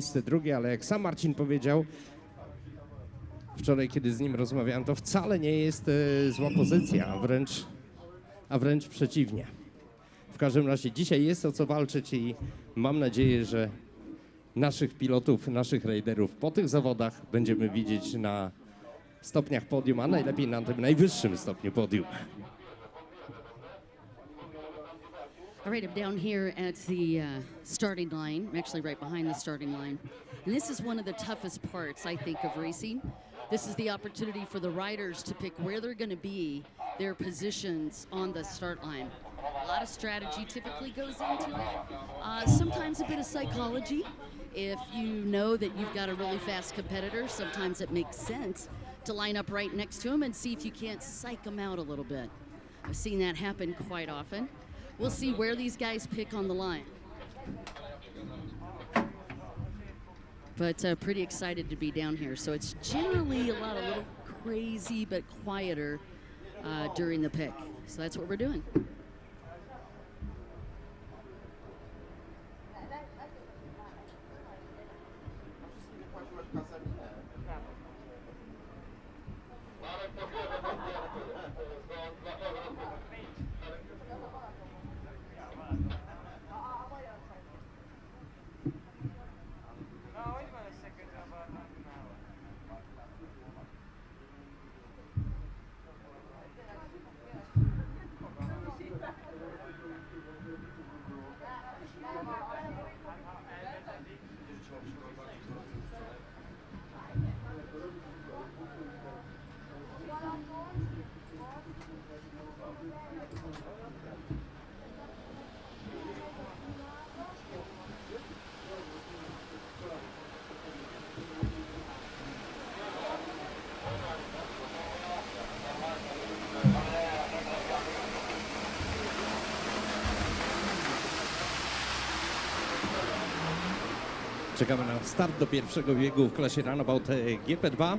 miejsce drugie, ale jak sam Marcin powiedział, wczoraj, kiedy z nim rozmawiałem, to wcale nie jest zła pozycja, a wręcz przeciwnie. W każdym razie dzisiaj jest o co walczyć i mam nadzieję, że naszych pilotów, naszych rajderów po tych zawodach będziemy widzieć na stopniach podium, a najlepiej na tym najwyższym stopniu podium. All right, I'm down here at the starting line. I'm actually right behind the starting line. And this is one of the toughest parts, I think, of racing. This is the opportunity for the riders to pick where they're going to be, their positions on the start line. A lot of strategy typically goes into it. Sometimes a bit of psychology. If you know that you've got a really fast competitor, sometimes it makes sense to line up right next to him and see if you can't psych them out a little bit. I've seen that happen quite often. We'll see where these guys pick on the line. But pretty excited to be down here. So it's generally a little crazy but quieter during the pick. So that's what we're doing. Czekamy na start do pierwszego biegu w klasie Runabout GP2.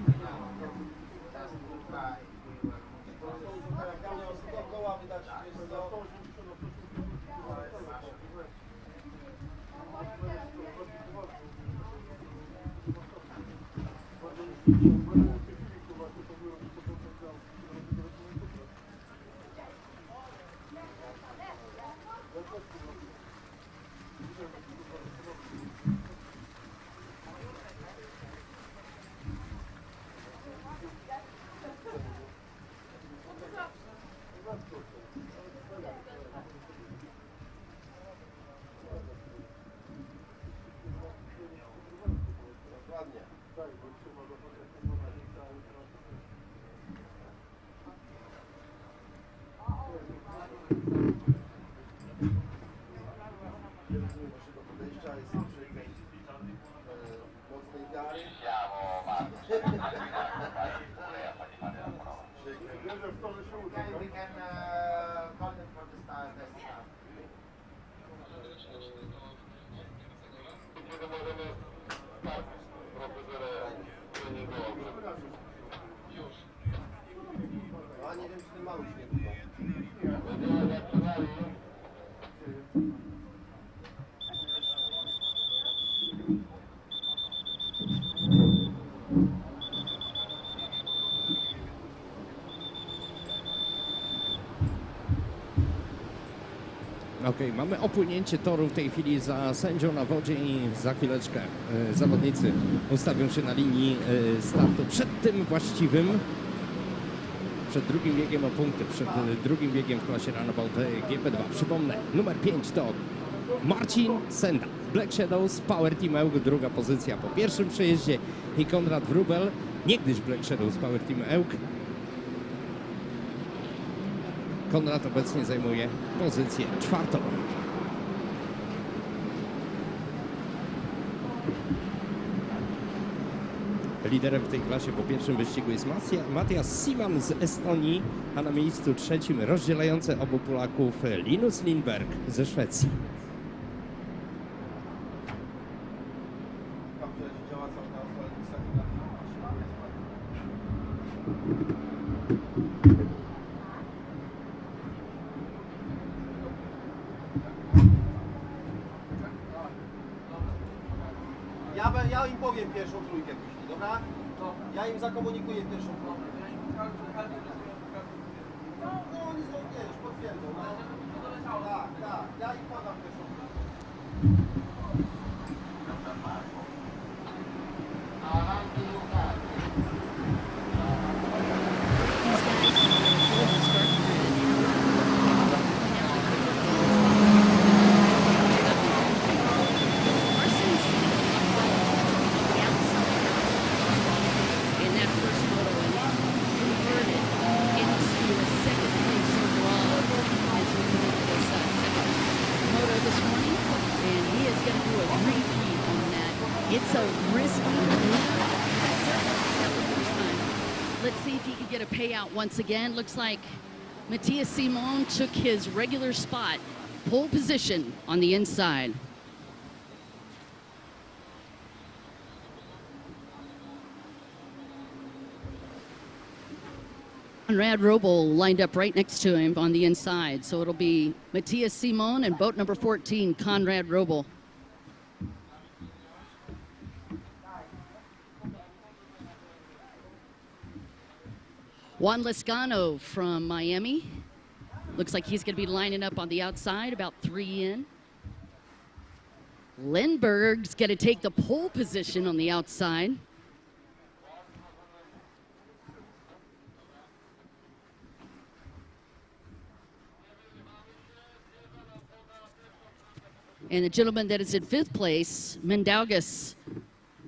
Okej, mamy opłynięcie toru w tej chwili za sędzią na wodzie i za chwileczkę zawodnicy ustawią się na linii startu przed tym właściwym, przed drugim biegiem o punkty, przed drugim biegiem w klasie Runabout GP2. Przypomnę, numer 5 to Marcin Senda, Black Shadows, Power Team Ełk, druga pozycja po pierwszym przejeździe i Konrad Wróbel, niegdyś Black Shadows, Power Team Ełk. Konrad obecnie zajmuje pozycję czwartą. Liderem w tej klasie po pierwszym wyścigu jest Matthias Siman z Estonii, a na miejscu trzecim rozdzielający obu Polaków Linus Lindbergh ze Szwecji. pierwszą trójkę później, dobra? Ja im zakomunikuję pierwszą trójkę. No oni są, wiesz, potwierdzą, no. Tak, tak, ja im podam pierwszą trójkę. It's a risky move. Let's see if he can get a payout once again. Looks like Matthias Simon took his regular spot, pole position on the inside. Conrad Robel lined up right next to him on the inside. So it'll be Matthias Simon and boat number 14, Conrad Robel. Juan Lescano from Miami. Looks like he's going to be lining up on the outside, about 3 in. Lindbergh's going to take the pole position on the outside. And the gentleman that is in 5th place, Mendaugas,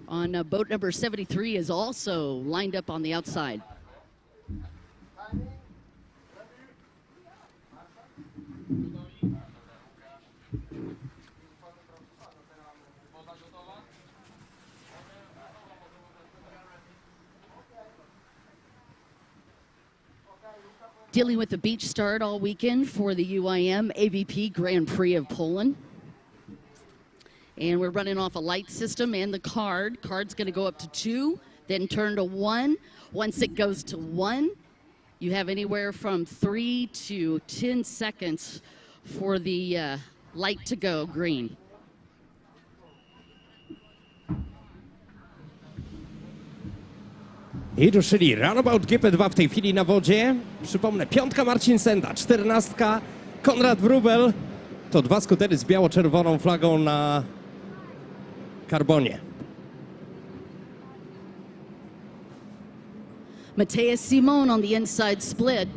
on boat number 73, is also lined up on the outside. Dealing with the beach start all weekend for the UIM-ABP Grand Prix of Poland. And we're running off a light system and the card. Card's going to go up to 2, then turn to 1. Once it goes to 1, you have anywhere from 3 to 10 seconds for the light to go green. I ruszyli Runabout GP2 w tej chwili na wodzie. Przypomnę, 5 Marcin Senda, 14 Konrad Wróbel. To 2 skutery z biało-czerwoną flagą na karbonie. Matthias Simon on the inside split.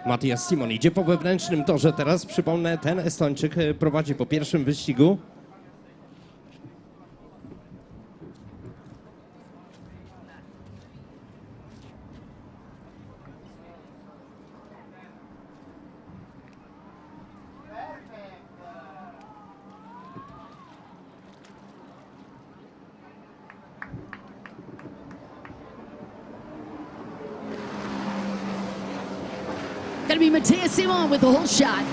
Matthias Simon idzie po wewnętrznym torze teraz. Przypomnę, ten Estończyk prowadzi po pierwszym wyścigu. Gonna be Matthias Simon with the whole shot.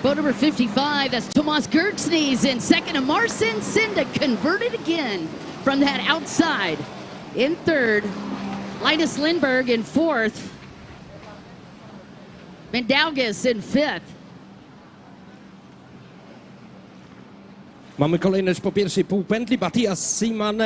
Boat number 55, that's Tomas Gertsnes in second, and Marcin Sinda converted again from that outside. In third, Linus Lindbergh in 4th. Mendaugas in 5th. Mamy kolejność po pierwszej półpętli. Matthias Simon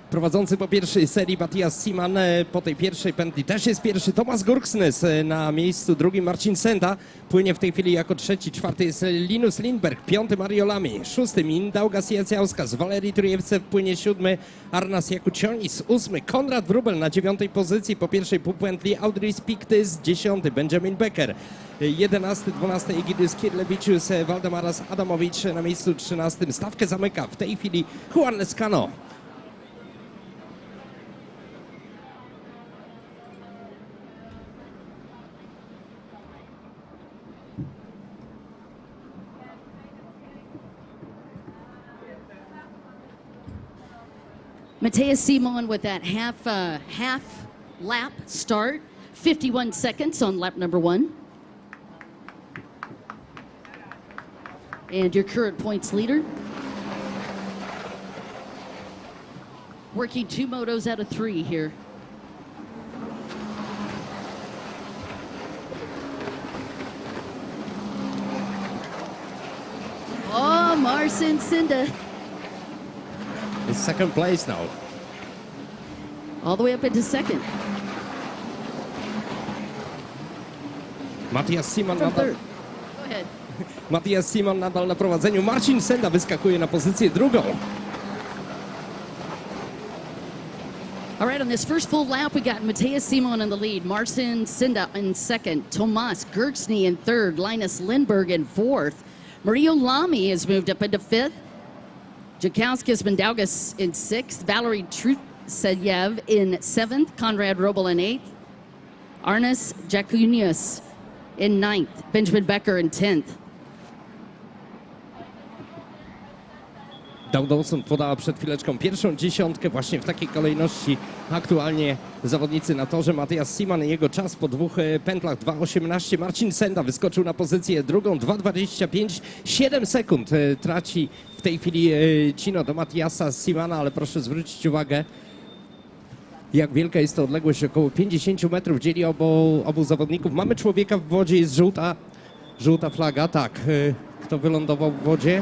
prowadzący po pierwszej serii. Matthias Simon po tej pierwszej pętli też jest pierwszy. Tomas Gertsnes na miejscu drugim. Marcin Senda płynie w tej chwili jako trzeci. 4. jest Linus Lindbergh. 5. Mario Lamy. 6. Mindaugas Jacauskas. Walerii Trójewcew płynie 7. Arnas Jakucionis. 8. Konrad Wróbel na 9. pozycji po pierwszej półpętli. Audris Piktys 10. Benjamin Becker. 11, 12 Egidus Kirlevicius, Waldemaras Adamowicz na miejscu 13. Stawkę zamyka w tej chwili Juan Lescano. Matthias Simon with that half lap start, 51 seconds on lap number 1. And your current points leader. Working 2 motos out of 3 here. Marcin Sinda. In second place now. All the way up into second. Matthias Simon From nadal, third. Go ahead. Matthias Simon nadal na prowadzeniu. Marcin Sinda wyskakuje na pozycję drugą. All right, on this first full lap, we got Matthias Simon in the lead, Marcin Sinda in second, Tomas Gertzny in third, Linus Lindbergh in fourth. Mario Lamy has moved up into fifth. Jakowskis Mindaugas in sixth, Valery Trutseyev in seventh, Konrad Robel in eighth, Arnas Jakunius in ninth, Benjamin Becker in 10th. Dow Dawson podała przed chwileczką pierwszą dziesiątkę. Właśnie w takiej kolejności aktualnie zawodnicy na torze. Matthias Simon, jego czas po dwóch pętlach 2:18. Marcin Sinda wyskoczył na pozycję drugą 2:25. 7 sekund traci w tej chwili Cino do Matthiasa Simona, ale proszę zwrócić uwagę, jak wielka jest to odległość. Około 50 metrów dzieli obu zawodników. Mamy człowieka w wodzie, jest żółta flaga. Tak, kto wylądował w wodzie?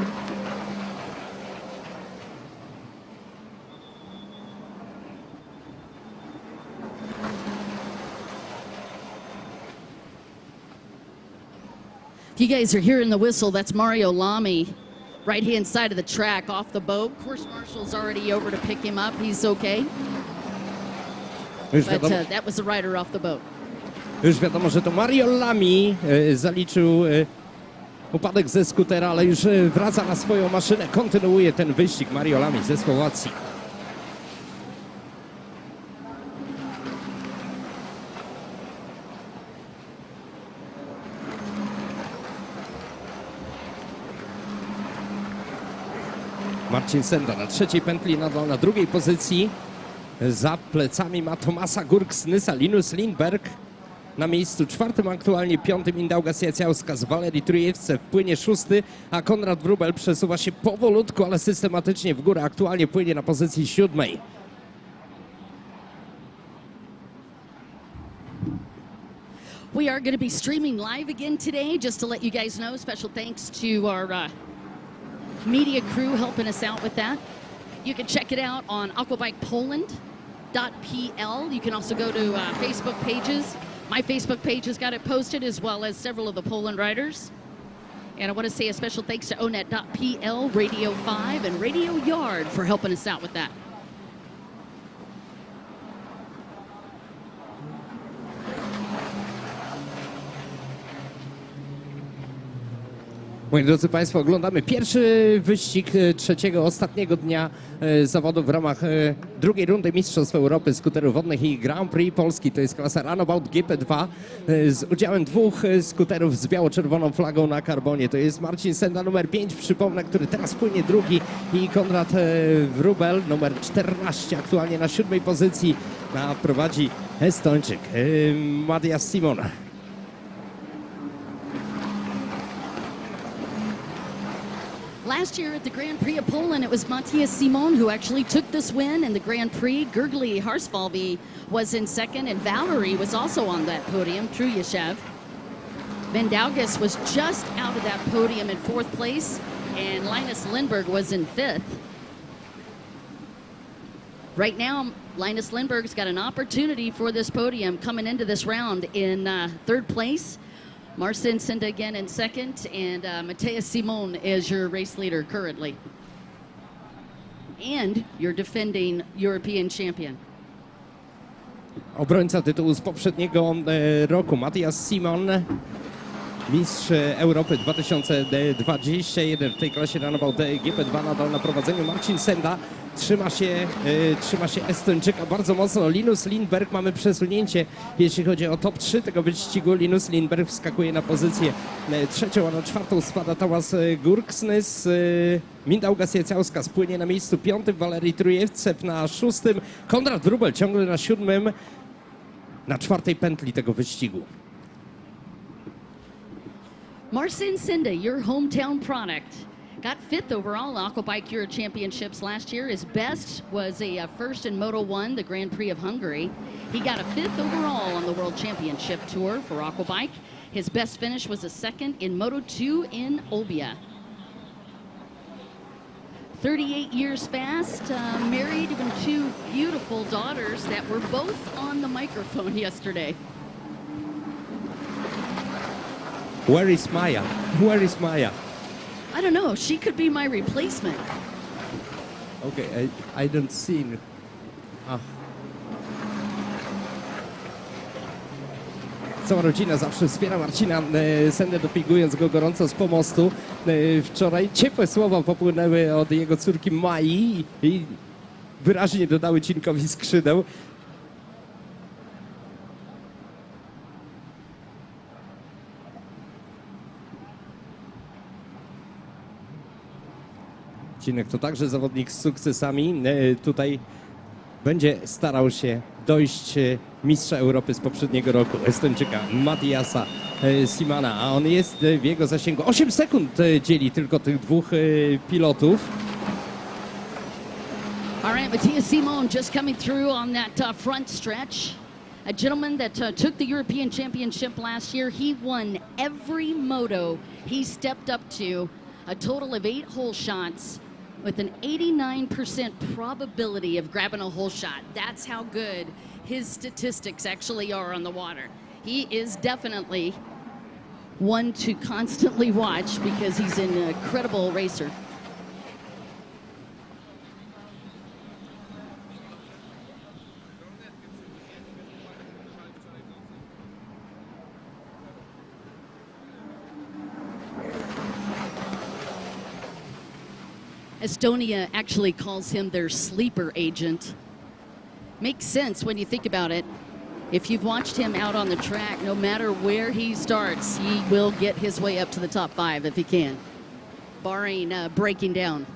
If you guys are hearing the whistle, that's Mario Lamy, right-hand side of the track, off the boat. Course marshal's already over to pick him up. He's okay. But that was the rider off the boat. Już wiadomo, że to Mario Lamy zaliczył upadek ze skutera, ale już wraca na swoją maszynę. Kontynuuje ten wyścig Mario Lamy ze Słowacji. Marcin Sinda na trzeciej pętli, nadal na drugiej pozycji. Za plecami ma Tomasa Gurksnysa, Linus Lindbergh na miejscu czwartym, aktualnie piątym Mindaugas Jaciauskas, Valery Trujewce płynie szósty, a Konrad Wrubel przesuwa się powolutku, ale systematycznie w górę, aktualnie płynie na pozycji siódmej. We are going to be streaming live again today, just to let you guys know. Special thanks to our media crew helping us out with that. You can check it out on aquabikepoland.pl. You can also go to Facebook pages. My Facebook page has got it posted, as well as several of the Poland riders. And I want to say a special thanks to onet.pl, Radio 5, and Radio Yard for helping us out with that. Moi drodzy Państwo, oglądamy pierwszy wyścig trzeciego, ostatniego dnia zawodów w ramach drugiej rundy Mistrzostw Europy skuterów wodnych i Grand Prix Polski. To jest klasa Runabout GP2 z udziałem dwóch skuterów z biało-czerwoną flagą na karbonie. To jest Marcin Sinda numer 5, przypomnę, który teraz płynie drugi, i Konrad Wrubel numer 14, aktualnie na siódmej pozycji. Prowadzi Estończyk Matthias Simon. Last year at the Grand Prix of Poland, it was Matthias Simon who actually took this win in the Grand Prix. Gergely Harsfalvi was in second, and Valery was also on that podium, Truyashev. Mindaugas was just out of that podium in fourth place, and Linus Lindbergh was in fifth. Right now, Linus Lindbergh's got an opportunity for this podium coming into this round in third place. Marcin Sinda again in second, and Matthias Simon is your race leader currently. And your defending European champion. Obrońca tytułu z poprzedniego roku, Matthias Simon, mistrz Europy 2021 w tej klasie Runabout GP2, nadal na prowadzeniu. Marcin Sinda trzyma się Estończyka bardzo mocno. Linus Lindbergh, mamy przesunięcie, jeśli chodzi o top 3 tego wyścigu. Linus Lindbergh wskakuje na pozycję trzecią, a na czwartą spada Tomas Gurksnys. Mindaugas Jaciauskas płynie na miejscu piątym, Valery Trujewcew na szóstym, Konrad Wrubel ciągle na siódmym, na czwartej pętli tego wyścigu. Marcin Sinda, your hometown product, got fifth overall Aquabike Euro Championships last year. His best was a first in Moto1, the Grand Prix of Hungary. He got a fifth overall on the World Championship Tour for Aquabike. His best finish was a second in Moto2 in Olbia. 38 years fast, married, even 2 beautiful daughters that were both on the microphone yesterday. Where is Maya? Where is Maya? I don't know, she could be my replacement. Okay, I don't see. Cała rodzina zawsze wspiera Marcina Sendę, dopingując go gorąco z pomostu. Wczoraj ciepłe słowa popłynęły od jego córki Mai i wyraźnie dodały Cinkowi skrzydeł. Cinek to także zawodnik z sukcesami. Tutaj będzie starał się dojść mistrza Europy z poprzedniego roku, Estończyka Matiasa Simana, a on jest w jego zasięgu. 8 sekund dzieli tylko tych dwóch pilotów. All right, Matthias Simon just coming through on that front stretch. A gentleman that took the European Championship last year. He won every moto he stepped up to, a total of 8 hole shots with an 89% probability of grabbing a hole shot. That's how good his statistics actually are on the water. He is definitely one to constantly watch because he's an incredible racer. Estonia actually calls him their sleeper agent. Makes sense when you think about it. If you've watched him out on the track, no matter where he starts, he will get his way up to the top 5 if he can, barring breaking down.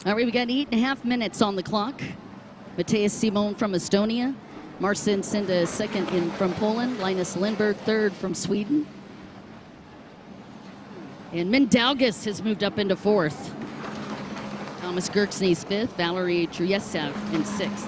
All right, we got 8.5 minutes on the clock. Matthias Simon from Estonia, Marcin Senda second from Poland, Linus Lindbergh third from Sweden. And Mindaugas has moved up into 4th. Thomas Gerksny's 5th, Valery Truyesev in 6th.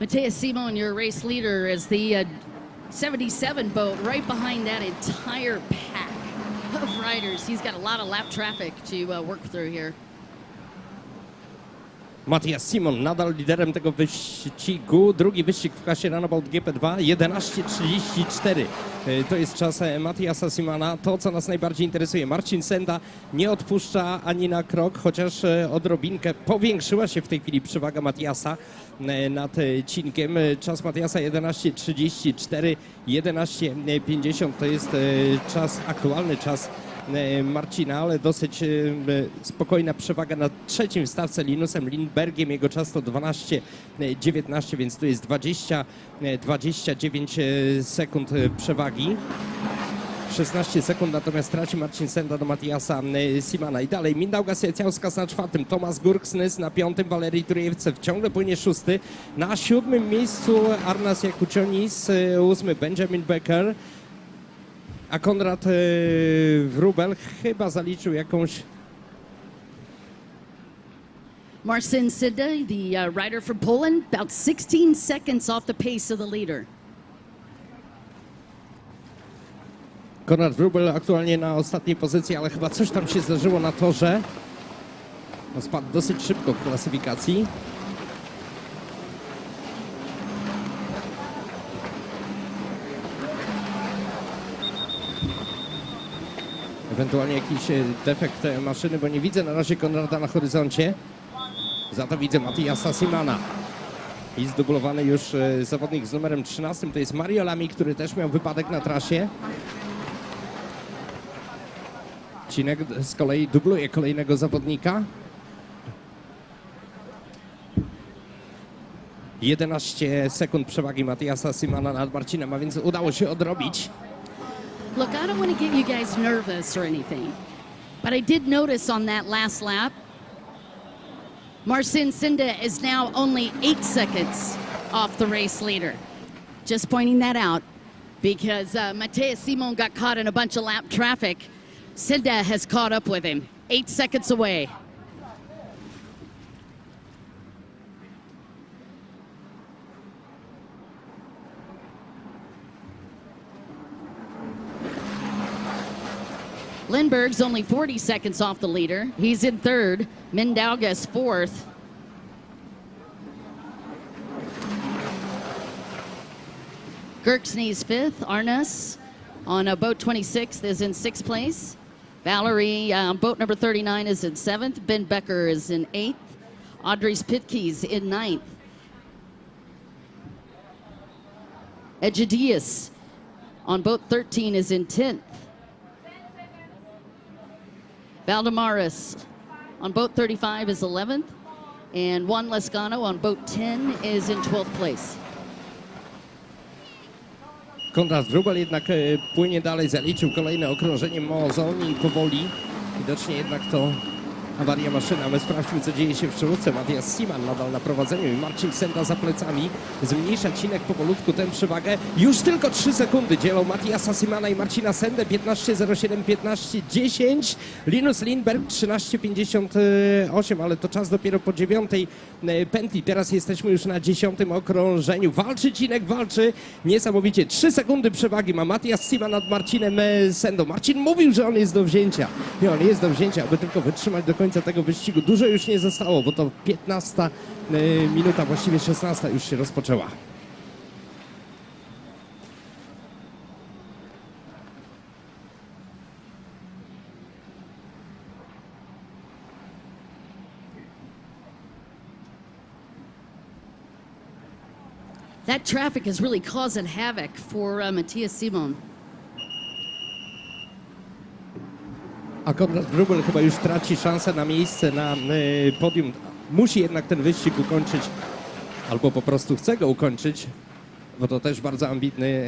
Matthias Simon, your race leader, is the 77 boat right behind that entire pack of riders. He's got a lot of lap traffic to work through here. Matthias Simon nadal liderem tego wyścigu. Drugi wyścig w klasie Runabout GP2 11:34. To jest czas Mattiasa Simona. To, co nas najbardziej interesuje. Marcin Senda nie odpuszcza ani na krok, chociaż odrobinkę powiększyła się w tej chwili przewaga Mattiasa nad Cinkiem. Czas Mattiasa 11:34, 11:50 to jest czas, aktualny czas Marcina, ale dosyć spokojna przewaga na trzecim w stawce Linusem Lindbergiem. Jego czas to 12:19, więc tu jest 29 sekund przewagi. 16 sekund natomiast traci Marcin Senda do Matiasa Simana. I dalej Mindaugas Secjauskas na czwartym, Tomasz Gurksnys na piątym, Walerii Turejewcew ciągle płynie szósty. Na siódmym miejscu Arnas Jakucionis, ósmy Benjamin Becker, a Konrad Wrubel chyba zaliczył jakąś... Marcin Senda, the rider from Poland, about 16 seconds off the pace of the leader. Konrad Wrubel aktualnie na ostatniej pozycji, ale chyba coś tam się zdarzyło na torze. No, spadł dosyć szybko w klasyfikacji. Ewentualnie jakiś defekt maszyny, bo nie widzę na razie Konrada na horyzoncie. Za to widzę Matiasa Simana. I zdublowany już zawodnik z numerem 13, to jest Mario Lamy, który też miał wypadek na trasie. Cinek z kolei dubluje kolejnego zawodnika. 11 sekund przewagi Matiasa Simana nad Marcinem, a więc udało się odrobić. Look, I don't want to get you guys nervous or anything, but I did notice on that last lap, Marcin Senda is now only 8 seconds off the race leader. Just pointing that out because Matthias Simon got caught in a bunch of lap traffic. Senda has caught up with him, 8 seconds away. Lindbergh's only 40 seconds off the leader. He's in third. Mindaugas fourth. Gurksnys fifth. Arnas on boat 26th is in sixth place. Valerie on boat number 39 is in seventh. Ben Becker is in eighth. Audrey's Pitke's in ninth. Egidius on boat 13 is in 10th. Valdemaris on boat 35 is 11th, and Juan Lescano on boat 10 is in 12th place. Konrad Wrubel jednak płynie dalej, zaliczył kolejne okrążenie Mozoni i powoli. Widocznie jednak to awaria maszyny. My sprawdźmy, co dzieje się w czołówce. Matias Siman nadal na prowadzeniu i Marcin Senda za plecami. Zmniejsza Cinek powolutku tę przewagę. Już tylko 3 sekundy dzielą Matiasa Simana i Marcina Sendę. 15:07, 15:10. Linus Lindbergh 13:58, ale to czas dopiero po 9 pętli. Teraz jesteśmy już na 10 okrążeniu. Walczy Cinek, walczy. Niesamowicie. 3 sekundy przewagi ma Matias Siman nad Marcinem Sendą. Marcin mówił, że on jest do wzięcia. I on jest do wzięcia, aby tylko wytrzymać do końca tego wyścigu. Dużo już nie zostało, bo to 15 minuta, właściwie 16 już się rozpoczęła. That traffic is really causing havoc for Matthias Simon. A Konrad Wrubel chyba już traci szansę na miejsce na podium. Musi jednak ten wyścig ukończyć, albo po prostu chce go ukończyć, bo to też bardzo ambitny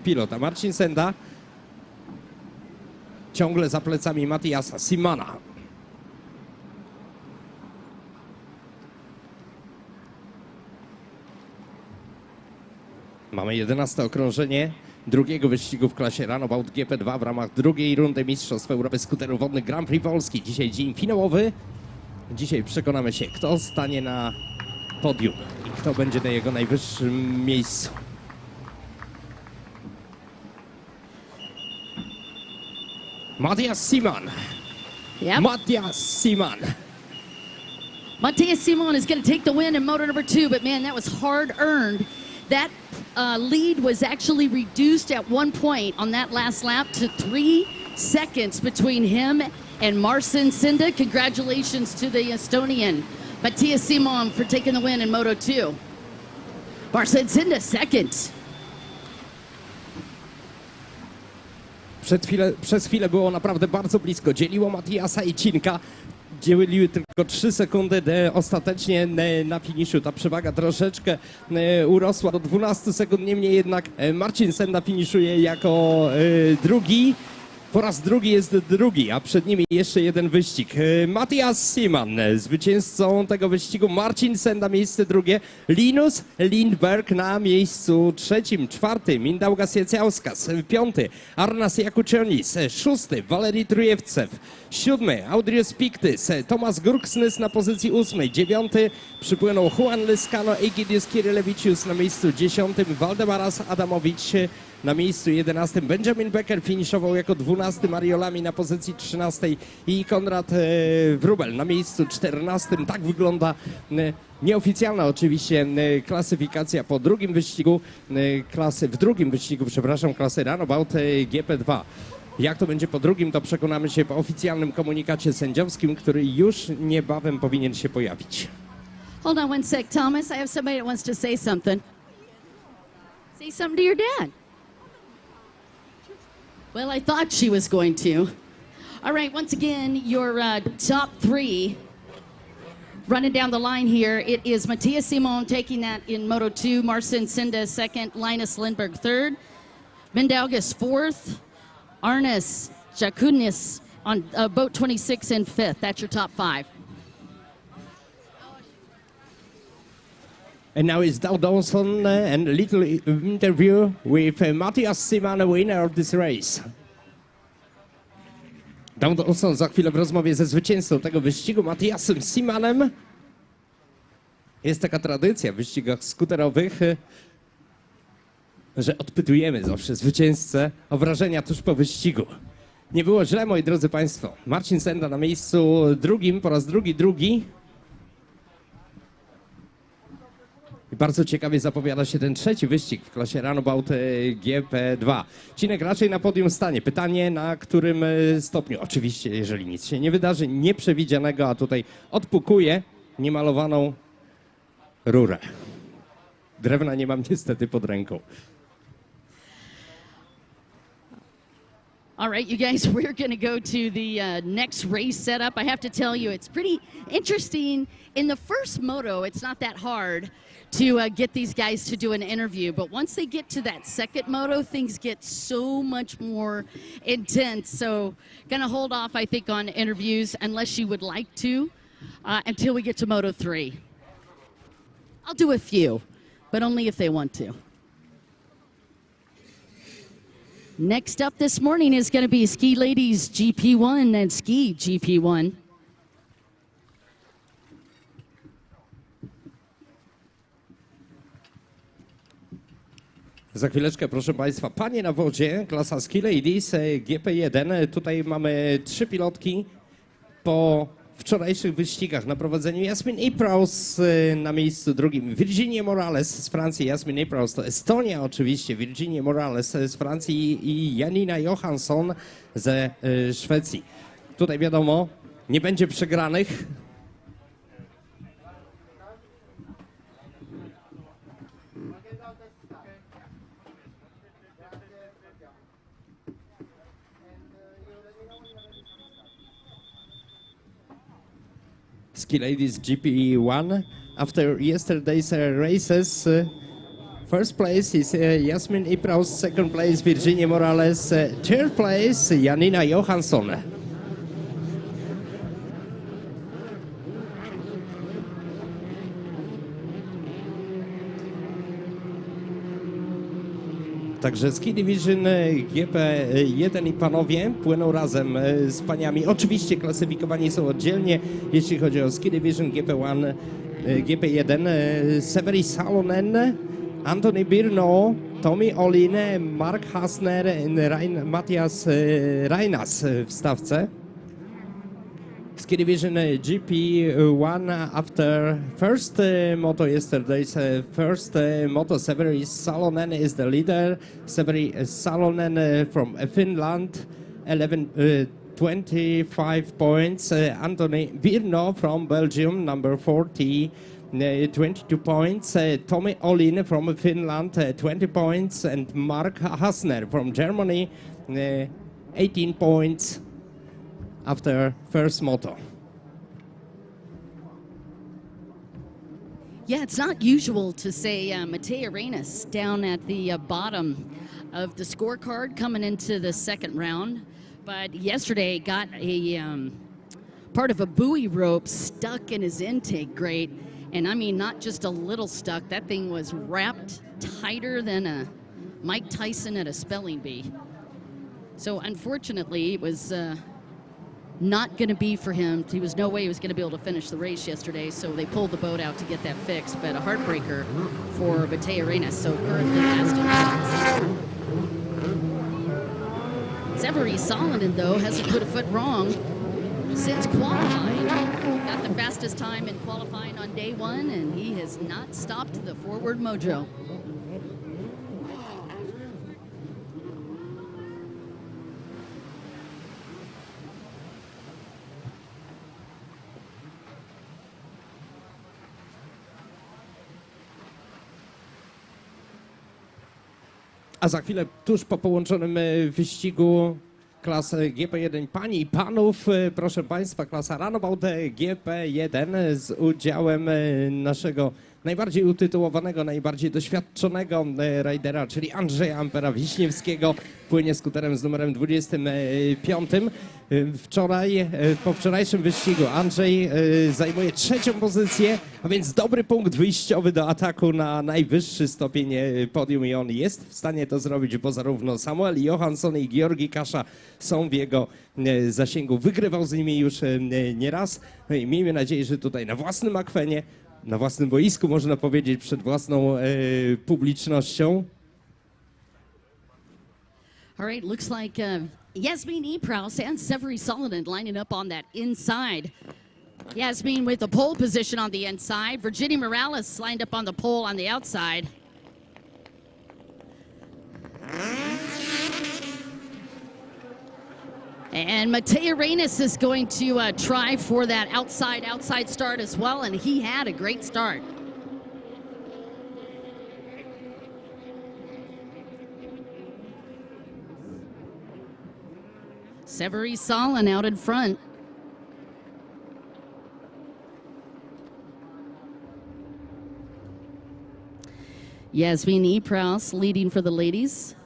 pilot. A Marcin Senda ciągle za plecami Matiasa Simana. Mamy 11 okrążenie drugiego wyścigu w klasie Runabout GP2 w ramach drugiej rundy Mistrzostw Europy Skuterów Wodnych Grand Prix Polski. Dzisiaj dzień finałowy. Dzisiaj przekonamy się, kto stanie na podium i kto będzie na jego najwyższym miejscu. Matias Siman. Yep. Matias Siman. Matthias Simon is going to take the win in motor number 2, but man, that was hard earned. That lead was actually reduced at one point on that last lap to 3 seconds between him and Marcin Senda. Congratulations to the Estonian Matthias Simon for taking the win in Moto 2. Marcin Senda second. Przez chwilę było naprawdę bardzo blisko. Dzieliło Matiasa i Cinka. Dzieliły tylko 3 sekundy. Ostatecznie na finiszu ta przewaga troszeczkę urosła do 12 sekund. Niemniej jednak Marcin Senda finiszuje jako drugi. Po raz drugi jest drugi, a przed nimi jeszcze jeden wyścig. Matthias Simon, zwycięzcą tego wyścigu. Marcin Senda, miejsce drugie. Linus Lindbergh na miejscu trzecim. Czwarty, Mindaugas Jaciauskas. Piąty, Arnas Jakučionis. Szósty, Valery Trujewcew. Siódmy, Audrius Piktis. Tomasz Gurksnys na pozycji ósmej. Dziewiąty, przypłynął Juan Lezcano, Egidius Kirylewicius na miejscu dziesiątym. Waldemaras Adamowicz na miejscu 11. Benjamin Becker finiszował jako 12. Mariolami na pozycji 13. I Konrad Wrubel na miejscu 14. Tak wygląda nieoficjalna oczywiście klasyfikacja po drugim wyścigu, klasy Runabout GP2. Jak to będzie po drugim, to przekonamy się po oficjalnym komunikacie sędziowskim, który już niebawem powinien się pojawić. Hold on one sec, Thomas. I have somebody that wants to say something. Say something to your dad. Well, I thought she was going to. All right, once again, your top three running down the line here. It is Matthias Simon taking that in Moto 2, Marcin Senda second, Linus Lindbergh third, Mindaugas fourth, Arnas Jakunis on boat 26 and fifth. That's your top five. And now it's Dow Dawson and a little interview with Matthias Simon, winner of this race. Dow Dawson za chwilę w rozmowie ze zwycięzcą tego wyścigu, Matthiasem Simonem. Jest taka tradycja w wyścigach skuterowych, że odpytujemy zawsze zwycięzcę o wrażenia tuż po wyścigu. Nie było źle, moi drodzy Państwo. Marcin Senda na miejscu drugim, po raz drugi. I bardzo ciekawie zapowiada się ten trzeci wyścig w klasie Runabout GP2. Cinek raczej na podium stanie. Pytanie, na którym stopniu? Oczywiście, jeżeli nic się nie wydarzy nieprzewidzianego, a tutaj odpukuje niemalowaną rurę. Drewna nie mam niestety pod ręką. All right, you guys, we're going to go to the next race setup. I have to tell you, it's pretty interesting. In the first moto, it's not that hard to get these guys to do an interview. But once they get to that second moto, things get so much more intense. So gonna hold off, I think, on interviews unless you would like to until we get to Moto 3. I'll do a few, but only if they want to. Next up this morning is going to be Ski Ladies GP1 and Ski GP1. Za chwileczkę, proszę Państwa, panie na wodzie, klasa Ski Ladies GP1. Tutaj mamy 3 pilotki po wczorajszych wyścigach. Na prowadzeniu Jasmin Ipraus na miejscu drugim. Virginie Morales z Francji, Jasmin Ipraus to Estonia oczywiście, Virginie Morales z Francji i Janina Johansson ze Szwecji. Tutaj wiadomo, nie będzie przegranych. Ski Ladies GP1. After yesterday's races, first place is Jasmin Ipraus, second place Virginie Morales, third place Janina Johansson. Także Ski Division GP1 i panowie płyną razem z paniami. Oczywiście klasyfikowani są oddzielnie, jeśli chodzi o Ski Division GP1, GP1. Severi Salonen, Antoni Birno, Tommy Olin, Mark Hasner i Matthias Reinas w stawce. Ski Division GP1 after first moto yesterday's first moto. Severi Salonen is the leader. Severi Salonen from Finland, 25 points. Anthony Birno from Belgium, number 40, 22 points. Tommy Olin from Finland, 20 points. And Mark Hasner from Germany, 18 points after first moto. Yeah, it's not usual to say Matej Arenas down at the bottom of the scorecard coming into the second round. But yesterday got a part of a buoy rope stuck in his intake grate. And I mean, not just a little stuck. That thing was wrapped tighter than a Mike Tyson at a spelling bee. So unfortunately, it was not going to be for him. There was no way he was going to be able to finish the race yesterday, so they pulled the boat out to get that fixed. But a heartbreaker for Matej Arenas, so currently last in points. Severi Salonen, though, hasn't put a foot wrong since qualifying. Got the fastest time in qualifying on day one, and he has not stopped the forward mojo. A za chwilę, tuż po połączonym wyścigu klas GP1 pań i panów, proszę Państwa, klasa Runabout GP1 z udziałem naszego najbardziej utytułowanego, najbardziej doświadczonego rajdera, czyli Andrzeja Ampera-Wiśniewskiego, płynie skuterem z numerem 25. Wczoraj, po wczorajszym wyścigu Andrzej zajmuje trzecią pozycję, a więc dobry punkt wyjściowy do ataku na najwyższy stopień podium i on jest w stanie to zrobić, bo zarówno Samuel Johansson i Georgi Kasza są w jego zasięgu. Wygrywał z nimi już nieraz. Miejmy nadzieję, że tutaj na własnym akwenie, na własnym boisku, można powiedzieć, przed własną publicznością. All right, looks like Yasmin Epraus and Severi Salonen lining up on that inside. Yasmin with the pole position on the inside. Virginia Morales lined up on the pole on the outside. And Matej Arenas is going to try for that outside start as well, and he had a great start. Severi Salonen out in front. Yasmin Epraus leading for the ladies.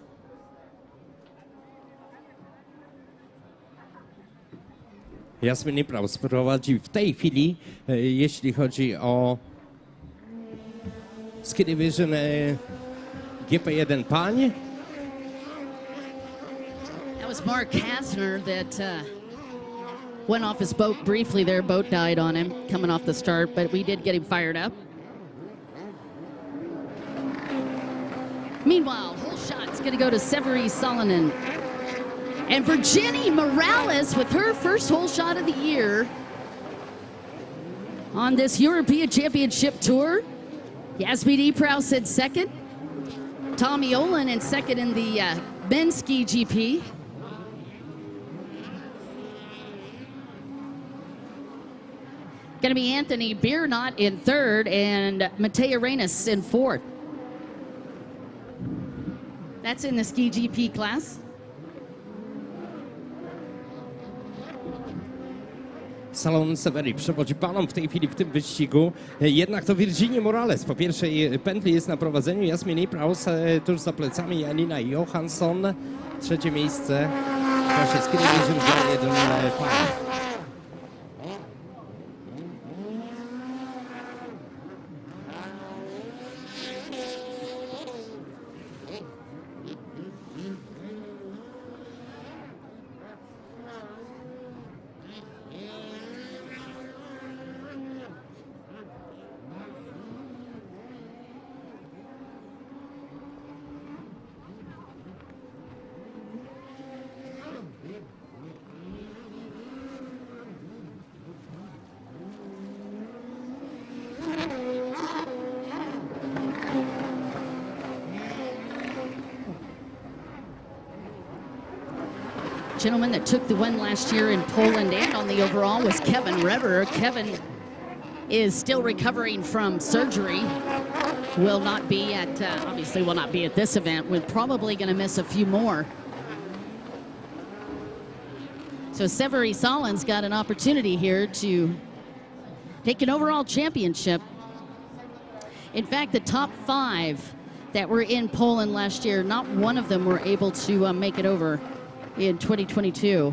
Yasmin Epraus prowadzi w tej chwili, jeśli chodzi o Ski Division GP1 pań. That was Mark Hasner that went off his boat briefly. Their boat died on him coming off the start, but we did get him fired up. Meanwhile, whole shot's going to go to Severi Salonen. And Virginia Morales with her first whole shot of the year on this European Championship Tour. Yasmin Epraus in second. Tommy Olin in second in the men's ski GP. Going to be Anthony Biernot in third and Matej Arenas in fourth. That's in the ski GP class. Salonen Severi przewodzi panom w tej chwili w tym wyścigu. Jednak to Virginia Morales po pierwszej pętli jest na prowadzeniu. Yasmin Epraus tuż za plecami. Janina Johansson. Trzecie miejsce w klasie Ski Division Gp1 pań. Gentleman that took the win last year in Poland and on the overall was Kevin Rever. Kevin is still recovering from surgery. Will not be at, obviously will not be at this event. We're probably going to miss a few more. So Severi Salin's got an opportunity here to take an overall championship. In fact, the top 5 that were in Poland last year, not one of them were able to make it over in 2022.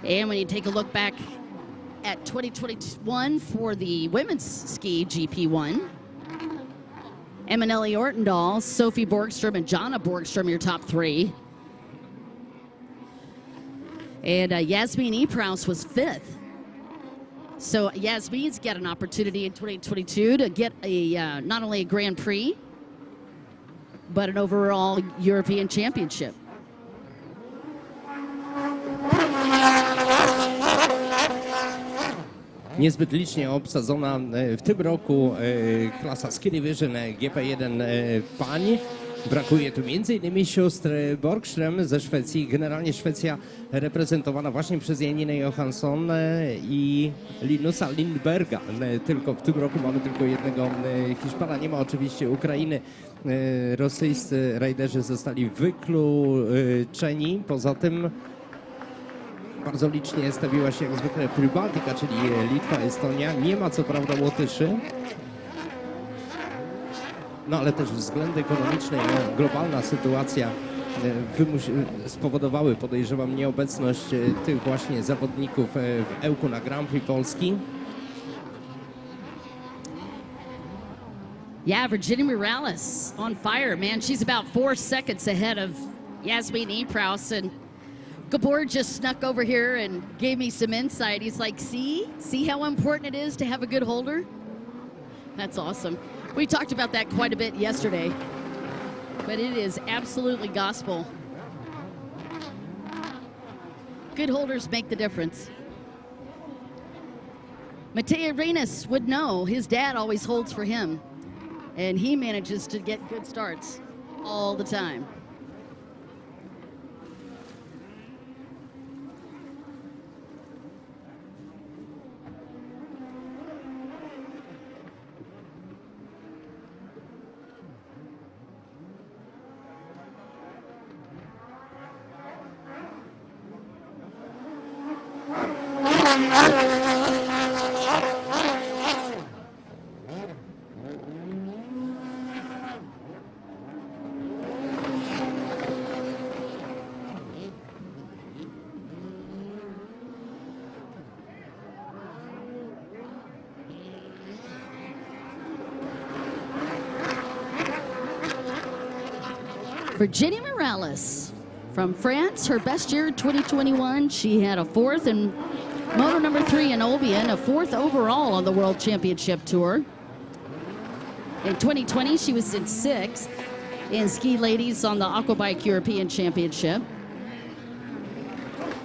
And when you take a look back at 2021 for the women's ski GP1, Eminelli Ortendal, Sophie Borgstrom, and Jana Borgstrom, your top 3. And Yasmin Epraus was 5th. So Yasmin's got an opportunity in 2022 to get a not only a Grand Prix, but an overall European Championship. Niezbyt licznie obsadzona w tym roku klasa Ski Division GP1 pań. Brakuje tu m.in. sióstr Borgström ze Szwecji. Generalnie Szwecja reprezentowana właśnie przez Janinę Johansson i Linusa Lindberga. Tylko w tym roku mamy tylko jednego Hiszpana. Nie ma oczywiście Ukrainy. Rosyjscy rajderzy zostali wykluczeni. Poza tym bardzo licznie stawiła się jak zwykle Pribaltica, czyli Litwa, Estonia. Nie ma co prawda Łotyszy. No ale też względy ekonomiczne i globalna sytuacja spowodowały, podejrzewam, nieobecność tych właśnie zawodników w Ełku na Grand Prix Polski. Yeah, Virginia Morales on fire, man. She's about 4 seconds ahead of Yasmin Epraus, and Gabor just snuck over here and gave me some insight. He's like, see how important it is to have a good holder? That's awesome. We talked about that quite a bit yesterday, but it is absolutely gospel. Good holders make the difference. Matej Reines would know. His dad always holds for him, and he manages to get good starts all the time. Virginia Morales from France, her best year 2021. She had a 4th in moto number 3 in Olbia and a 4th overall on the World Championship Tour. In 2020, she was in 6th in Ski Ladies on the Aquabike European Championship.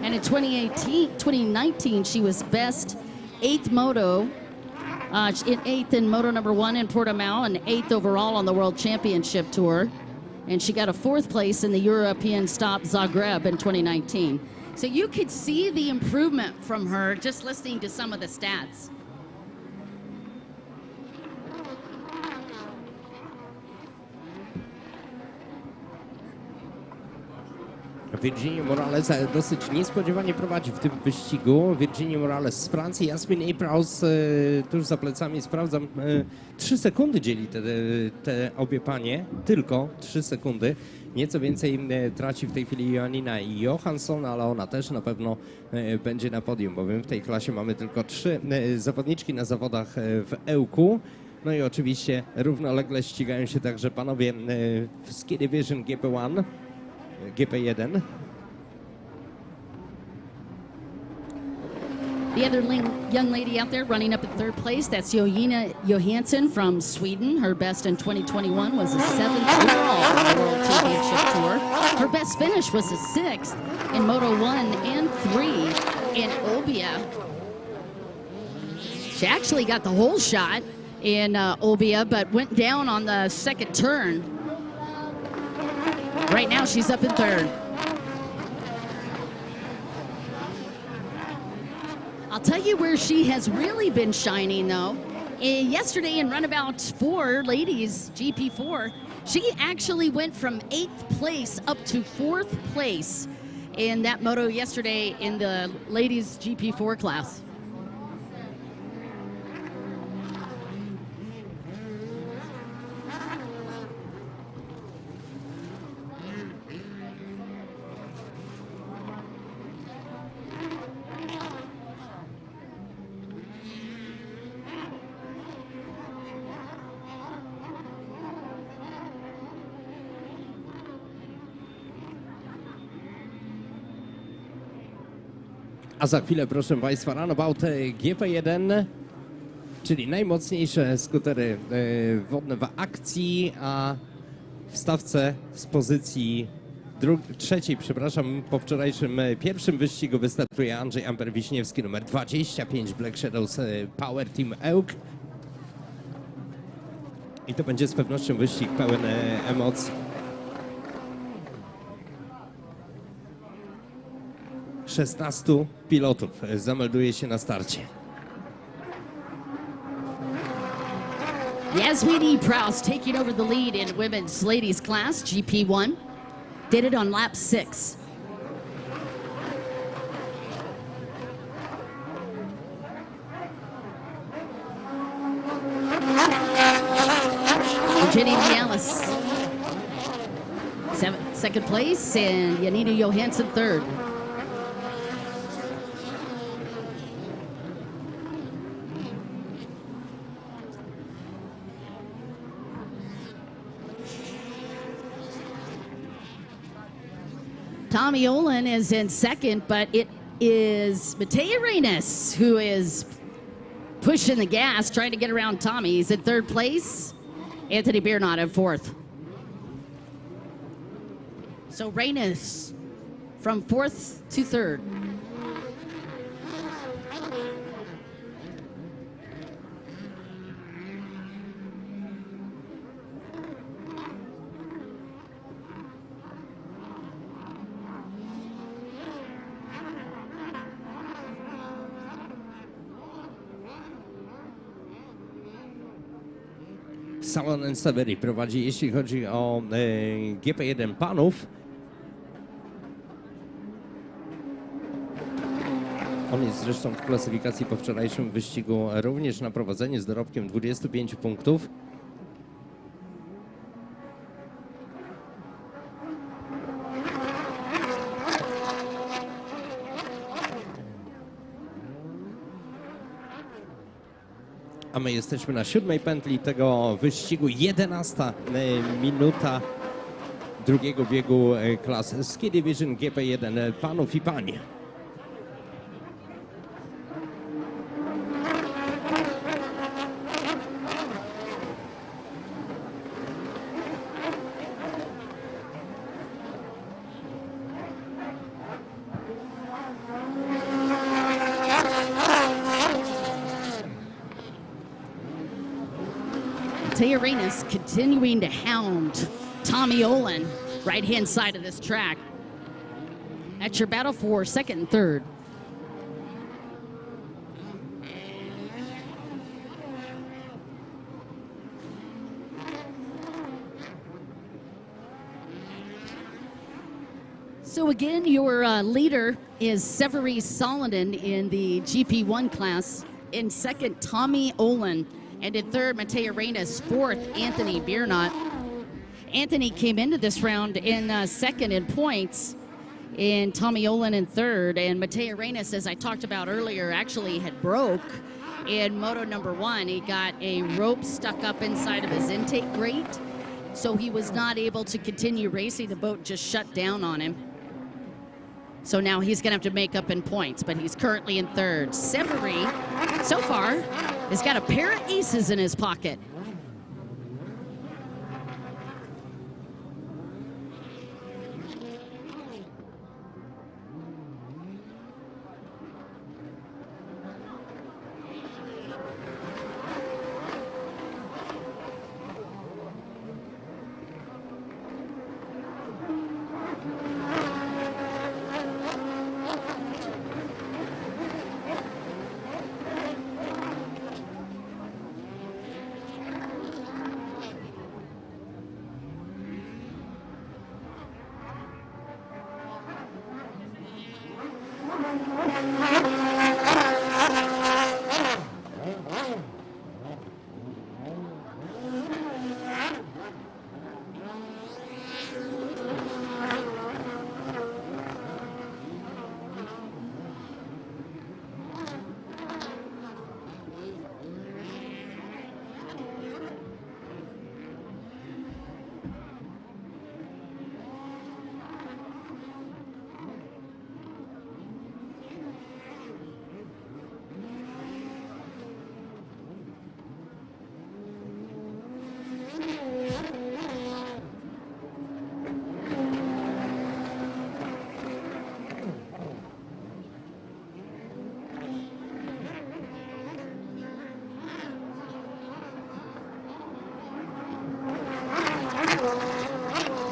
And in 2019, she was best 8th moto, in 8th in moto number 1 in Portimao and 8th overall on the World Championship Tour. And she got a 4th place in the European Stop Zagreb in 2019. So you could see the improvement from her just listening to some of the stats. Virginia Morales dosyć niespodziewanie prowadzi w tym wyścigu. Virginia Morales z Francji, Yasmin Epraus tuż za plecami, sprawdzam, 3 sekundy dzieli te obie panie, tylko 3 sekundy. Nieco więcej traci w tej chwili Janina Johansson, ale ona też na pewno będzie na podium, bowiem w tej klasie mamy tylko 3 zawodniczki na zawodach w Ełku. No i oczywiście równolegle ścigają się także panowie w Ski Division GP1. GP1. The other young lady out there running up in 3rd place, that's Johanna Johansson from Sweden. Her best in 2021 was a 7th overall on the World Championship Tour. Her best finish was a 6th in Moto 1 and 3 in Olbia. She actually got the whole shot in Olbia, but went down on the 2nd turn. Right now, she's up in 3rd. I'll tell you where she has really been shining, though. Yesterday in Runabout 4, ladies, GP4, She actually went from 8th place up to 4th place in that moto yesterday in the ladies GP4 class. A za chwilę, proszę Państwa, Runabout GP1, czyli najmocniejsze skutery wodne w akcji, a w stawce z pozycji trzeciej, przepraszam, po wczorajszym pierwszym wyścigu wystartuje Andrzej Amper-Wiśniewski, numer 25 Black Shadows Power Team Ełk. I to będzie z pewnością wyścig pełen emocji. 16 pilotów zamelduje się na starcie. Yasmini Proust taking over the lead in women's ladies class, GP1. Did it on lap 6. Virginia Mialis, second place, and Janina Johansson third. Tommy Olin is in second, but it is Matej Reines who is pushing the gas, trying to get around Tommy. He's in third place. Anthony Biernot in fourth. So Reines from fourth to third. Salonen Severi prowadzi, jeśli chodzi o GP1 panów. On jest zresztą w klasyfikacji po wczorajszym wyścigu również na prowadzeniu z dorobkiem 25 punktów. A my jesteśmy na 7. pętli tego wyścigu. 11 minuta drugiego biegu klasy Ski Division GP1 panów i panie. Matej Reines continuing to hound Tommy Olin, right-hand side of this track. That's your battle for second and third. So again, your leader is Severi Salonen in the GP1 class. In second, Tommy Olin. And in third, Matej Reines. Fourth, Anthony Biernot. Anthony came into this round in second in points, and Tommy Olin in third. And Matej Reines, as I talked about earlier, actually had broke in moto number 1. He got a rope stuck up inside of his intake grate, so he was not able to continue racing. The boat just shut down on him. So now he's going to have to make up in points, but he's currently in third. Severi, so far, has got a pair of aces in his pocket.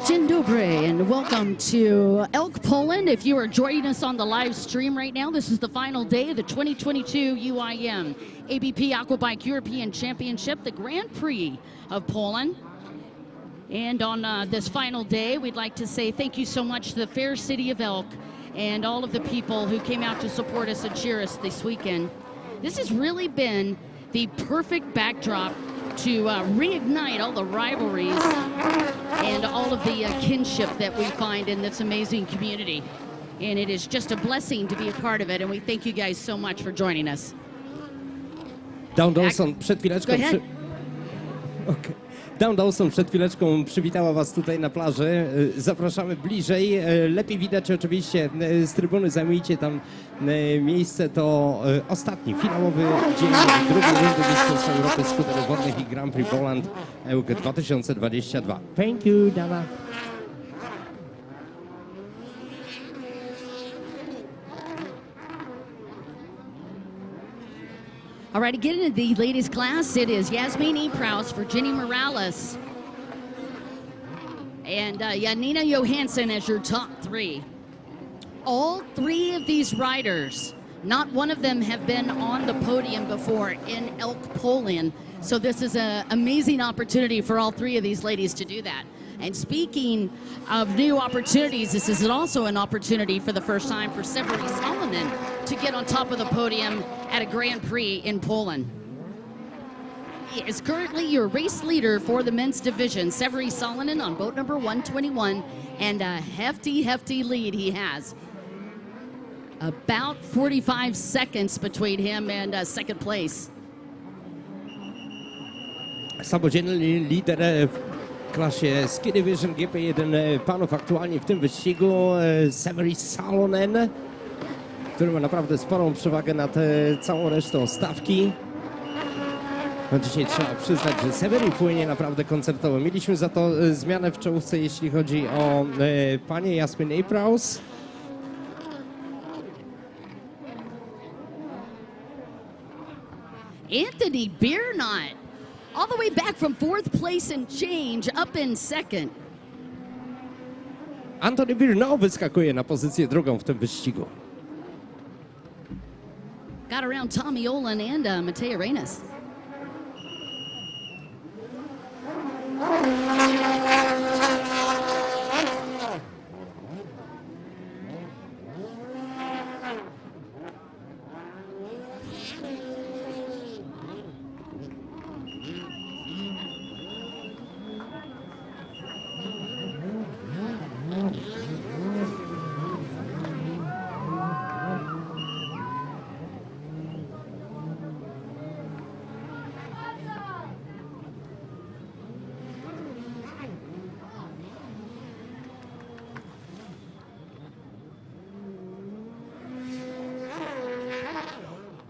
Dzień dobry and welcome to Elk, Poland. If you are joining us on the live stream right now, this is the final day of the 2022 UIM-ABP Aquabike European Championship, the Grand Prix of Poland. And on this final day, we'd like to say thank you so much to the fair city of Elk and all of the people who came out to support us and cheer us this weekend. This has really been the perfect backdrop to reignite all the rivalries and all of the kinship that we find in this amazing community. And it is just a blessing to be a part of it, and we thank you guys so much for joining us. Down Dawson przed chwileczką... Down Dawson przed chwileczką przywitała Was tutaj na plaży. Zapraszamy bliżej. Lepiej widać oczywiście z trybuny. Zajmijcie tam miejsce. To ostatni, finałowy dzień drugiej rundy Mistrzostw Europy Skuterów Wodnych i Grand Prix Poland EUK 2022. Thank you, Dana. All right, again in the ladies class, it is Yasmini Prouse, Virginia Morales, and Janina Johansson as your top three. All three of these riders, not one of them have been on the podium before in Elk, Poland. So this is an amazing opportunity for all three of these ladies to do that. And speaking of new opportunities, this is also an opportunity for the first time for Severy Salonen to get on top of the podium at a Grand Prix in Poland. He is currently your race leader for the men's division, Severy Salonen on boat number 121, and a hefty lead he has. About 45 seconds between him and second place. Samodzielny lider w klasie Ski Division Gp1 panów aktualnie w tym wyścigu, Severy Salonen, który ma naprawdę sporą przewagę nad całą resztą stawki. No dzisiaj trzeba przyznać, że Severy płynie naprawdę koncertowo. Mieliśmy za to zmianę w czołówce, jeśli chodzi o panie Jasmin Prouse. Anthony Biernot, all the way back from fourth place and change, up in second. Anthony Biernot wyskakuje na pozycję drugą w tym wyścigu. Got around Tommy Olin and Mateo Reynes.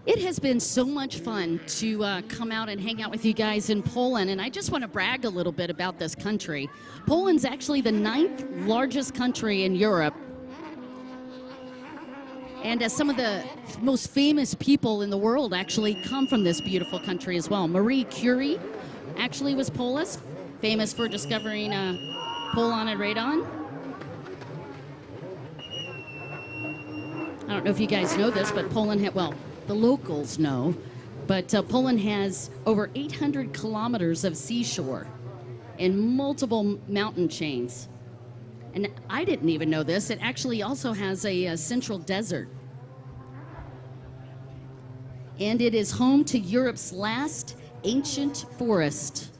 It has been so much fun to come out and hang out with you guys in Poland, and I just want to brag a little bit about this country. Poland's actually the 9th largest country in Europe, and some of the most famous people in the world actually come from this beautiful country as well. Marie Curie actually was Polish, famous for discovering polon and radon. I don't know if you guys know this, but Poland had, well, the locals know, but Poland has over 800 kilometers of seashore and multiple mountain chains. And I didn't even know this. It actually also has a central desert and it is home to Europe's last ancient forest,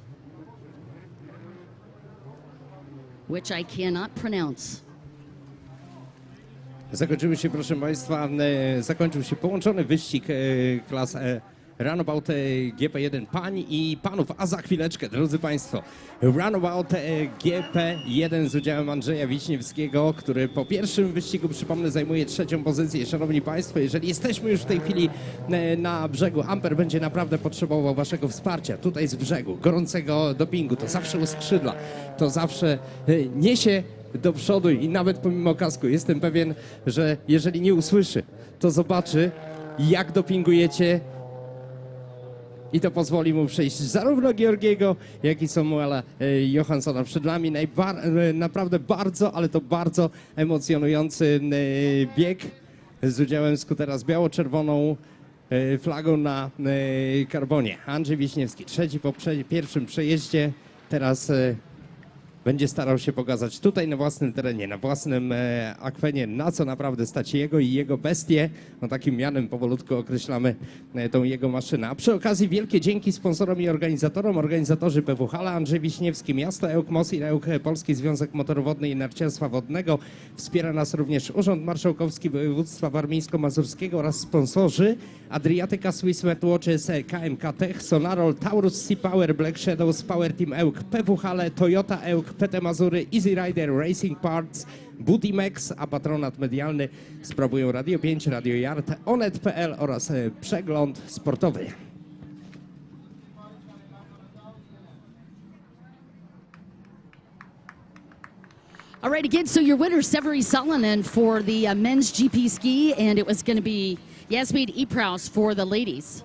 which I cannot pronounce. Zakończył się, proszę Państwa, zakończył się połączony wyścig klas Runabout GP1 pań i panów, a za chwileczkę, drodzy Państwo, Runabout GP1 z udziałem Andrzeja Wiśniewskiego, który po pierwszym wyścigu, przypomnę, zajmuje 3. pozycję. Szanowni Państwo, jeżeli jesteśmy już w tej chwili na brzegu, Amper będzie naprawdę potrzebował Waszego wsparcia tutaj z brzegu, gorącego dopingu, to zawsze uskrzydla, to zawsze niesie do przodu i nawet pomimo kasku jestem pewien, że jeżeli nie usłyszy, to zobaczy, jak dopingujecie i to pozwoli mu przejść zarówno Georgiego, jak i Samuela Johanssona. Przed nami naprawdę bardzo, ale to bardzo emocjonujący bieg z udziałem skutera z biało-czerwoną flagą na karbonie. Andrzej Wiśniewski, trzeci po pierwszym przejeździe, teraz będzie starał się pokazać tutaj na własnym terenie, na własnym akwenie, na co naprawdę stać jego i jego bestie. No takim mianem powolutku określamy tą jego maszynę. A przy okazji wielkie dzięki sponsorom i organizatorom. Organizatorzy PW Hala, Andrzej Wiśniewski, Miasto Ełk, MOS i Ełk, Polski Związek Motoru Wodny i Narciarstwa Wodnego. Wspiera nas również Urząd Marszałkowski Województwa Warmińsko-Mazurskiego oraz sponsorzy Adriatyka Swiss Watches, KMK Tech, Sonarol, Taurus Sea Power, Black Shadows, Power Team Ełk, PW Hale, Toyota Ełk, PT Mazury, Easy Rider, Racing Parts, Budimex, a patronat medialny sprawują Radio 5, Radio Yard, Onet.pl oraz Przegląd Sportowy. All right, again, so your winner, Severi Salonen for the men's GP ski, and it was going to be Yasmin Epraus for the ladies.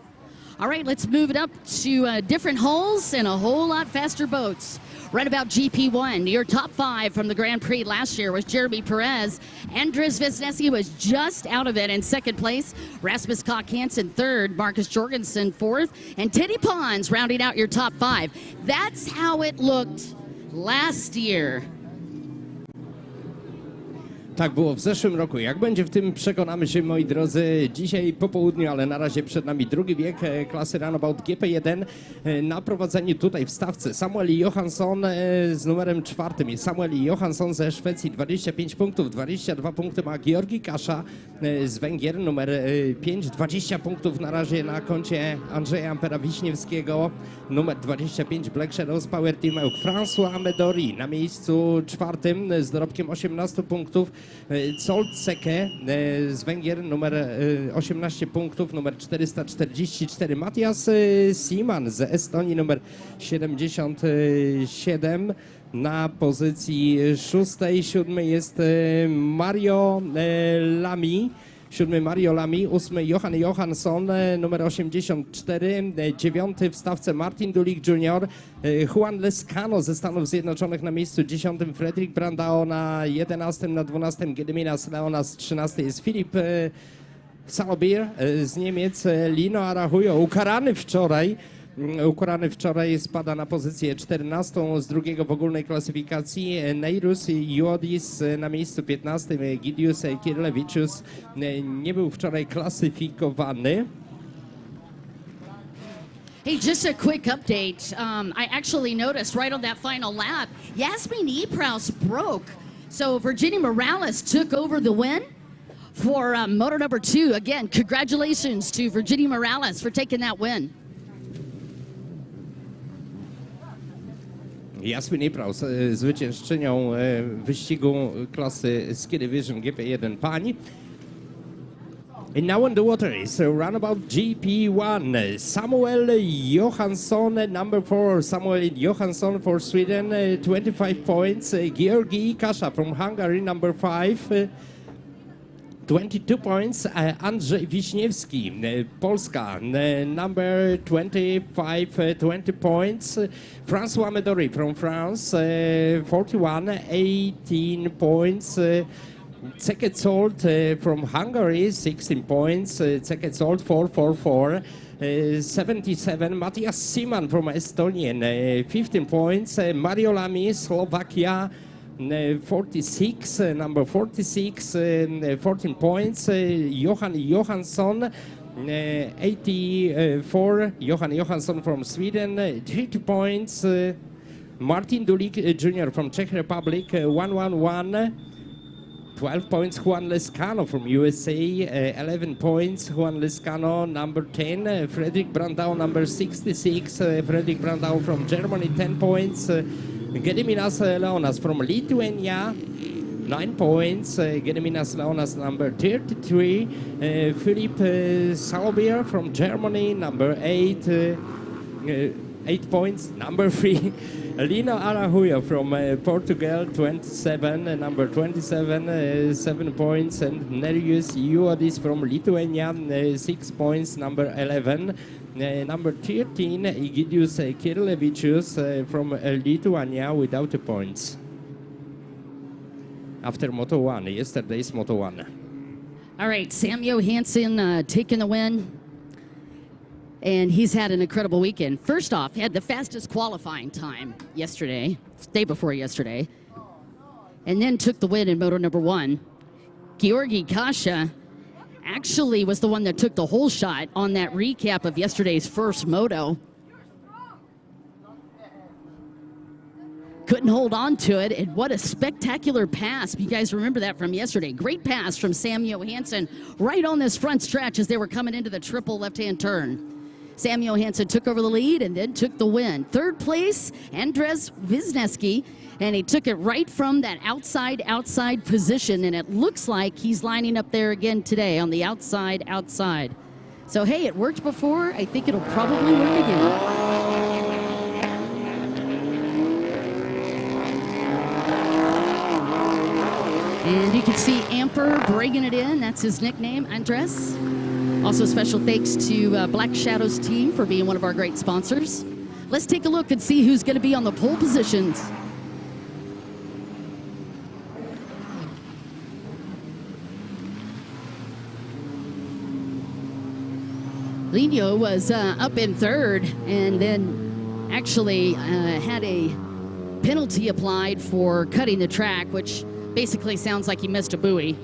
All right, let's move it up to different holes and a whole lot faster boats. Right about GP1, your top 5 from the Grand Prix last year was Jeremy Perez. Andres Vesnesi was just out of it in 2nd place. Rasmus Koch Hansen 3rd, Marcus Jorgensen 4th, and Teddy Pons rounding out your top 5. That's how it looked last year. Tak było w zeszłym roku. Jak będzie w tym, przekonamy się, moi drodzy, dzisiaj po południu, ale na razie przed nami drugi bieg klasy Runabout GP1. Na prowadzeniu tutaj w stawce Samuel Johansson z numerem 4. Jest Samuel Johansson ze Szwecji, 25 punktów, 22 punkty ma Georgi Kasza z Węgier, numer 5, 20 punktów na razie na koncie Andrzeja Ampera Wiśniewskiego, numer 25 Black Shadows Power Team Ełk. François Medori na miejscu 4 z dorobkiem 18 punktów. Zsolt Seke z Węgier, numer 18 punktów, numer 444. Matthias Siman z Estonii, numer 77. Na pozycji 6. 7 jest Mario Lamy. 7 Mario Lamy, 8 Johan Johansson, numer 84, 9 w stawce Martin Dulik Jr., Juan Lescano ze Stanów Zjednoczonych na miejscu 10, Fredrik Brandao na 11, na 12 Gediminas Leonas, 13 jest Filip Salobir z Niemiec, Lino Arahujo, ukarany wczoraj spada na pozycję 14 z drugiego w ogólnej klasyfikacji. Neirus Jodis na miejscu 15. Gidius Kirlevicius nie był wczoraj klasyfikowany. Hey, just a quick update. I actually noticed right on that final lap, Yasmin Epraus broke. So Virginia Morales took over the win for moto number 2. Again, congratulations to Virginia Morales for taking that win. Yasmin Epraus, zwyciężczynią wyścigu klasy Ski Division Gp1 pań. And now on the water is Runabout GP1. Samuel Johansson, number 4. Samuel Johansson for Sweden, 25 points. Georgi Kasza from Hungary, number 5. 22 points. Andrzej Wiśniewski, Polska, number 25, 20 points. François Medori from France, 41, 18 points. Zekko Puskas from Hungary, 16 points. Zekko Puskas, 444. 77, Matthias Siman from Estonia, 15 points. Mario Lamy, Slovakia, 46, number 46, 14 points. Johan Johansson 84, Johan Johansson from Sweden, 30 points. Martin Dulik Jr. from Czech Republic, 111. 12 points, Juan Lescano from USA, 11 points, Juan Lescano, number 10, Fredrik Brandau, number 66, Fredrik Brandau from Germany, 10 points, Gediminas Leonas from Lithuania, 9 points, Gediminas Leonas, number 33, Philip Saubier from Germany, number 8, 8 points, number 3, Lino Arahuja from Portugal, 27, number 27, 7 points, and Nerius Juodis from Lithuania, 6 points, number 11. Number 13, Egidius Kirlevičius from Lithuania without a points. After Moto 1, yesterday's Moto 1. All right, Sam Johansson taking the win. And he's had an incredible weekend. First off, he had the fastest qualifying time yesterday, day before yesterday, and then took the win in Moto number 1. Georgi Kasha actually was the one that took the whole shot on that recap of yesterday's first Moto. Couldn't hold on to it, and what a spectacular pass. You guys remember that from yesterday. Great pass from Sam Johansson right on this front stretch as they were coming into the triple left-hand turn. Sam Johansson took over the lead and then took the win. Third place, Andres Wisniewski, and he took it right from that outside position, and it looks like he's lining up there again today on the outside. So, hey, it worked before. I think it'll probably work again. And you can see Amper bringing it in. That's his nickname, Andres. Also, special thanks to Black Shadows team for being one of our great sponsors. Let's take a look and see who's going to be on the pole positions. Lino was up in third and then actually had a penalty applied for cutting the track, which basically sounds like he missed a buoy.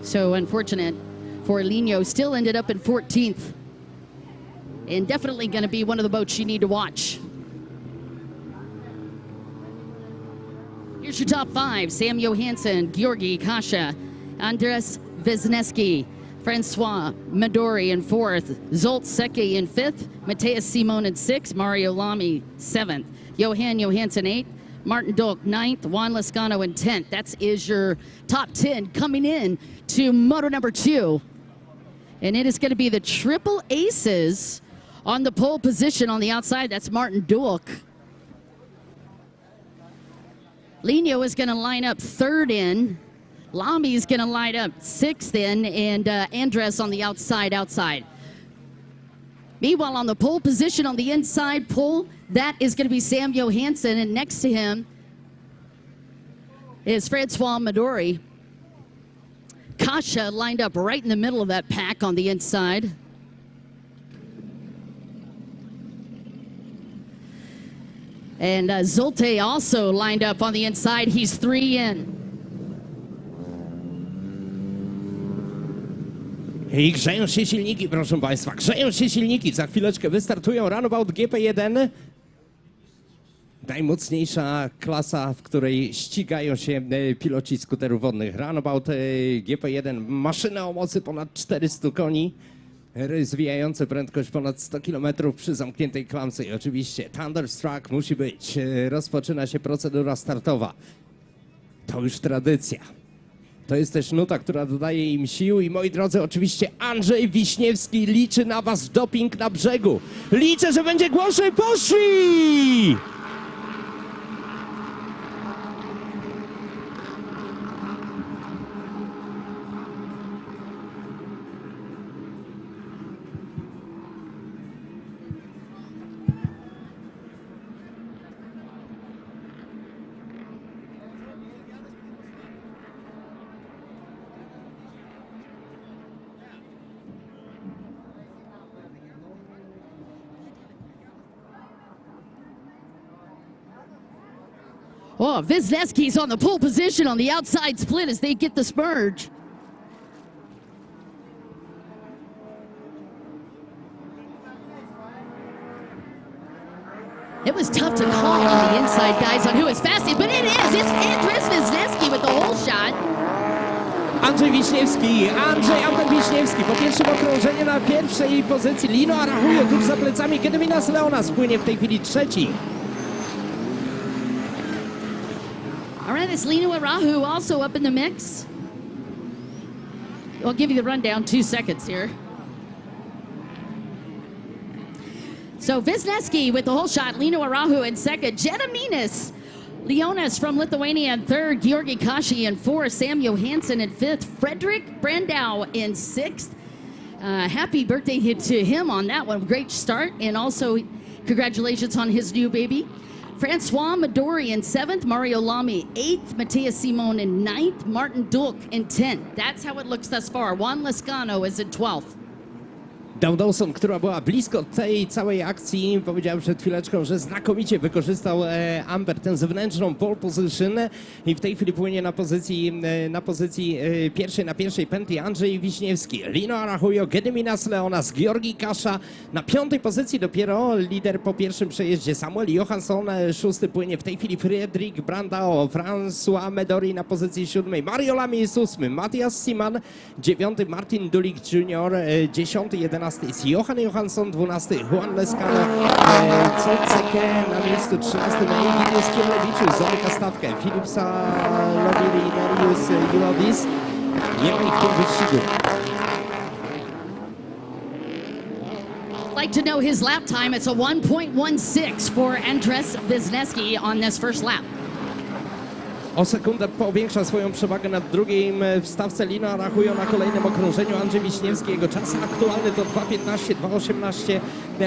So unfortunate for Lino. Still ended up in 14th. And definitely going to be one of the boats you need to watch. Here's your top 5. Sam Johansson, Georgi Kasha, Andres Wisniewski, Francois Midori in 4th, Zsolt Szeke in 5th, Mateus Simon in 6th, Mario Lamy 7th, Johan Johansson 8th, Martin Dolk 9th, Juan Lescano in 10th. That is your top 10 coming in to Moto number 2. And it is going to be the triple aces on the pole position on the outside. That's Martin Dolk. Lino is going to line up 3rd in. Lamy is going to line up 6th in, and Andres on the outside. Meanwhile, on the pole position on the inside pole, that is going to be Sam Johansson, and next to him is Francois Midori. Kasha lined up right in the middle of that pack on the inside. And Zulte also lined up on the inside. He's 3 in. I grzeją się silniki, proszę Państwa, grzeją się silniki. Za chwileczkę wystartują Runabout GP1. Najmocniejsza klasa, w której ścigają się piloci skuterów wodnych. Runabout GP1, maszyna o mocy ponad 400 koni, rozwijające prędkość ponad 100 km przy zamkniętej klamce. I oczywiście Thunderstruck musi być. Rozpoczyna się procedura startowa. To już tradycja. To jest też nuta, która dodaje im sił. I moi drodzy, oczywiście Andrzej Wiśniewski liczy na was doping na brzegu. Liczę, że będzie głośniej. Poszli! Oh, Wisniewski's on the pole position on the outside split as they get the spurge. It was tough to call on the inside, guys, on who is fastest, but it is. It's Andrzej Wisniewski with the whole shot. Andrzej Amper Wiśniewski po pierwszym okrążeniu na pierwszej pozycji. Lino Arahujo tuż za plecami, kiedy Minas Leonas płynie w tej chwili trzeci. All right, it's Lino Arahu also up in the mix. I'll give you the rundown, 2 seconds here. So Wisniewski with the whole shot, Lino Arahu in second, Gediminas Leonas from Lithuania in third, Georgi Kashi in fourth, Sam Johansson in fifth, Frederick Brandau in sixth. Happy birthday to him on that one. Great start, and also congratulations on his new baby. Francois Midori in seventh, Mario Lamy eighth, Matthias Simon in ninth, Martin Dulk in 10th. That's how it looks thus far. Juan Lescano is in 12th. Dow Dawson, która była blisko tej całej akcji, powiedziałem przed chwileczką, że znakomicie wykorzystał Amber tę zewnętrzną pole position i w tej chwili płynie na pozycji pierwszej, na pierwszej pętli Andrzej Wiśniewski, Lino Arahujo, Gediminas Leonas, Georgi Kasza na piątej pozycji dopiero lider po pierwszym przejeździe Samuel Johansson, szósty płynie w tej chwili Frederick Brandao, François Medori na pozycji siódmej, Mario Lamy jest ósmy, Matthias Simon, dziewiąty Martin Dulik Jr., 10, 11 jest Johan Johansson, 12 Juan Lescano, Cekę na miejscu 13 Egidius Kielewicz zamyka stawkę, Filip Salowiri i Darius Julodis nie ma ich w tym wyścigu. Like to know his lap time. It's a 1.16 for Andrzej Wisniewski on this first lap. O sekundę powiększa swoją przewagę nad drugim w stawce Lino Arahujo na kolejnym okrążeniu. Andrzej Wiśniewski, jego czas aktualny to 2.15, 2.18.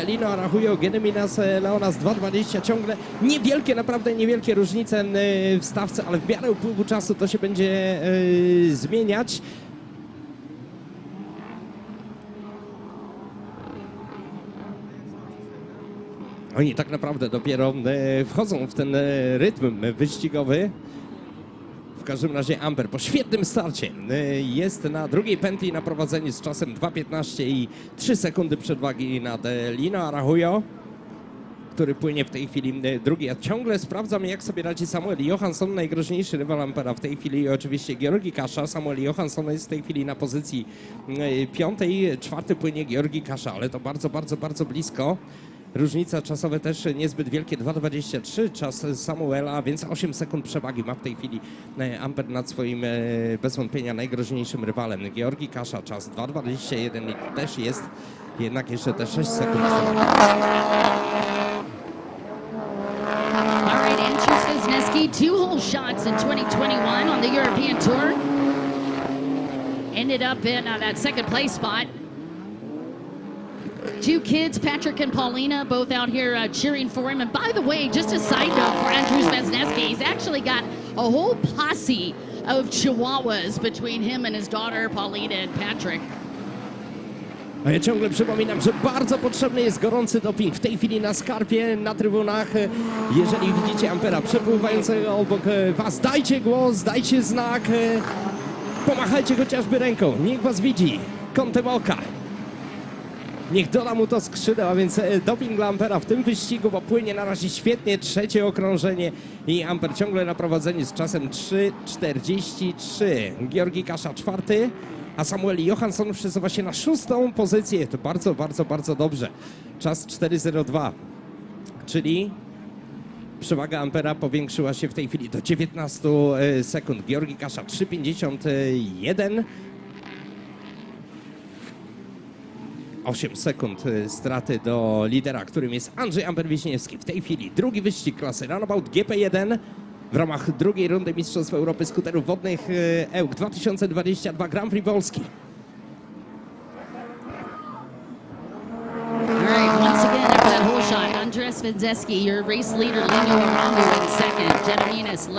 Lino Arahujo, Gediminas Leonas 2.20. Ciągle niewielkie, naprawdę niewielkie różnice w stawce, ale w miarę upływu czasu to się będzie zmieniać. Oni tak naprawdę dopiero wchodzą w ten rytm wyścigowy. W każdym razie Amber po świetnym starcie jest na drugiej pętli na prowadzeniu z czasem 2.15 i 3 sekundy przewagi nad Lino Arahujo, który płynie w tej chwili drugi. Ja ciągle sprawdzam, jak sobie radzi Samuel Johansson, najgroźniejszy rywal Ampera w tej chwili, oczywiście Georgi Kasza. Samuel Johansson jest w tej chwili na pozycji piątej, czwarty płynie Georgi Kasza, ale to bardzo, bardzo, bardzo blisko. Różnica czasowe też niezbyt wielkie, 2.23 czas Samuela, więc 8 sekund przewagi ma w tej chwili Amper nad swoim bez wątpienia najgroźniejszym rywalem. Georgi Kasza czas 2.21 i też jest jednak jeszcze te 6 sekund przewagi. All right, Andrzej Wisniewski, 2 whole shots in 2021 on the European Tour. Ended up in that second place spot. 2 kids, Patrick and Paulina, both out here cheering for him. And by the way, just a side note for Andrzej Wisniewski, he's actually got a whole posse of Chihuahuas between him and his daughter, Paulina and Patrick. A ja ciągle przypominam, że bardzo potrzebny jest gorący doping w tej chwili na skarpie, na trybunach. Jeżeli widzicie Ampera przepływającego obok was, dajcie głos, dajcie znak, pomachajcie chociażby ręką, niech was widzi kątem oka. Niech doda mu to skrzydeł, a więc doping dla Ampera w tym wyścigu, bo płynie na razie świetnie, trzecie okrążenie i Amper ciągle na prowadzeniu z czasem 3.43. Georgi Kasza czwarty, a Samuel Johansson przesuwa się na 6. pozycję. To bardzo, bardzo, bardzo dobrze. Czas 4.02, czyli przewaga Ampera powiększyła się w tej chwili do 19 sekund. Georgi Kasza 3.51. 8 sekund straty do lidera, którym jest Andrzej Amper Wiśniewski. W tej chwili drugi wyścig klasy Runabout GP1 w ramach drugiej rundy Mistrzostw Europy Skuterów Wodnych EUK 2022 Grand Prix Polski. All right, once again, after that whole shot, Andrzej Wisniewski, your race leader, Lino Arahu in second, Gediminas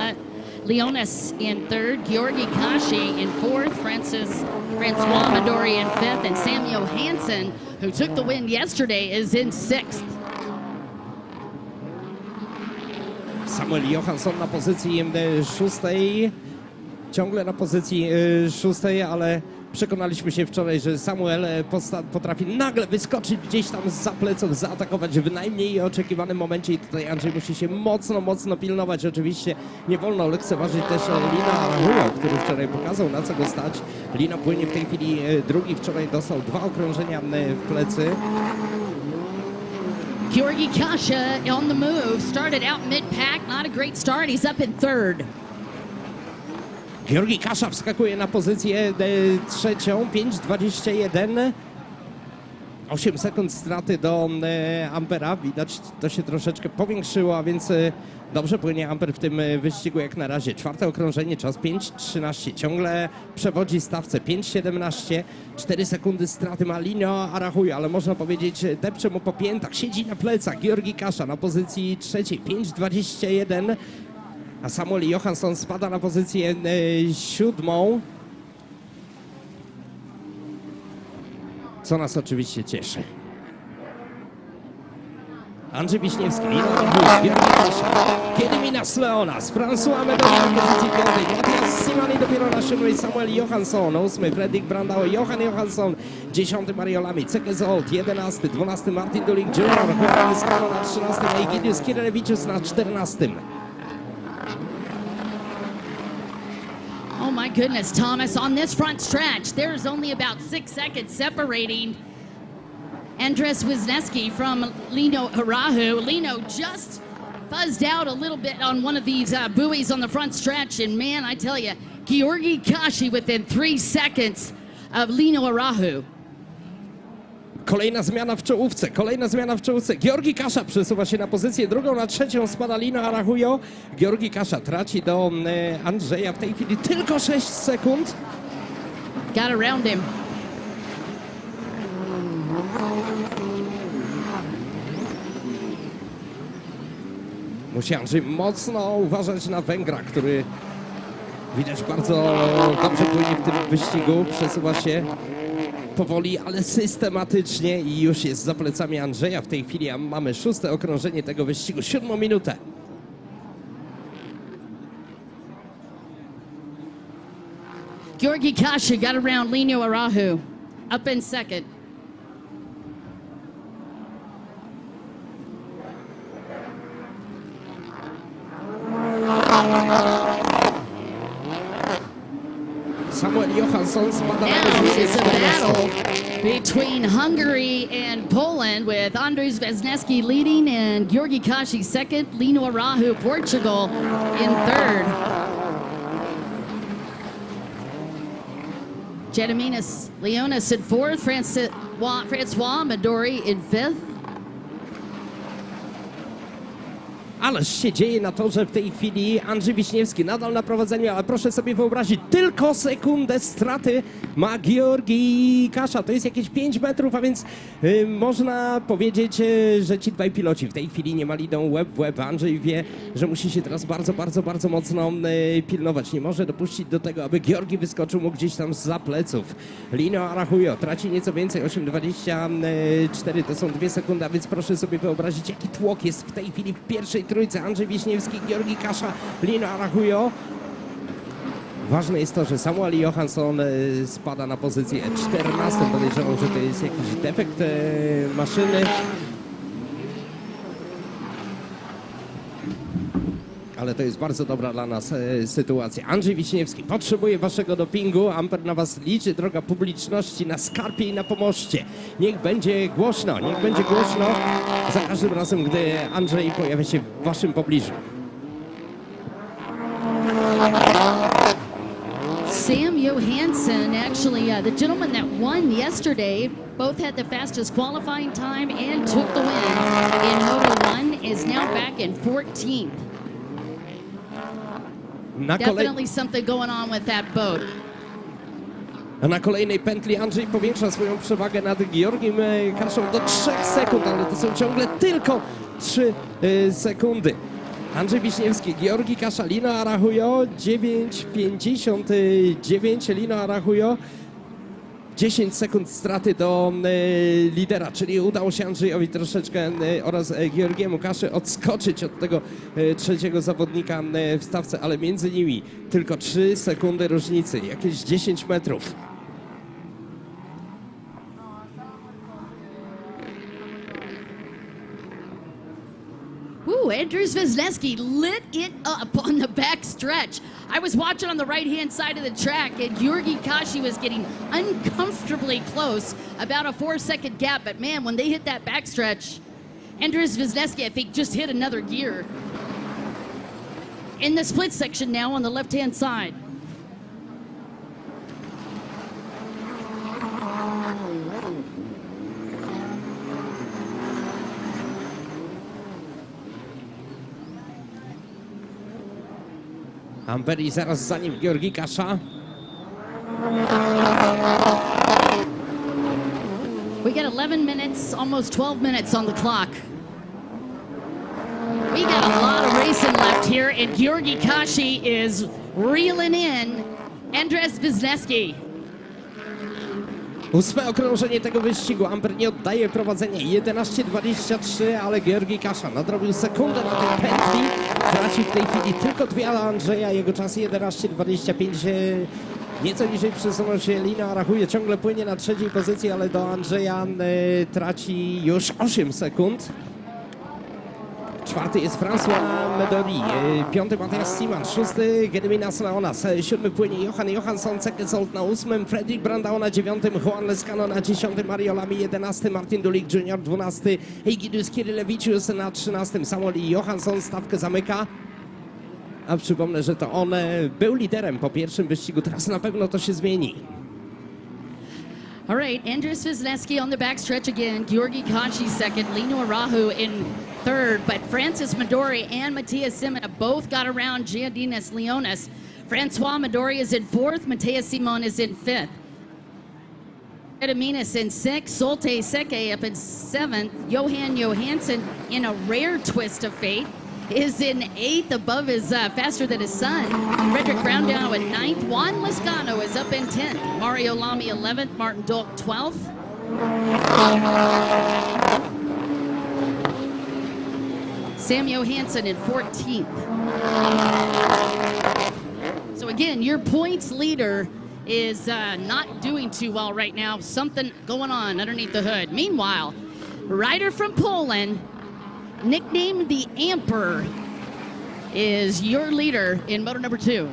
Leonas in third, Georgi Kashi in fourth, Francois Midori in fifth, and Sam Johansson, who took the win yesterday, is in sixth. Samuel Johansson na pozycji 6. ciągle na pozycji 6, ale przekonaliśmy się wczoraj, że Samuel potrafi nagle wyskoczyć gdzieś tam zza pleców, zaatakować w najmniej oczekiwanym momencie i tutaj Andrzej musi się mocno pilnować. Oczywiście nie wolno lekceważyć też Lina Arahuja, który wczoraj pokazał, na co go stać. Lina płynie w tej chwili drugi, wczoraj dostał 2 okrążenia w plecy. Georgi Kasha on the move, started out mid-pack, not a great start, he's up in 3rd. Georgi Kasza wskakuje na pozycję trzecią, 5:21. 8 sekund straty do Ampera. Widać, to się troszeczkę powiększyło, a więc dobrze płynie Amper w tym wyścigu jak na razie. 4. okrążenie, czas 5:13. Ciągle przewodzi stawce 5:17. 4 sekundy straty ma Lino Arahuja, ale można powiedzieć, depcze mu po piętach. Siedzi na plecach Georgi Kasza na pozycji trzeciej, 5:21. A Samuel Johansson spada na pozycję 7. Co nas oczywiście cieszy. Andrzej Wiśniewski, Lino Arahuja, Georgi Kasza, Kiediminas Leonas, François Medoni na pozycji 5, Matias Simani dopiero na 7, Samuel Johansson, 8, Fredrik Brandao, Johan Johansson, 10, Mario Lamy, Ceke Zolt, 11, 12, Martin Dulik Jr., Juan Skano na 13, a Egidius Kirelewicius na 14. Oh my goodness, Thomas, on this front stretch, there's only about 6 seconds separating Andres Wisniewski from Lino Arahu. Lino just buzzed out a little bit on one of these buoys on the front stretch, and man, I tell you, Georgi Kashi within 3 seconds of Lino Arahu. Kolejna zmiana w czołówce, Georgi Kasza przesuwa się na pozycję drugą, na trzecią spada Lino Arahujo. Georgi Kasza traci do Andrzeja w tej chwili tylko 6 sekund. Got around him. Musi Andrzej mocno uważać na Węgra, który widać bardzo dobrze płynie w tym wyścigu. Przesuwa się powoli, ale systematycznie i już jest za plecami Andrzeja w tej chwili, a mamy 6. okrążenie tego wyścigu, 7. minutę. Georgi Kasha got around Lino Arahu, up in 2nd. Samuel Johansson spada na Now pozycję is a 14. battle between Hungary and Poland, with Andrzej Wisniewski leading and Georgi Kashi 2nd, Lino Arahu, Portugal in 3rd. Gediminas Leonas in 4th, Francois Medori in 5th. Ależ się dzieje na torze w tej chwili. Andrzej Wiśniewski nadal na prowadzeniu, ale proszę sobie wyobrazić, tylko sekundę straty ma Georgi Kasza. To jest jakieś 5 metrów, a więc można powiedzieć, że ci dwaj piloci w tej chwili nie mali idą łeb w łeb. Andrzej wie, że musi się teraz bardzo mocno pilnować. Nie może dopuścić do tego, aby Georgi wyskoczył mu gdzieś tam zza pleców. Lino Arahujo traci nieco więcej, 8:24, to są 2 sekundy, a więc proszę sobie wyobrazić, jaki tłok jest w tej chwili w pierwszej trójce. Andrzej Wiśniewski, Georgi Kasza, Lino Arahujo. Ważne jest to, że Samuel Johansson spada na pozycję 14. Podejrzewam, że to jest jakiś defekt maszyny. Ale to jest bardzo dobra dla nas sytuacja. Andrzej Wiśniewski potrzebuje waszego dopingu. Amper na was liczy, droga publiczności, na skarpie i na pomoście. Niech będzie głośno za każdym razem, gdy Andrzej pojawia się w waszym pobliżu. Sam Johansson, actually, the gentleman that won yesterday, both had the fastest qualifying time and took the win in Moto1, is now back in 14th. Definitely something going on with that boat. Na kolejnej pętli Andrzej powiększa swoją przewagę nad Georgiem Kaszą do 3 sekund, ale to są ciągle tylko 3 sekundy. Andrzej Wiśniewski, Georgi Kasza, Lino Arahujo, 9:59, Lino Arahujo. 10 sekund straty do lidera, czyli udało się Andrzejowi troszeczkę oraz Georgiemu Kaszy odskoczyć od tego trzeciego zawodnika w stawce, ale między nimi tylko 3 sekundy różnicy, jakieś 10 metrów. Ooh, Andrzej Wisniewski lit it up on the back stretch. I was watching on the right-hand side of the track, and Georgi Kashi was getting uncomfortably close, about a 4-second gap. But man, when they hit that back stretch, Andrzej Wisniewski, I think, just hit another gear. In the split section now on the left-hand side. Amber i zaraz za nim Georgi Kasza. We got 11 minutes, almost 12 minutes on the clock. We got a lot of racing left here, and Georgi Kashi is reeling in Andrzej Wisniewski. 8. okrążenie tego wyścigu. Amber nie oddaje prowadzenia. 11:23, ale Georgi Kasza nadrobił sekundę na tej pętli. Traci w tej chwili tylko 2 Andrzeja. Jego czas 11:25. Nieco niżej przesunął się Lina Arahuje. Ciągle płynie na trzeciej pozycji, ale do Andrzeja traci już 8 sekund. 4. jest François Medori, 5. Matthias Simon, 6. Gediminas Leonas, 7. płynie Johan Johansson, Cekesolt na 8. Fredrik Brandao na 9. Juan Lescano na 10. Mario Lamy 11. Martin Dulik Jr. 12. Egidus Kirylewicius na 13. Samuel Johansson stawkę zamyka. A przypomnę, że to on był liderem po pierwszym wyścigu, teraz na pewno to się zmieni. All right, Andrzej Wisniewski on the backstretch again. Georgi Kashi second, Lino Arahu in third, but Francis Midori and Matthias Simon have both got around Giandinas Leonas. Francois Midori is in fourth, Matthias Simon is in fifth. Edaminas in sixth, Solte Seke up in seventh, Johan Johansson in a rare twist of fate is in eighth, above his faster than his son. Frederick Brandao in ninth. Juan Lescano is up in 10th. Mario Lamy 11th. Martin Dolk 12th. Sam Johansson in 14th. So again, your points leader is not doing too well right now. Something going on underneath the hood. Meanwhile, rider from Poland, nicknamed the Amper, is your leader in moto number 2.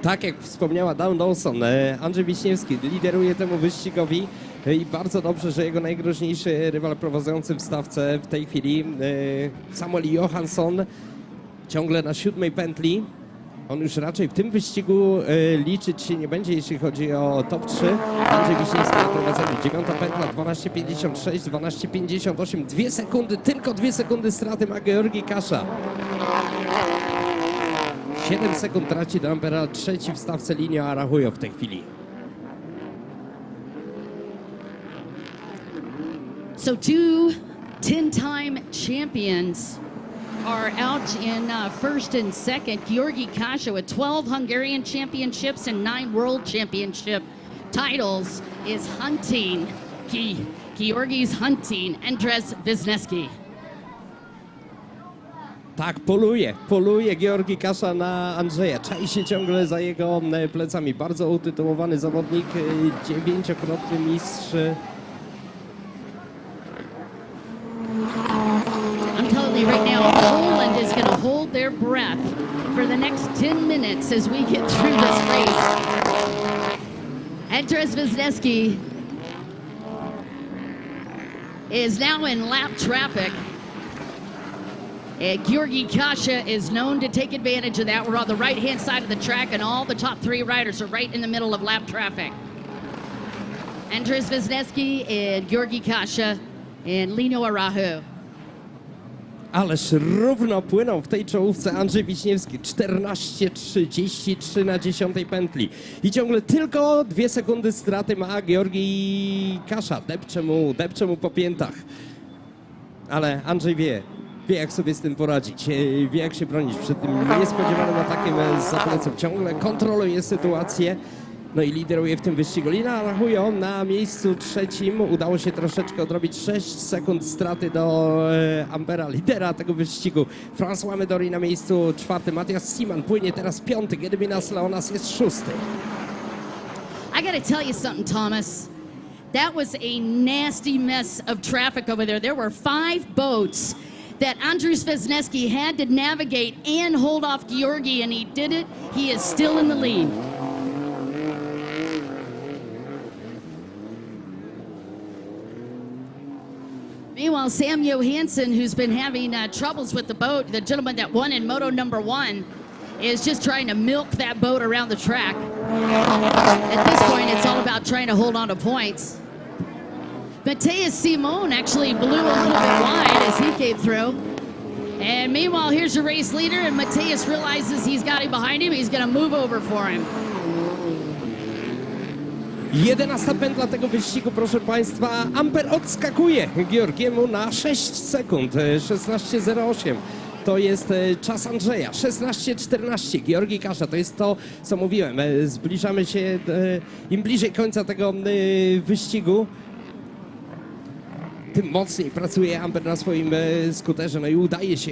Tak jak wspomniała Dawn Dawson, Andrzej Wiśniewski lideruje temu wyścigowi i bardzo dobrze, że jego najgroźniejszy rywal prowadzący w stawce w tej chwili, Samuel Johansson, ciągle na 7. pętli. On już raczej w tym wyścigu liczyć się nie będzie, jeśli chodzi o top 3. Andrzej Wiśniewski na prowadzeniu. 9. pętla, 12:56, 12:58. 2 sekundy, tylko 2 sekundy straty ma Georgi Kasza. 7 sekund traci do Ampera, trzeci w stawce Linio Arahujo w tej chwili. So 2 10-time champions are out in first and second. Georgi Kasha with 12 Hungarian championships and 9 world championship titles is hunting. Georgi's hunting Andrzej Wisniewski. Tak, poluje Georgi Kasza na Andrzeja. Czai się ciągle za jego plecami. Bardzo utytułowany zawodnik, 9-krotny mistrz. I'm telling you right now, Poland is going to hold their breath for the next 10 minutes as we get through this race. Andrzej Wisniewski is now in lap traffic. And Georgi Kasha is known to take advantage of that. We're on the right-hand side of the track, and all the top 3 riders are right in the middle of lap traffic. Andrzej Wisniewski and Georgi Kasha and Lino Arahu. Ależ równo płynął w tej czołówce Andrzej Wiśniewski. 14:33 na 10. pętli. I ciągle tylko 2 sekundy straty ma Georgi Kasza. Depcze mu po piętach. Ale Andrzej wie jak sobie z tym poradzić. Wie jak się bronić przed tym niespodziewanym atakiem z zapleców. Ciągle kontroluje sytuację. No i lideruje w tym wyścigu Linus Lindbergh na miejscu trzecim. Udało się troszeczkę odrobić 6 sekund straty do Ampera, lidera tego wyścigu. François Medori na miejscu czwartym. Matthias Simon płynie teraz piąty. Gediminas Leonas jest szósty. I gotta tell you something, Thomas. That was a nasty mess of traffic over there. There were 5 boats that Andrzej Wisniewski had to navigate and hold off Georgi, and he did it. He is still in the lead. Meanwhile, Sam Johansson, who's been having troubles with the boat, the gentleman that won in Moto number 1, is just trying to milk that boat around the track. At this point, it's all about trying to hold on to points. Matthias Simon actually blew a little bit wide as he came through. And meanwhile, here's your race leader, and Matthias realizes he's got him behind him. He's going to move over for him. 11. pętla tego wyścigu, proszę Państwa. Amper odskakuje Georgiemu na 6 sekund. 16:08. To jest czas Andrzeja. 16:14. Georgi Kasza. To jest to, co mówiłem. Zbliżamy się, im bliżej końca tego wyścigu, tym mocniej pracuje Amper na swoim skuterze. No i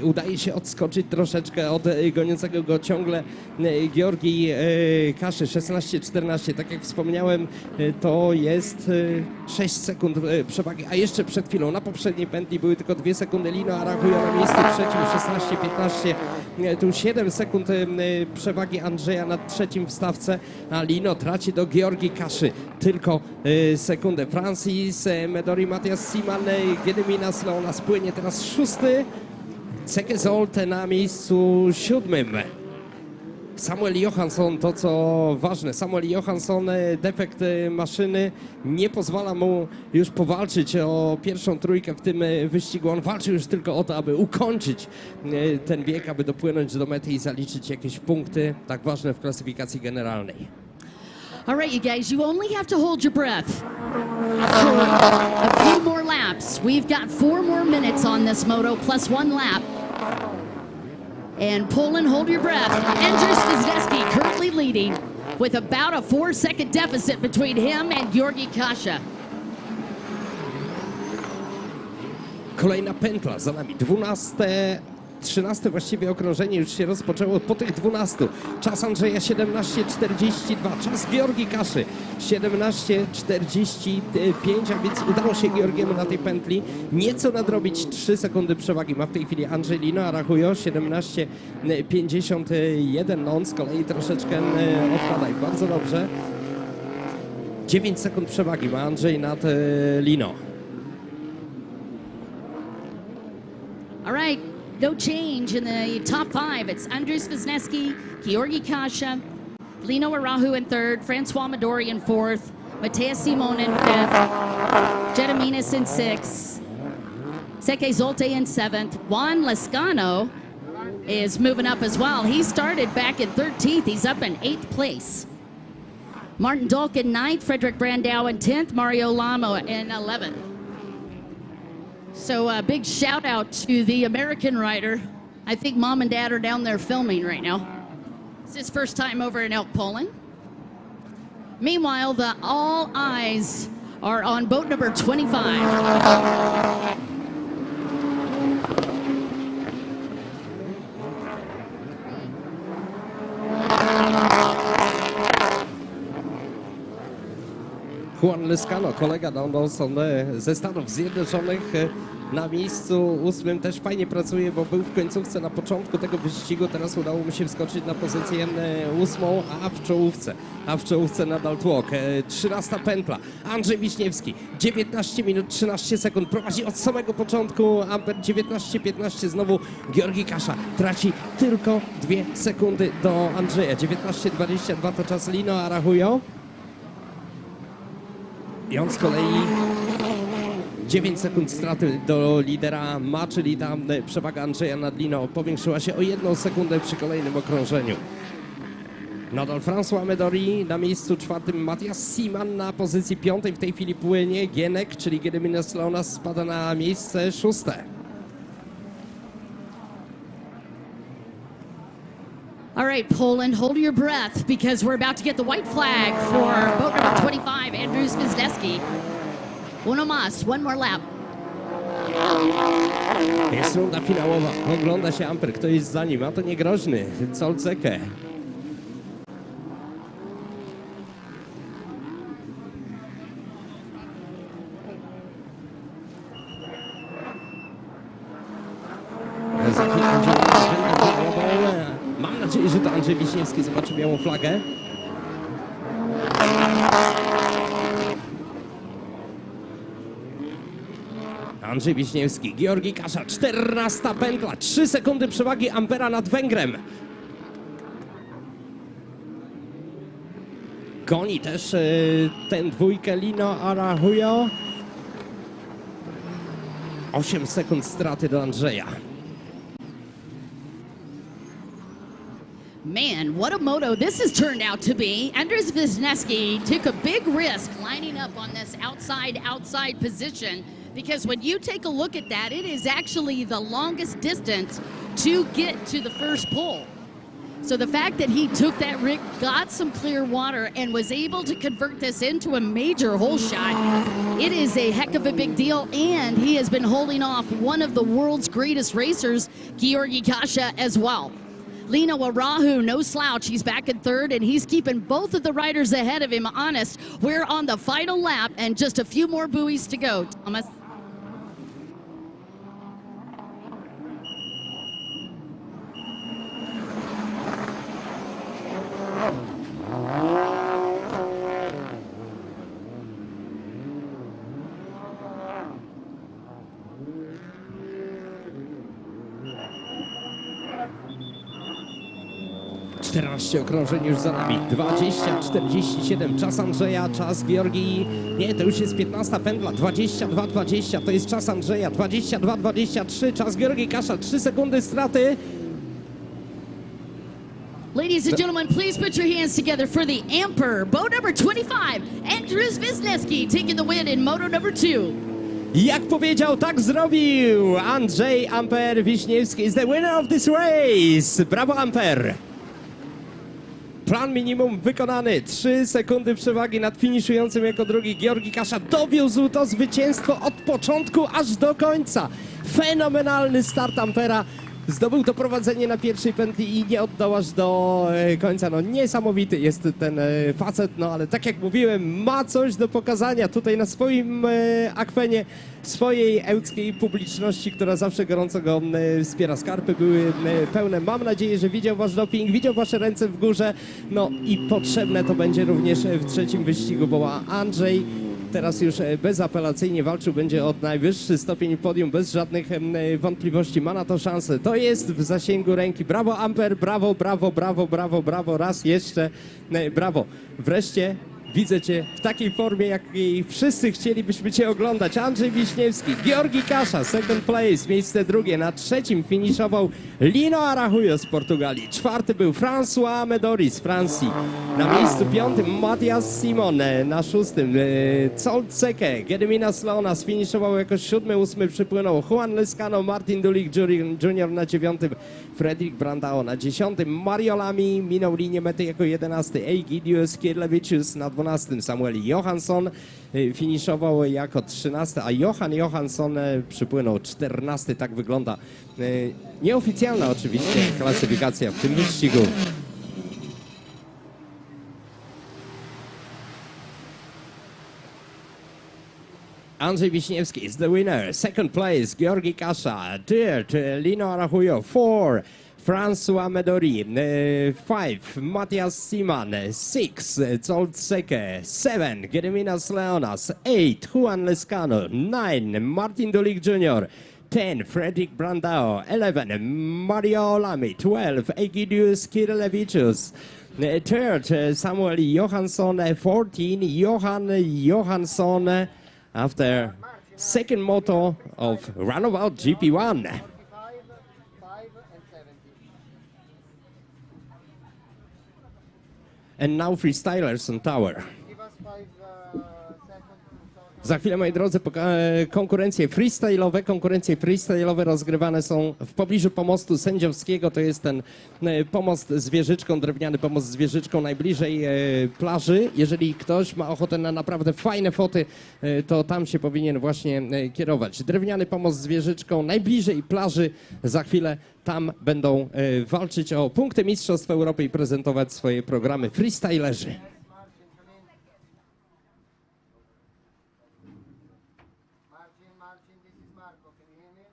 udaje się odskoczyć troszeczkę od goniącego go ciągle Georgi Kaszy. 16:14. Tak jak wspomniałem, to jest 6 sekund przewagi. A jeszcze przed chwilą na poprzedniej pętli były tylko 2 sekundy. Linus Lindbergh na miejscu trzecim. 16:15. Tu 7 sekund przewagi Andrzeja nad trzecim w stawce, a Lino traci do Georgi Kaszy tylko sekundę. Francis Medori, Matthias Simon, Gediminas Leonas płynie teraz szósty. Zekke Zolte na miejscu siódmym. Samuel Johansson, to co ważne, Samuel Johansson, defekt maszyny nie pozwala mu już powalczyć o pierwszą trójkę w tym wyścigu. On walczy już tylko o to, aby ukończyć ten bieg, aby dopłynąć do mety i zaliczyć jakieś punkty tak ważne w klasyfikacji generalnej. All right, you guys, you only have to hold your breath for a few more laps. We've got 4 more minutes on this moto, plus 1 lap. And Poland, hold your breath. Andrzej Wisniewski currently leading with about a 4-second deficit between him and Georgi Kasza. Kolejna pętla za nami, 13 właściwie okrążenie już się rozpoczęło po tych 12. Czas Andrzeja 17:42, czas Georgi Kaszy 17:45, a więc udało się Georgiemu na tej pętli nieco nadrobić 3 sekundy przewagi. Ma w tej chwili Andrzej Linus Lindbergh 17:51, no on z kolei troszeczkę odpada i bardzo dobrze. 9 sekund przewagi ma Andrzej nad Lino. All right. No change in the top 5. It's Andrzej Wisniewski, Georgi Kasza, Linus Lindbergh in 3rd, François Medori in 4th, Matthias Simon in 5th, Gediminas in 6th, Zekke Zolte in 7th. Juan Lescano is moving up as well. He started back in 13th. He's up in 8th place. Martin Dolk in 9th, Frederick Brandau in 10th, Mario Lamo in 11th. So a big shout out to the American rider. I think mom and dad are down there filming right now. It's his first time over in Elk, Poland. Meanwhile, all eyes are on boat number 25. Juan Lescano, kolega Dawson ze Stanów Zjednoczonych, na miejscu 8 też fajnie pracuje, bo był w końcówce na początku tego wyścigu. Teraz udało mu się wskoczyć na pozycję 8, a w czołówce nadal tłok. 13. pętla. Andrzej Wiśniewski, 19 minut 13 sekund, prowadzi od samego początku. Amper 19:15, znowu Georgi Kasza traci tylko 2 sekundy do Andrzeja. 19:22 to czas Linus Lindbergh. I on z kolei 9 sekund straty do lidera ma, czyli ta przewaga Andrzeja nad Lino powiększyła się o 1 sekundę przy kolejnym okrążeniu. Nadal François Medori na miejscu 4, Matthias Simon na pozycji 5, w tej chwili płynie Gienek, czyli Gediminas Leonas spada na miejsce 6. All right, Poland, hold your breath because we're about to get the white flag for boat number 25, Andrzej Wisniewski. Uno más, one more lap. Jest runda finałowa. Ogląda się Amper. Kto jest za nim? A to niegroźny. Zekko. Za chwilę będzie mam nadzieję, że to Andrzej Wiśniewski zobaczy białą flagę. Andrzej Wiśniewski, Georgi Kasza, 14 pętla, 3 sekundy przewagi Ampera nad Węgrem. Goni też ten dwójkę Lino Arahujo. 8 sekund straty do Andrzeja. Man, what a moto this has turned out to be. Andrzej Wisniewski took a big risk lining up on this outside position, because when you take a look at that, it is actually the longest distance to get to the first pole. So the fact that he took that rig, got some clear water, and was able to convert this into a major hole shot, it is a heck of a big deal, and he has been holding off one of the world's greatest racers, Georgi Kasha, as well. Lino Arahu, no slouch. He's back in third, and he's keeping both of the riders ahead of him honest. We're on the final lap, and just a few more buoys to go. Thomas. Okrążeń już za nami. 20:47 czas Andrzeja, czas Georgii. Nie, to już jest 15 pętla. 22:20 to jest czas Andrzeja. 22:23 czas Georgi Kasza. 3 sekundy straty. Ladies and gentlemen, please put your hands together for the Amper, boat number 25, Andrzej Wisniewski taking the win in moto number 2. Jak powiedział, tak zrobił. Andrzej Amper Wiśniewski is the winner of this race. Brawo, Amper. Plan minimum wykonany. 3 sekundy przewagi nad finiszującym jako drugi. Georgi Kasza dowiózł to zwycięstwo od początku aż do końca. Fenomenalny start Ampera. Zdobył to prowadzenie na pierwszej pętli i nie oddał aż do końca. No niesamowity jest ten facet, no ale tak jak mówiłem, ma coś do pokazania tutaj na swoim akwenie, swojej ełckiej publiczności, która zawsze gorąco go wspiera. Skarpy były pełne. Mam nadzieję, że widział wasz doping, widział wasze ręce w górze. No i potrzebne to będzie również w trzecim wyścigu, bo Andrzej teraz już bezapelacyjnie walczył, będzie o najwyższy stopień podium, bez żadnych wątpliwości. Ma na to szansę. To jest w zasięgu ręki. Brawo, Amper, brawo, brawo, brawo, brawo, brawo. Raz jeszcze, brawo. Wreszcie widzę cię w takiej formie, jakiej wszyscy chcielibyśmy cię oglądać. Andrzej Wiśniewski, Georgi Kasza, second place, miejsce drugie. Na trzecim finiszował Lino Arahujo z Portugalii. Czwarty był François Medori z Francji. Na miejscu piątym Matthias Simon. Na szóstym Zekko Gediminas Leonas finiszował jako siódmy, ósmy przypłynął Juan Lescano, Martin Dulik Jr. na dziewiątym, Fredrik Brandao na dziesiątym, Mario Lamy minął linię mety jako 11, Egidius Kirlevicius na 12, Samuel Johansson finiszował jako 13, a Johan Johansson przypłynął 14. Tak wygląda nieoficjalna oczywiście klasyfikacja w tym wyścigu. Andrzej Wiśniewski is the winner. Second place, Georgi Kasza. Third, Lino Arahujo. 4, François Medori. 5, Matthias Simon. 6, Zekko. 7, Gediminas Leonas. 8, Juan Lescano. 9, Martin Dulik Jr. 10, Fredrik Brandao. 11, Mario Lamy. 12, Egidius Kirlevicius. Third, Samuel Johansson. 14, Johan Johansson. After second moto of Runabout GP1. 5 and 70. And now freestylers on tower. Give us 5 seconds. Za chwilę, moi drodzy, konkurencje freestyle'owe rozgrywane są w pobliżu pomostu sędziowskiego. To jest ten pomost z wieżyczką, drewniany pomost z wieżyczką najbliżej plaży. Jeżeli ktoś ma ochotę na naprawdę fajne foty, to tam się powinien właśnie kierować. Drewniany pomost z wieżyczką najbliżej plaży. Za chwilę tam będą walczyć o punkty Mistrzostw Europy i prezentować swoje programy freestylerzy. Marcin, this is Marco. Can you hear me?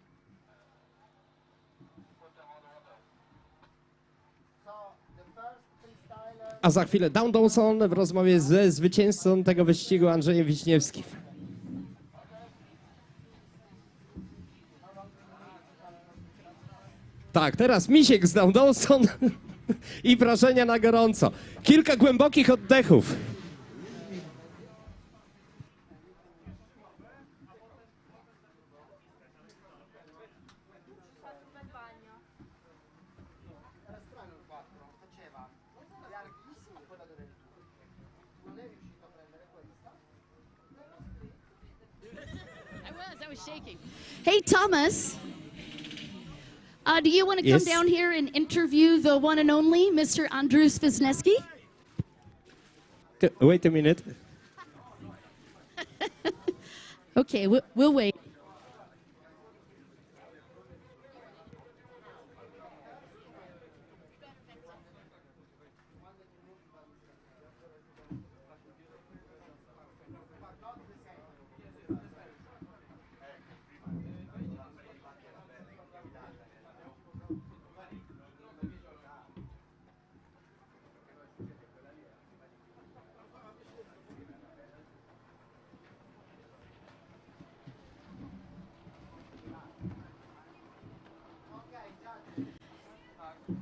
So, the first freestyler... A za chwilę Down Dawson w rozmowie ze zwycięzcą tego wyścigu Andrzejem Wiśniewskim. Tak, teraz Misiek z Down Dawson i wrażenia na gorąco. Kilka głębokich oddechów. I was shaking. Hey, Thomas. Do you want to come Yes. down here and interview the one and only Mr. Andrus Wisniewski? Wait a minute. Okay, we'll wait.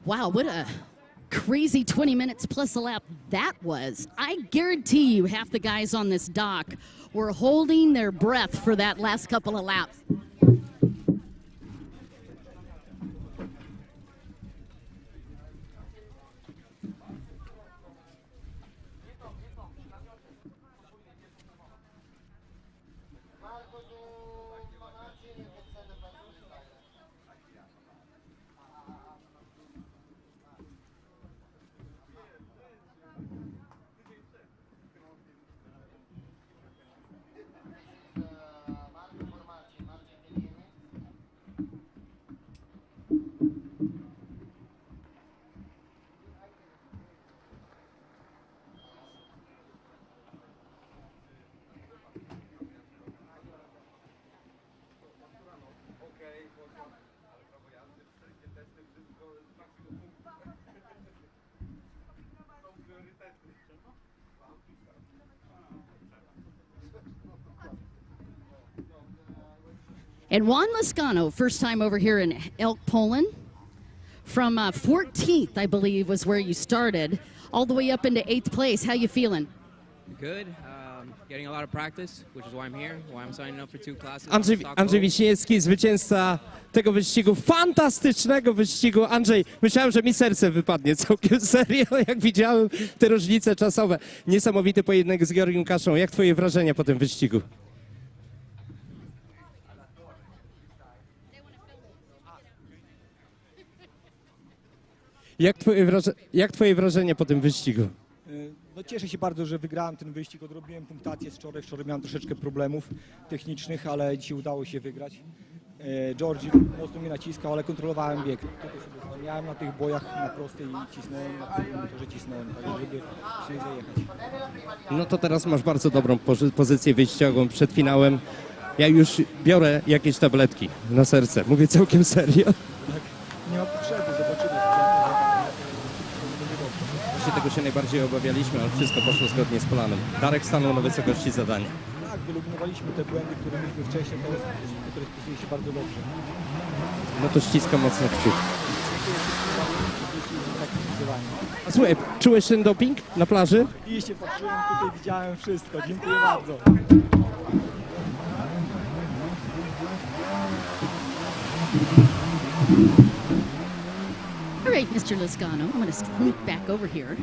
Wow, what a crazy 20 minutes plus a lap that was. I guarantee you half the guys on this dock were holding their breath for that last couple of laps. And Juan Lascano, first time over here in Elk, Poland. From 14th, I believe, was where you started, all the way up into 8th place. How you feeling? Good. Getting a lot of practice, which is why I'm here, why I'm signing up for 2 classes. Andrzej Wiśniewski, zwycięzca tego wyścigu, fantastycznego wyścigu. Andrzej, myślałem, że mi serce wypadnie całkiem serio, jak widziałem te różnice czasowe. Niesamowity pojedynek z Georgiem Kaszą. Jak twoje wrażenia po tym wyścigu? Jak twoje wrażenia po tym wyścigu? No cieszę się bardzo, że wygrałem ten wyścig, odrobiłem punktację z wczoraj. Wczoraj miałem troszeczkę problemów technicznych, ale dzisiaj udało się wygrać. Georgi mocno mnie naciskał, ale kontrolowałem bieg. Miałem na tych bojach na prostej i cisnąłem, na tym torze cisnąłem, tak żeby się nie zajechać. No to teraz masz bardzo dobrą pozycję wyjściową przed finałem. Ja już biorę jakieś tabletki na serce, mówię całkiem serio. Tak, nie ma potrzeby, zobaczymy. Tego się najbardziej obawialiśmy, ale wszystko poszło zgodnie z planem. Darek stanął na wysokości zadania. Tak, wyeliminowaliśmy te błędy, które mieliśmy wcześniej, które spisuje się bardzo dobrze. No to ściskam mocno kciuk. A słuchaj, czułeś ten doping na plaży? Oczywiście patrzyłem tutaj, widziałem wszystko. Dziękuję bardzo. All right, Mr. Lascano, I'm going to sneak back over here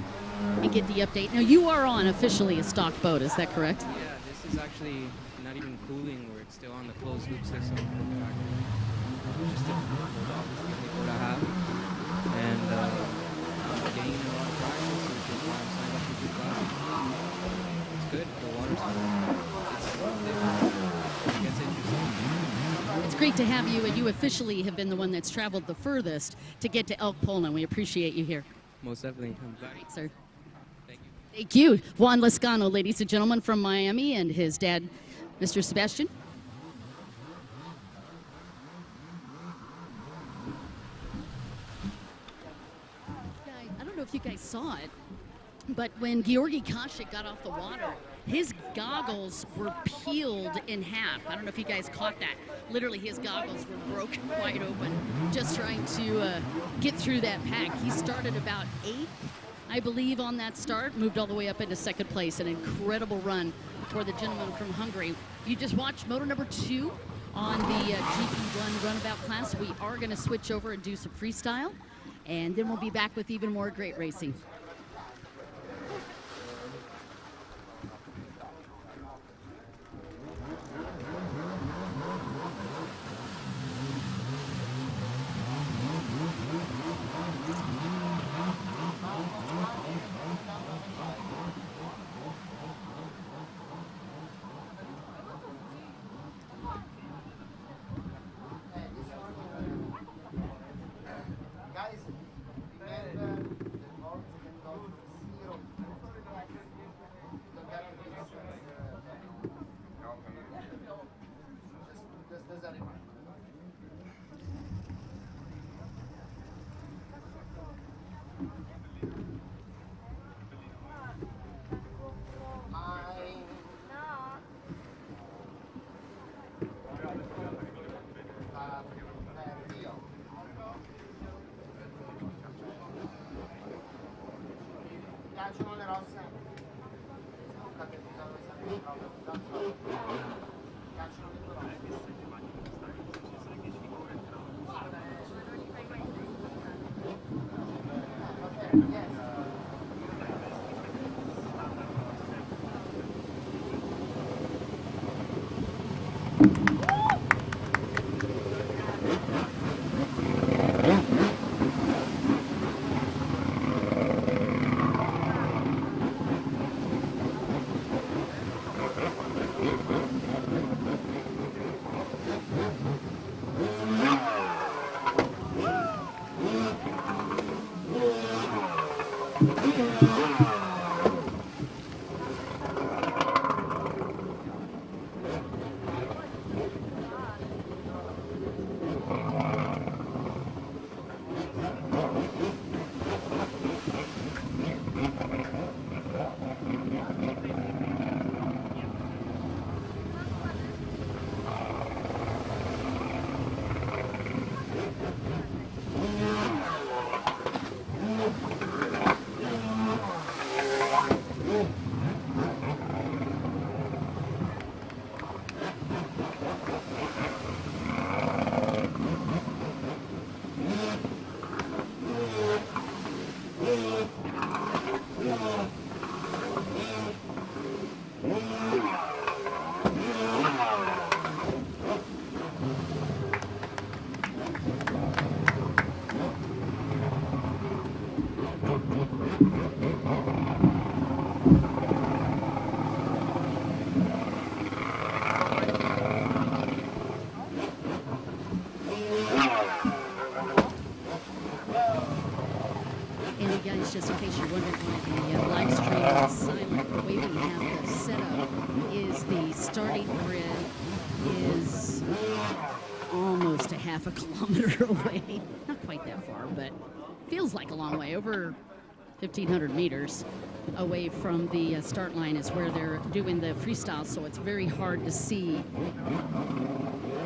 and get the update. Now, you are on officially a stock boat, is that correct? Yeah, this is actually not even cooling, where it's still on the closed loop system from the factory. It's just different. It's the only boat I have. And I'm getting a lot of practice, which is why I'm signed up for 2 classes. It's good. The water's different. It gets interesting. It's great to have you, and you officially have been the one that's traveled the furthest to get to Elk Poland. We appreciate you here. Most definitely. I'm glad. All right, sir. Thank you. Thank you. Juan Lascano, ladies and gentlemen, from Miami, and his dad, Mr. Sebastian. I don't know if you guys saw it, but when Georgi Koshik got off the water, his goggles were peeled in half. I don't know if you guys caught that. Literally, his goggles were broken wide open, just trying to get through that pack. He started about 8th, I believe, on that start, moved all the way up into 2nd place. An incredible run for the gentleman from Hungary. You just watched moto number 2 on the GP1 runabout class. We are going to switch over and do some freestyle, and then we'll be back with even more great racing. Guys, remember the odds can go to 0. Don't get to just as a reminder. Piacciono le rosse? Piacciono le rosse? Just in case you're wondering why the live stream is silent, the way we have this set up is the starting grid is almost a half a kilometer away. Not quite that far, but feels like a long way. Over 1,500 meters away from the start line is where they're doing the freestyle, so it's very hard to see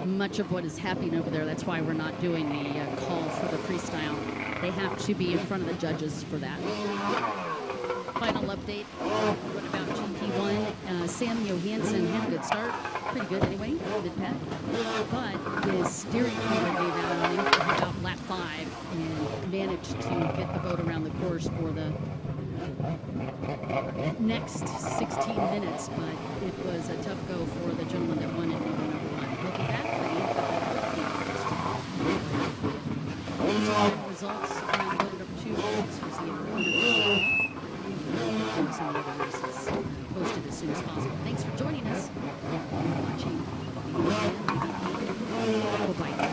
much of what is happening over there. That's why we're not doing the call for the freestyle. They have to be in front of the judges for that. Final update, what about GP1? Sam Johansson had a good start, pretty good anyway, good pet. But his steering wheel gave out on him about lap 5 and managed to get the boat around the course for the next 16 minutes, but it was a tough go for the gentleman that won it in number 1. We'll be back for the results around road number 2. This was the unofficial. And some other races posted as soon as possible. Thanks for joining us. You're watching Aquabike.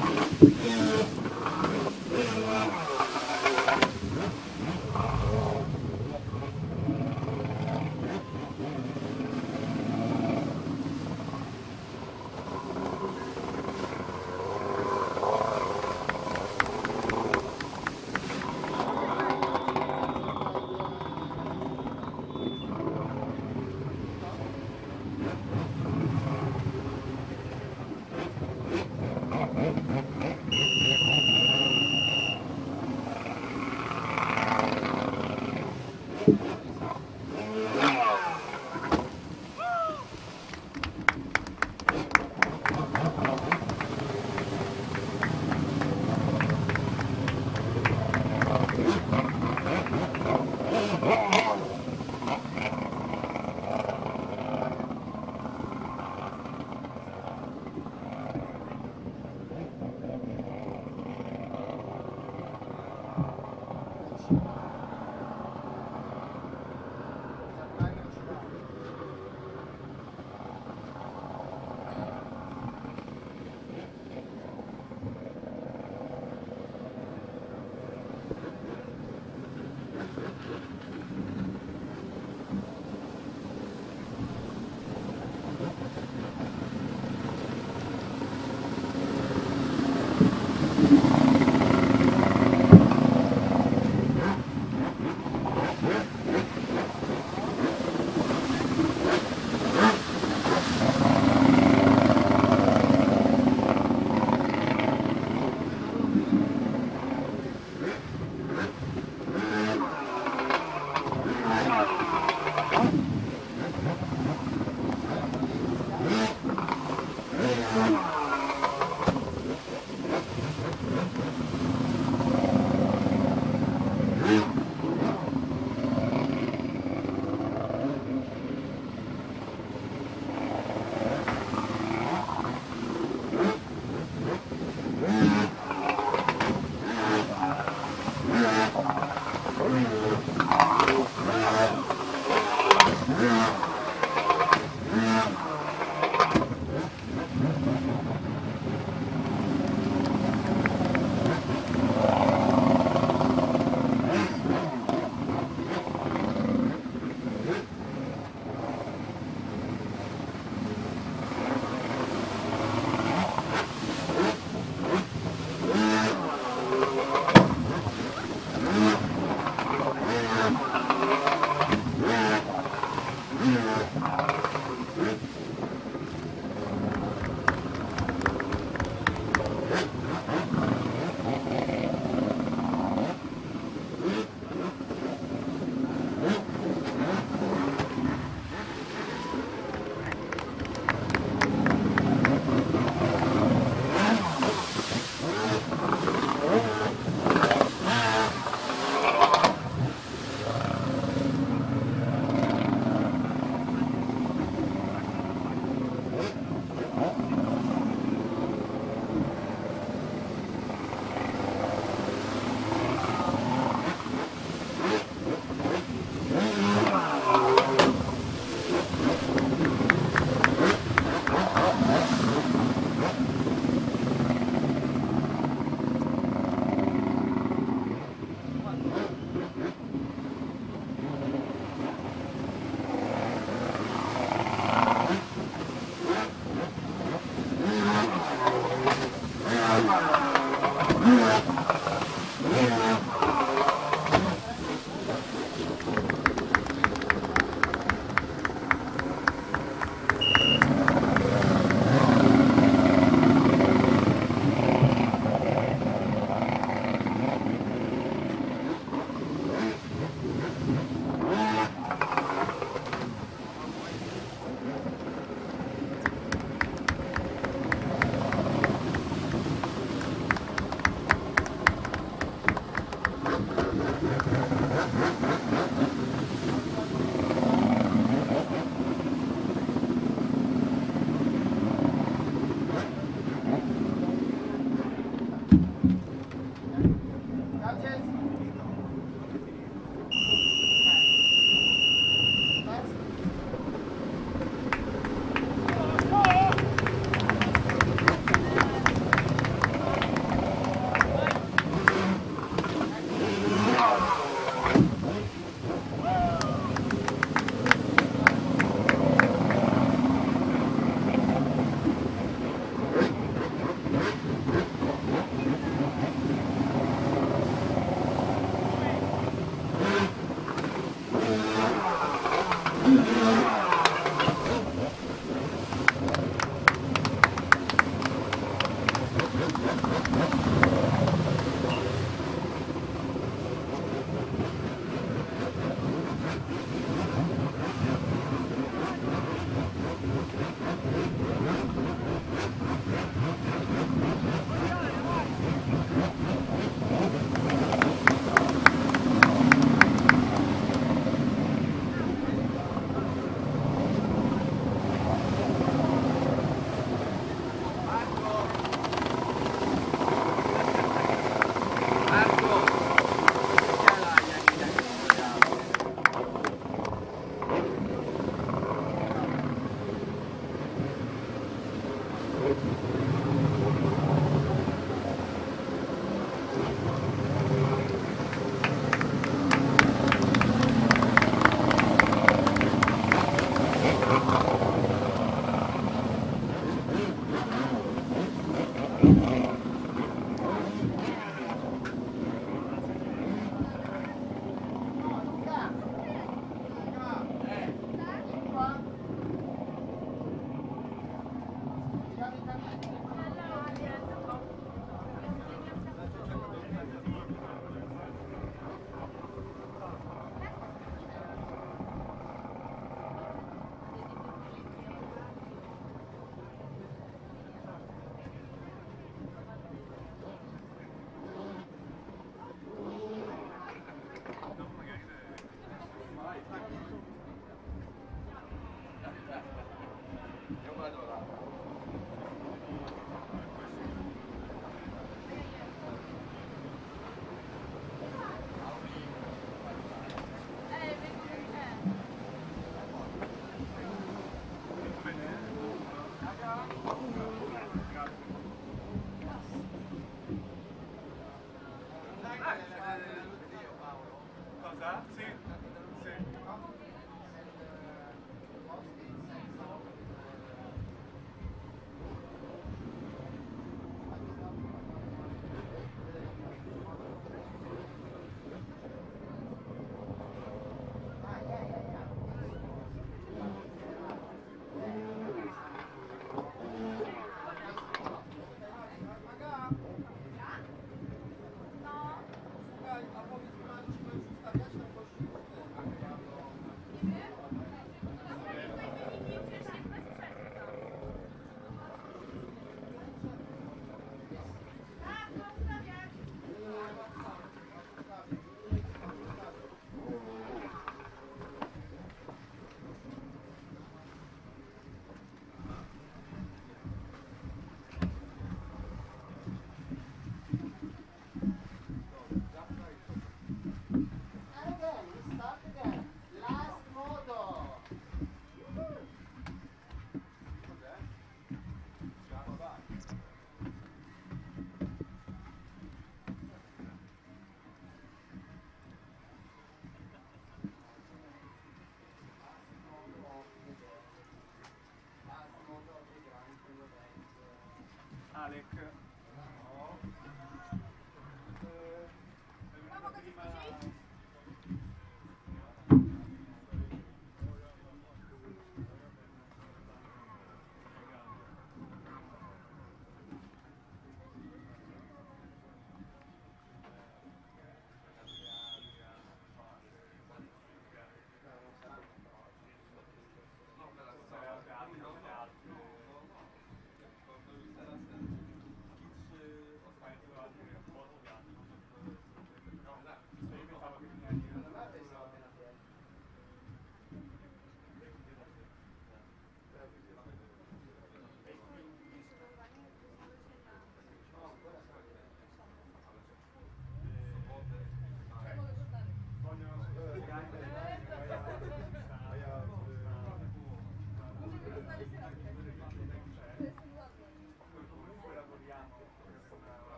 My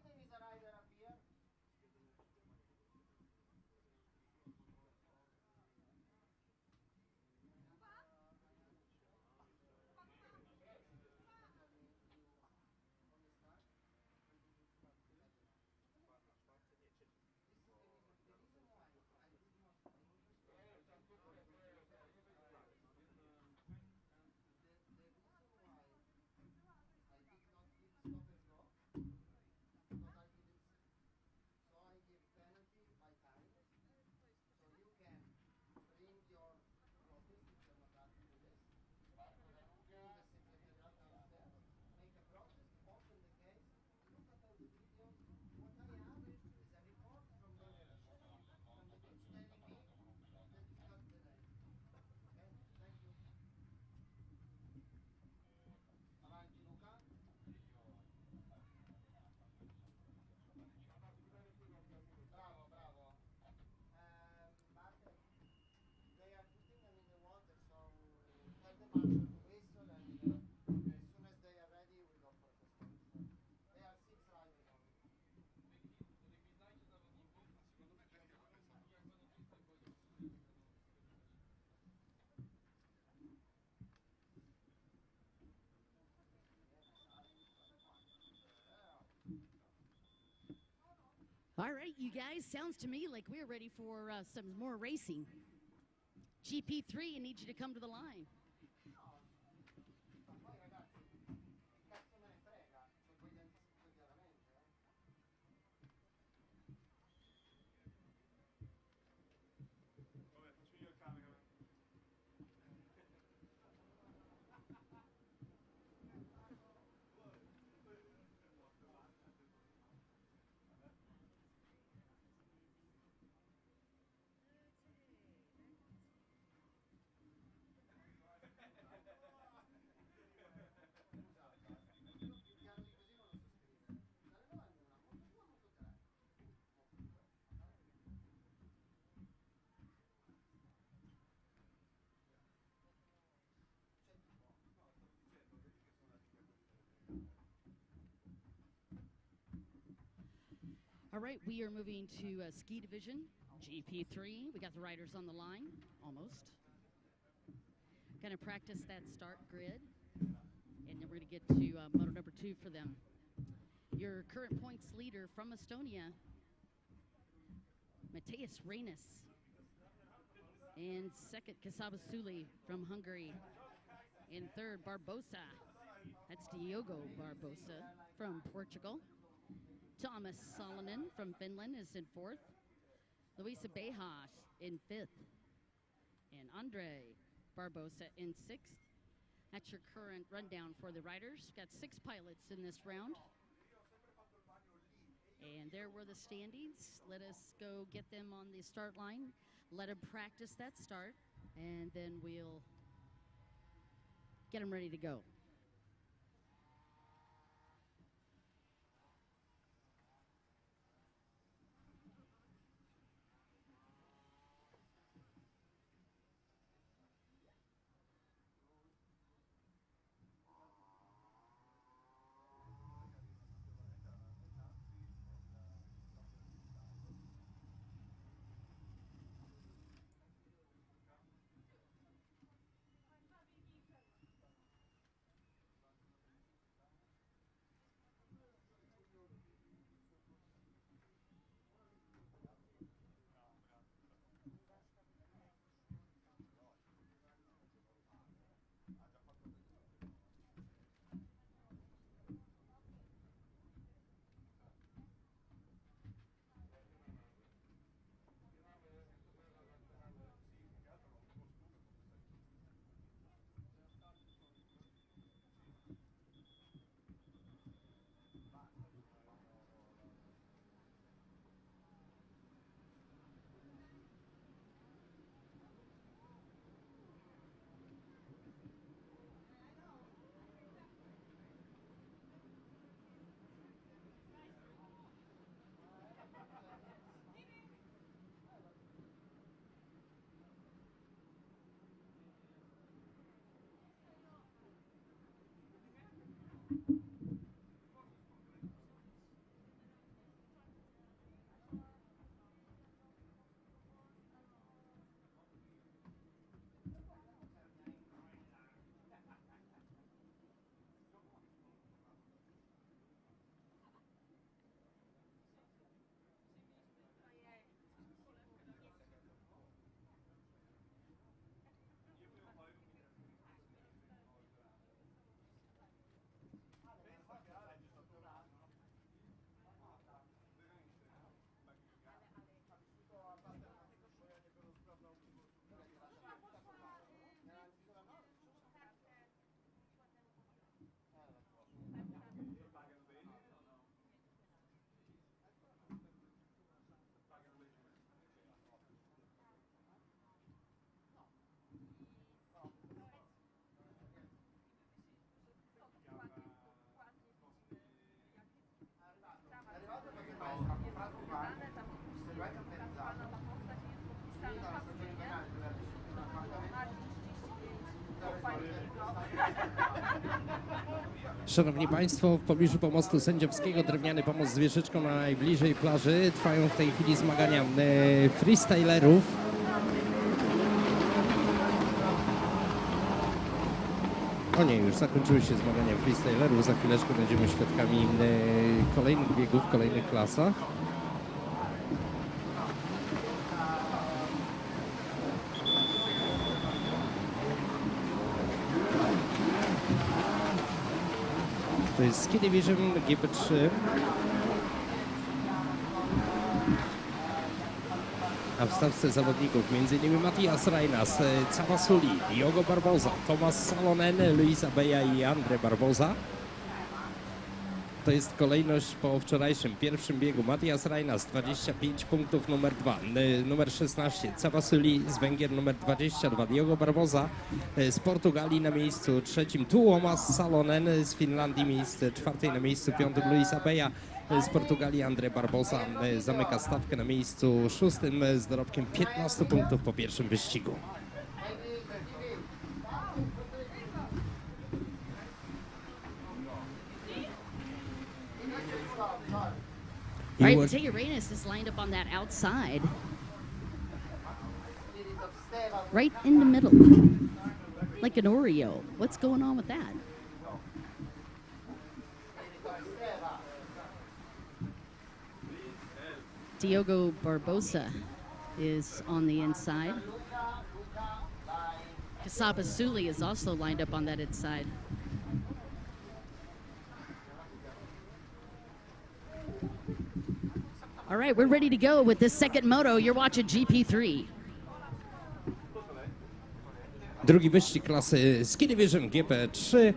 name is a rider up here. Bravo, bravo. But they are putting them in the water, so tell the marshal to whistle, and as soon as they are ready, we go for the start. They are 6 riders only. All right, you guys, sounds to me like we're ready for some more racing. GP3, I need you to come to the line. Ma poi ragazzi, cazzo me ne frega, cioè voi identificate chiaramente, eh? Io più piano di così non lo so scrivere. Dalle 9 a 1, molto 2, molto 3. Molto 2. C'è tipo. No, stavo dicendo, vedi che sono arrivati quelli del... All right, we are moving to Ski Division Gp3. We got the riders on the line, almost. Gonna practice that start grid, and then we're gonna get to moto number 2 for them. Your current points leader from Estonia, Matthias Reynes. In second, Kasabasuli from Hungary. In third, Barbosa. That's Diogo Barbosa from Portugal. Thomas Salonen from Finland is in fourth. Luisa Bejas in 5th. And Andre Barbosa in 6th. That's your current rundown for the riders. Got 6 pilots in this round. And there were the standings. Let us go get them on the start line. Let them practice that start. And then we'll get them ready to go. Szanowni Państwo, w pobliżu pomostu sędziowskiego, drewniany pomost z wieżyczką na najbliżej plaży, trwają w tej chwili zmagania freestylerów. O nie, już zakończyły się zmagania freestylerów. Za chwileczkę będziemy świadkami kolejnych biegów w kolejnych klasach. To jest Ski Division Gp3. A w stawce zawodników m.in. Matias Reinas, Cavasuli, Diogo Barbosa, Tomas Salonen, Luisa Beja i Andre Barbosa. To jest kolejność po wczorajszym pierwszym biegu. Matias Reinas 25 punktów, numer 2. Numer 16 Cavasuli z Węgier, numer 22 Diogo Barbosa z Portugalii na miejscu trzecim. Tomas Salonen z Finlandii, miejsce czwarte, na miejscu piątym Luisa Beja z Portugalii. Andre Barbosa zamyka stawkę na miejscu szóstym z dorobkiem 15 punktów po pierwszym wyścigu. All right, Taya Reyes is lined up on that outside. Right in the middle. Like an Oreo. What's going on with that? Diogo Barbosa is on the inside. Kasaba Suli is also lined up on that inside. All All right, we're ready to go with this second moto. You're watching GP3. Drugi wyścig klasy Ski Division Gp3.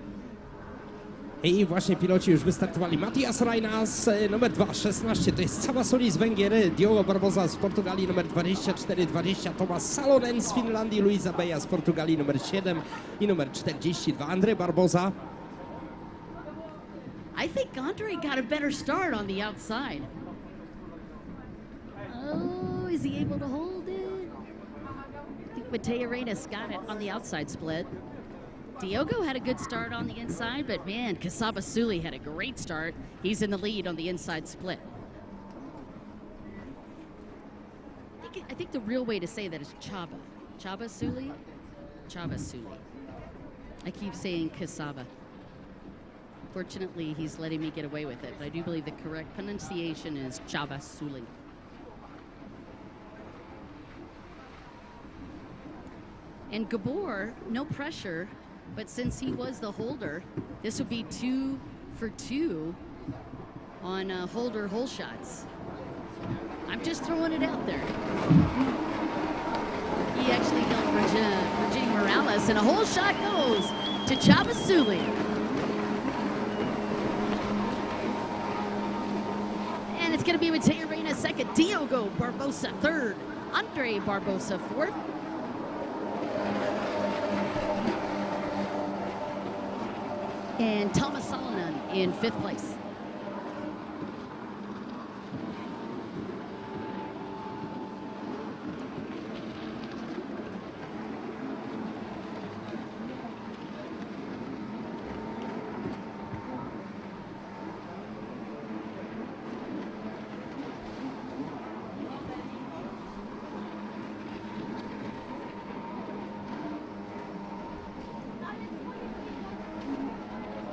I właśnie piloci już wystartowali. Matthias Reinas, numer 2, 16, to jest cała soli z Węgier, Diogo Barbosa z Portugalii, numer 24, 20, Tomas Salonen z Finlandii, Luisa Beja z Portugalii, numer 7 i numer 42, Andrzej Barbosa. I think Andre got a better start on the outside. Oh, is he able to hold it? I think Mateo Reyes got it on the outside split. Diogo had a good start on the inside, but man, Kasaba Suli had a great start. He's in the lead on the inside split. I think the real way to say that is Chaba. Chaba Suli? Chaba Suli. I keep saying Kasaba. Fortunately, he's letting me get away with it, but I do believe the correct pronunciation is Chaba Suli. And Gabor, no pressure, but since he was the holder, this would be 2 for 2 on holder hole shots. I'm just throwing it out there. He actually held Virginia Morales, and a hole shot goes to Chaba Suli. And it's going to be Mateo Reyna second, Diogo Barbosa third, Andre Barbosa fourth. And Thomas Salonen in 5th place.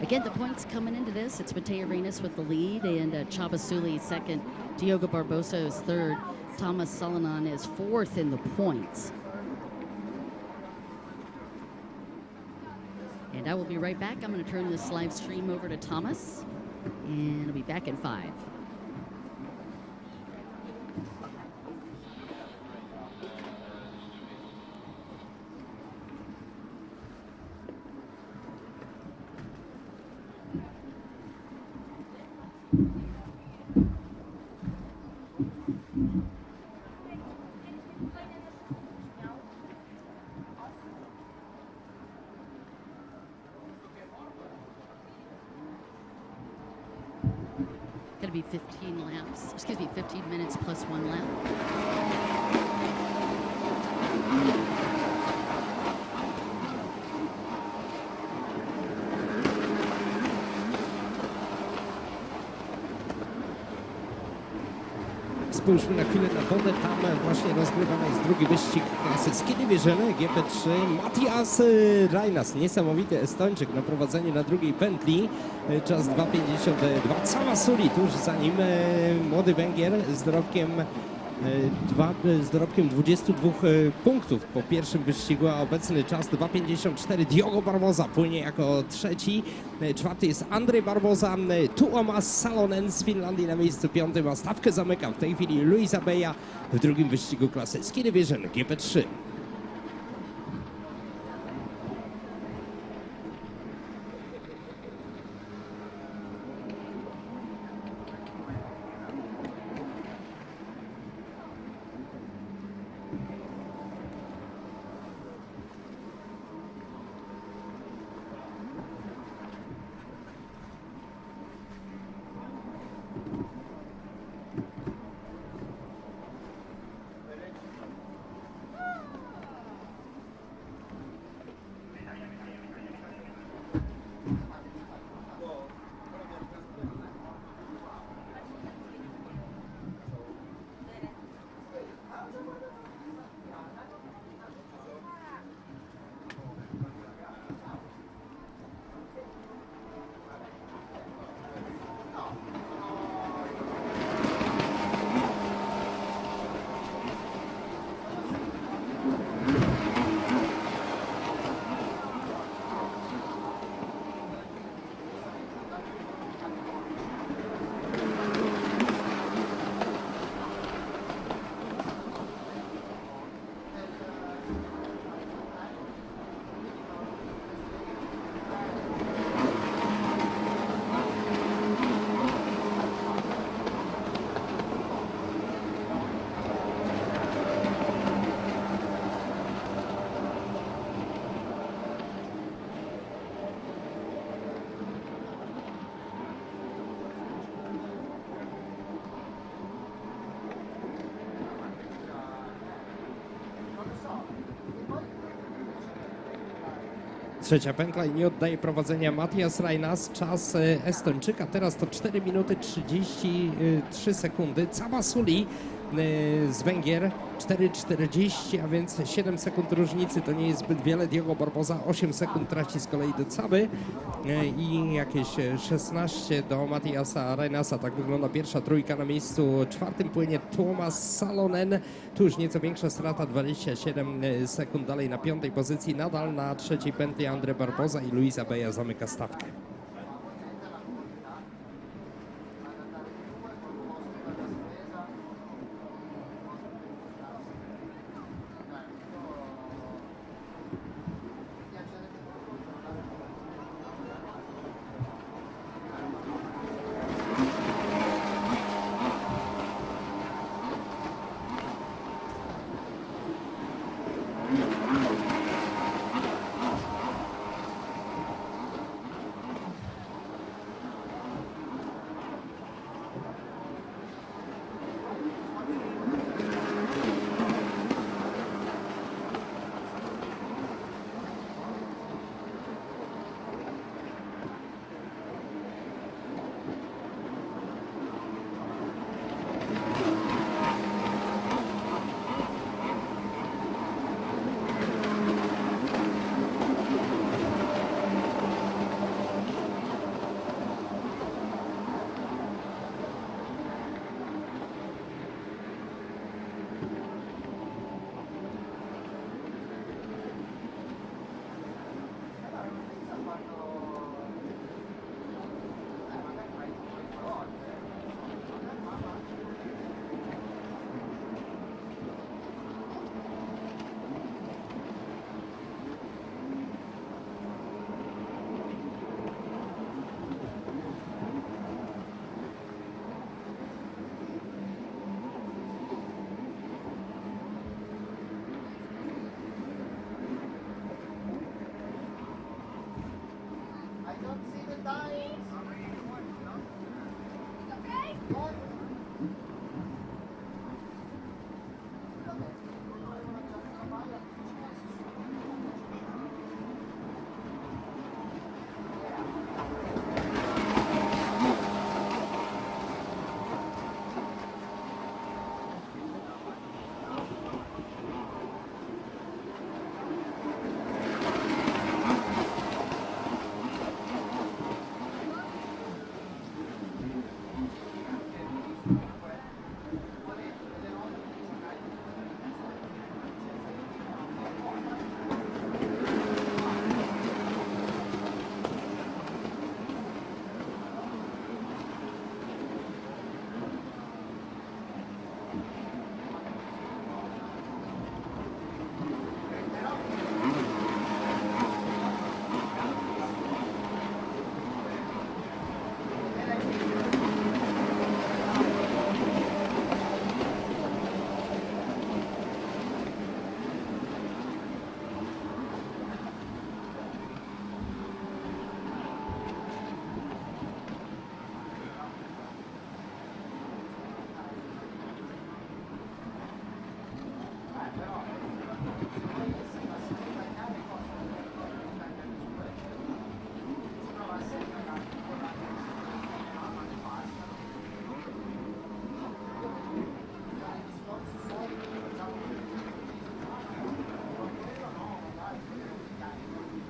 Again, the points coming into this, it's Mateo Reyes with the lead, and Chaba Suli second, Diogo Barbosa is third, Thomas Salonen is fourth in the points. And I will be right back. I'm going to turn this live stream over to Thomas, and I'll be back in 5. Going to be 15 laps, excuse me, 15 minutes plus 1 lap. Spójrzmy na chwilę na wodę, tam właśnie rozgrywany jest drugi wyścig klasy Ski Division GP3. Matthias Reinas, niesamowity Estończyk na prowadzeniu na drugiej pętli, czas 2:52. Cała Suli tuż za nim młody Węgier z dorobkiem 22 punktów po pierwszym wyścigu, a obecny czas 2:54. Diogo Barbosa płynie jako trzeci. Czwarty jest Andrzej Barbosa. Tuomas Salonen z Finlandii na miejscu 5. A stawkę zamyka w tej chwili Luisa Beja w drugim wyścigu klasy Ski Division GP3. Trzecia pętla i nie oddaje prowadzenia Matthias Reinas. Czas Estończyka teraz to 4 minuty 33 sekundy. Cabasuli z Węgier 4,40, a więc 7 sekund różnicy to nie jest zbyt wiele. Diogo Barboza 8 sekund traci z kolei do Caby i jakieś 16 do Mattiasa Reinasa. Tak wygląda pierwsza trójka. Na miejscu czwartym płynie Tuomas Salonen. Tu już nieco większa strata, 27 sekund dalej na piątej pozycji. Nadal na trzeciej pętli Andre Barboza i Luisa Beja zamyka stawkę.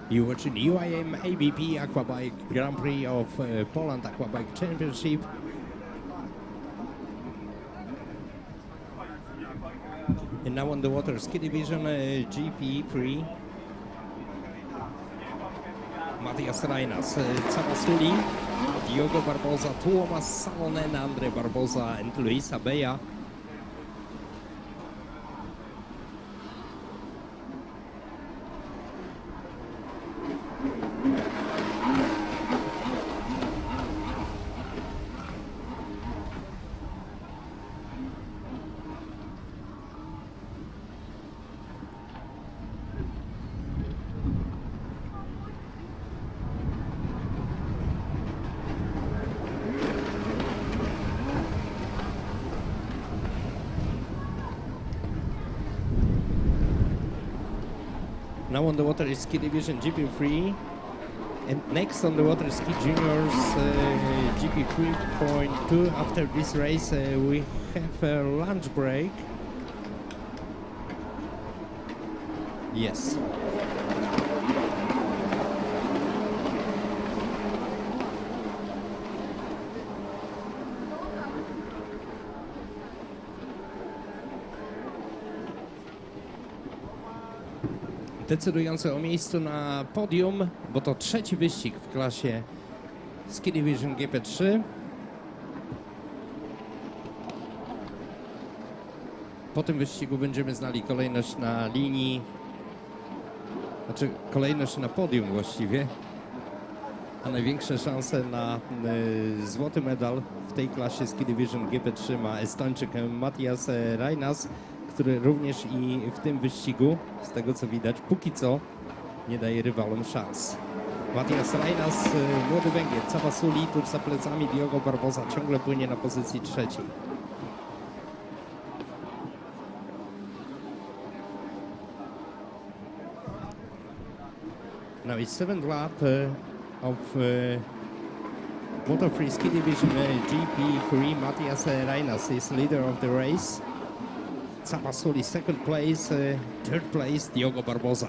You watching UIM-ABP Aquabike Grand Prix of Poland Aquabike Championship. And now on the water, Ski Division Gp3. Matthias Reinas, Cabasuli, Diogo Barboza, Tuomas Salonen, Andre Barboza and Luisa Beja. Now on the water is Ski Division Gp3. And next on the water, Ski Juniors GP3.2. After this race, we have a lunch break. Yes. Decydujący o miejscu na podium, bo to trzeci wyścig w klasie Ski Division Gp3. Po tym wyścigu będziemy znali kolejność na linii, znaczy kolejność na podium właściwie, a największe szanse na złoty medal w tej klasie Ski Division Gp3 ma Estończyk Matthias Reinas, który również i w tym wyścigu, z tego co widać, póki co nie daje rywalom szans. Matthias Reinas, młody Węgier, Cavasuli, tuż za plecami Diogo Barbosa, ciągle płynie na pozycji trzeciej. Now it's 7th lap of Moto 3 Ski Division GP3. Matthias Reinas is leader of the race. Cavasuli second place, third place Diogo Barbosa.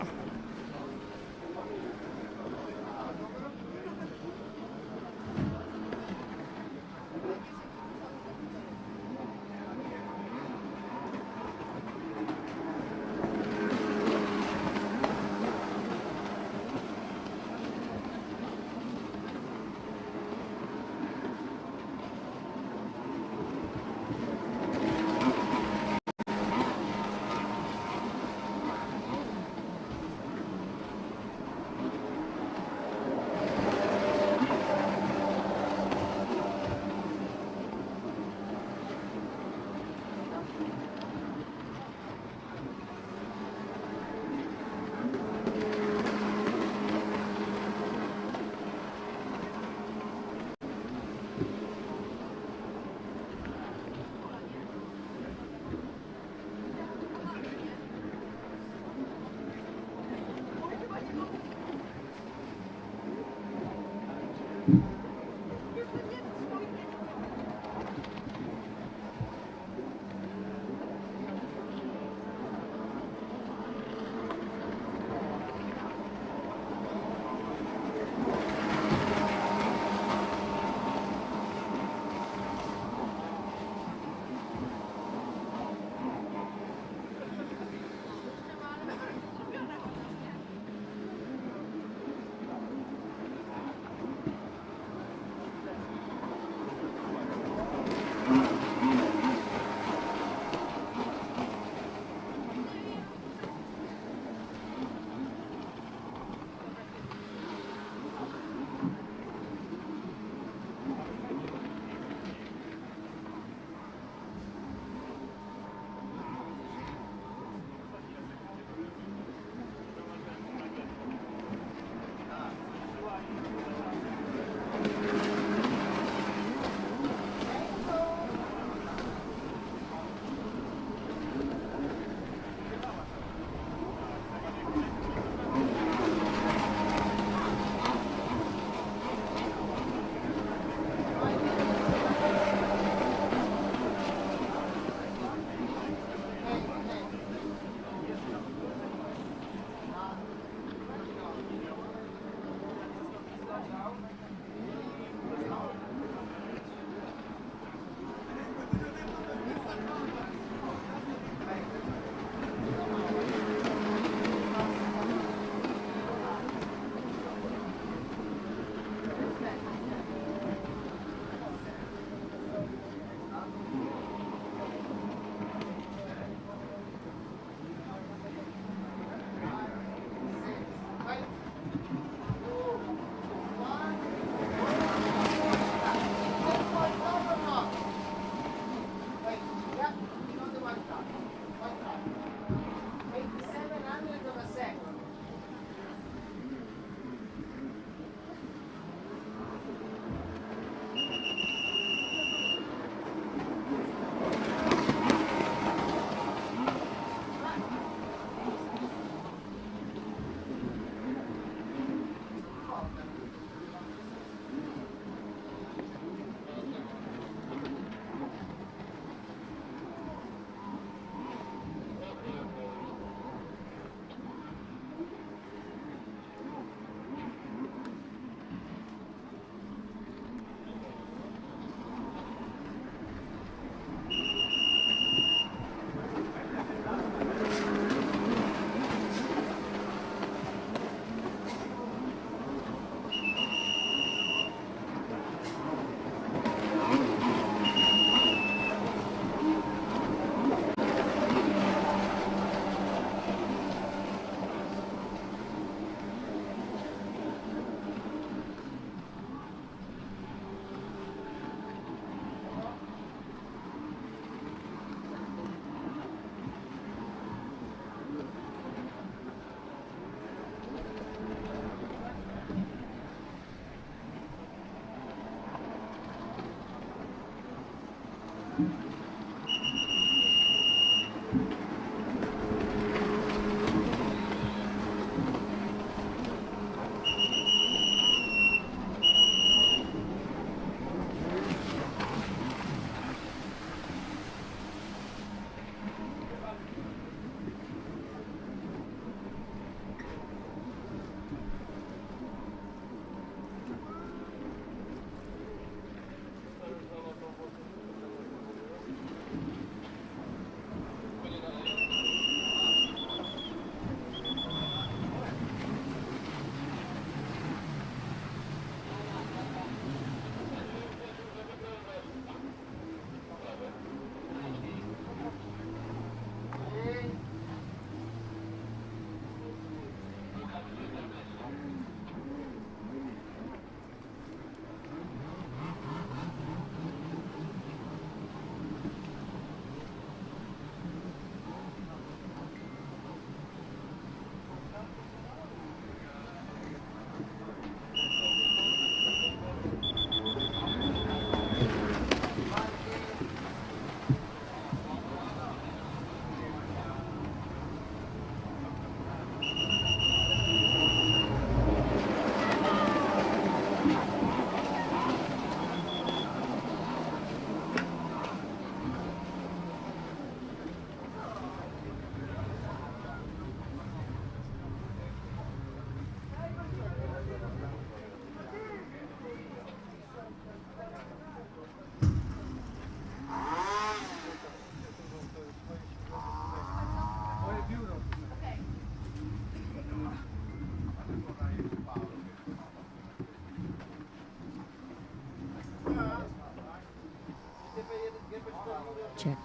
Check.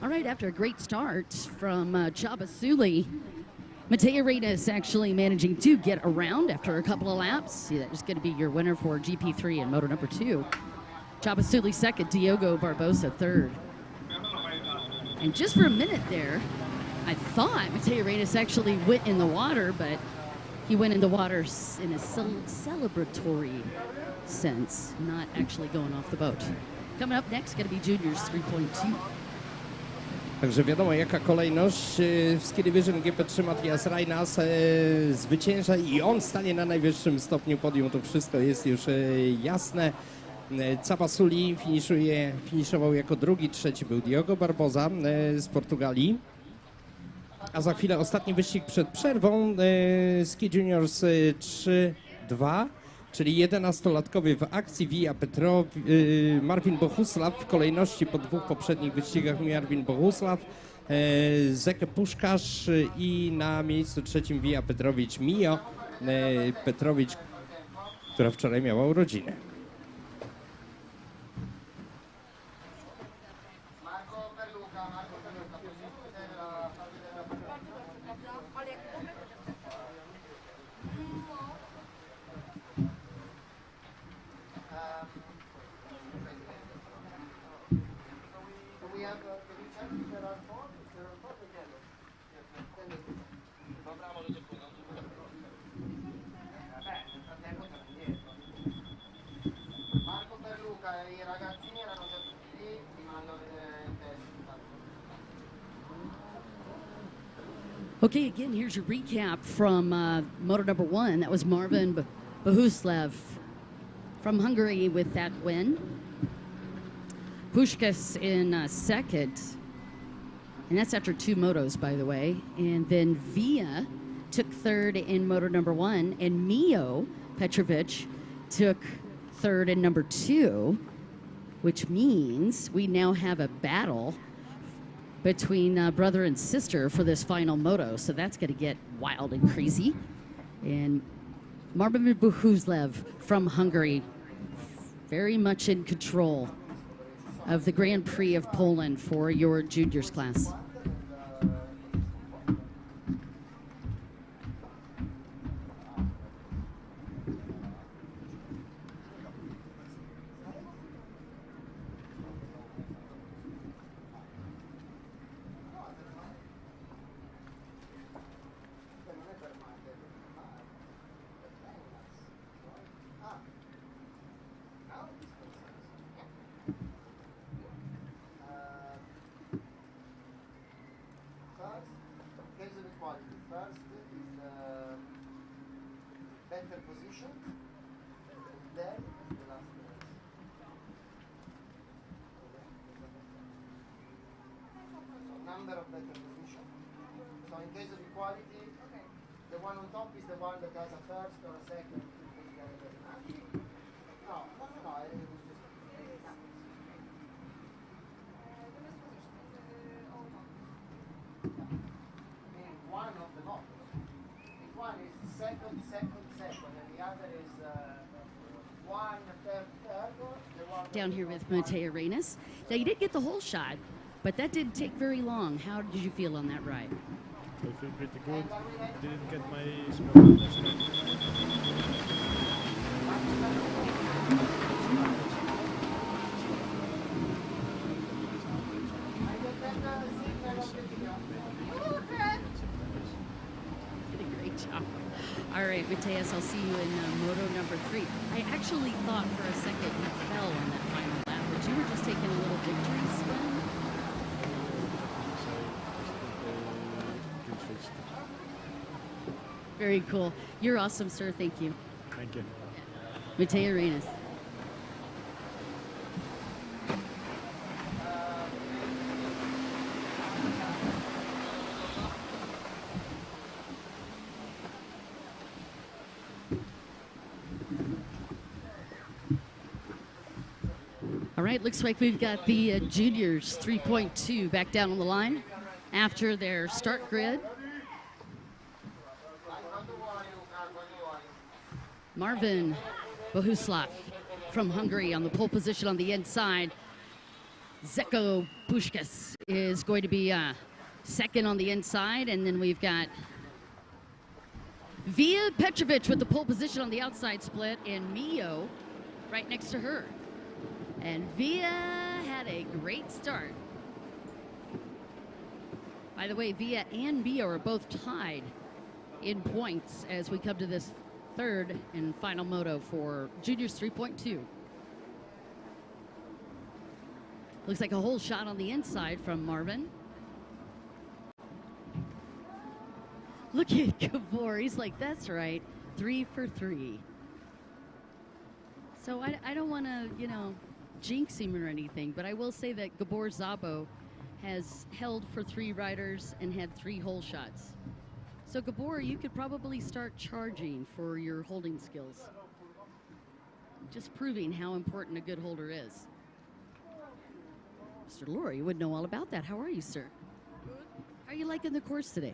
All right, after a great start from Csaba Szüli, Matej Arenas actually managing to get around after a couple of laps. See, that is going to be your winner for GP3 and moto number 2. Csaba Szüli second, Diogo Barbosa third. And just for a minute there, I thought Matej Arenas actually went in the water, but he went in the water in a celebratory sense, not actually going off the boat. Coming up next, going to be Juniors 3.2. Także wiadomo, jaka kolejność. W Ski Division GP3 Matthias Reijnas zwycięża i on stanie na najwyższym stopniu podium. To wszystko jest już jasne. Csaba Szüli finiszował jako drugi, trzeci był Diogo Barbosa z Portugalii. A za chwilę ostatni wyścig przed przerwą. Ski Juniors 3-2. Czyli 11-latkowie w akcji Via Petrowi, Marvin Bohuslav w kolejności po dwóch poprzednich wyścigach Marvin Bohuslav, Zekko Puskas i na miejscu trzecim Via Petrovic Mio Petrovic, która wczoraj miała urodziny. Okay, again, here's your recap from moto number 1. That was Marvin Bohuslav from Hungary with that win. Puskas in second. And that's after 2 motos, by the way. And then Via took third in moto number 1. And Mio Petrovic took third in number 2, which means we now have a battle between brother and sister for this final moto. So that's going to get wild and crazy. And Marvin Bohuslav from Hungary, very much in control of the Grand Prix of Poland for your juniors class. position, then the last race. So number of better position. So in case of equality, the one on top is the one that has a first or a second. The other doesn't have. No, it was just. One of the motors. If one is second, and the other is one, third, the one Down here with Mateo Reines. Now, you did get the whole shot, but that didn't take very long. How did you feel on that ride? I feel pretty good. Didn't get my smell last time. Did a great job. All right, Mateus, I'll see you in moto number 3. I actually thought for a second you fell on that final lap, but you were just taking a little victory spin. Very cool. You're awesome, sir. Thank you. Thank you. Mateo Reines. All right, looks like we've got the juniors 3.2 back down on the line after their start grid. Marvin Bohuslav from Hungary on the pole position on the inside. Zekko Puskas is going to be second on the inside, and then we've got Via Petrovic with the pole position on the outside split, and Mio right next to her. And Via had a great start. By the way, Via and Mio are both tied in points as we come to this third and final moto for juniors 3.2. Looks like a whole shot on the inside from Marvin. Look at Gabor. He's like, that's right, 3 for 3. So I don't want to, jinx him or anything, but I will say that Gabor Szabo has held for 3 riders and had 3 whole shots. So Gabor, you could probably start charging for your holding skills. Just proving how important a good holder is. Mr. Laura, you would know all about that. How are you, sir? Good. How are you liking the course today?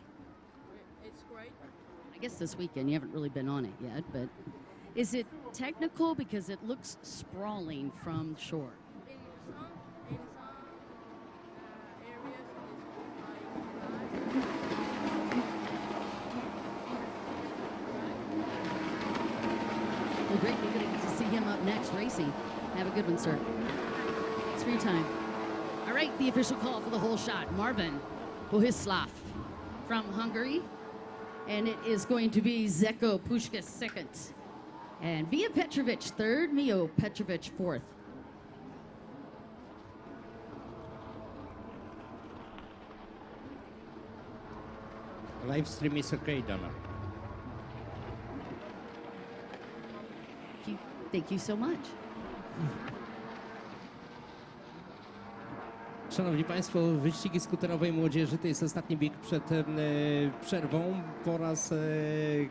It's great. I guess this weekend you haven't really been on it yet, but is it technical because it looks sprawling from shore? In some areas Well, great. We're going to get to see him up next racing. Have a good one, sir. Thanks for your time. All right, the official call for the whole shot. Marvin Bohuslav from Hungary. And it is going to be Zekko Puskas second. And Via Petrovic third, Mio Petrovic fourth. Live stream is okay, Donna. Thank you so much. Szanowni Państwo, wyścigi skuterowej młodzieży to jest ostatni bieg przed przerwą. Po raz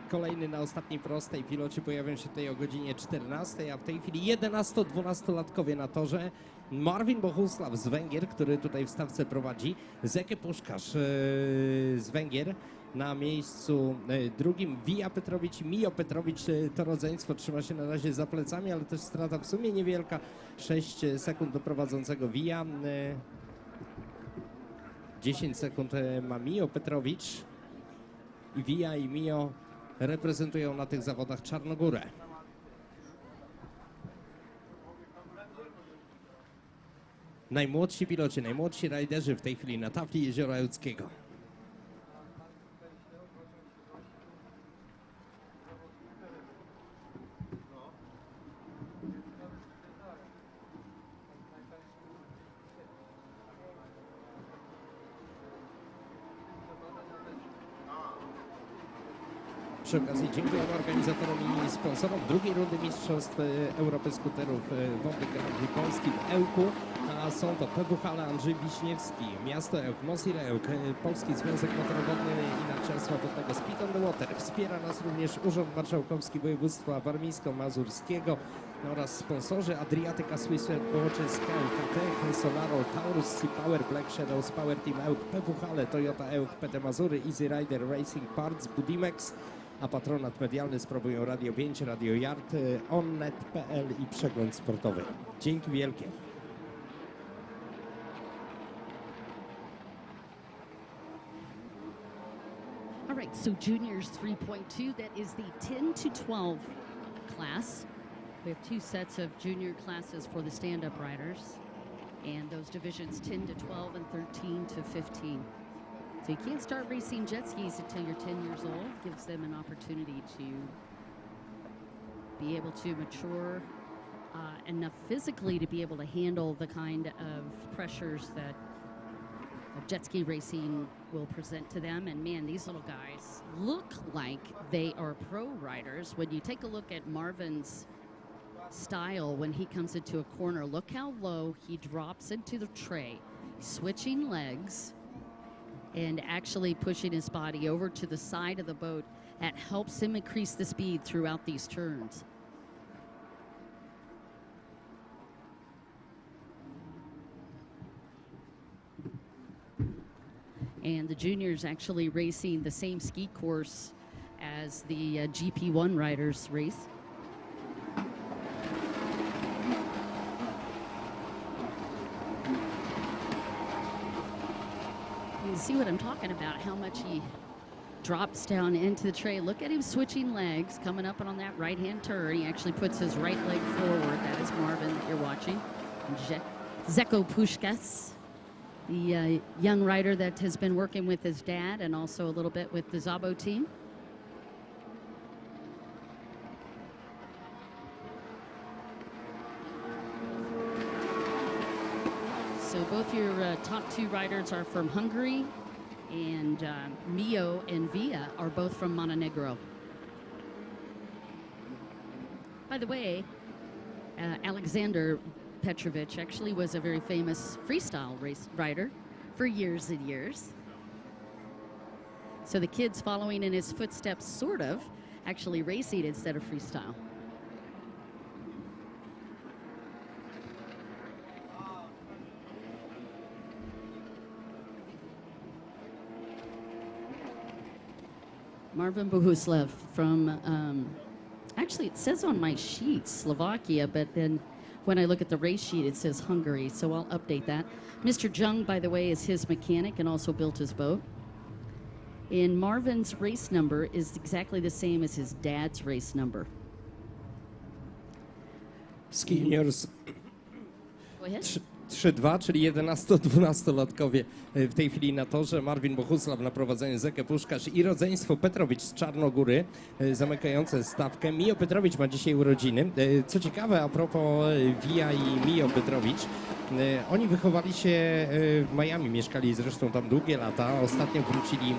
kolejny na ostatniej prostej piloci pojawią się tutaj o godzinie 14, a w tej chwili 11-12-latkowie na torze. Marvin Bohuslav z Węgier, który tutaj w stawce prowadzi. Zekko Puskas z Węgier na miejscu drugim. Via Petrovic i Mio Petrovic, to rodzeństwo trzyma się na razie za plecami, ale też strata w sumie niewielka. 6 sekund do prowadzącego Via. 10 sekund ma Mio Petrovic i Via i Mio reprezentują na tych zawodach Czarnogórę. Najmłodsi piloci, najmłodsi rajderzy w tej chwili na tafli Jeziora Judzkiego. Przy okazji dziękujemy organizatorom i sponsorom drugiej rundy Mistrzostw Europy Skuterów Wody Grand Prix Polski w Ełku. A są to PWH Andrzej Wiśniewski, Miasto Ełk, Mosir Ełk, Polski Związek Motorowodny i Narciarstwa Wodnego Speed on the Water. Wspiera nas również Urząd Marszałkowski Województwa Warmińsko-Mazurskiego oraz sponsorzy Adriatyka Swissport, Bołocze Sky, KT, Solaro, Taurus, Sea Power, Black Shadows, Power Team Ełk, PWH, Toyota Ełk, PT Mazury, Easy Rider Racing Parts, Budimex, a patronat medialny sprawują Radio 5, Radio Yard, onnet.pl i Przegląd Sportowy. Dzięki wielkie. All right, so juniors 3.2, that is the 10 to 12 class. We have two sets of junior classes for the stand-up riders, and those divisions 10 to 12 and 13 to 15. So you can't start racing jet skis until you're 10 years old. Gives them an opportunity to be able to mature enough physically to be able to handle the kind of pressures that jet ski racing will present to them. And man, these little guys look like they are pro riders. When you take a look at Marvin's style when he comes into a corner, look how low he drops into the tray, switching legs and actually pushing his body over to the side of the boat. That helps him increase the speed throughout these turns. And the juniors actually racing the same ski course as the GP1 riders race. You see what I'm talking about, how much he drops down into the tray. Look at him switching legs, coming up on that right-hand turn. He actually puts his right leg forward. That is Marvin that you're watching. Zekko Puskas, the young rider that has been working with his dad and also a little bit with the Zabo team. So both your top two riders are from Hungary, and Mio and Via are both from Montenegro. By the way, Alexander Petrovic actually was a very famous freestyle race rider for years and years. So the kids following in his footsteps, sort of, actually racing instead of freestyle. Marvin Bohuslav from, actually it says on my sheet Slovakia, but then when I look at the race sheet it says Hungary, so I'll update that. Mr. Jung, by the way, is his mechanic and also built his boat. And Marvin's race number is exactly the same as his dad's race number. Ski Juniors Go ahead. 3-2, czyli 11-12-latkowie w tej chwili na torze. Marvin Bohuslav na prowadzeniu, Zekko Puskas i rodzeństwo Petrowicz z Czarnogóry zamykające stawkę. Mijo Petrowicz ma dzisiaj urodziny. Co ciekawe, a propos Via i Mijo Petrowicz, oni wychowali się w Miami, mieszkali zresztą tam długie lata. Ostatnio wrócili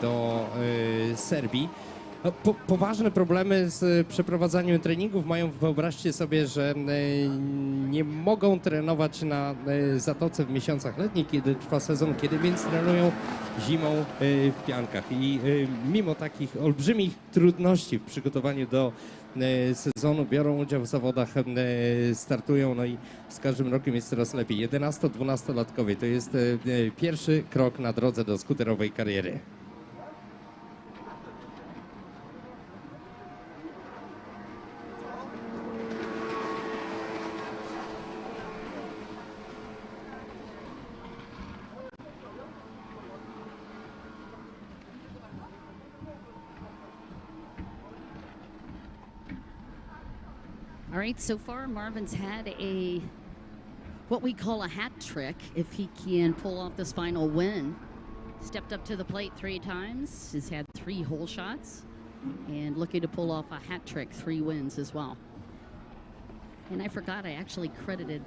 do Serbii. Poważne problemy z przeprowadzaniem treningów mają. Wyobraźcie sobie, że nie mogą trenować na zatoce w miesiącach letnich, kiedy trwa sezon, kiedy więc trenują zimą w piankach. I mimo takich olbrzymich trudności w przygotowaniu do sezonu biorą udział w zawodach, startują, no i z każdym rokiem jest coraz lepiej. 11-12-latkowie to jest pierwszy krok na drodze do skuterowej kariery. All right, so far Marvin's had what we call a hat trick, if he can pull off this final win. Stepped up to the plate 3 times, has had 3 hole shots, and looking to pull off a hat trick, 3 wins as well. And I forgot, I actually credited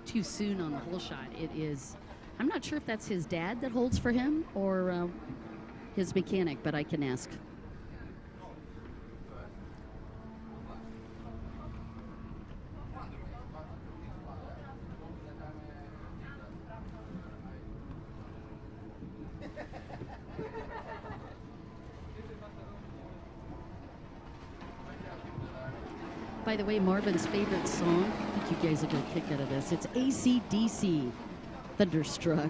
too soon on the hole shot. It is, I'm not sure if that's his dad that holds for him, or his mechanic, but I can ask. By the way, Marvin's favorite song, I think you guys will get a kick out of this. It's AC/DC, Thunderstruck.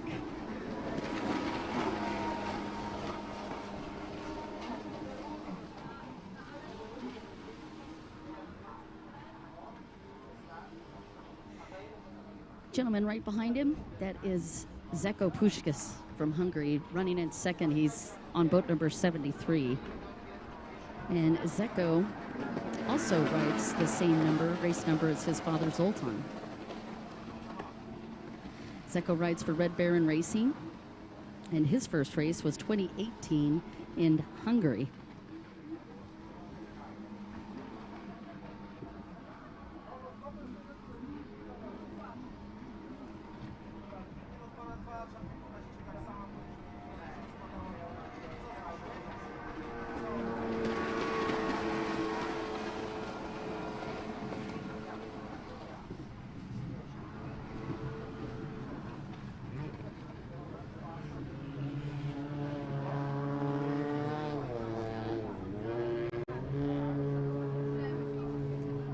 Gentleman right behind him, that is Zekko Puskas from Hungary, running in second. He's on boat number 73. And Zekko also rides the same race number as his father Zoltan. Zekko rides for Red Baron Racing, and his first race was 2018 in Hungary.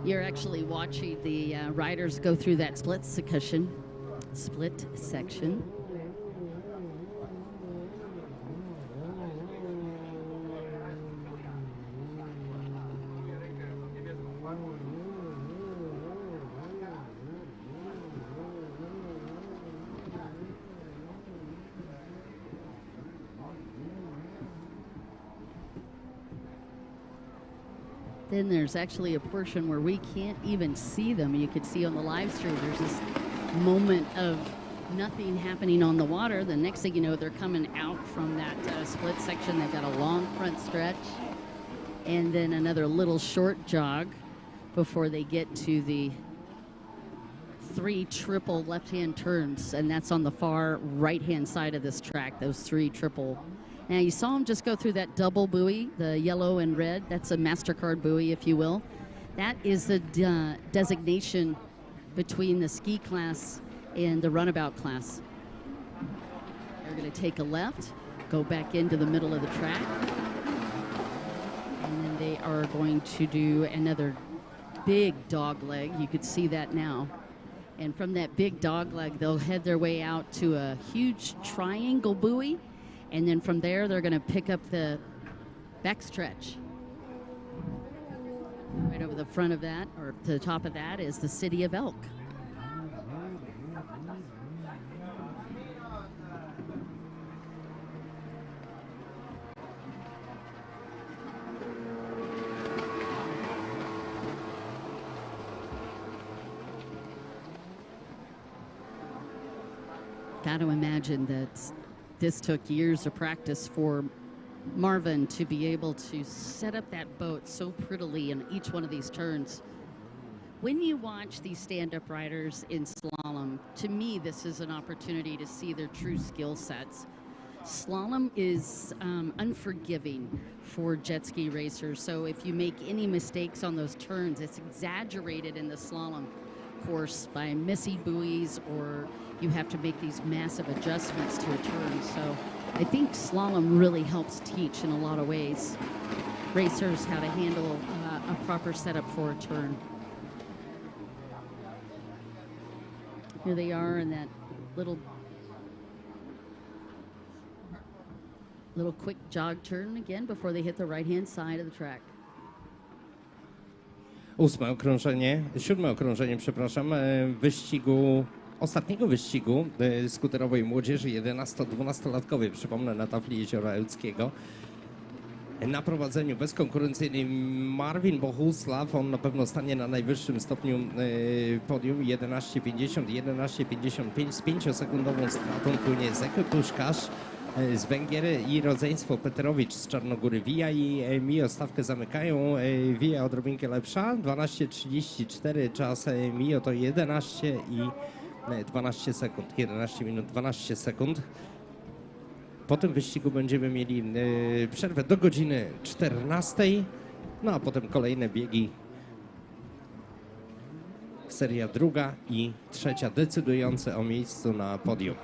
You're actually watching the riders go through that split section. Then there's actually a portion where we can't even see them. You could see on the live stream, there's this moment of nothing happening on the water. The next thing you know, they're coming out from that split section. They've got a long front stretch and then another little short jog before they get to the 3 triple left-hand turns, and that's on the far right-hand side of this track, those 3 triple. Now, you saw him just go through that double buoy, the yellow and red. That's a MasterCard buoy, if you will. That is the designation between the ski class and the runabout class. They're going to take a left, go back into the middle of the track, and then they are going to do another big dog leg. You could see that now. And from that big dog leg, they'll head their way out to a huge triangle buoy. And then from there, they're going to pick up the backstretch. Right over the front of that, or to the top of that, is the city of Elk. Got to imagine that this took years of practice for Marvin to be able to set up that boat so prettily in each one of these turns. When you watch these stand-up riders in slalom, to me, this is an opportunity to see their true skill sets. Slalom is unforgiving for jet ski racers, so if you make any mistakes on those turns, it's exaggerated in the slalom course by missing buoys, or you have to make these massive adjustments to a turn. So I think slalom really helps teach in a lot of ways racers how to handle a proper setup for a turn. Here they are in that little quick jog turn again before they hit the right-hand side of the track. Siódme okrążenie, przepraszam, ostatniego wyścigu skuterowej młodzieży 11-12-latkowej, przypomnę, na tafli Jeziora Ełckiego. Na prowadzeniu bezkonkurencyjny Marvin Bohuslav, on na pewno stanie na najwyższym stopniu podium, 11.50, 11.55, z 5-sekundową stratą płynie Zekko Puskas z Węgier i rodzeństwo Peterowicz z Czarnogóry. Via i Mio stawkę zamykają, Via odrobinkę lepsza, 12.34, czas Mio to 11 i 12 sekund, 11 minut 12 sekund. Po tym wyścigu będziemy mieli przerwę do godziny 14, no a potem kolejne biegi. Seria druga i trzecia decydujące o miejscu na podium.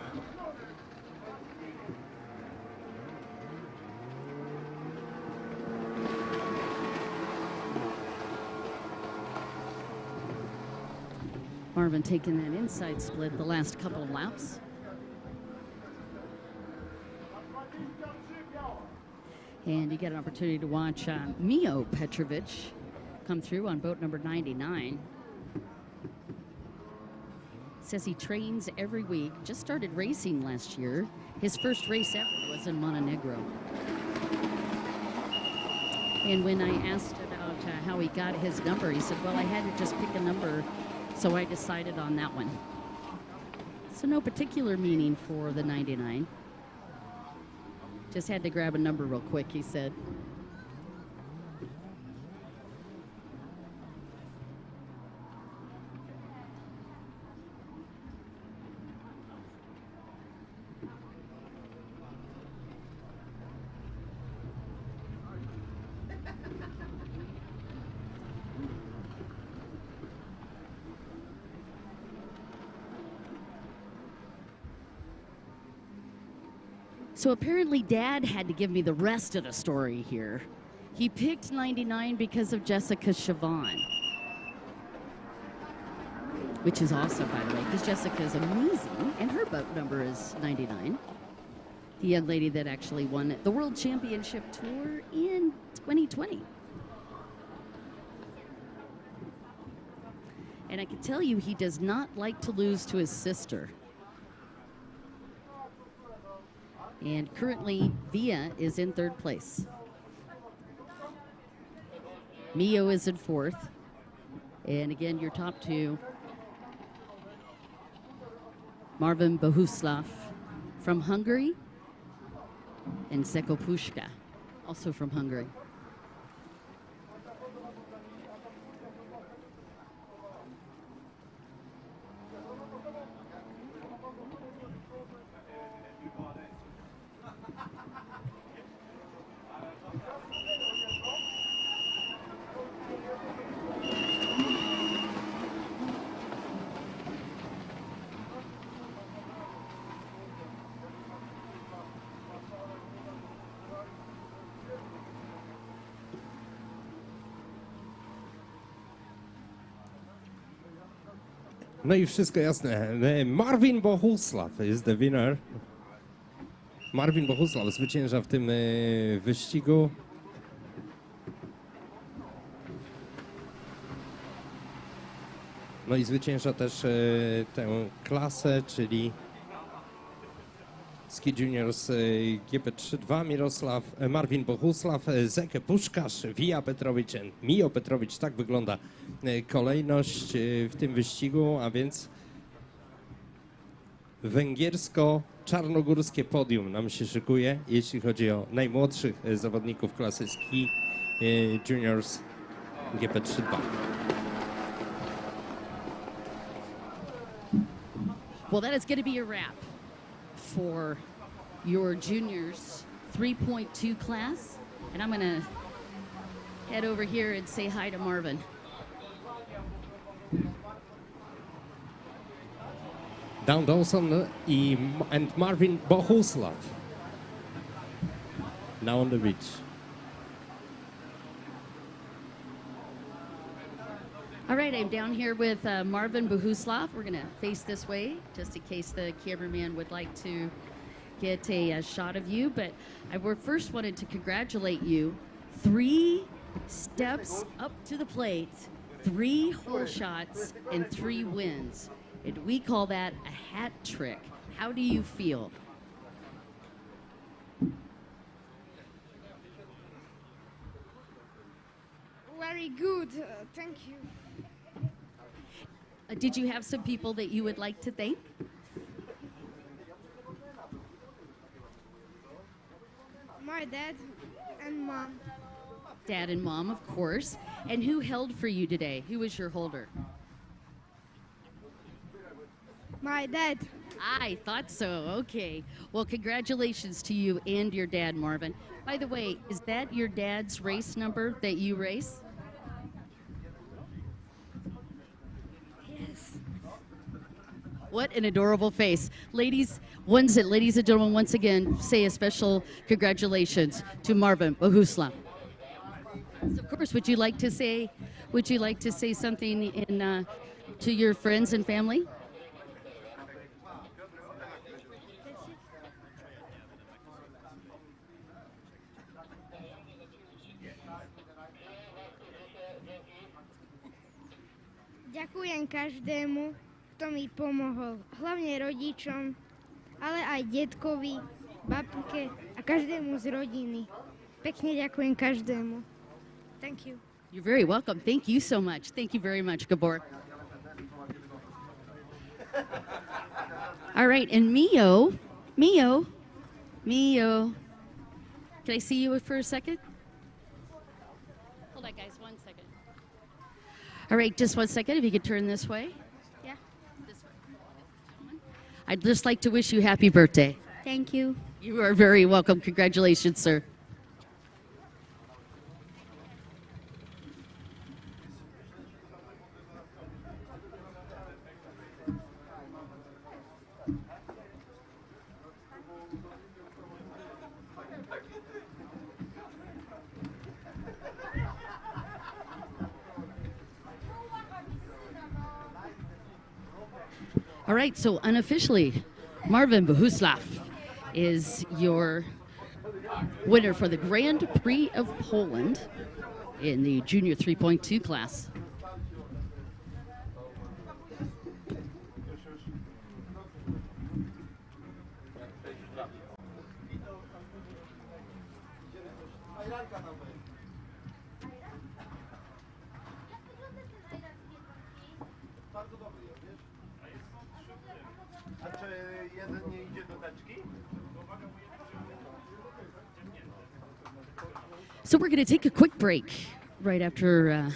Marvin taking that inside split the last couple of laps. And you get an opportunity to watch Mio Petrovic come through on boat number 99. Says he trains every week, just started racing last year. His first race ever was in Montenegro. And when I asked about how he got his number, he said, well, I had to just pick a number, so I decided on that one. So no particular meaning for the 99. Just had to grab a number real quick, he said. So apparently Dad had to give me the rest of the story here. He picked 99 because of Jessica Siobhan. Which is awesome, by the way, because Jessica is amazing, and her boat number is 99. The young lady that actually won the World Championship Tour in 2020. And I can tell you, he does not like to lose to his sister. And currently, Via is in third place. Mio is in fourth. And again, your top two, Marvin Bohuslav from Hungary and Zekko Puskas, also from Hungary. No i wszystko jasne. Marvin Bohuslav is the winner. Marvin Bohuslav zwycięża w tym wyścigu. No i zwycięża też tę klasę, czyli Ski Juniors Gp3 Marvin Bohuslav, Zekko Puskas, Via Petrovic, Mio Petrovic. Tak wygląda kolejność w tym wyścigu, a więc węgiersko-czarnogórskie podium nam się szykuje, jeśli chodzi o najmłodszych zawodników klasy Ski Juniors Gp3. Well, that is going to be a wrap for your juniors 3.2 class. And I'm going to head over here and say hi to Marvin. Dan Dawson and Marvin Bohuslav now on the beach. All right, I'm down here with Marvin Bohuslav. We're going to face this way, just in case the cameraman would like to get a shot of you. But I first wanted to congratulate you. 3 steps up to the plate, 3 hole shots, and 3 wins. And we call that a hat trick. How do you feel? Very good, thank you. Did you have some people that you would like to thank? My dad and mom. Dad and mom, of course. And who held for you today? Who was your holder? My dad. I thought so. Okay. Well, congratulations to you and your dad, Marvin. By the way, is that your dad's race number that you race? Yes. What an adorable face. Ladies and gentlemen, once again, say a special congratulations to Marvin Bohuslav. So of course, would you like to say something in to your friends and family? Ďakujem každému, kto mi pomohol. Hlavne rodičom, ale aj detkovi, babke a každému z rodiny. Pekne ďakujem každému. Thank you. You're very welcome. Thank you so much. Thank you very much, Gabor. All right, and Mio. Can I see you for a second? Hold on, guys, 1 second. All right, just 1 second, if you could turn this way. Yeah. This way. I'd just like to wish you happy birthday. Thank you. You are very welcome. Congratulations, sir. All right, so unofficially, Marvin Bohuslav is your winner for the Grand Prix of Poland in the Junior 3.2 class. A czy jeden nie idzie do teczki? So we're going to take a quick break right after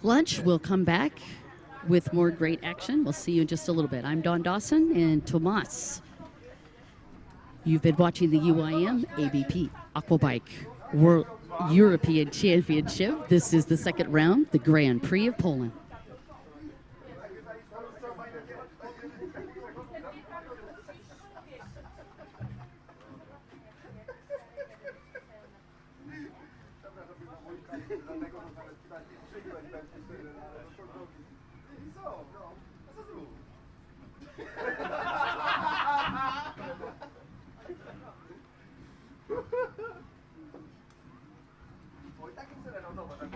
lunch. We'll come back with more great action. We'll see you in just a little bit. I'm Dawn Dawson and Tomas. You've been watching the UIM-ABP Aquabike World European Championship. This is the second round, the Grand Prix of Poland. Oj, takim celem, no, tak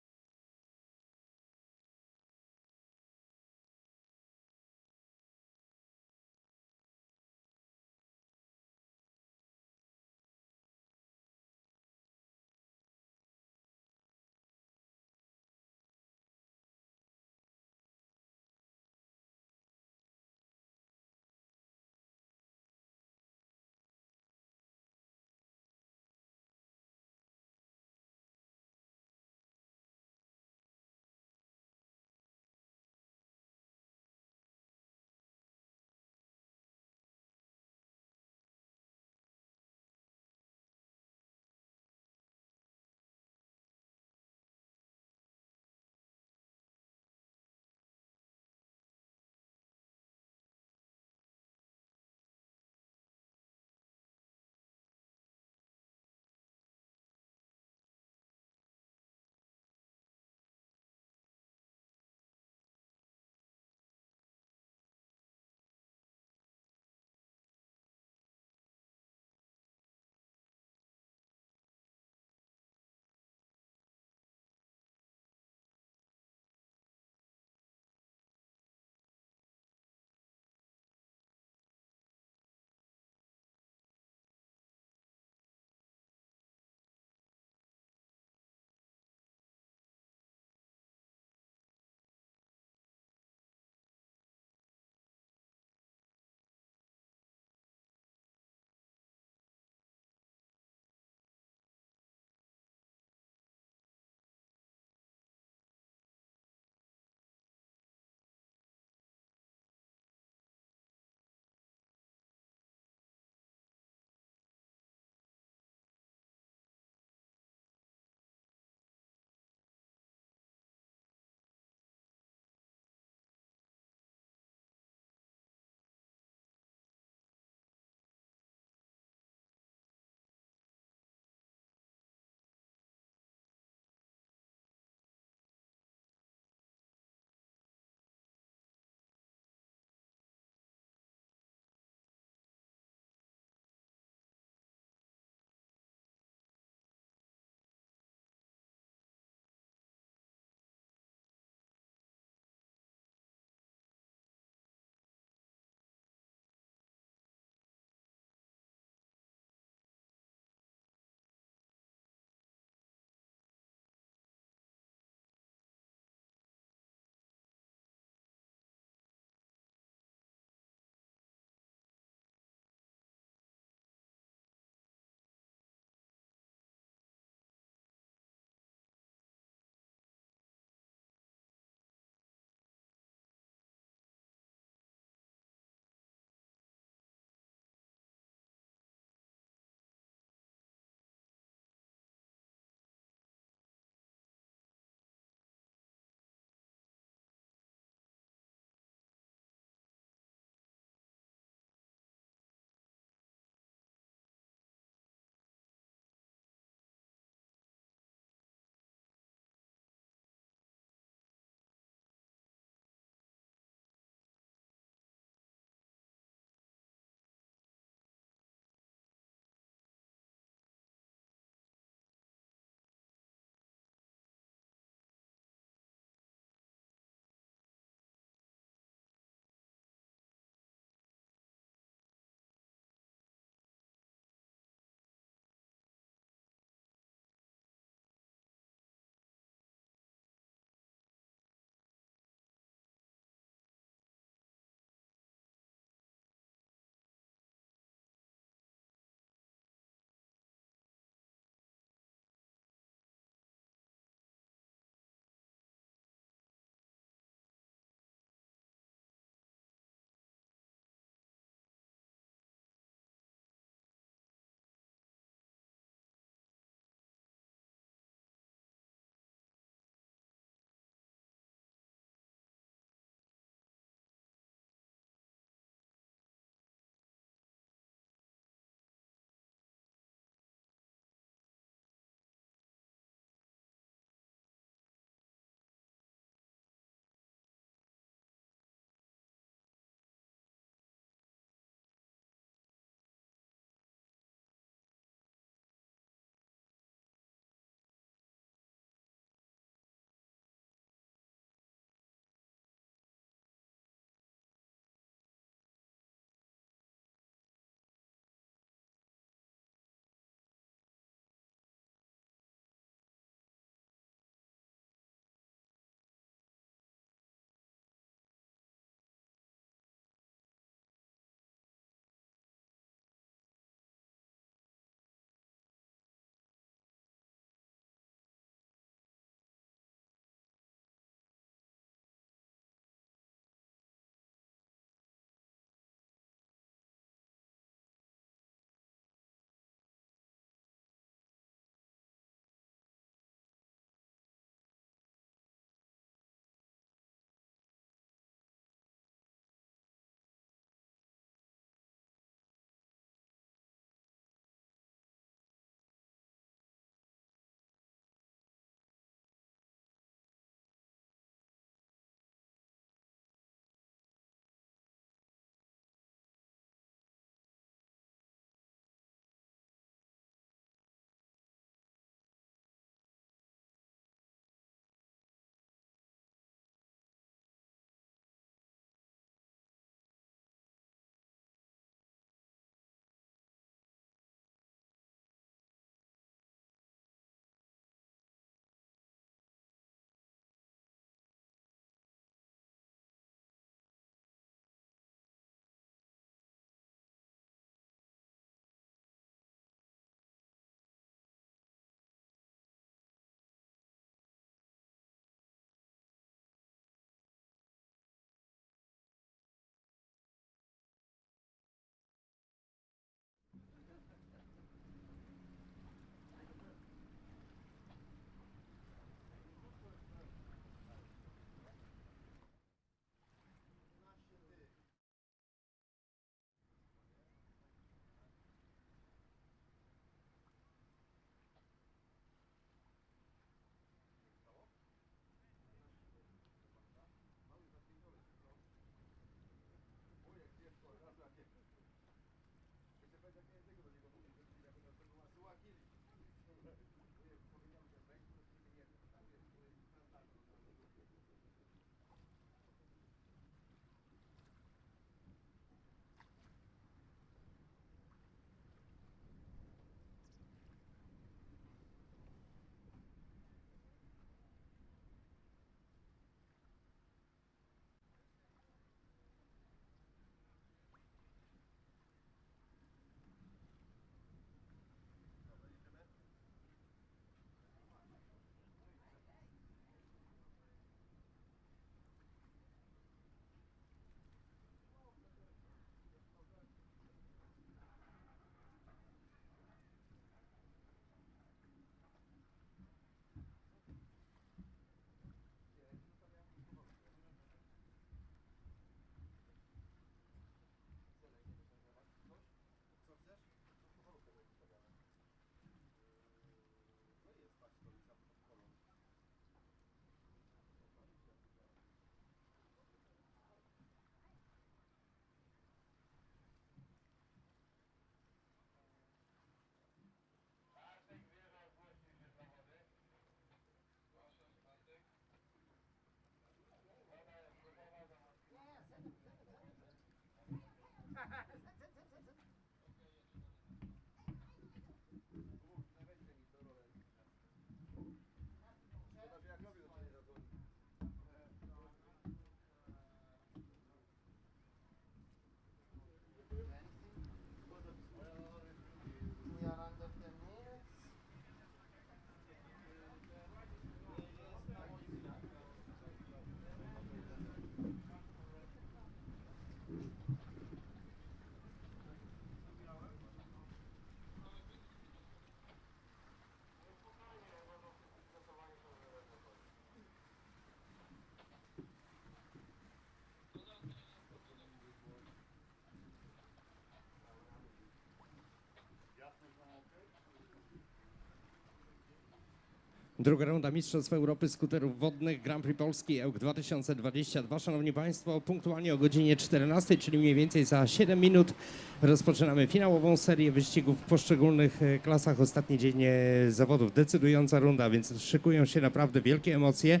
Druga runda Mistrzostw Europy Skuterów Wodnych Grand Prix Polski EUK 2022. Szanowni Państwo, punktualnie o godzinie 14, czyli mniej więcej za 7 minut rozpoczynamy finałową serię wyścigów w poszczególnych klasach. Ostatni dzień zawodów, decydująca runda, więc szykują się naprawdę wielkie emocje.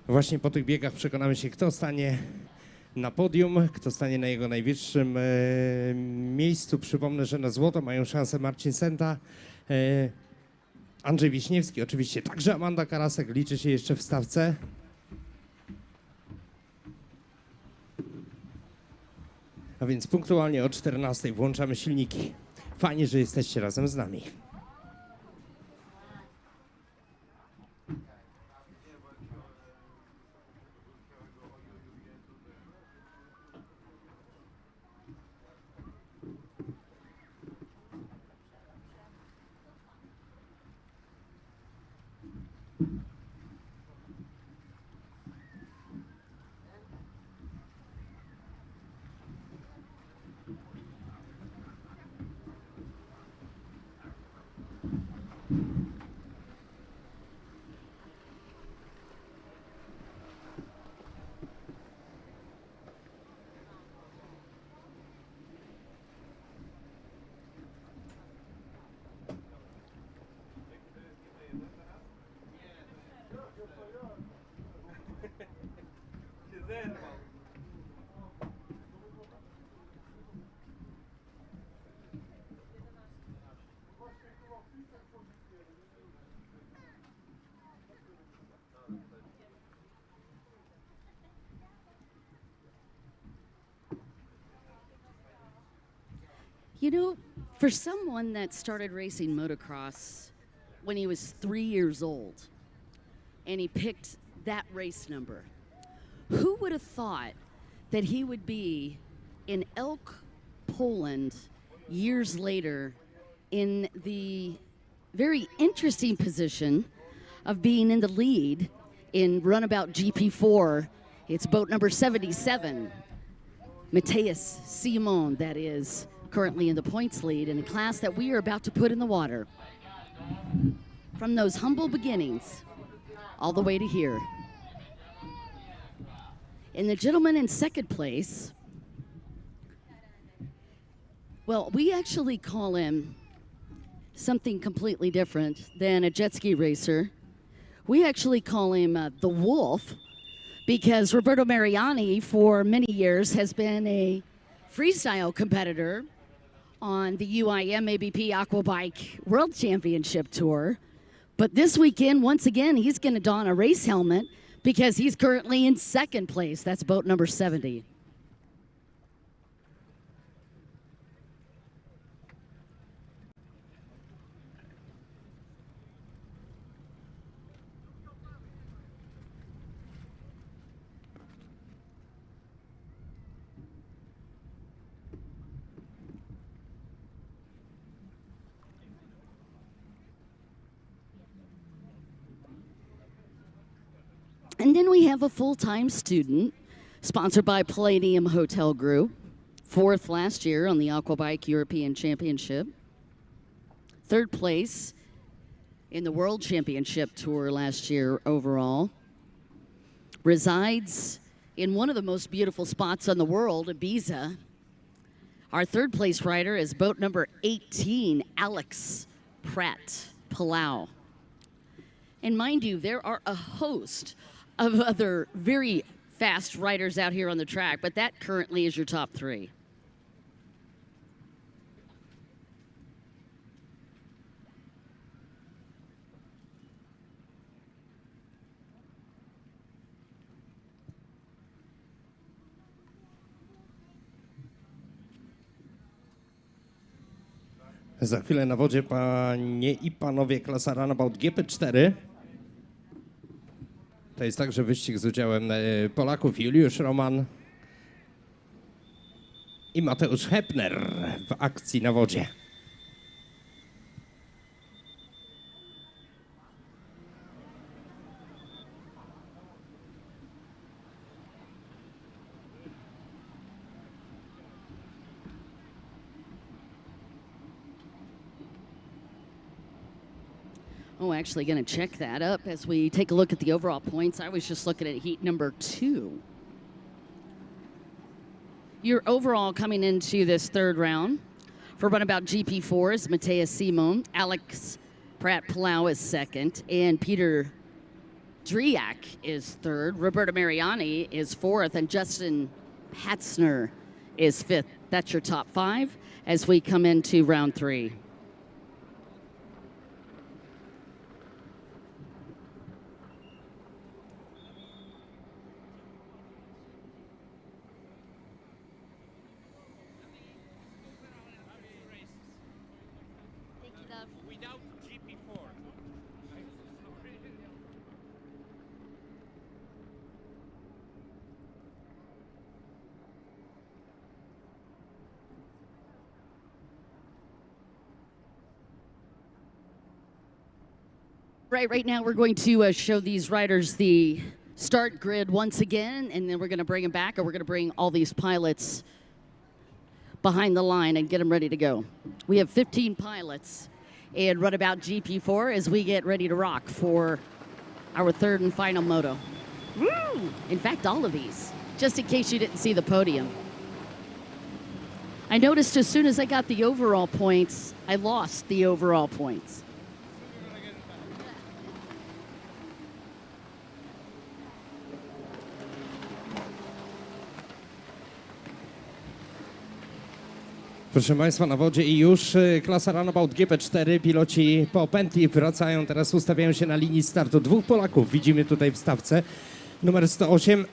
Właśnie po tych biegach przekonamy się, kto stanie na podium, kto stanie na jego najwyższym miejscu. Przypomnę, że na złoto mają szansę Marcin Senta, Andrzej Wiśniewski, oczywiście także Amanda Karasek liczy się jeszcze w stawce. A więc punktualnie o 14 włączamy silniki. Fajnie, że jesteście razem z nami. You know, for someone that started racing motocross when he was 3 years old, and he picked that race number, who would have thought that he would be in Elk, Poland, years later, in the very interesting position of being in the lead in Runabout GP4. It's boat number 77, Matthias Simon, that is, currently in the points lead in a class that we are about to put in the water. From those humble beginnings all the way to here. And the gentleman in second place, well, we actually call him something completely different than a jet ski racer. We actually call him the Wolf, because Roberto Mariani for many years has been a freestyle competitor on the UIM-ABP Aquabike World Championship Tour. But this weekend, once again, he's going to don a race helmet because he's currently in second place. That's boat number 70. And then we have a full-time student, sponsored by Palladium Hotel Group, fourth last year on the Aquabike European Championship, third place in the World Championship Tour last year overall, resides in one of the most beautiful spots in the world, Ibiza. Our third place rider is boat number 18, Alex Pratt Palau. And mind you, there are a host of other very fast riders out here on the track, but that currently is your top three. Za chwilę na wodzie, panie i panowie, klasa Runabout GP4. To jest także wyścig z udziałem Polaków Juliusz Roman i Mateusz Hepner w akcji na wodzie. Oh, actually going to check that up as we take a look at the overall points. I was just looking at heat number 2. Your overall coming into this third round for Runabout GP4 is Matthias Simon, Alex Pratt-Palau is second, and Peter Driak is third. Roberto Mariani is fourth, and Justin Hatzner is fifth. That's your top 5 as we come into round 3. Without GP4. Right now we're going to show these riders the start grid once again, and then we're going to bring them back, or we're going to bring all these pilots behind the line and get them ready to go. We have 15 pilots in Runabout GP4 as we get ready to rock for our third and final moto. Woo! In fact, all of these, just in case you didn't see the podium. I noticed as soon as I got the overall points, I lost the overall points. Proszę Państwa, na wodzie i już klasa Runabout GP4. Piloci po pętli wracają, teraz ustawiają się na linii startu. 2 Polaków widzimy tutaj w stawce. Numer 108,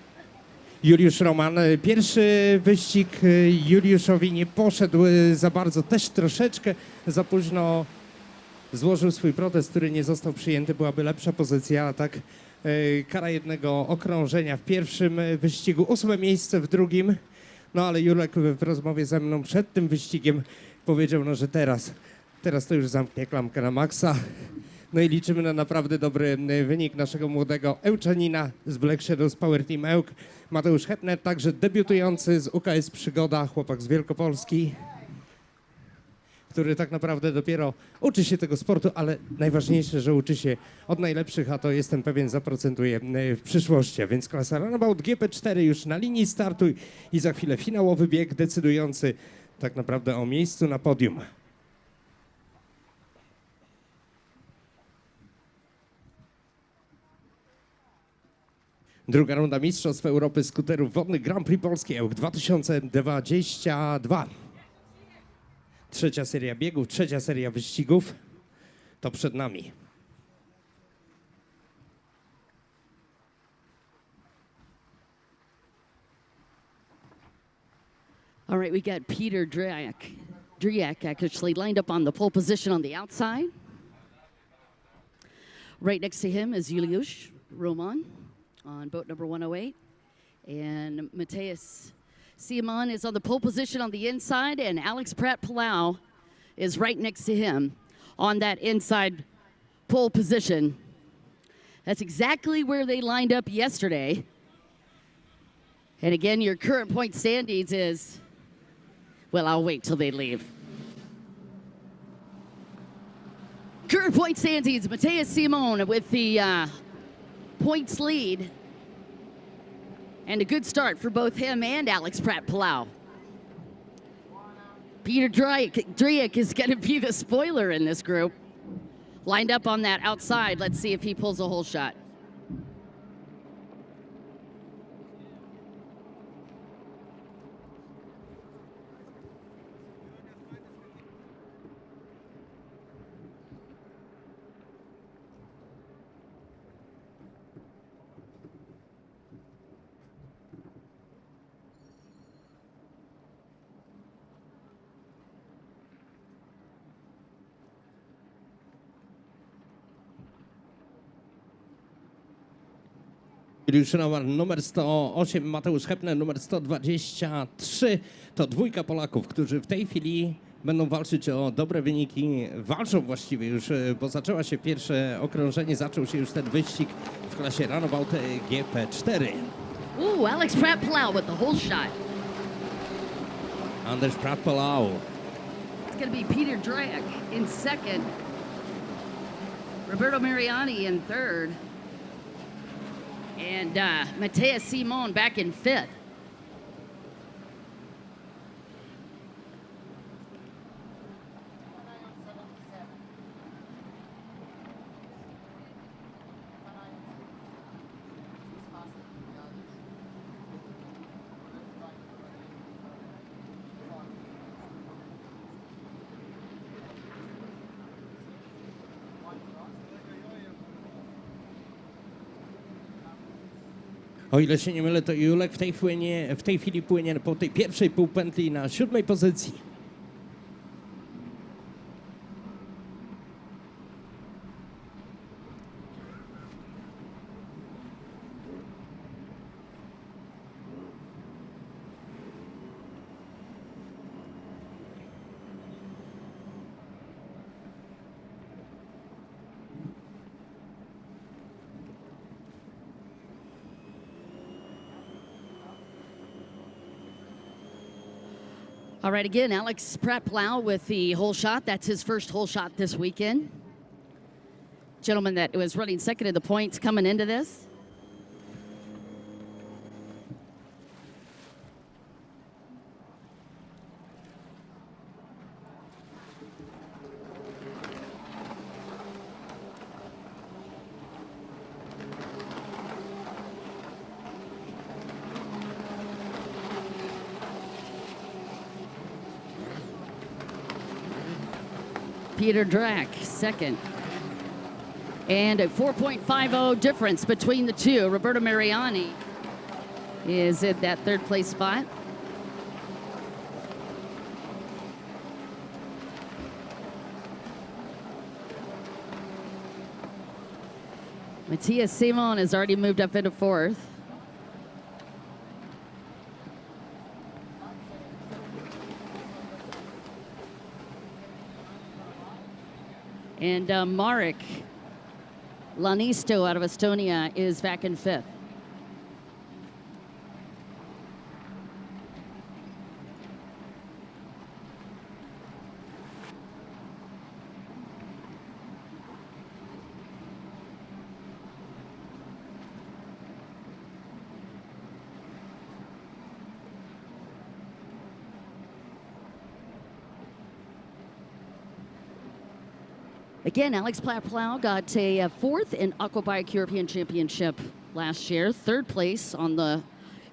Juliusz Roman. Pierwszy wyścig Juliuszowi nie poszedł za bardzo, też troszeczkę za późno złożył swój protest, który nie został przyjęty. Byłaby lepsza pozycja, a tak kara jednego okrążenia w pierwszym wyścigu, 8 miejsce w drugim. No ale Julek w rozmowie ze mną przed tym wyścigiem powiedział, no, że teraz to już zamknie klamkę na maksa. No i liczymy na naprawdę dobry wynik naszego młodego Ełczanina z Black Shadows Power Team Ełk. Mateusz Hetner, także debiutujący z UKS Przygoda, chłopak z Wielkopolski, który tak naprawdę dopiero uczy się tego sportu, ale najważniejsze, że uczy się od najlepszych, a to jestem pewien zaprocentuje w przyszłości. Więc klasa Runabout GP4 już na linii startu i za chwilę finałowy bieg decydujący tak naprawdę o miejscu na podium. Druga runda Mistrzostw Europy Skuterów Wodnych Grand Prix Polski Ełk 2022. Trzecia seria biegów, trzecia seria wyścigów to przed nami. All right, we got Peter Driak actually lined up on the pole position on the outside. Right next to him is Juliusz Roman on boat number 108. And Matthias Simon is on the pole position on the inside, and Alex Pratt-Palau is right next to him on that inside pole position. That's exactly where they lined up yesterday. And again, your current point standings is, well, I'll wait till they leave. Current point standings, Matthias Simon with the points lead. And a good start for both him and Alex Pratt-Palau. Peter Driak is going to be the spoiler in this group. Lined up on that outside. Let's see if he pulls a hole shot. Juliusz Roman, numer 108, Mateusz Hepner, numer 123. To dwójka Polaków, którzy w tej chwili będą walczyć o dobre wyniki. Walczą właściwie już, bo zaczęła się pierwsze okrążenie, zaczął się już ten wyścig w klasie Runabout GP4. Alex Pratt-Palau with the whole shot. Anders Pratt-Palau. It's going to be Peter Driak in second. Roberto Mariani in third. And Matthias Simon back in fifth. O ile się nie mylę, to Julek w tej chwili płynie po tej pierwszej półpętli na 7. pozycji. All right, again, Alex Pratt-Plow with the hole shot. That's his first hole shot this weekend. Gentleman that was running second in the points coming into this. Peter Drack, second. And a 4.50 difference between the two. Roberto Mariani is at that third place spot. Matthias Simon has already moved up into fourth. And Marek Lanisto out of Estonia is back in fifth. Again, Alex Pratt-Plow got a fourth in Aquabike European Championship last year, third place on the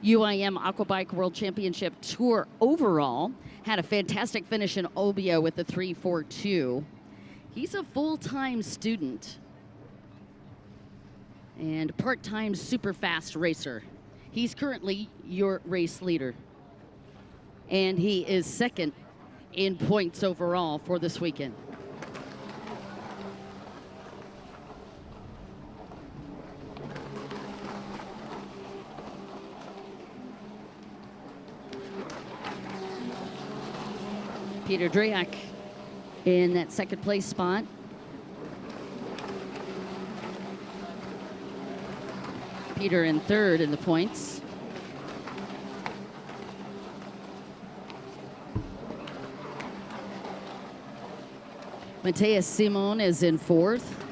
UIM Aquabike World Championship Tour overall. Had a fantastic finish in Obio with the 3.42. He's a full-time student and part-time super fast racer. He's currently your race leader. And he is second in points overall for this weekend. Peter Drack in that second place spot. Peter in third in the points. Matthias Simon is in fourth.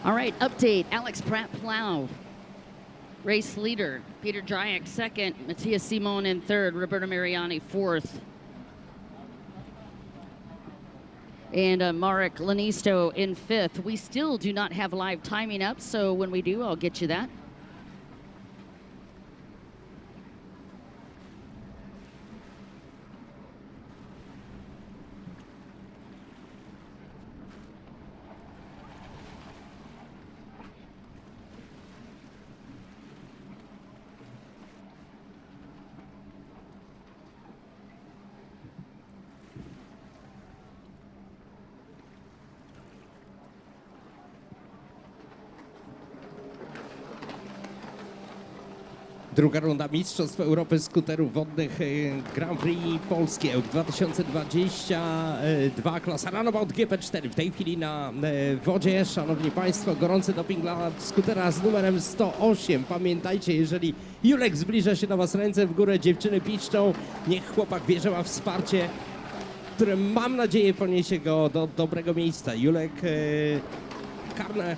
All right, update. Alex Pratt-Plow, race leader. Peter Drack second. Matthias Simon in third. Roberto Mariani fourth. And Marek Lanisto in fifth. We still do not have live timing up, so when we do, I'll get you that. Druga runda Mistrzostw Europy Skuterów Wodnych Grand Prix Polskie 2022, klasa Runabout GP4. W tej chwili na wodzie, szanowni państwo, gorący doping dla skutera z numerem 108. Pamiętajcie, jeżeli Julek zbliża się do was, ręce w górę, dziewczyny piszczą, niech chłopak wierzy w wsparcie, które mam nadzieję poniesie go do dobrego miejsca. Julek karne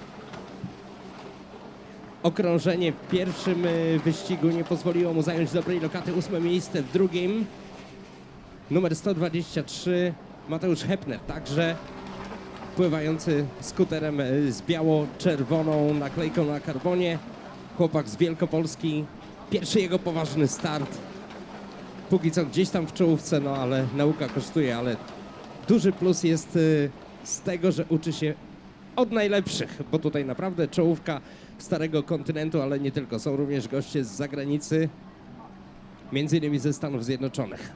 okrążenie w pierwszym wyścigu nie pozwoliło mu zająć dobrej lokaty, 8. miejsce w drugim. Numer 123 Mateusz Hepner, także pływający skuterem z biało-czerwoną naklejką na karbonie. Chłopak z Wielkopolski, pierwszy jego poważny start. Póki co gdzieś tam w czołówce, no ale nauka kosztuje, ale duży plus jest z tego, że uczy się od najlepszych, bo tutaj naprawdę czołówka starego kontynentu, ale nie tylko. Są również goście z zagranicy, między innymi ze Stanów Zjednoczonych.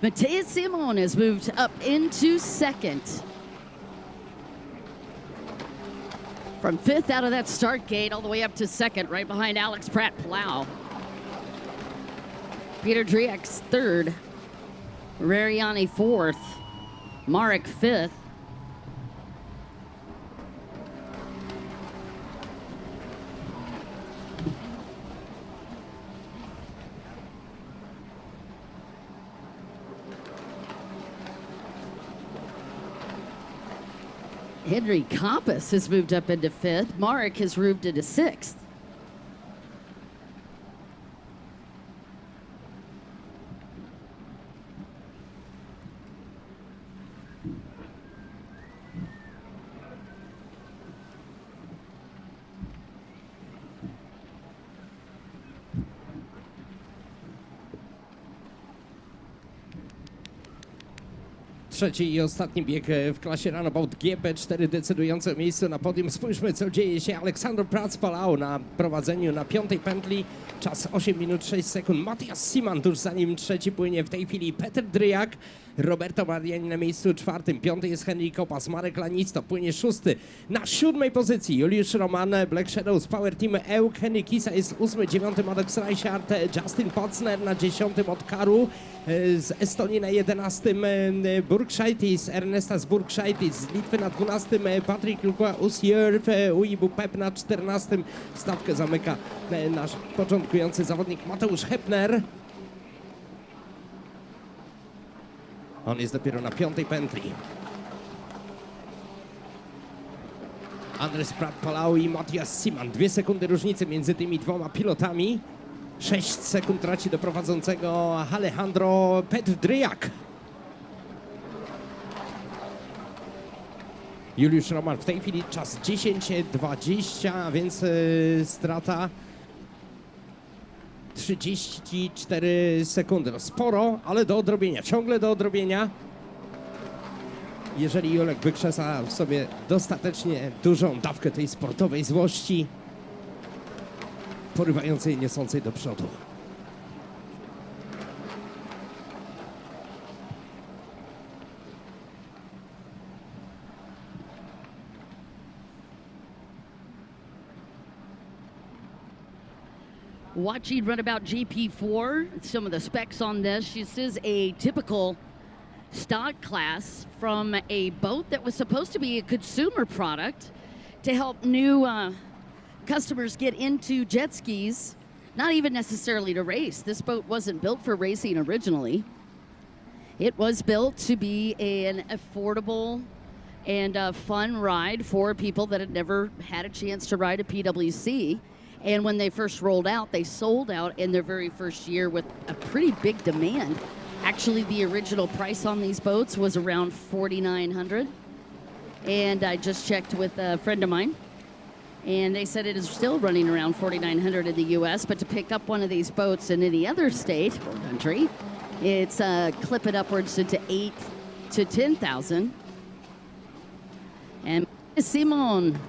Matthias Simon has moved up into second. From 5th out of that start gate all the way up to second, right behind Alex Pratt-Plow. Peter Driak's 3rd. Rariani 4th. Marek 5th. Henry Kompas has moved up into 5th. Marek has moved into 6th. Trzeci i ostatni bieg w klasie Runabout GP4, decydujące miejsce na podium. Spójrzmy, co dzieje się. Aleksander Prac-Palau na prowadzeniu na 5. pętli. Czas 8 minut 6 sekund. Matthias Simon tuż za nim trzeci płynie w tej chwili Peter Dryjak. Roberto Mariani na miejscu 4. 5. jest Henry Kopas. Marek Lanisto płynie 6. Na 7. pozycji Juliusz Roman, Black Shadows Power Team Euk. Henry Kisa jest 8. 9. Alex Reichart. Justin Potzner na 10. od Karu. Z Estonii na 11. Burgschaitis, Ernestas Burgschaitis. Z Litwy na 12. Patryk Lukła-Usjörw. UIM-ABP na 14. Stawkę zamyka nasz początkujący zawodnik Mateusz Hepner. On jest dopiero na 5. pętli. Andres Pratt-Palau i Matthias Simon. 2 sekundy różnicy między tymi dwoma pilotami. 6 sekund traci do prowadzącego Alejandro Petr Dryjak. Juliusz Roman w tej chwili czas 10:20, więc strata 34 sekundy. No sporo, ale do odrobienia, ciągle do odrobienia. Jeżeli Julek wykrzesa w sobie dostatecznie dużą dawkę tej sportowej złości, porywającej, niosącej do przodu. Watching Runabout GP4, some of the specs on this. This is a typical stock class from a boat that was supposed to be a consumer product to help new customers get into jet skis, not even necessarily to race. This boat wasn't built for racing originally. It was built to be an affordable and a fun ride for people that had never had a chance to ride a PWC. And when they first rolled out, they sold out in their very first year with a pretty big demand. Actually, the original price on these boats was around $4,900. And I just checked with a friend of mine, and they said it is still running around $4,900 in the U.S., but to pick up one of these boats in any other state or country, it's clipping upwards into $8,000 to $10,000. And Simon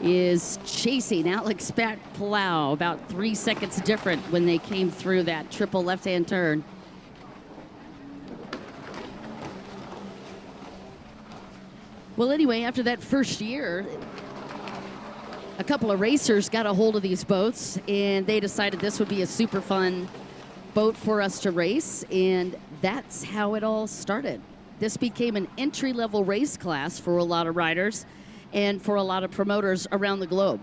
is chasing Alex Palau about 3 seconds different when they came through that triple left-hand turn. Well, anyway, after that first year, a couple of racers got a hold of these boats, and they decided this would be a super fun boat for us to race, and that's how it all started. This became an entry-level race class for a lot of riders and for a lot of promoters around the globe.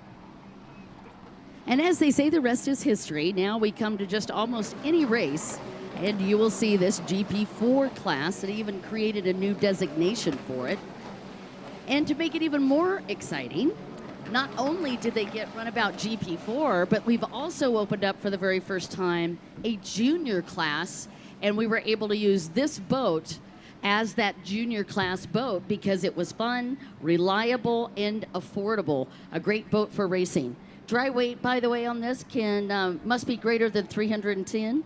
And as they say, the rest is history. Now we come to just almost any race, and you will see this GP4 class. It even created a new designation for it. And to make it even more exciting, not only did they get Runabout GP4, but we've also opened up for the very first time a junior class, and we were able to use this boat as that junior class boat because it was fun, reliable, and affordable. A great boat for racing. Dry weight, by the way, on this must be greater than 310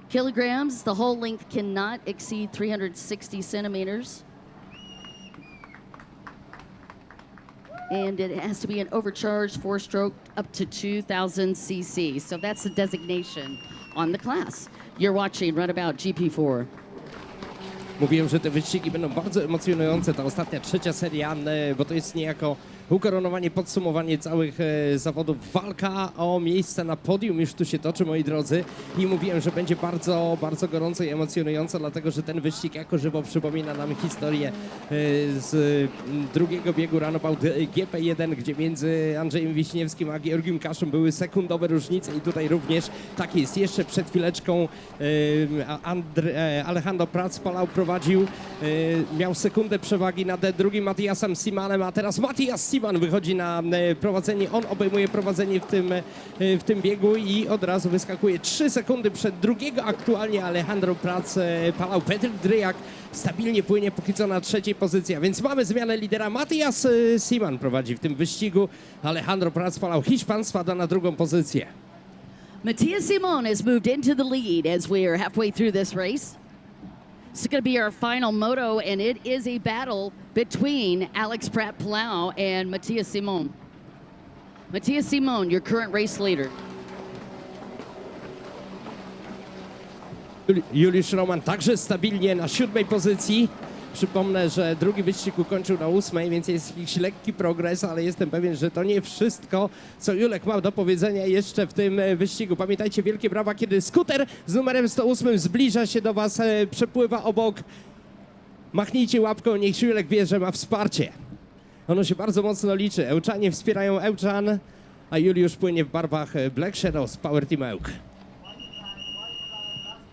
kilograms. The hull length cannot exceed 360 centimeters. And it has to be an overcharged four-stroke up to 2,000 cc. So that's the designation on the class. You're watching Runabout GP4. Mówiłem, że te wyścigi będą bardzo emocjonujące. Ta ostatnia trzecia seria, bo to jest niejako ukoronowanie, podsumowanie całych zawodów. Walka o miejsce na podium już tu się toczy, moi drodzy. I mówiłem, że będzie bardzo, bardzo gorąco i emocjonująco, dlatego że ten wyścig jako żywo przypomina nam historię z drugiego biegu Runabout GP1, gdzie między Andrzejem Wiśniewskim a Georgiem Kaszą były sekundowe różnice i tutaj również tak jest. Jeszcze przed chwileczką Alejandro Prats-Palau prowadził, miał sekundę przewagi nad drugim Matiasem Simanem, a teraz Matias Siman wychodzi na prowadzenie, on obejmuje prowadzenie w tym biegu i od razu wyskakuje 3 sekundy przed drugiego aktualnie Alejandro Prats-Palau. Petr Dryjak stabilnie płynie póki co na trzeciej pozycji, a więc mamy zmianę lidera. Matias Siman prowadzi w tym wyścigu, Alejandro Prats-Palau, Hiszpan, spada na drugą pozycję. Matias Simon has moved into the lead as we are halfway through this race. This is going to be our final moto, and it is a battle between Alex Palau and Matias Simon. Matias Simon, your current race leader. Juliusz Roman także stabilnie na 7. pozycji. Przypomnę, że drugi wyścig ukończył na 8, więc jest jakiś lekki progres, ale jestem pewien, że to nie wszystko, co Julek ma do powiedzenia jeszcze w tym wyścigu. Pamiętajcie, wielkie brawa, kiedy skuter z numerem 108 zbliża się do Was, przepływa obok. Machnijcie łapką, niech Julek wie, że ma wsparcie. Ono się bardzo mocno liczy. Ełczanie wspierają Ełczan, a Juliusz płynie w barwach Black Shadows Power Team Ełk.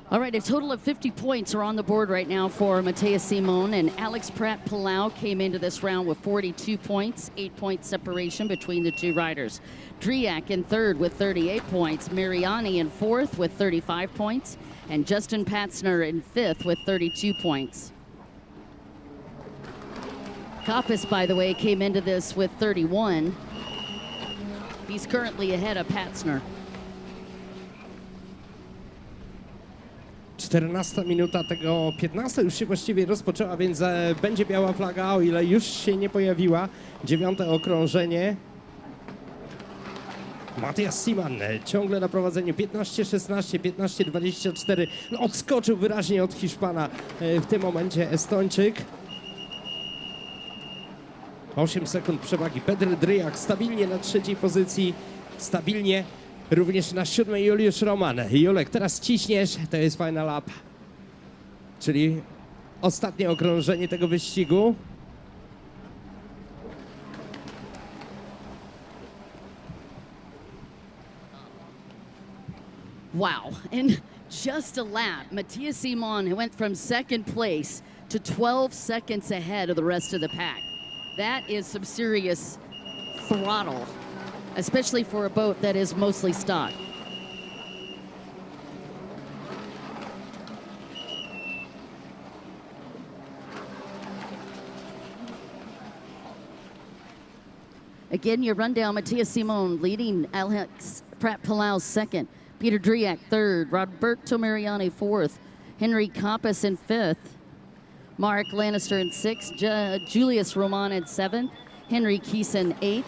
All right, a total of 50 points are on the board right now for Matias Simon, and Alex Palau came into this round with 42 points, 8-point separation between the two riders. Dryjak in third with 38 points, Mariani in fourth with 35 points, and Justin Patzner in fifth with 32 points. Kopis, by the way, came into this with 31. He's currently ahead of Patzner. 14 minuta tego 15 już się właściwie rozpoczęła, więc będzie biała flaga, o ile już się nie pojawiła. 9. okrążenie. Matias Siman ciągle na prowadzeniu 15-16, 15-24. No, odskoczył wyraźnie od Hiszpana w tym momencie Estończyk. 8 sekund przewagi. Petr Dryjak stabilnie na 3. pozycji. Stabilnie również na 7. Juliusz Roman. Julek, teraz ciśniesz, to jest final lap. Czyli ostatnie okrążenie tego wyścigu. Wow. In just a lap, Matthias Simon went from second place to 12 seconds ahead of the rest of the pack. That is some serious throttle, especially for a boat that is mostly stock. Again, your rundown, Matthias Simon leading, Alex Pratt-Palau second, Peter Driak third, Roberto Mariani fourth, Henry Koppas in fifth, Mark Lannister in sixth, Julius Roman in seventh, Henry Keeson eighth,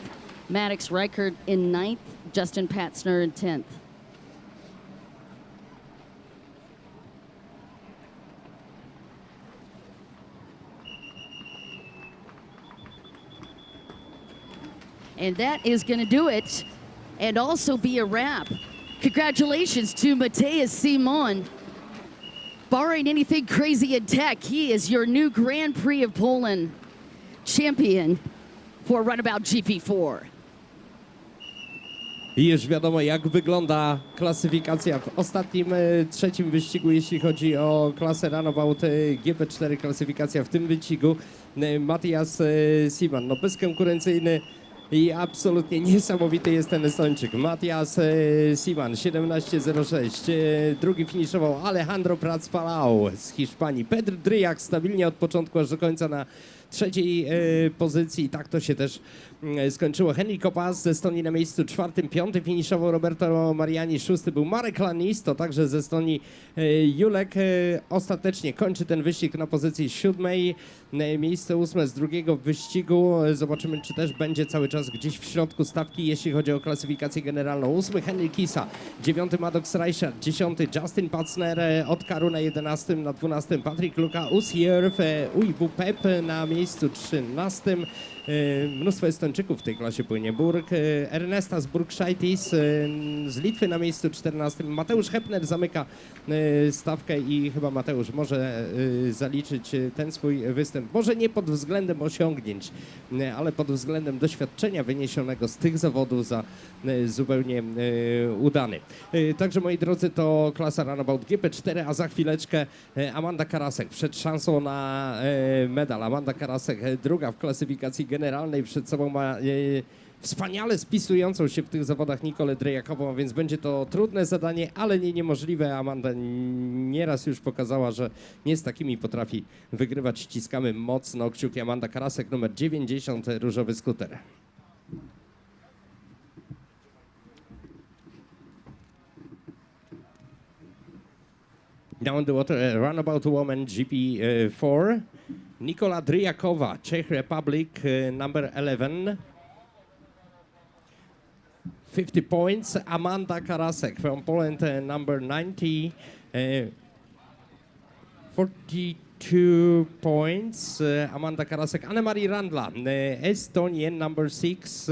Maddox Reichert in ninth, Justin Patzner in 10th. And that is going to do it and also be a wrap. Congratulations to Matthias Simon. Barring anything crazy in tech, he is your new Grand Prix of Poland champion for Runabout GP4. I już wiadomo, jak wygląda klasyfikacja w ostatnim, trzecim wyścigu, jeśli chodzi o klasę Runabout GP4. Klasyfikacja w tym wyścigu. Matthias Simon, no bezkonkurencyjny i absolutnie niesamowity jest ten Estończyk. Matthias Simon, 17.06. Drugi finiszował Alejandro Prats-Palau z Hiszpanii. Pedro Driak stabilnie od początku aż do końca na trzeciej pozycji. Tak to się też skończyło. Henry Koppas ze Estonii na miejscu czwartym. Piąty finiszował Roberto Mariani. Szósty był Marek Lanisto, także ze Estonii. Julek ostatecznie kończy ten wyścig na pozycji siódmej. Miejsce ósme z drugiego wyścigu. Zobaczymy, czy też będzie cały czas gdzieś w środku stawki, jeśli chodzi o klasyfikację generalną. Ósmy Henry Kisa, dziewiąty Maddox Reichert, dziesiąty Justin Patzner od Karu na 11, na 12 Patryk Luka, Usierw, Ujbu Pep na miejscu 13. Mnóstwo Estończyków w tej klasie płynie. Ernestas Burkszaitis z Litwy na miejscu 14. Mateusz Hepner zamyka stawkę i chyba Mateusz może zaliczyć ten swój występ. Może nie pod względem osiągnięć, ale pod względem doświadczenia wyniesionego z tych zawodów za zupełnie udany. Także moi drodzy, to klasa Runabout GP4, a za chwileczkę Amanda Karasek przed szansą na medal. Amanda Karasek druga w klasyfikacji generalnej, przed sobą ma wspaniale spisującą się w tych zawodach Nikolę Drejakową, więc będzie to trudne zadanie, ale nie niemożliwe. Amanda nieraz już pokazała, że nie z takimi potrafi wygrywać. Ściskamy mocno kciuki. Amanda Karasek, numer 90, różowy skuter. Down the water, Runabout Women GP4. Nikola Driakowa, Czech Republic, number 11. 50 points. Amanda Karasek from Poland, number 90. 42 points. Amanda Karasek. Annemarie Randla, Estonian, number 6.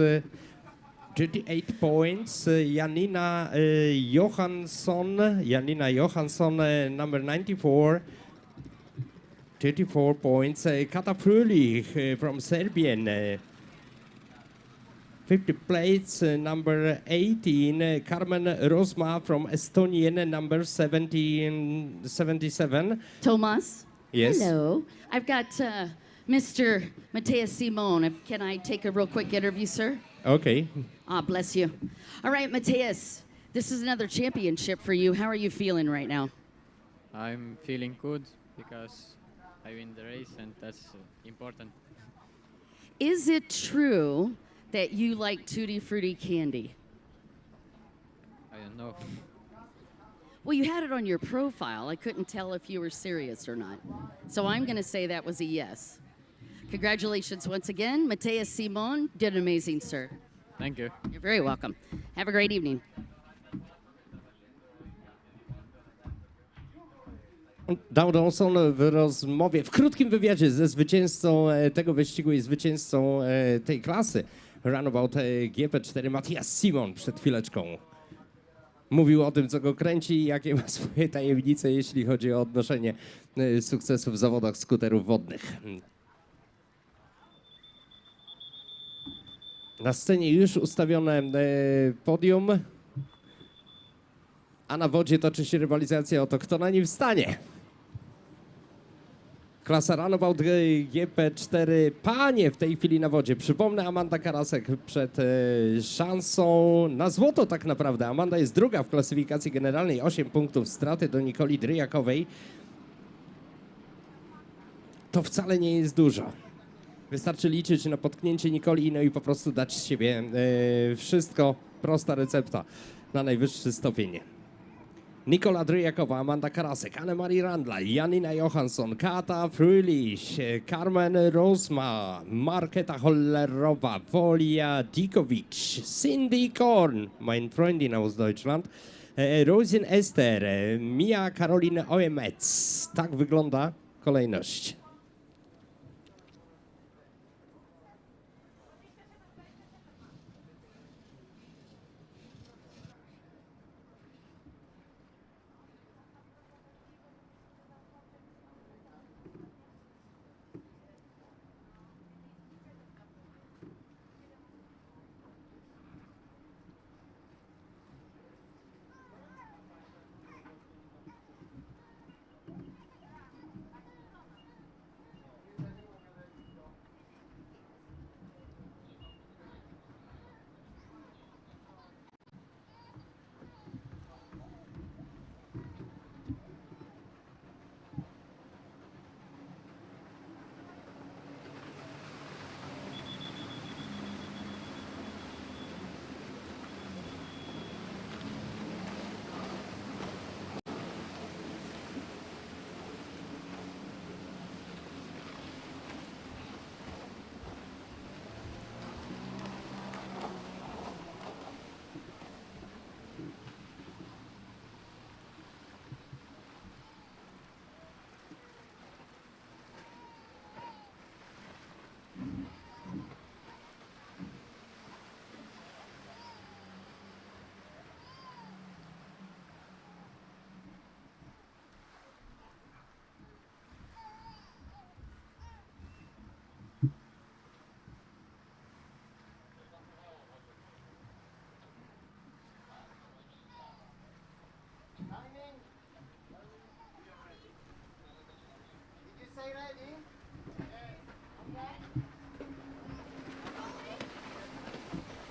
38 points. Janina Johansson, number 94. 34 points. Kata Fröhlich from Serbian. 50 plates, number 18. Carmen Rosma from Estonian, number 77. Thomas? Yes? Hello. I've got Mr. Matthias Simon. Can I take a real quick interview, sir? Okay. Ah, bless you. All right, Matthias, this is another championship for you. How are you feeling right now? I'm feeling good because I win the race and that's important. Is it true that you like Tutti Frutti candy? I don't know. Well, you had it on your profile. I couldn't tell if you were serious or not. So I'm going to say that was a yes. Congratulations once again. Matthias Simon did amazing, sir. Thank you. You're very welcome. Have a great evening. Dawson w rozmowie, w krótkim wywiadzie ze zwycięzcą tego wyścigu i zwycięzcą tej klasy Runabout GP4 Matthias Simon przed chwileczką mówił o tym, co go kręci i jakie ma swoje tajemnice, jeśli chodzi o odnoszenie sukcesu w zawodach skuterów wodnych. Na scenie już ustawione podium. A na wodzie toczy się rywalizacja o to, kto na nim wstanie. Klasa Runabout GP4 panie w tej chwili na wodzie. Przypomnę, Amanda Karasek przed szansą na złoto tak naprawdę. Amanda jest druga w klasyfikacji generalnej, 8 punktów straty do Nikoli Dryjakowej. To wcale nie jest dużo. Wystarczy liczyć na potknięcie Nikoli, no i po prostu dać z siebie wszystko. Prosta recepta na najwyższy stopień. Nikola Dryjakowa, Amanda Karasek, Anne-Marie Randla, Janina Johansson, Kata Fröhlich, Carmen Rosma, Marketa Hollerowa, Wolia Dikovic, Cindy Korn, mein Freundin aus Deutschland, Rosin Ester, Mia Caroline Oemets. Tak wygląda kolejność.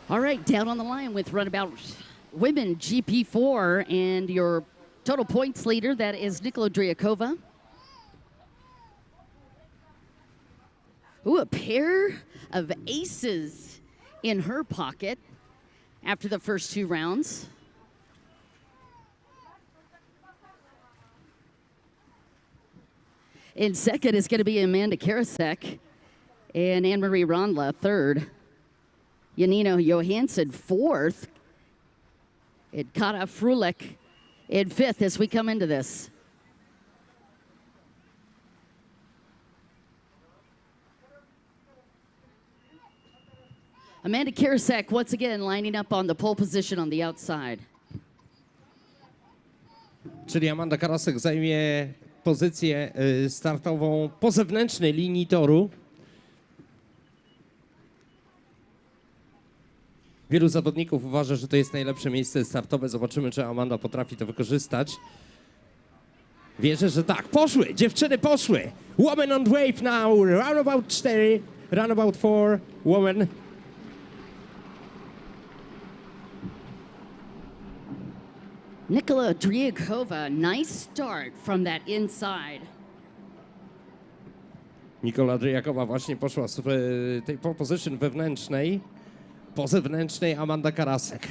All right, down on the line with Runabout Women GP4 and your total points leader, that is Nikola Dryakova. Ooh, a pair of aces in her pocket after the first two rounds. In second is going to be Amanda Karasek and Anne-Marie Randla, third. Janina Johansson, fourth. And Kata Fröhlich in fifth as we come into this. Amanda Karasek once again lining up on the pole position on the outside. Czyli Amanda Karasek zajmie pozycję startową po zewnętrznej linii toru. Wielu zawodników uważa, że to jest najlepsze miejsce startowe. Zobaczymy, czy Amanda potrafi to wykorzystać. Wierzę, że tak. Poszły! Dziewczyny poszły! Woman on wave now! Runabout 4, Runabout 4, woman. Nikola Dryakova, nice start from that inside. Nikola Dryjakowa właśnie poszła z tej pole position wewnętrznej. Po zewnętrznej Amanda Karasek.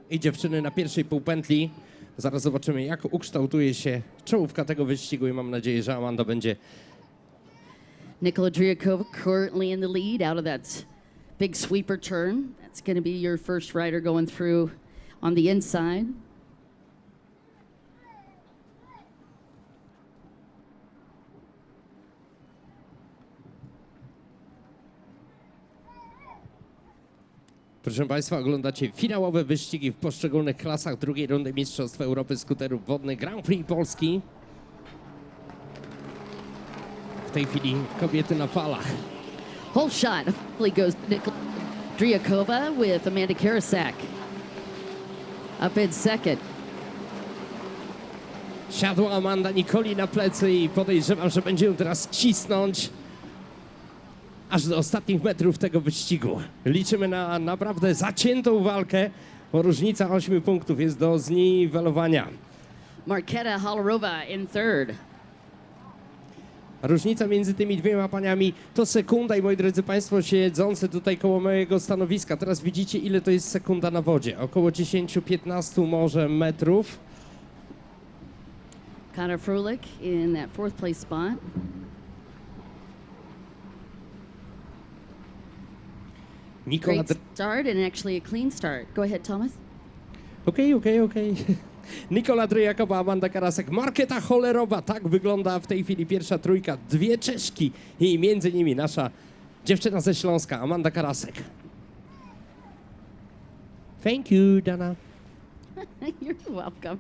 I dziewczyny na pierwszej półpętli. Zaraz zobaczymy, jak ukształtuje się czołówka tego wyścigu i mam nadzieję, że Amanda będzie... Nikola Dryakova currently in the lead out of that big sweeper turn. That's going to be your first rider going through on the inside. Proszę Państwa, oglądacie finałowe wyścigi w poszczególnych klasach drugiej rundy Mistrzostw Europy Skuterów Wodnych Grand Prix Polski. W tej chwili kobiety na falach. Whole shot goes Nikola Driakova with Amanda Karasek up in second. Siadła Amanda Nikoli na plecy i podejrzewam, że będzie ją teraz cisnąć aż do ostatnich metrów tego wyścigu. Liczymy na naprawdę zaciętą walkę, bo różnica 8 punktów jest do zniwelowania. Marketa Holorova in third. Różnica między tymi dwiema paniami to sekunda i moi drodzy Państwo siedzący tutaj koło mojego stanowiska, teraz widzicie ile to jest sekunda na wodzie. Około 10-15 może metrów. Connor Frulich in that fourth place spot. Nikola... Great start and actually a clean start. Go ahead, Thomas. Okej. Nikola Driakowa, Amanda Karasek, Marketa Holorova. Tak wygląda w tej chwili pierwsza trójka. Dwie Czeszki i między nimi nasza dziewczyna ze Śląska, Amanda Karasek. Thank you, Dana. You're welcome.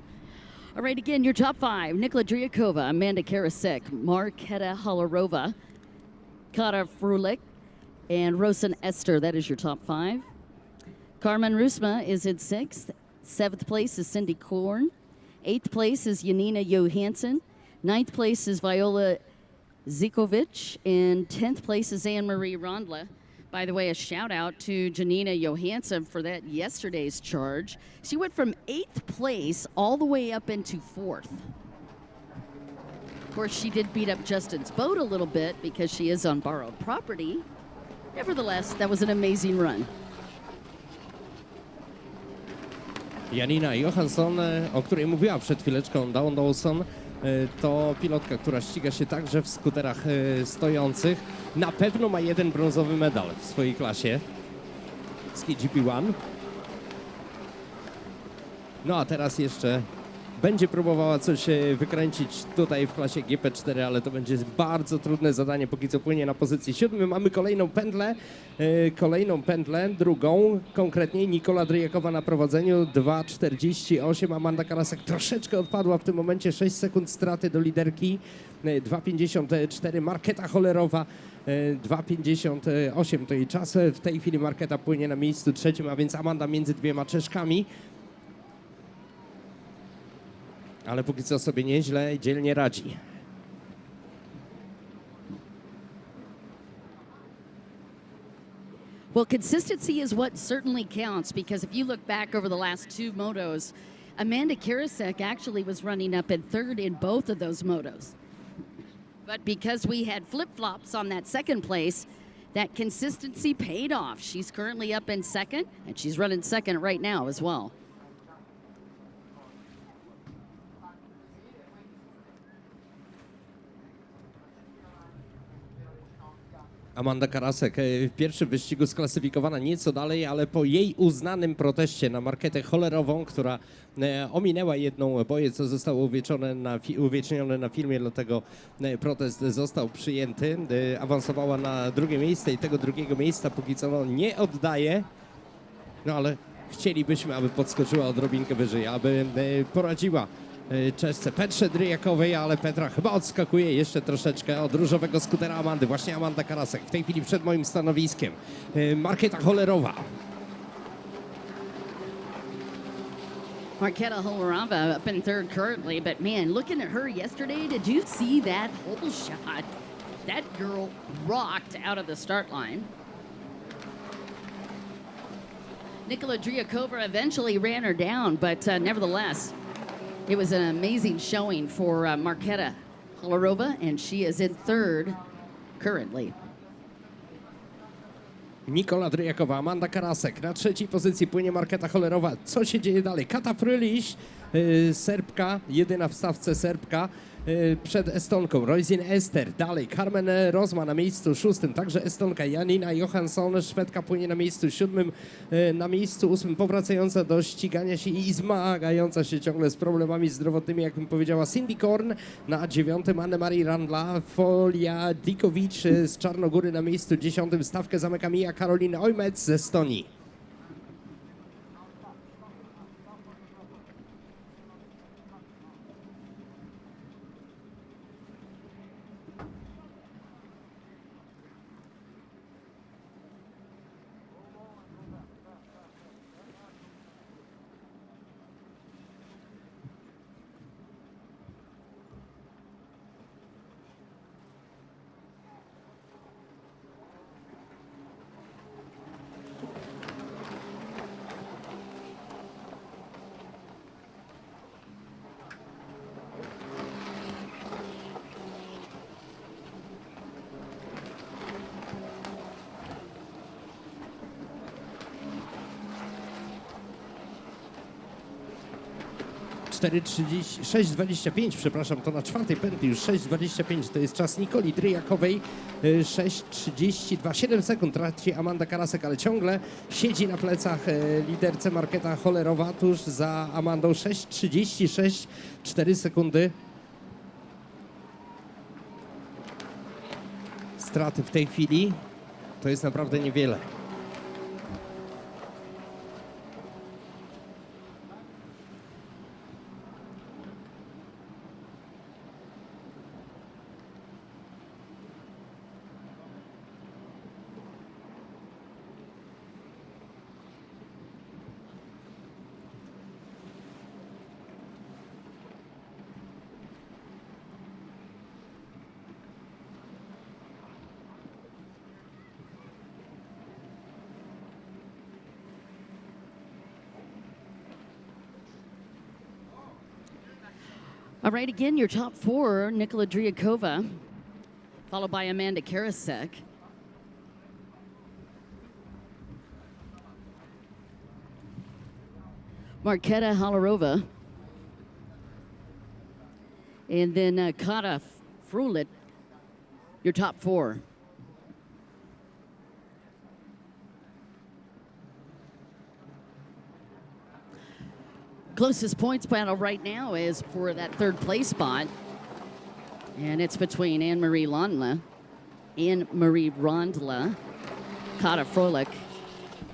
All right, again, your top five. Nikola Driakova, Amanda Karasek, Marketa Holorova, Kara Frulich, and Rosen Esther. That is your top five. Carmen Rusma is in sixth. Seventh place is Cindy Korn. Eighth place is Janina Johansson. Ninth place is Viola Zikovic. And 10th place is Anne-Marie Rondla. By the way, a shout out to Janina Johansson for that yesterday's charge. She went from 8th place all the way up into 4th. Of course, she did beat up Justin's boat a little bit because she is on borrowed property. Nevertheless, that was an amazing run. Janina Johansson, o której mówiła przed chwileczką Dawn Dawson, to pilotka, która ściga się także w skuterach stojących. Na pewno ma jeden brązowy medal w swojej klasie Ski Gp1. No a teraz jeszcze będzie próbowała coś wykręcić tutaj w klasie GP4, ale to będzie bardzo trudne zadanie, póki co płynie na pozycji 7. Mamy kolejną pętlę, drugą, konkretnie Nikola Driakowa na prowadzeniu, 2:48, Amanda Karasek troszeczkę odpadła w tym momencie, 6 sekund straty do liderki, 2:54, Marketa Holorova, 2:58 to jej czas, w tej chwili Marketa płynie na miejscu trzecim, a więc Amanda między dwiema Czeszkami. Ale póki co sobie nieźle i dzielnie radzi. Well, consistency is what certainly counts, because if you look back over the last two motos, Amanda Karasek actually was running up in third in both of those motos. But because we had flip-flops on that second place, that consistency paid off. She's currently up in second, and she's running second right now as well. Amanda Karasek w pierwszym wyścigu sklasyfikowana nieco dalej, ale po jej uznanym proteście na Marketę Holerową, która ominęła jedną boję, co zostało uwiecznione na filmie, dlatego protest został przyjęty. Awansowała na drugie miejsce i tego drugiego miejsca póki co nie oddaje. No ale chcielibyśmy, aby podskoczyła odrobinkę wyżej, aby poradziła Czeszce Petrze Driakowej, ale Petra chyba odskakuje jeszcze troszeczkę od różowego skutera Amandy. Właśnie Amanda Karasek w tej chwili przed moim stanowiskiem. Marketa Holorova. Marketa Holorova up in third currently, but man, looking at her yesterday, did you see that whole shot? That girl rocked out of the start line. Nikola Driakova eventually ran her down, but nevertheless, it was an amazing showing for Marketa Holorova, and she is in third currently. Nikola Driakowa, Amanda Karasek. Na trzeciej pozycji płynie Marketa Holorova. Co się dzieje dalej? Kata Fröhlich, Serbka, jedyna w stawce Serbka, przed Estonką. Roisin Ester, dalej Carmen Rozma na miejscu szóstym, także Estonka. Janina Johansson, Szwedka, płynie na miejscu siódmym, na miejscu ósmym, powracająca do ścigania się i zmagająca się ciągle z problemami zdrowotnymi, jak bym powiedziała, Cindy Korn. Na dziewiątym Anne-Marie Randla, Folia Dikovic z Czarnogóry na miejscu dziesiątym. Stawkę zamyka Mia Karolina Ojmec ze Estonii. 6.25, przepraszam, to na czwartej pętli już 6.25 to jest czas Nikoli Dryjakowej, 6.32, 7 sekund traci Amanda Karasek, ale ciągle siedzi na plecach liderce Marketa Hollerowa, tuż za Amandą 6.36, 4 sekundy. Straty w tej chwili to jest naprawdę niewiele. All right, again, your top four, Nikola Dryakova, followed by Amanda Karasek. Marketa Hollerova. And then Kata Frulit, your top four. Closest points battle right now is for that third place spot. And it's between Anne-Marie Rondla, Kata Frolik,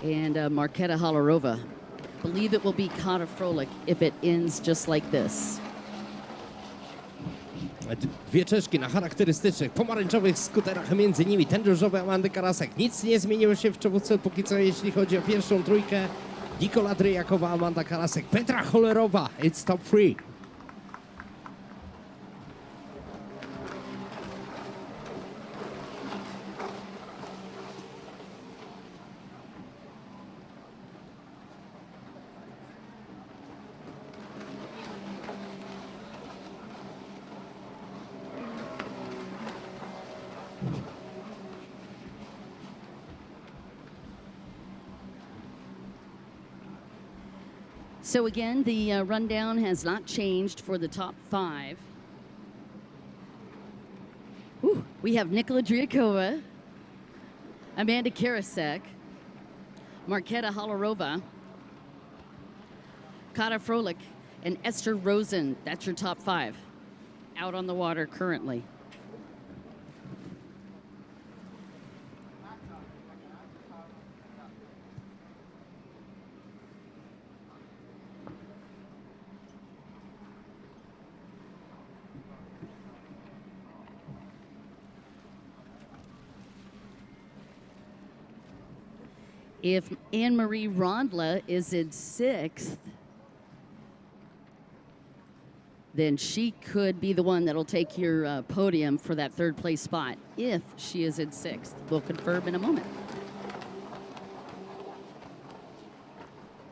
and Marketa Hollerova. Believe it will be Kata Frolik if it ends just like this. Dwie Czeszki na charakterystycznych pomarańczowych skuterach, między nimi ten różowy Amandy Karasek. Nic nie zmieniło się w czołówce póki co, jeśli chodzi o pierwszą trójkę. Nikola Dryjakowa, Amanda Karasek, Petra Hollerowa. It's top three. So again, the rundown has not changed for the top five. Whew. We have Nikola Dryakova, Amanda Karasek, Marketa Hollerova, Kata Frolik, and Esther Rosen. That's your top five out on the water currently. If Anne-Marie Rondla is in sixth, then she could be the one that'll take your podium for that third place spot, if she is in sixth. We'll confirm in a moment.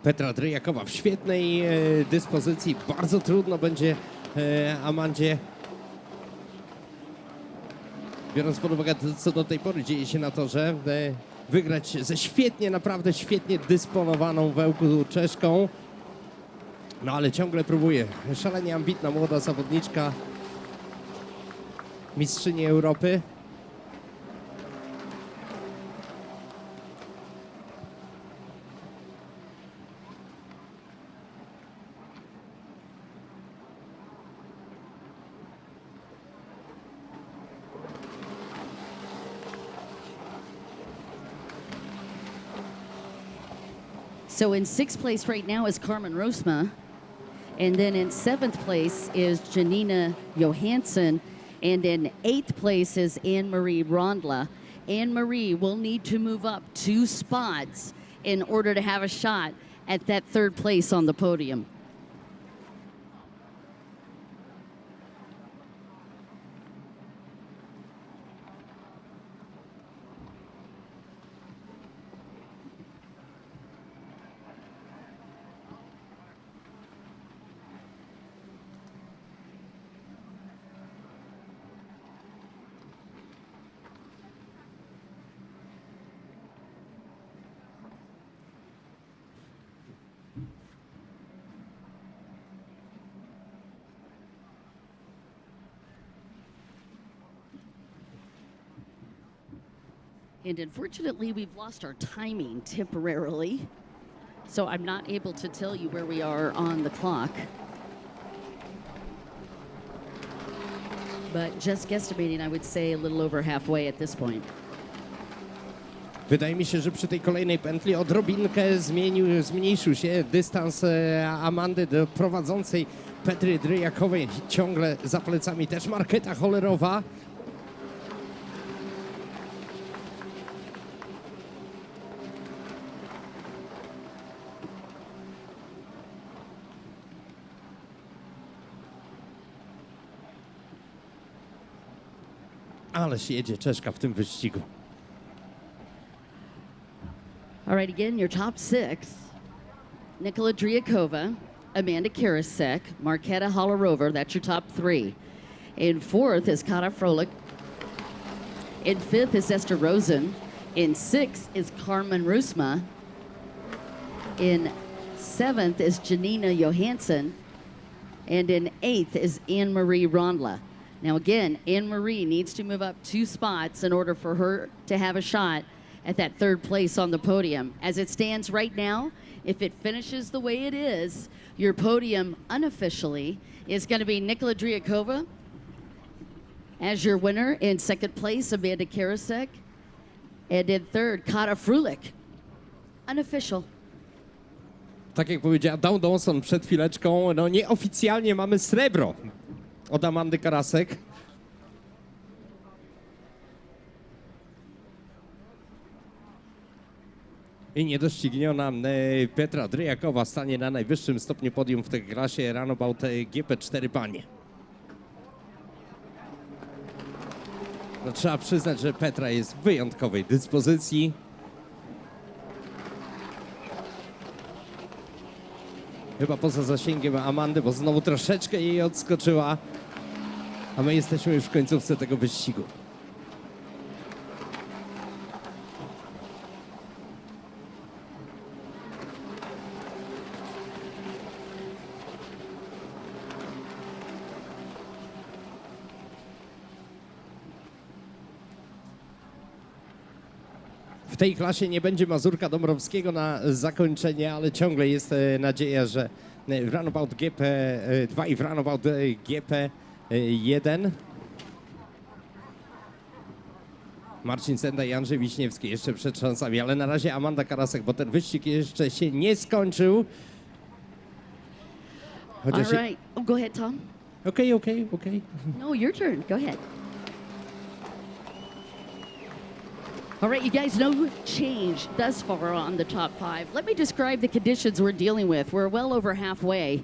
Petra Dryjakowa w świetnej dyspozycji. Bardzo trudno będzie Amandzie, biorąc pod uwagę to, co do tej pory dzieje się na torze, wygrać ze świetnie, naprawdę świetnie dysponowaną w Ełku Czeszką. No ale ciągle próbuje. Szalenie ambitna młoda zawodniczka, mistrzyni Europy. So in sixth place right now is Carmen Rosma. And then in seventh place is Janina Johansson. And in eighth place is Anne-Marie Rondla. Anne-Marie will need to move up 2 spots in order to have a shot at that third place on the podium. And unfortunately, we've lost our timing temporarily. So I'm not able to tell you where we are on the clock. But just guesstimating, I would say a little over halfway at this point. Wydaje mi się, że przy tej kolejnej pętli odrobinkę zmniejszył się dystans Amandy do prowadzącej Petry Dryjakowej. Ciągle za plecami też Marketa Hollerowa. Ależ jedzie Czeszka w tym wyścigu. All right, again, your top six. Nikola Dryakova, Amanda Karasek, Marketa Hollerova, that's your top three. In fourth is Kata Frolik. In fifth is Esther Rosen. In sixth is Carmen Rusma. In seventh is Janina Johansson. And in eighth is Anne-Marie Rondla. Now again, Anne-Marie needs to move up 2 spots in order for her to have a shot at that third place on the podium. As it stands right now, if it finishes the way it is, your podium unofficially is going to be Nikola Dryakova as your winner. In second place, Amanda Karasek. And in third, Kata Frulik. Unofficial. Tak jak powiedziała Dawn Dawson przed chwileczką, no nieoficjalnie mamy srebro od Amandy Karasek. I niedościgniona Petra Dryjakowa stanie na najwyższym stopniu podium w tej klasie Runabout GP4 panie. No, trzeba przyznać, że Petra jest w wyjątkowej dyspozycji. Chyba poza zasięgiem Amandy, bo znowu troszeczkę jej odskoczyła. A my jesteśmy już w końcówce tego wyścigu. W tej klasie nie będzie Mazurka Dąbrowskiego na zakończenie, ale ciągle jest nadzieja, że w Runabout GP2 i w Runabout GP1 Marcin Senda i Andrzej Wiśniewski jeszcze przed szansami, ale na razie Amanda Karasek, bo ten wyścig jeszcze się nie skończył. All right. Oh, go ahead, Tom. Okay. No, your turn. Go ahead. All right, you guys, no change thus far on the top 5. Let me describe the conditions we're dealing with. We're well over halfway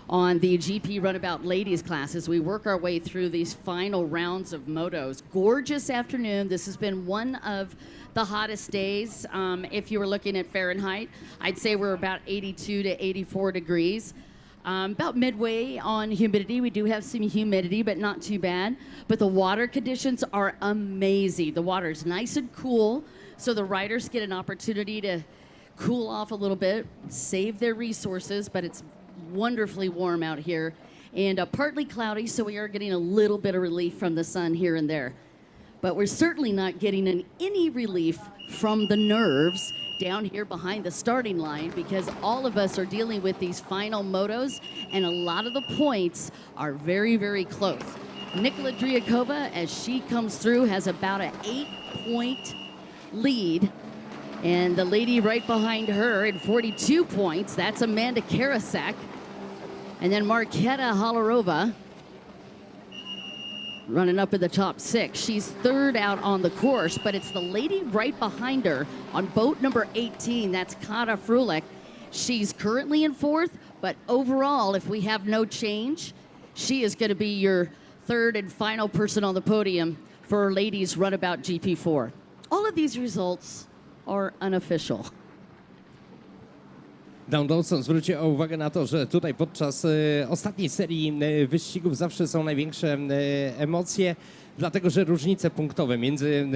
on the GP Runabout ladies class as we work our way through these final rounds of motos. Gorgeous afternoon. This has been one of the hottest days. If you were looking at Fahrenheit, I'd say we're about 82 to 84 degrees. About midway on humidity. We do have some humidity, but not too bad. But the water conditions are amazing. The water is nice and cool, so the riders get an opportunity to cool off a little bit, save their resources, but it's wonderfully warm out here. And partly cloudy, so we are getting a little bit of relief from the sun here and there. But we're certainly not getting any relief from the nerves down here behind the starting line, because all of us are dealing with these final motos and a lot of the points are very, very close. Nikola Dryakova, as she comes through, has about an 8-point lead. And the lady right behind her at 42 points, that's Amanda Karasek. And then Marketa Hollerova running up in the top 6. She's third out on the course, but it's the lady right behind her on boat number 18. That's Kata Frulik. She's currently in 4th, but overall, if we have no change, she is going to be your third and final person on the podium for ladies Runabout GP4. All of these results are unofficial. Dawn Dawson zwróciła uwagę na to, że tutaj podczas ostatniej serii wyścigów zawsze są największe emocje. Dlatego, że różnice punktowe między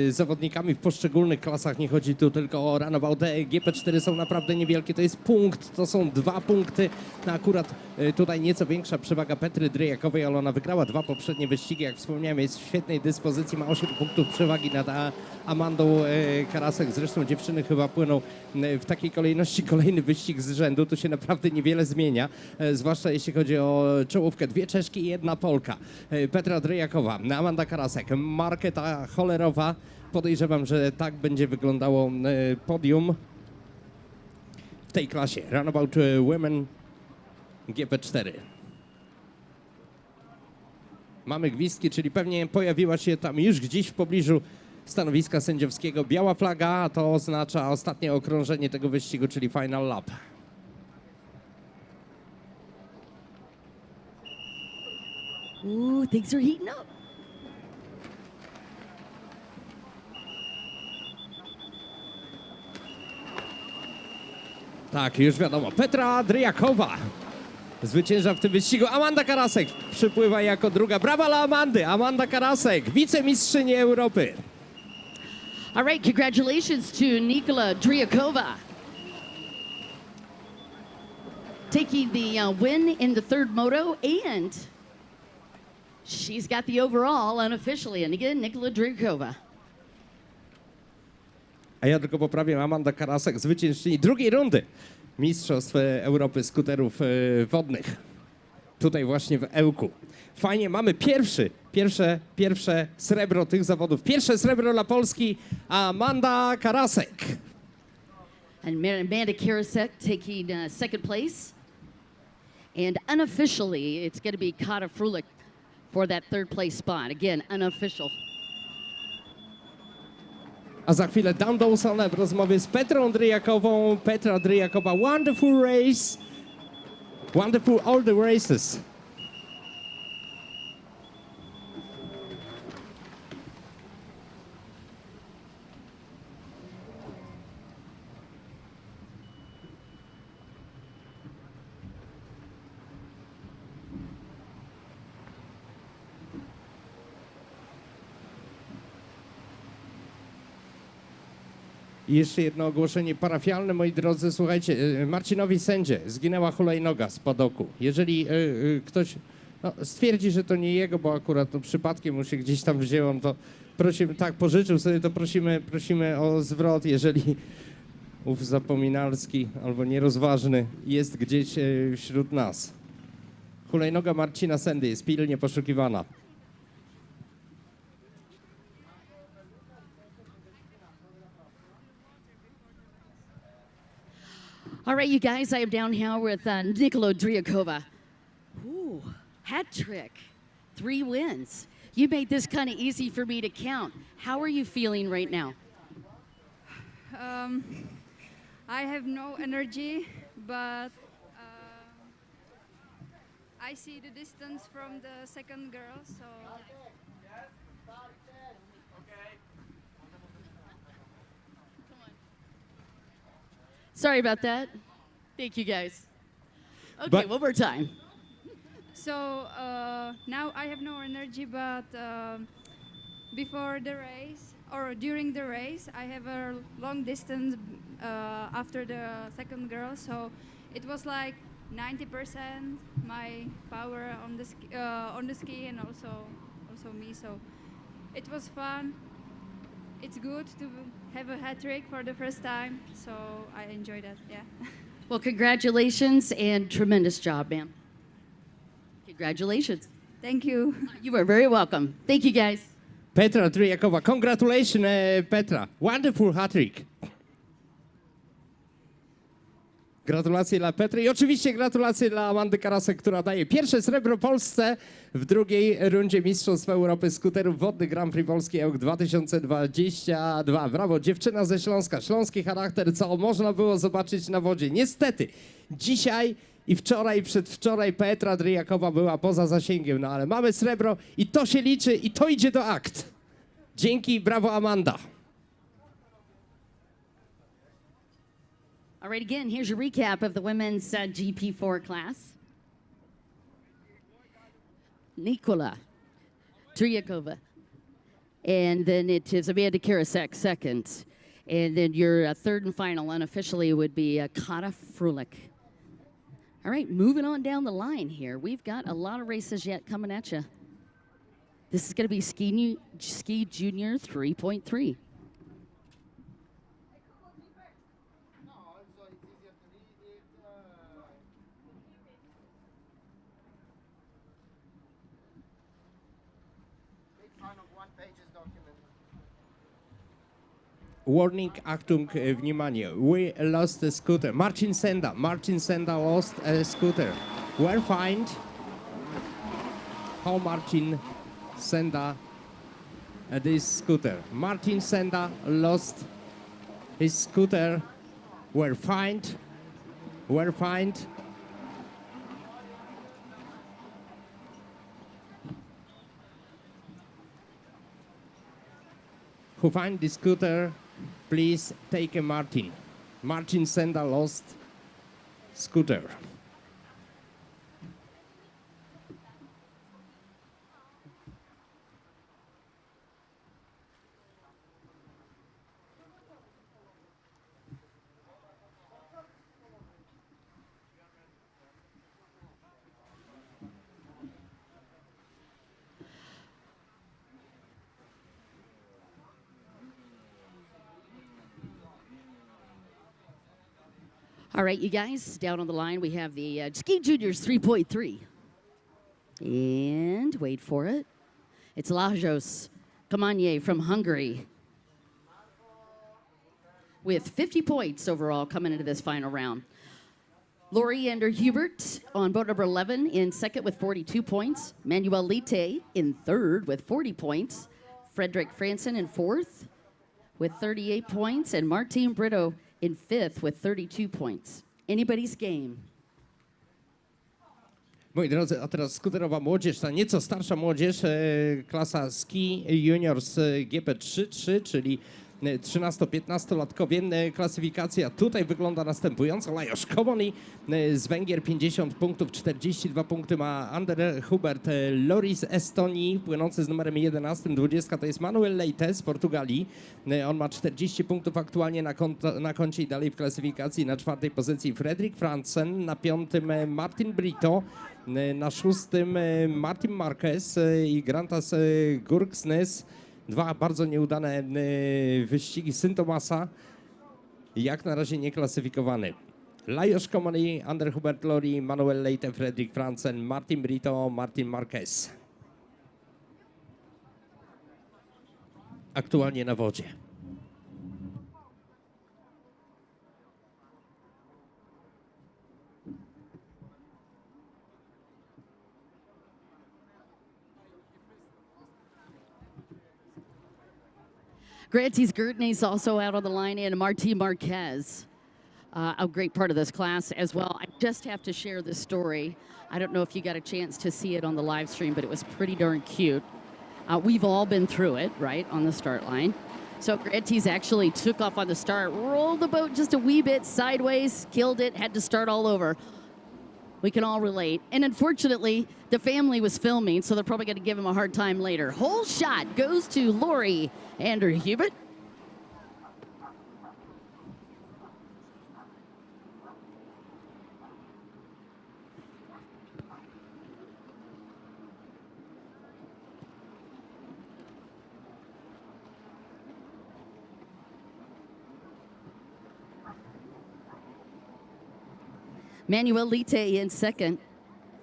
zawodnikami w poszczególnych klasach, nie chodzi tu tylko o runabout GP4, są naprawdę niewielkie. To jest punkt, to są 2 punkty. No akurat tutaj nieco większa przewaga Petry Dryjakowej, ale ona wygrała 2 poprzednie wyścigi. Jak wspomniałem, jest w świetnej dyspozycji, ma 8 punktów przewagi nad Amandą Karasek. Zresztą dziewczyny chyba płyną w takiej kolejności kolejny wyścig z rzędu. Tu się naprawdę niewiele zmienia, zwłaszcza jeśli chodzi o czołówkę. 2 Czeszki i 1 Polka. Petra Dryjakowa, Amanda Karasek, Marketa Cholerowa. Podejrzewam, że tak będzie wyglądało podium w tej klasie. Runabout Women GP4. Mamy gwizdki, czyli pewnie pojawiła się tam już gdzieś w pobliżu stanowiska sędziowskiego biała flaga, a to oznacza ostatnie okrążenie tego wyścigu, czyli final lap. Ooh, things are heating up. Tak, już wiadomo. Petra Dryjakowa zwycięża w tym wyścigu. Amanda Karasek przypływa jako druga. Brawa dla Amandy. Amanda Karasek, wicemistrzyni Europy. All right, congratulations to Nikola Dryakova. Taking the win in the third moto, and she's got the overall unofficially. And again, Nikola Dryakova. A ja tylko poprawię, Amanda Karasek, zwyciężczyni drugiej rundy Mistrzostw Europy Skuterów Wodnych. Tutaj właśnie w Ełku. Fajnie, mamy pierwsze srebro tych zawodów. Pierwsze srebro dla Polski, Amanda Karasek. And Amanda Karasek taking second place. And unofficially, it's going to be Kata Frulik for that third place spot. Again, unofficial. A za chwilę Dan Dawson w rozmowie z Petrą Dryjakową. Petra Dryjakowa, wonderful race. Wonderful all the races. I jeszcze jedno ogłoszenie parafialne, moi drodzy. Słuchajcie, Marcinowi Sędzie zginęła hulajnoga z padoku. Jeżeli ktoś stwierdzi, że to nie jego, bo akurat przypadkiem mu się gdzieś tam wzięło, to prosimy, tak, pożyczył sobie, to prosimy o zwrot, jeżeli ów zapominalski albo nierozważny jest gdzieś wśród nas. Hulajnoga Marcina Sędy jest pilnie poszukiwana. All right, you guys, I am down here with Nikola Dryakova. Ooh, hat trick, 3 wins. You made this kind of easy for me to count. How are you feeling right now? I have no energy, but I see the distance from the second girl, so... Sorry about that. Thank you, guys. Okay, But- one more time. So now I have no energy, but before the race or during the race, I have a long distance after the second girl. So it was like 90% my power on the ski and also me. So it was fun. It's good to have a hat trick for the first time. So I enjoyed that. Yeah. Well, congratulations and tremendous job, ma'am. Congratulations. Thank you. You are very welcome. Thank you, guys. Petra Dryjakowa, congratulations Petra, wonderful hat-trick. Gratulacje dla Petry i oczywiście gratulacje dla Amandy Karasek, która daje pierwsze srebro Polsce w drugiej rundzie Mistrzostw Europy Skuterów Wodnych Grand Prix Polski EUK 2022. Brawo, dziewczyna ze Śląska, śląski charakter, co można było zobaczyć na wodzie. Niestety, dzisiaj i wczoraj, przedwczoraj Petra Dryjakowa była poza zasięgiem, no ale mamy srebro i to się liczy i to idzie do akt. Dzięki, brawo Amanda. All right, again, here's your recap of the women's GP4 class. Nikola Dryakova And then it is Amanda Karasek second. And then your third and final unofficially would be Kata Frulik. All right, moving on down the line here. We've got a lot of races yet coming at you. This is going to be Ski Junior 3.3. No, also it's easier to read it. Big fan of one-pages document. Warning, Achtung, wнимание. We lost a scooter. Marcin Senda lost a scooter. Where find how Marcin Senda this scooter. Marcin Senda lost his scooter. Where find who find the scooter, please take a Martin. Marcin Senda lost scooter. All right, you guys, down on the line, we have the Ski Juniors 3.3. And wait for it. It's Lajos Kamanye from Hungary with 50 points overall coming into this final round. Lori Ander Hubert on boat number 11 in second with 42 points. Manuel Lite in third with 40 points. Frederick Franson in fourth with 38 points. And Martin Brito in fifth with 32 points. Anybody's game. Moi drodzy, a teraz skuterowa młodzież, ta nieco starsza młodzież, klasa Ski Juniors GP3, czyli 13-15-latkowie. Klasyfikacja tutaj wygląda następująco. Lajos Komoni z Węgier 50 punktów, 42 punkty ma Ander Hubert Lori z Estonii, płynący z numerem 11, 20 to jest Manuel Leite z Portugalii. On ma 40 punktów aktualnie na koncie i dalej w klasyfikacji. Na czwartej pozycji Fredrik Fransen, na piątym Martin Brito, na szóstym Martin Marquez i Grantas Gurksnes. Dwa bardzo nieudane wyścigi Syn Tomasa, jak na razie nieklasyfikowany. Lajos Komoni, Ander Hubert Lori, Manuel Leite, Fredrik Fransen, Martin Brito, Martin Marquez. Aktualnie na wodzie. Grantes Gertney's also out on the line, and Martin Marquez, a great part of this class as well. I just have to share this story. I don't know if you got a chance to see it on the live stream, but it was pretty darn cute. We've all been through it, right, on the start line. So Grantes actually took off on the start, rolled the boat just a wee bit sideways, killed it, had to start all over. We can all relate. And unfortunately, the family was filming, so they're probably going to give him a hard time later. Whole shot goes to Lori Ander Hubert. Manuel Lite in second.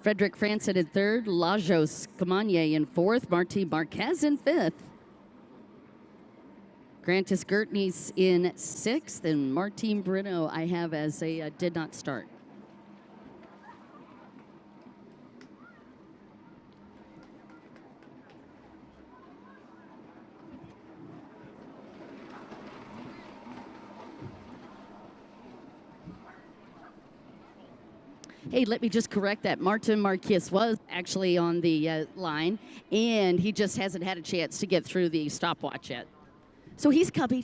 Frederick Franson in third. Lajos Kamanye in fourth. Martin Marquez in fifth. Grantes Gertney's in sixth. And Martin Brito I have as a did not start. Hey, let me just correct that. Martin Marquez was actually on the line, and he just hasn't had a chance to get through the stopwatch yet. So he's coming.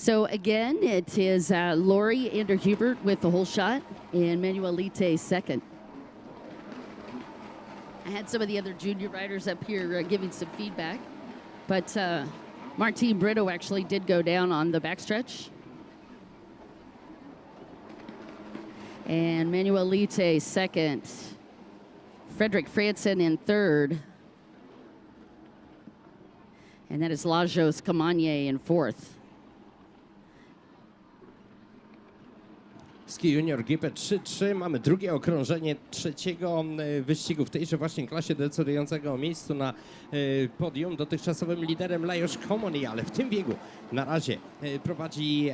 So again, it is Lori Hubert with the whole shot and Manuel Lite second. I had some of the other junior riders up here giving some feedback, but Martin Brito actually did go down on the backstretch. And Manuel Lite second. Frederick Franson in third. And that is Lajos Kamanie in fourth. Ski Junior GP3. Mamy drugie okrążenie trzeciego wyścigu w tejże właśnie klasie decydującego o miejscu na podium. Dotychczasowym liderem Lajos Kamanie, ale w tym biegu na razie prowadzi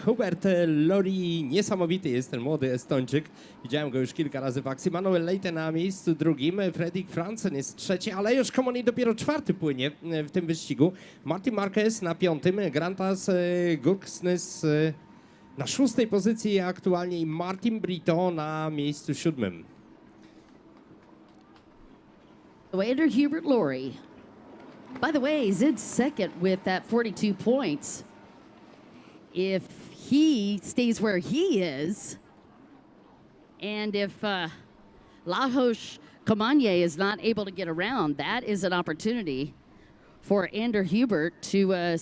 Hubert Lori. Niesamowity jest ten młody Estończyk. Widziałem go już kilka razy w akcji. Manuel Leite na miejscu drugim. Fredrik Fransen jest trzeci, a Lajos Kamanie dopiero czwarty płynie w tym wyścigu. Martin Marquez na piątym. Grantas Gurksnys na szóstej pozycji aktualnie i Martin Brito na miejscu siódmym. Andrew Hubert Lori. By the way, he's in second with that 42 points. If he stays where he is, and if Lajos Kamanie is not able to get around, that is an opportunity for Andrew Hubert to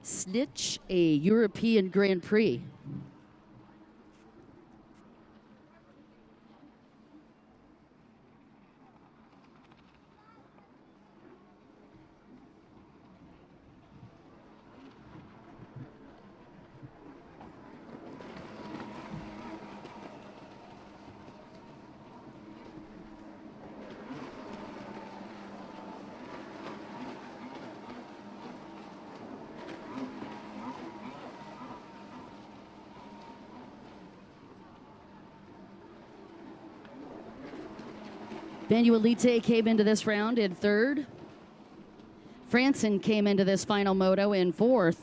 snitch a European Grand Prix. Manuel Lite came into this round in third. Franson came into this final moto in fourth.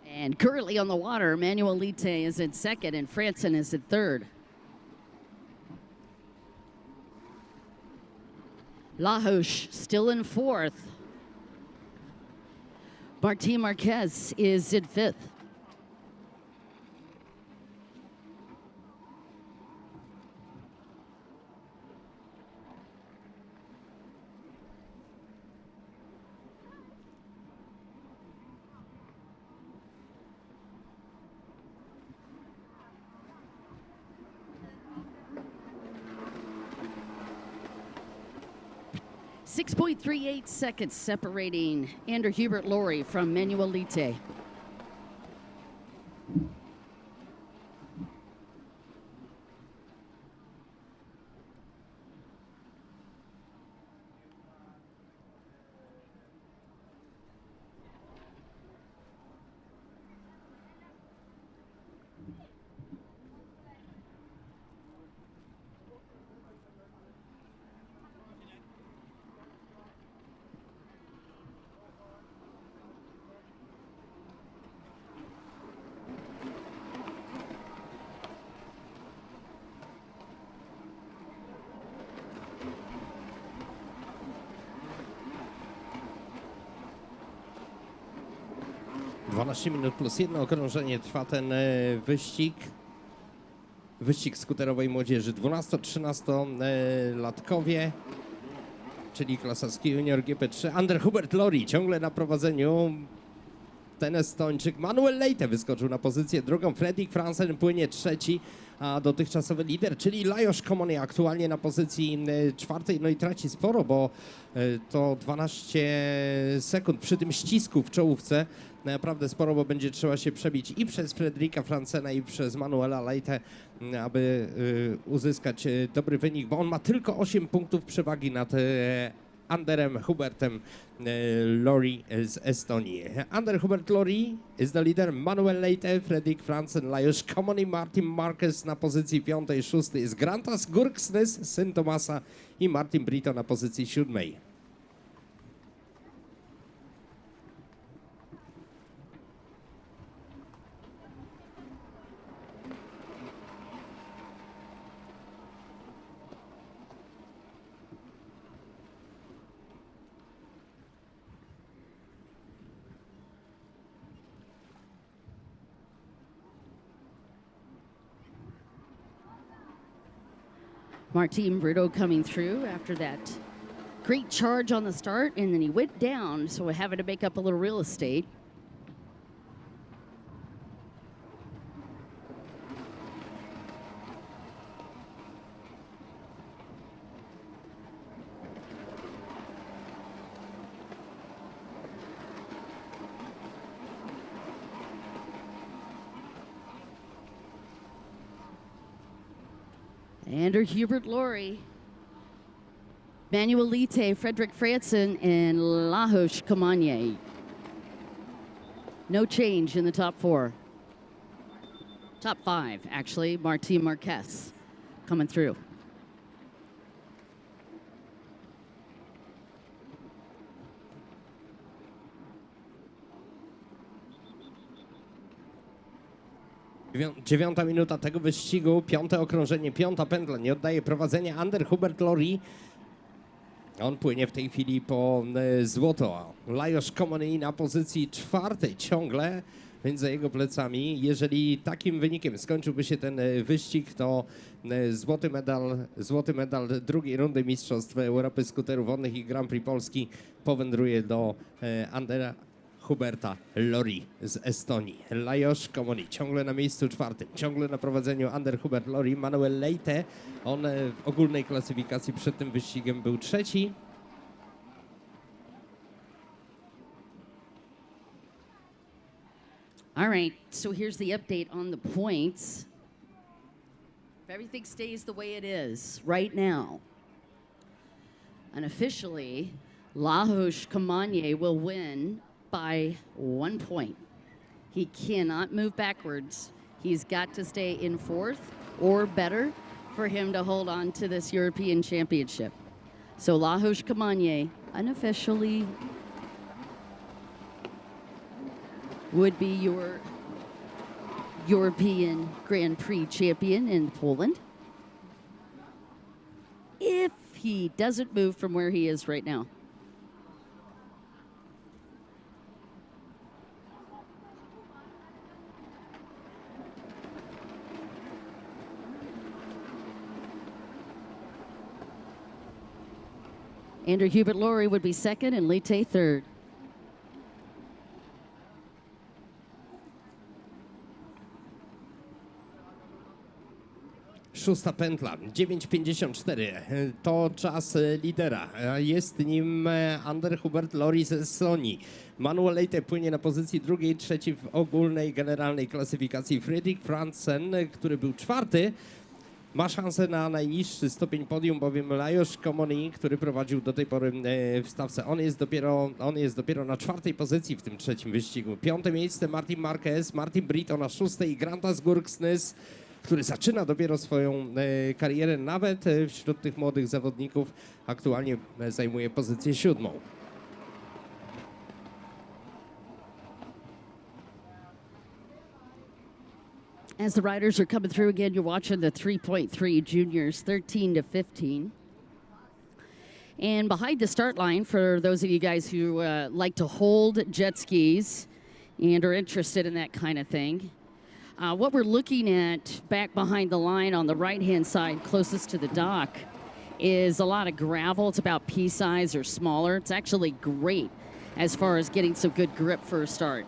And currently on the water, Manuel Lite is in second and Franson is in third. Lajos still in fourth. Martin Marquez is in fifth. .38 seconds separating Andrew Hubert Lori from Manuel Lite. Minut plus jedno okrążenie trwa ten wyścig. Wyścig skuterowej młodzieży. 12-13 latkowie, czyli klasa Ski Junior GP3. Andrew Hubert Lori ciągle na prowadzeniu. Ten Estończyk. Manuel Leite wyskoczył na pozycję drugą. Fredrik Fransen płynie trzeci, a dotychczasowy lider, czyli Lajos Kamanie aktualnie na pozycji czwartej. No i traci sporo, bo to 12 sekund przy tym ścisku w czołówce. Naprawdę sporo, bo będzie trzeba się przebić i przez Fredrika Fransena, i przez Manuela Leite, aby uzyskać dobry wynik, bo on ma tylko 8 punktów przewagi nad Anderem Hubertem Lori z Estonii. Ander Hubert Lori is the leader. Manuel Leite, Fredrik Fransen, Lajos Kamanie, Martin Marquez na pozycji 5. 6. jest Grantas Gurksnys, syn Tomasa, i Martin Brito na pozycji 7. Martin Brito coming through after that great charge on the start, and then he went down, so we're having to make up a little real estate. Andrew Hubert Laurie, Manuel Lite, Frederick Franson, and Lajos Kamanye. No change in the top four. Top five, actually. Martin Marquez coming through. Dziewiąta minuta tego wyścigu, piąte okrążenie, piąta pętla, nie oddaje prowadzenia Ander Hubert Lori. On płynie w tej chwili po złoto. Lajos Komony na pozycji czwartej ciągle, więc za jego plecami. Jeżeli takim wynikiem skończyłby się ten wyścig, to złoty medal drugiej rundy Mistrzostw Europy Skuterów Wodnych i Grand Prix Polski powędruje do Andera Huberta Lori z Estonii. Lajos Komony ciągle na miejscu czwartym, ciągle na prowadzeniu Ander Hubert Lori. Manuel Leite, on w ogólnej klasyfikacji przed tym wyścigiem był trzeci. All right, so here's the update on the points. If everything stays the way it is right now, unofficially, Lajos Kamanye will win by 1 point. He cannot move backwards. He's got to stay in fourth or better for him to hold on to this European Championship. So Lajos Kamanye unofficially would be your European Grand Prix champion in Poland if he doesn't move from where he is right now. Andrew Hubert Laurie would be second and Leite third. Szósta pętla, 9:54, to czas lidera. Jest nim Ander Hubert Lori ze Estonii. Manuel Leite płynie na pozycji drugiej, trzeci w ogólnej generalnej klasyfikacji. Fredrik Fransen, który był czwarty, ma szansę na najniższy stopień podium, bowiem Lajos Komony, który prowadził do tej pory w stawce, on jest dopiero na czwartej pozycji w tym trzecim wyścigu. Piąte miejsce Martin Marquez, Martin Brito na szóstej, Grantas Gurksnys, który zaczyna dopiero swoją karierę nawet wśród tych młodych zawodników, aktualnie zajmuje pozycję siódmą. As the riders are coming through again, you're watching the 3.3 juniors, 13 to 15. And behind the start line, for those of you guys who like to hold jet skis and are interested in that kind of thing, what we're looking at back behind the line on the right-hand side, closest to the dock, is a lot of gravel. It's about pea size or smaller. It's actually great as far as getting some good grip for a start.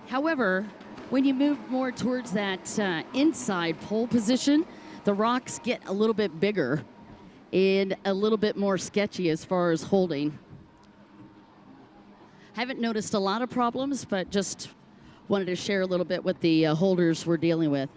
However, when you move more towards that inside pole position, the rocks get a little bit bigger and a little bit more sketchy as far as holding. Haven't noticed a lot of problems, but just wanted to share a little bit what the holders were dealing with.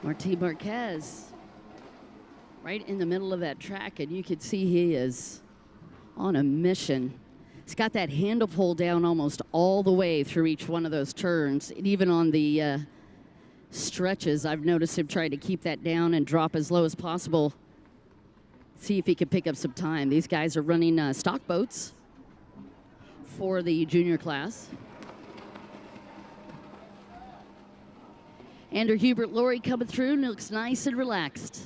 Martin Marquez, right in the middle of that track, and you can see he is on a mission. He's got that handle pull down almost all the way through each one of those turns, and even on the stretches. I've noticed him trying to keep that down and drop as low as possible. See if he can pick up some time. These guys are running stock boats for the junior class. Andrew Hubert Laurie coming through and looks nice and relaxed.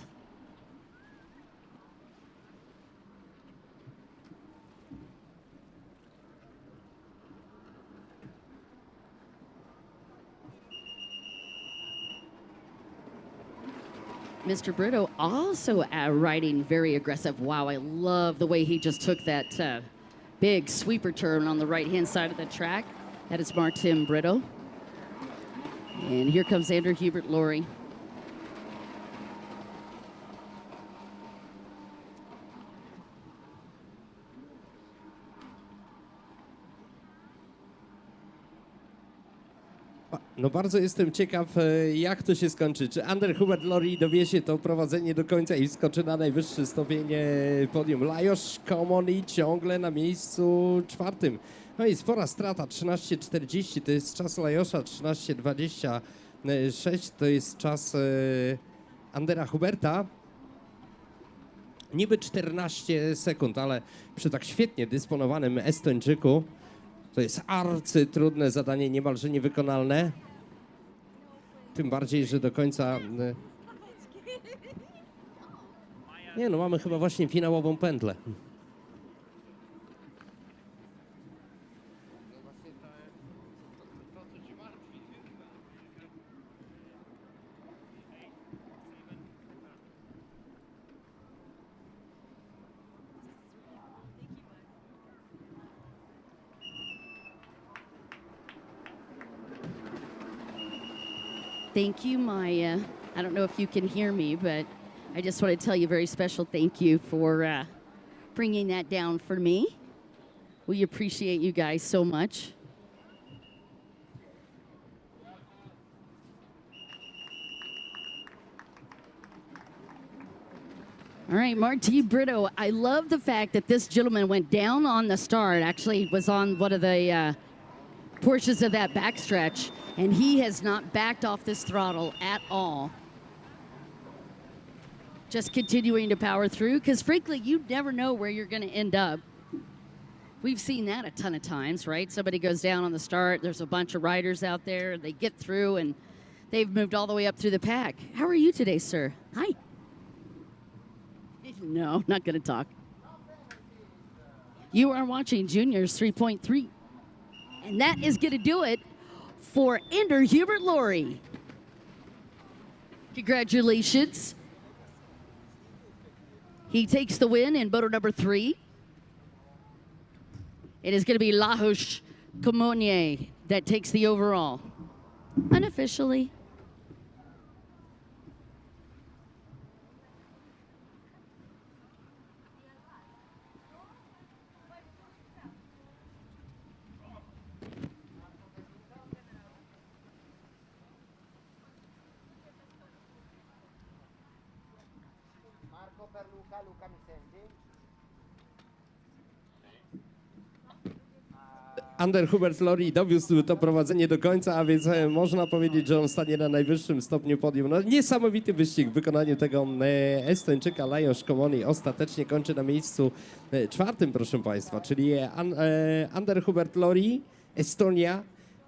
Mr. Brito also riding very aggressive. Wow, I love the way he just took that big sweeper turn on the right-hand side of the track. That is Martin Brito. And here comes Andrew Hubert Laurie. No bardzo jestem ciekaw, jak to się skończy. Czy Ander Hubert Laurie dowiezie to prowadzenie do końca i skoczy na najwyższy stopień podium. Lajos Komoni ciągle na miejscu 4. No i spora strata, 13:40 to jest czas Lajosza, 13:26 to jest czas Andera Huberta. Niby 14 sekund, ale przy tak świetnie dysponowanym Estończyku to jest arcytrudne zadanie, niemalże niewykonalne. Tym bardziej, że do końca... Nie no, mamy chyba właśnie finałową pętlę. Thank you, Maya. I don't know if you can hear me, but I just want to tell you a very special thank you for bringing that down for me. We appreciate you guys so much. All right, Martin Brito. I love the fact that this gentleman went down on the start. Actually, was on one of the portions of that backstretch, and he has not backed off this throttle at all. Just continuing to power through, because frankly, you never know where you're going to end up. We've seen that a ton of times, right? Somebody goes down on the start, there's a bunch of riders out there, they get through, and they've moved all the way up through the pack. How are you today, sir? Hi. No, not going to talk. You are watching Juniors 3.3, and that is going to do it for Ander Hubert Laurie. Congratulations. He takes the win in moto number 3. It is going to be Lajos Komoni that takes the overall. Unofficially. Marco per Luca, Luca mi senti? Ander Hubert Laurie dowiózł to prowadzenie do końca, a więc można powiedzieć, że on stanie na najwyższym stopniu podium. No, niesamowity wyścig w wykonaniu tego Estończyka. Lajos Komoni ostatecznie kończy na miejscu 4, proszę Państwa, czyli Ander Hubert Laurie, Estonia,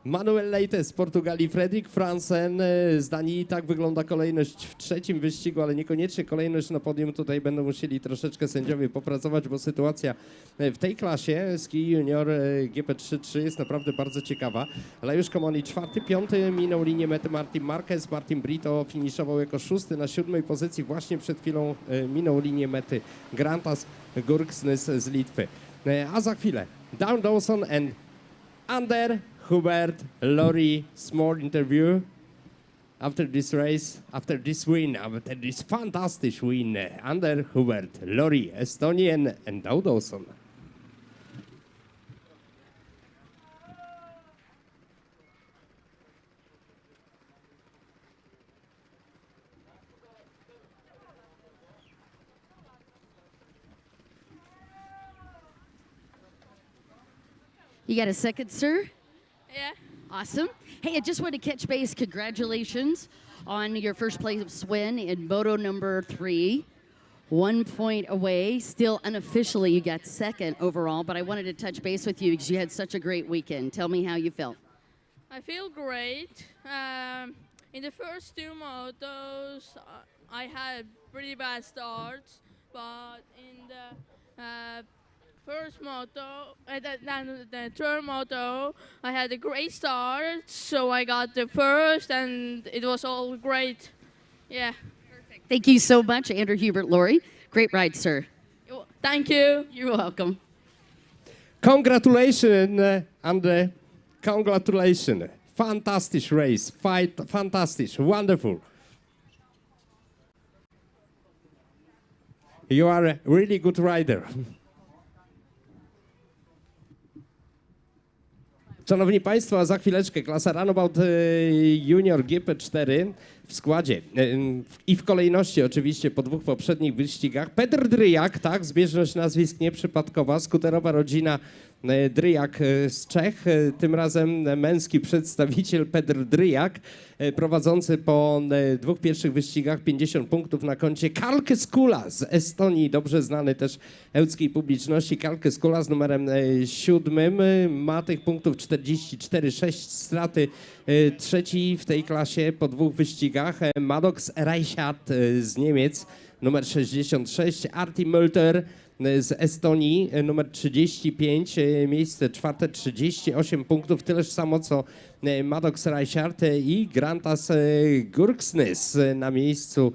Manuel Leite z Portugalii, Fredrik Fransen z Danii. Tak wygląda kolejność w 3. wyścigu, ale niekoniecznie kolejność na podium. Tutaj będą musieli troszeczkę sędziowie popracować, bo sytuacja w tej klasie Ski Junior GP3 jest naprawdę bardzo ciekawa. Lajos Komoni 4., 5. minął linię mety Martin Marquez. Martin Brito finiszował jako 6. na 7. pozycji. Właśnie przed chwilą minął linię mety Grantas Gurksnys z Litwy. A za chwilę Down Dawson and Ander Hubert Laurie, small interview after this race, after this win, after this fantastic win. Ander Hubert Laurie, Estonian, and Dow Dawson. You got a second, sir? Yeah. Awesome. Hey, I just want to catch base. Congratulations on your first place win in Moto number 3. 1 point away. Still unofficially, you got second overall, but I wanted to touch base with you because you had such a great weekend. Tell me how you felt. I feel great. In the first 2 motos, I had pretty bad starts, but in the first moto, then the third moto, I had a great start, so I got the first, and it was all great. Yeah. Perfect. Thank you so much, Andrew Hubert Laurie. Great ride, sir. Thank you. You're welcome. Congratulations, and congratulations. Fantastic race. Fantastic. Wonderful. You are a really good rider. Szanowni Państwo, za chwileczkę klasa Runabout Junior GP4 w składzie i w kolejności oczywiście po 2 poprzednich wyścigach. Petr Dryjak, tak, zbieżność nazwisk nieprzypadkowa, skuterowa rodzina Dryjak z Czech, tym razem męski przedstawiciel Petr Dryjak, prowadzący po 2 pierwszych wyścigach 50 punktów na koncie. Karl Keskula z Estonii, dobrze znany też ełckiej publiczności. Karl Keskula z numerem 7 ma tych punktów 44, 6 straty, trzeci w tej klasie po 2 wyścigach. Maddox Reichert z Niemiec, numer 66, Arti Mölter z Estonii, numer 35, miejsce 4, 38 punktów, tyleż samo co Maddox Reichert, i Grantas Gurksnes na miejscu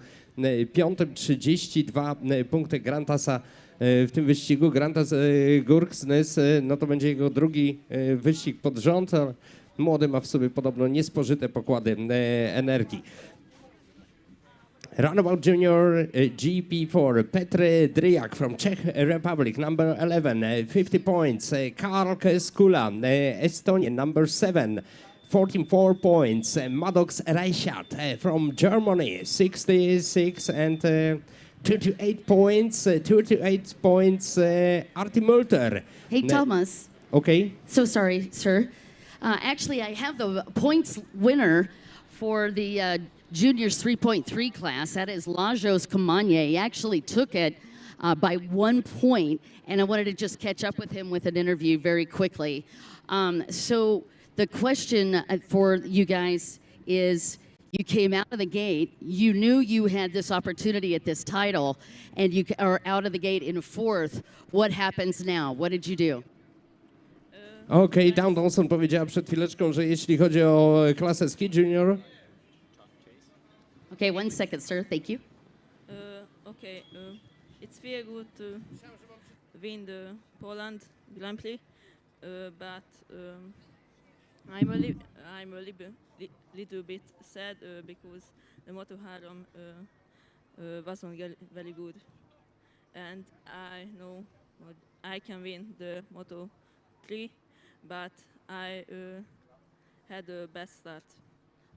5, 32 punkty Grantasa w tym wyścigu. Grantas Gurksnes, no to będzie jego drugi wyścig pod rząd. Młody ma w sobie podobno niespożyte pokłady energii. Runabout Junior GP4, Petr Dryjak from Czech Republic, number 11, 50 points. Karl Keskula, Estonia, number 7, 44 points. Maddox Reichert from Germany, 66 and 28 points. 28 points. Arti Mölter. Hey, Thomas. Okay. So sorry, sir. Actually, I have the points winner for the juniors 3.3 class. That is Lajos Kamanye. He actually took it by 1 point, and I wanted to just catch up with him with an interview very quickly. So the question for you guys is, you came out of the gate, you knew you had this opportunity at this title, and you are out of the gate in 4th. What happens now? What did you do? Okej, Down Dawson powiedziała przed chwileczką, że jeśli chodzi o klasę Ski Junior. Okay, 1 second, sir. Thank you. It's very good to win the Poland Grand Prix, but I'm a little bit sad because the Moto Haram wasn't very good, and I know I can win the Moto 3, but I had a bad start.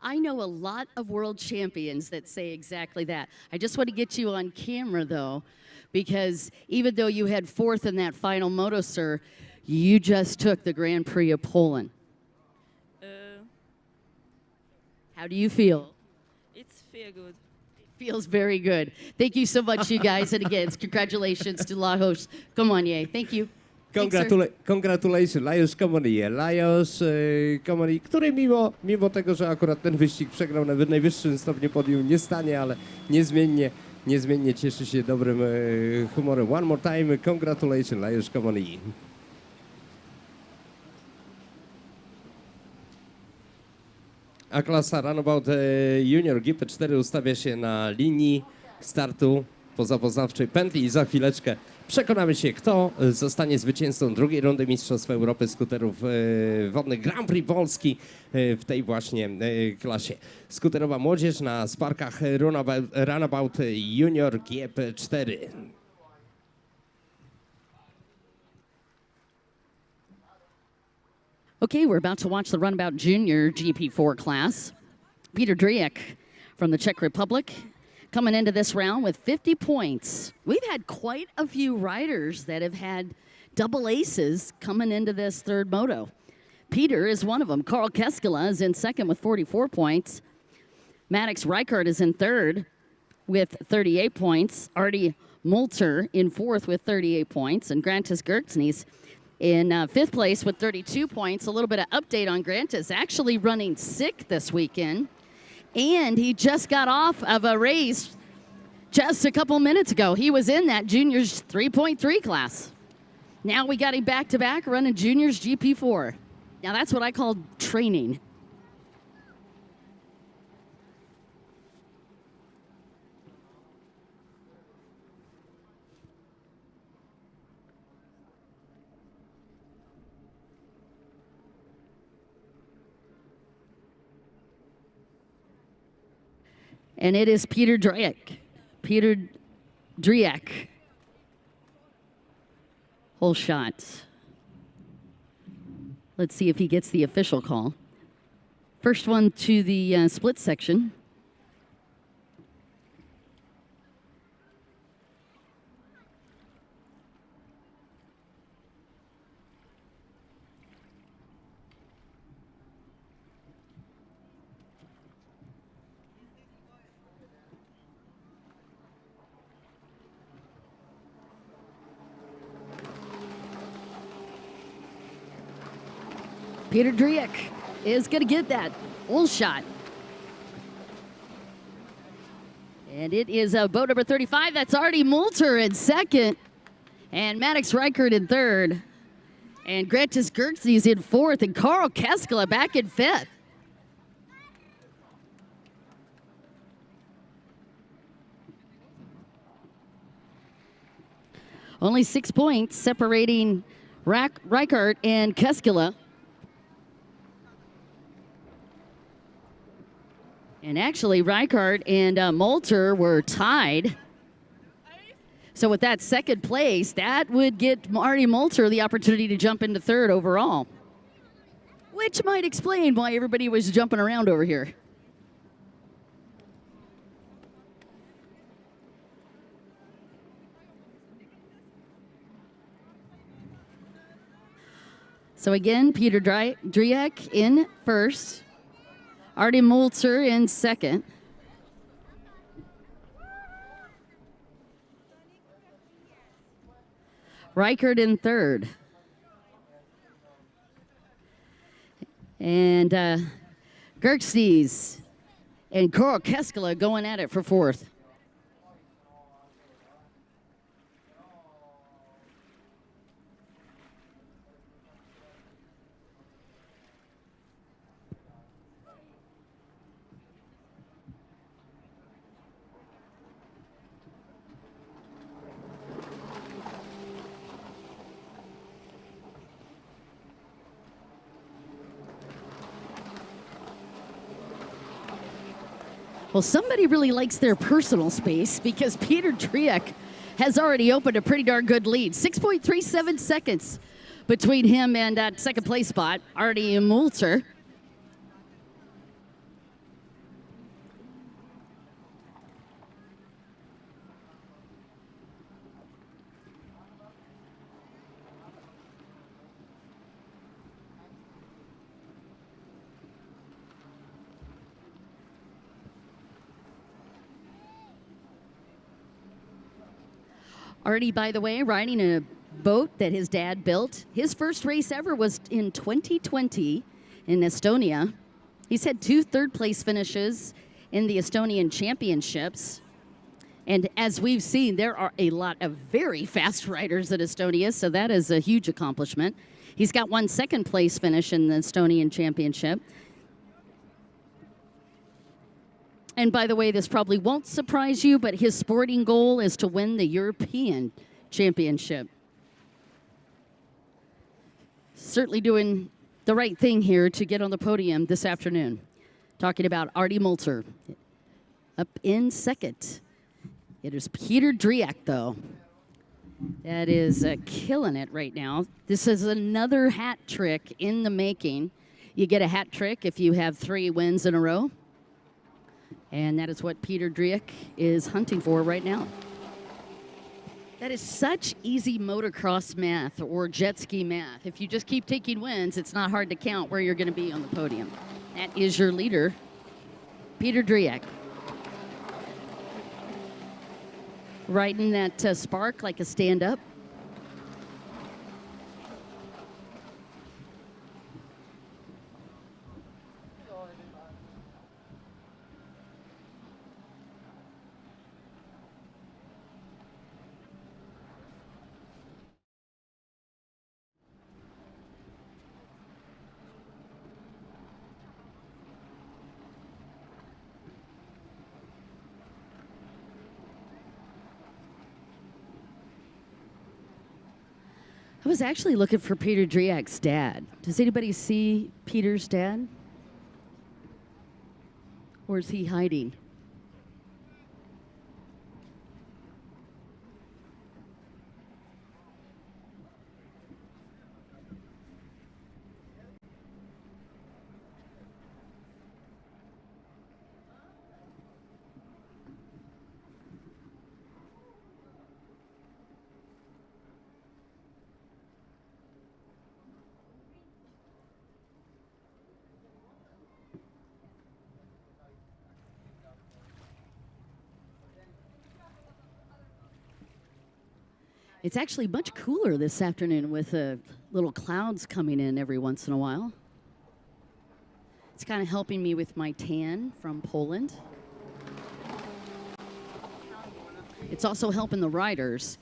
I know a lot of world champions that say exactly that. I just want to get you on camera, though, because even though you had 4th in that final moto, sir, you just took the Grand Prix of Poland. How do you feel? It's very good. It feels very good. Thank you so much, you guys. And again, congratulations to Lajos Kamanye. Thank you. Congratulations, Lajos Kamanie. Lajos Kamanie, który mimo tego, że akurat ten wyścig przegrał na najwyższym stopniu podium, nie stanie, ale niezmiennie cieszy się dobrym humorem. One more time, congratulations, Lajos Kamanie. A klasa Runabout Junior GP4 ustawia się na linii startu po zapoznawczej pętli i za chwileczkę przekonamy się, kto zostanie zwycięzcą drugiej rundy Mistrzostw Europy skuterów wodnych Grand Prix Polski w tej właśnie klasie. Skuterowa młodzież na sparkach Runabout Junior GP4. Okay, we're about to watch the Runabout Junior GP4 class. Petr Dryjak from the Czech Republic coming into this round with 50 points. We've had quite a few riders that have had double aces coming into this third moto. Peter is one of them. Carl Keskela is in second with 44 points. Maddox Reichert is in third with 38 points. Artie Multer in fourth with 38 points. And Grantis Gertznies in fifth place with 32 points. A little bit of update on Grantis. Actually running sick this weekend. And he just got off of a race just a couple minutes ago. He was in that juniors 3.3 class. Now we got him back-to-back running juniors GP4. Now that's what I call training. And it is Peter Drejek. Peter Drejek. Whole shot. Let's see if he gets the official call. First one to the split section. Peter Drejek is going to get that full shot. And it is boat number 35. That's Artie Multer in second. And Maddox Reichert in third. And Grantis Gertznies in fourth. And Carl Keskela back in fifth. Only 6 points separating Reichert and Keskela. And actually, Reichert and Multer were tied. So with that second place, that would get Artie Multer the opportunity to jump into third overall, which might explain why everybody was jumping around over here. So again, Peter Drejek in first. Artie Multer in second. Reichert in third. And Gertznies and Carl Keskela going at it for fourth. Well, somebody really likes their personal space because Peter Drejek has already opened a pretty darn good lead. 6.37 seconds between him and that second place spot, Artie Multer. Artie, by the way, riding a boat that his dad built. His first race ever was in 2020 in Estonia. He's had 2 third-place finishes in the Estonian Championships. And as we've seen, there are a lot of very fast riders at Estonia, so that is a huge accomplishment. He's got 1 second-place finish in the Estonian Championship. And by the way, this probably won't surprise you, but his sporting goal is to win the European Championship. Certainly doing the right thing here to get on the podium this afternoon. Talking about Artie Multer. Up in second. It is Peter Drejek, though. That is killing it right now. This is another hat trick in the making. You get a hat trick if you have 3 wins in a row. And that is what Peter Drejek is hunting for right now. That is such easy motocross math or jet ski math. If you just keep taking wins, it's not hard to count where you're going to be on the podium. That is your leader, Peter Driak. Riding that spark like a stand-up. I was actually looking for Peter Driak's dad. Does anybody see Peter's dad? Or is he hiding? It's actually much cooler this afternoon with little clouds coming in every once in a while. It's kind of helping me with my tan from Poland. It's also helping the riders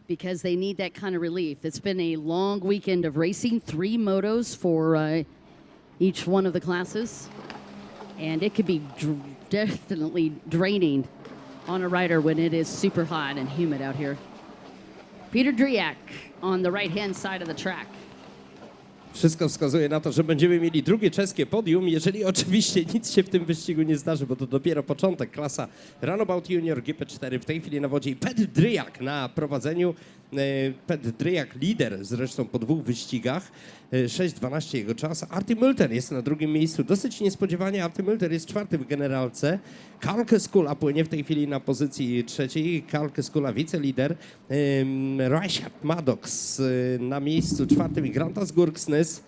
because they need that kind of relief. It's been a long weekend of racing, 3 motos for each one of the classes. And it could be definitely draining on a rider when it is super hot and humid out here. Peter Driak on the right-hand side of the track. Wszystko wskazuje na to, że będziemy mieli drugie czeskie podium, jeżeli oczywiście nic się w tym wyścigu nie zdarzy, bo to dopiero początek. Klasa Runabout Junior Gp4 w tej chwili na wodzie i Petr Driak na prowadzeniu. Petr Driak lider zresztą po 2 wyścigach. 6:12 jego czas. Arty Mülter jest na drugim miejscu. Dosyć niespodziewanie Arty Mülter jest 4. w generalce. Karl Keskula płynie w tej chwili na pozycji 3. Karl Keskula wicelider. Richard Maddox na miejscu 4. i Grantas Gurksnes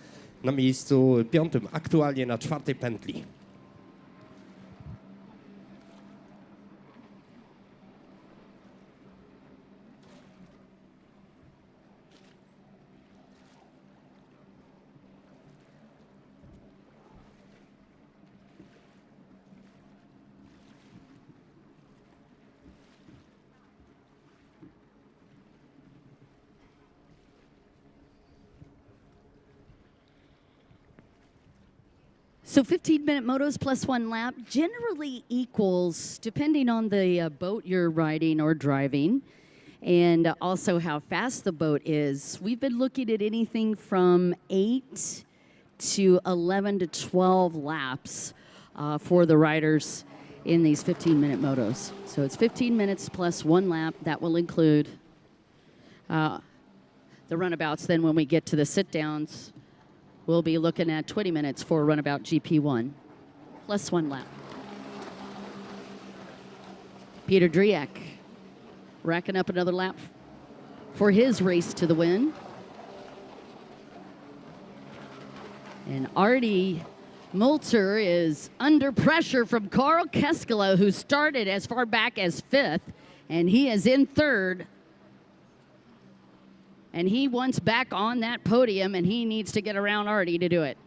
na miejscu 5. aktualnie na 4. pętli. So 15-minute motos plus 1 lap generally equals, depending on the boat you're riding or driving, and also how fast the boat is. We've been looking at anything from 8 to 11 to 12 laps for the riders in these 15-minute motos. So it's 15 minutes plus 1 lap. That will include the runabouts. Then when we get to the sit-downs, we'll be looking at 20 minutes for Runabout GP1, plus 1 lap. Peter Driak racking up another lap for his race to the win. And Artie Mülter is under pressure from Karl Keskela, who started as far back as 5th, and he is in 3rd. And he wants back on that podium, and he needs to get around Artie to do it.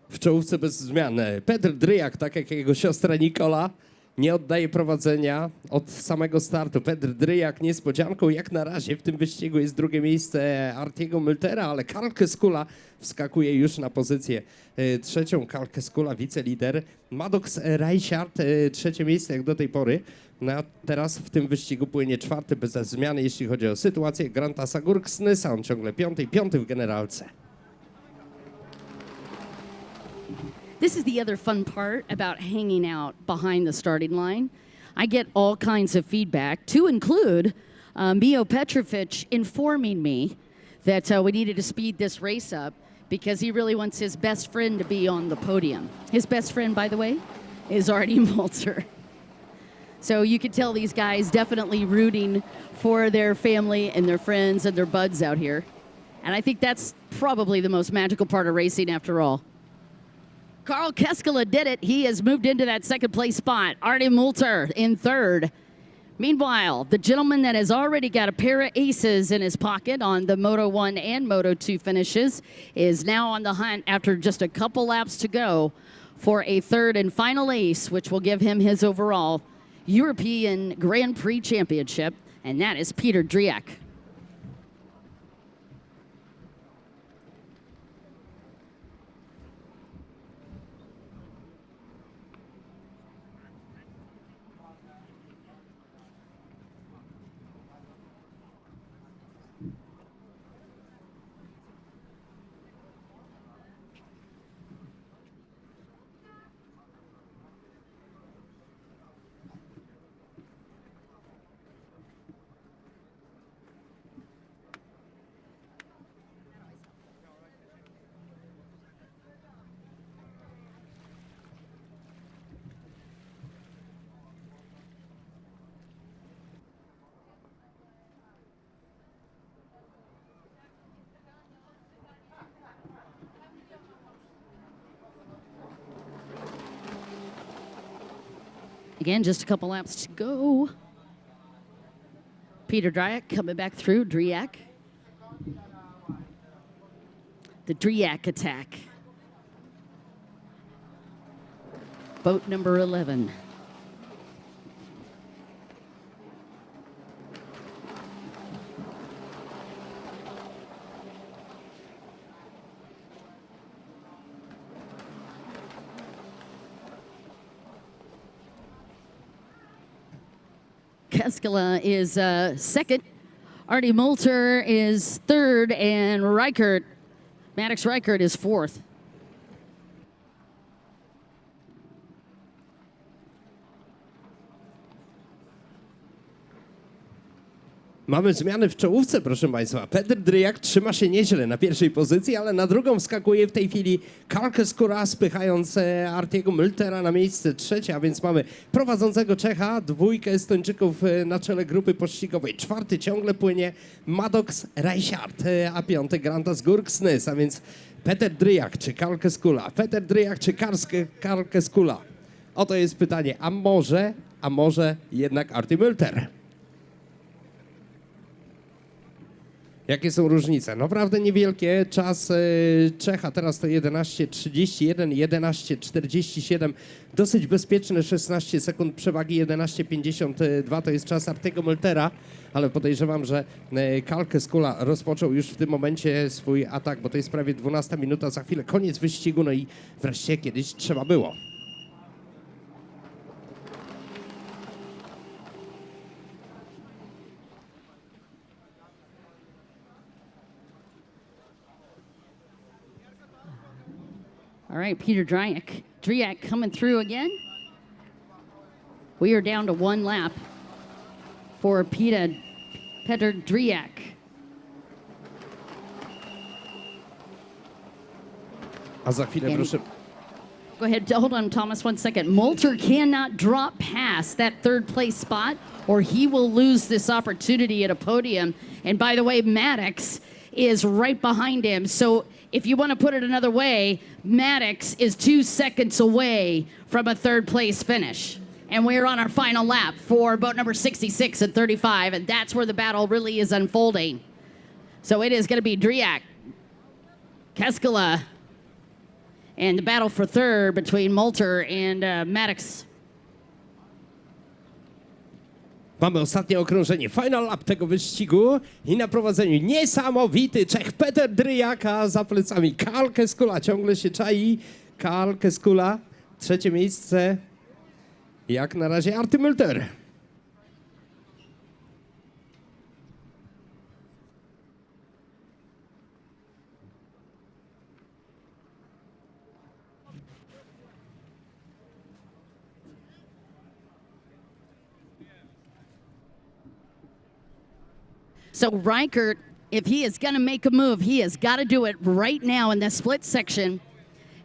W czołówce bez zmian Petr Driak, tak jak jego siostra Nikola. nie oddaje prowadzenia od samego startu. Petr Dryjak niespodzianką jak na razie w tym wyścigu jest drugie miejsce Artiego Mültera, ale Karl Keskula wskakuje już na pozycję trzecią. Karl Keskula, wicelider. Maddox Reichard, trzecie miejsce jak do tej pory. No a teraz w tym wyścigu płynie czwarty bez zmiany, jeśli chodzi o sytuację. Granta Sagurksnysa, on ciągle piąty w generalce. This is the other fun part about hanging out behind the starting line. I get all kinds of feedback, to include Mio Petrovic informing me that we needed to speed this race up because he really wants his best friend to be on the podium. His best friend, by the way, is Artie Multer. So you could tell these guys definitely rooting for their family and their friends and their buds out here. And I think that's probably the most magical part of racing after all. Karl Keskela did it. He has moved into that second place spot. Artie Multer in third. Meanwhile, the gentleman that has already got a pair of aces in his pocket on the Moto 1 and Moto 2 finishes is now on the hunt after just a couple laps to go for a third and final ace, which will give him his overall European Grand Prix championship, and that is Peter Dryjak. Again, just a couple laps to go. Peter Dryjak coming back through. Dryjak. The Dryjak attack. Boat number 11. Keskela is second. Artie Multer is third, and Maddox Reichert is fourth. Mamy zmiany w czołówce, proszę Państwa. Petr Dryjak trzyma się nieźle na pierwszej pozycji, ale na drugą wskakuje w tej chwili Karl Keskula, spychając Artiego Mültera na miejsce trzecie, a więc mamy prowadzącego Czecha, dwójkę Estończyków na czele grupy pościgowej. Czwarty ciągle płynie Maddox Reichard, a piąty Granta Sagurksnys, a więc Petr Dryjak czy Karl Keskula. Petr Dryjak czy Karl Keskula? Oto jest pytanie, a może jednak Artie Mülter? Jakie są różnice? Naprawdę niewielkie. Czas Czecha teraz to 11:31, 11:47. Dosyć bezpieczne 16 sekund przewagi, 11:52 to jest czas Artiego Mültera, ale podejrzewam, że Karl Keskula rozpoczął już w tym momencie swój atak, bo to jest prawie 12 minuta, za chwilę koniec wyścigu, no i wreszcie kiedyś trzeba było. All right, Peter Dryjak coming through again. We are down to one lap for Petr Dryjak. A za chwilę proszę. Go ahead, hold on, Thomas, 1 second. Multer cannot drop past that third place spot or he will lose this opportunity at a podium. And by the way, Maddox is right behind him. So if you want to put it another way, Maddox is 2 seconds away from a third place finish. And we're on our final lap for boat number 66 at 35, and that's where the battle really is unfolding. So it is going to be Dryjak, Keskela, and the battle for third between Multer and Maddox. Mamy ostatnie okrążenie, final lap tego wyścigu i na prowadzeniu niesamowity Czech Petr Dryjak, a za plecami Karl Keskula ciągle się czai. Karl Keskula, trzecie miejsce, jak na razie Arty Mülter. So Reichert, if he is going to make a move, he has got to do it right now in the split section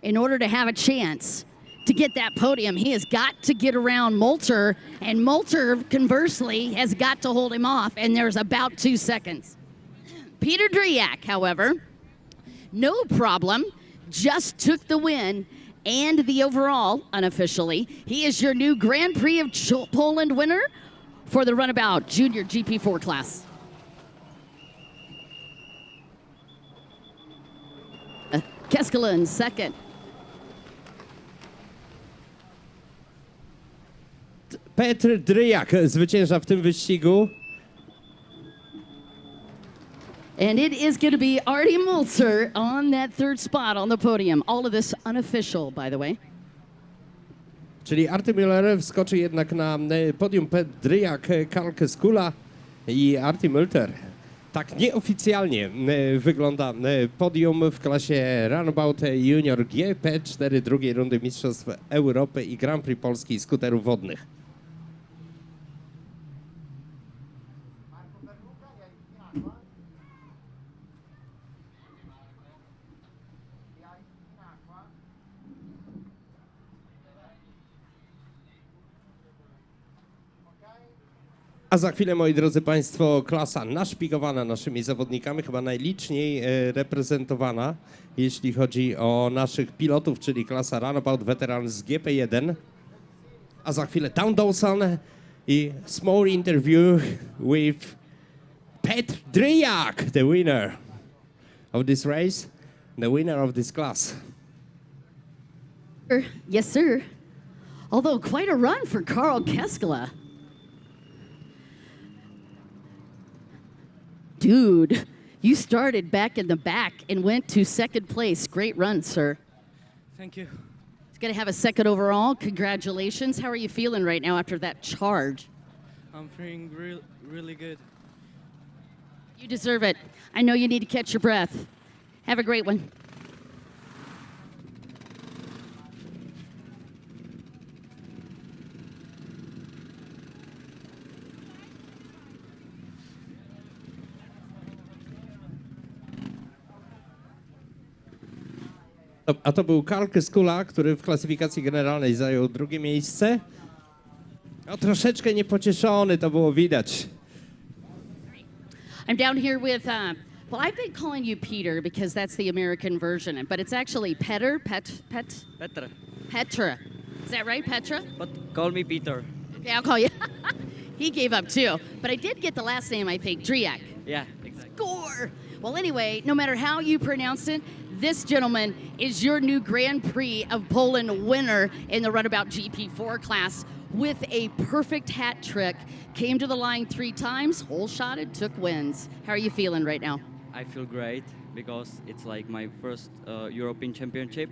in order to have a chance to get that podium. He has got to get around Moulter, and Moulter, conversely, has got to hold him off, and there's about 2 seconds. Peter Dryjak, however, no problem, just took the win and the overall, unofficially. He is your new Grand Prix of Poland winner for the Runabout Junior GP4 class. Keskula in second. Petr Dryjak zwycięża w tym wyścigu. And it is going to be Artie Moulter on that third spot on the podium. All of this unofficial, by the way. Czyli Arty Müller wskoczy jednak na podium Petr Dryjak, Karl Keskula i Arty Mülter. Tak nieoficjalnie wygląda podium w klasie Runabout Junior GP4 drugiej rundy Mistrzostw Europy i Grand Prix Polski skuterów wodnych. A za chwilę, moi drodzy Państwo, klasa naszpikowana naszymi zawodnikami, chyba najliczniej reprezentowana, jeśli chodzi o naszych pilotów, czyli klasa Runabout Veterans GP1. A za chwilę Tom Dawson i small interview with Petr Dryjak, the winner of this race, the winner of this class. Yes, sir. Although quite a run for Karl Keskula. Dude, you started back in the back and went to second place. Great run, sir. Thank you. He's going to have a second overall. Congratulations. How are you feeling right now after that charge? I'm feeling really good. You deserve it. I know you need to catch your breath. Have a great one. A to był Karl Keskula, który w klasyfikacji generalnej zajął drugie miejsce. No, troszeczkę niepocieszony, to było widać. I'm down here with, well, I've been calling you Peter because that's the American version, but it's actually Petra. Petra. Is that right, Petra? But call me Peter. Okay, I'll call you. He gave up too. But I did get the last name, I think, Dryjak. Yeah, exactly. Score! Well, anyway, no matter how you pronounce it, this gentleman is your new Grand Prix of Poland winner in the Runabout GP4 class with a perfect hat trick. Came to the line 3 times, hole shotted, took wins. How are you feeling right now? I feel great because it's like my first European Championship,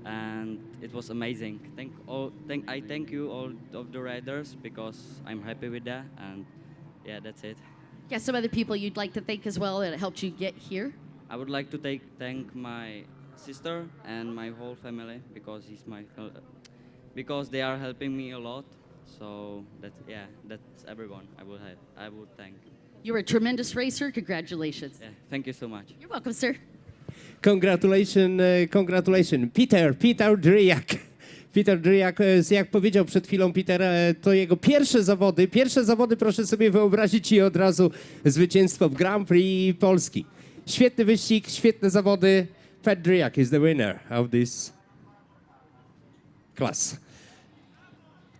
and it was amazing. I thank you all of the riders because I'm happy with that, and yeah, that's it. Yeah, some other people you'd like to thank as well that helped you get here? I would like to thank my sister and my whole family because because they are helping me a lot. So that's everyone I would thank. You're a tremendous racer. Congratulations. Yeah, thank you so much. You're welcome, sir. Congratulations, Peter Dryjak. Peter Dryjak, jak powiedział przed chwilą Peter, to jego pierwsze zawody. Pierwsze zawody, proszę sobie wyobrazić, i od razu zwycięstwo w Grand Prix Polski. Świetny wyścig, świetne zawody. Petr Dryjak is the winner of this class.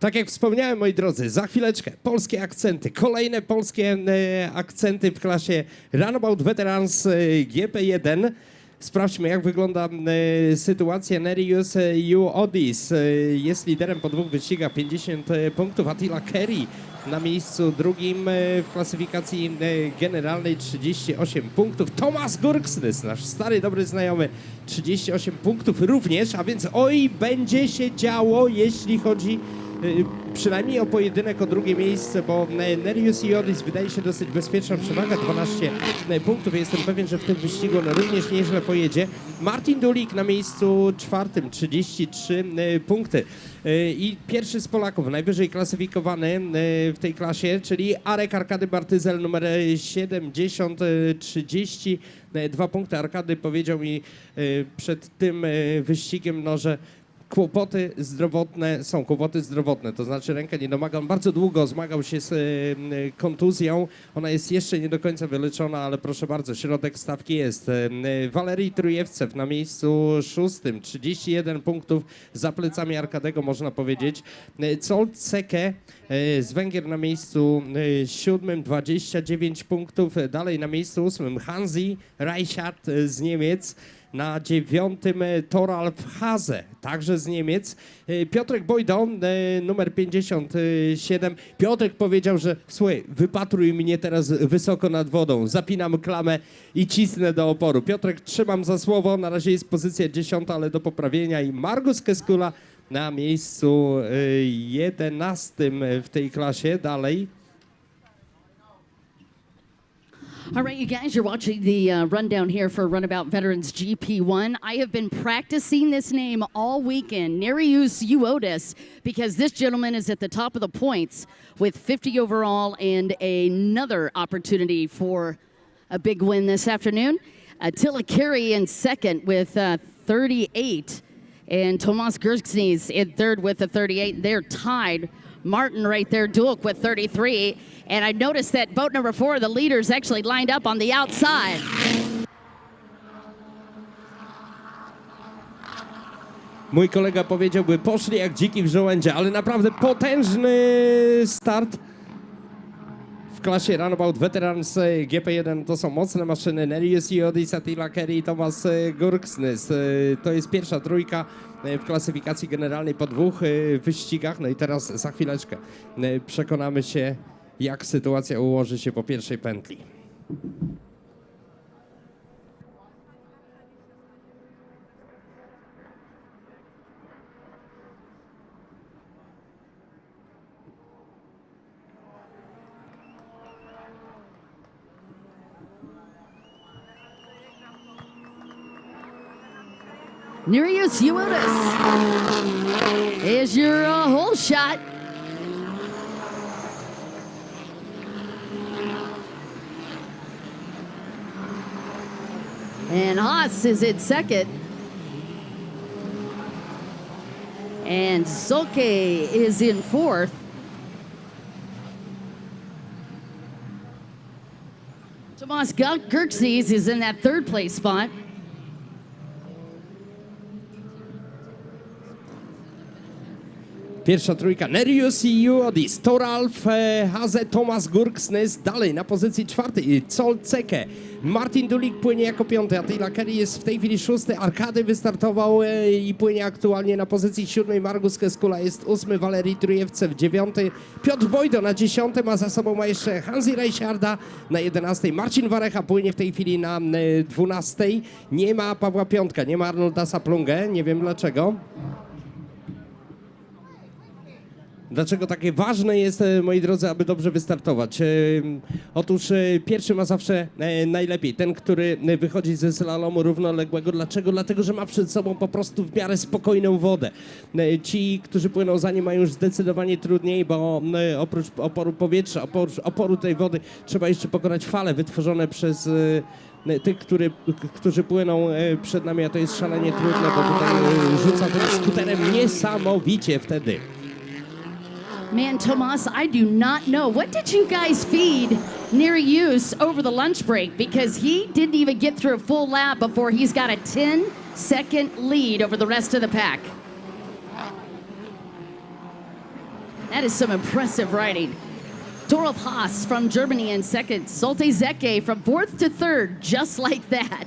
Tak jak wspomniałem, moi drodzy, za chwileczkę polskie akcenty, kolejne polskie akcenty w klasie Runabout Veterans GP1. Sprawdźmy, jak wygląda sytuacja. Nerijus Juodis jest liderem po 2 wyścigach, 50 punktów. Attila Kerry na miejscu drugim w klasyfikacji generalnej, 38 punktów. Tomas Gurksnys, nasz stary, dobry znajomy, 38 punktów również, a więc oj, będzie się działo, jeśli chodzi przynajmniej o pojedynek o drugie miejsce, bo Nerijus Juodis wydaje się dosyć bezpieczna przewaga, 12 punktów. Jestem pewien, że w tym wyścigu on również nieźle pojedzie. Martin Dulik na miejscu 4, 33 punkty. I pierwszy z Polaków, najwyżej klasyfikowany w tej klasie, czyli Arek Arkady Bartyzel, numer 70, 32 punkty. Arkady powiedział mi przed tym wyścigiem, no, że kłopoty zdrowotne, to znaczy ręka nie domaga. On bardzo długo zmagał się z kontuzją. Ona jest jeszcze nie do końca wyleczona, ale proszę bardzo, środek stawki jest. Walerij Trujewcew na miejscu 6, 31 punktów za plecami Arkadego, można powiedzieć. Zsolt Szeke z Węgier na miejscu 7, 29 punktów. Dalej na miejscu 8 Hansi Reichert z Niemiec. Na 9 Thoralf Hase, także z Niemiec. Piotrek Bojdo, numer 57. Piotrek powiedział, że słuchaj, wypatruj mnie teraz wysoko nad wodą. Zapinam klamę i cisnę do oporu. Piotrek, trzymam za słowo. Na razie jest pozycja 10, ale do poprawienia. I Margus Keskula na miejscu 11 w tej klasie. Dalej. All right, you guys, you're watching the rundown here for Runabout Veterans GP1. I have been practicing this name all weekend, Nerijus Juodis, because this gentleman is at the top of the points with 50 overall and another opportunity for a big win this afternoon. Attila Kerry in second with 38, and Tomas Gurksnys in third with a 38. They're tied. Martin right there, Dulk with 33. And I noticed that boat number 4, the leaders actually lined up on the outside. Mój kolega powiedziałby, poszli jak dziki w żołędzie, ale naprawdę potężny start w klasie Runabout Veterans GP1. To są mocne maszyny. Nerijus Juodis, Attila Kerry i Tomas Gurksnys. To jest pierwsza trójka w klasyfikacji generalnej po 2 wyścigach. No i teraz za chwileczkę przekonamy się, jak sytuacja ułoży się po pierwszej pętli. Nerijus Juodis is your hole shot. And Haas is in second. And Solke is in fourth. Tomas Gurksnys is in that third place spot. Pierwsza trójka, Nerijus Juodis, Thoralf Hase, Tomas Gurksnys. Dalej na pozycji 4, Zsolt Szeke. Martin Dulik płynie jako 5, Attila Kerry jest w tej chwili 6, Arkady wystartował i płynie aktualnie na pozycji 7, Margus Keskula jest 8, Walerij Trujewcew 9, Piotr Bojdo na 10, a za sobą ma jeszcze Hansi Reicharda na 11, Marcin Warecha płynie w tej chwili na 12, nie ma Pawła Piątka, nie ma Arnolda Saplungę, nie wiem dlaczego. Dlaczego takie ważne jest, moi drodzy, aby dobrze wystartować? Otóż pierwszy ma zawsze najlepiej. Ten, który wychodzi ze slalomu równoległego. Dlaczego? Dlatego, że ma przed sobą po prostu w miarę spokojną wodę. Ci, którzy płyną za nim, mają już zdecydowanie trudniej, bo oprócz oporu powietrza, oporu tej wody, trzeba jeszcze pokonać fale wytworzone przez tych, którzy płyną przed nami, a to jest szalenie trudne, bo tutaj rzuca tym skuterem niesamowicie wtedy. Man, Tomas, I do not know. What did you guys feed Nerijus over the lunch break? Because he didn't even get through a full lap before he's got a 10-second lead over the rest of the pack. That is some impressive riding. Thoralf Haas from Germany in second. Zsolt Szeke from 4th to 3rd, just like that.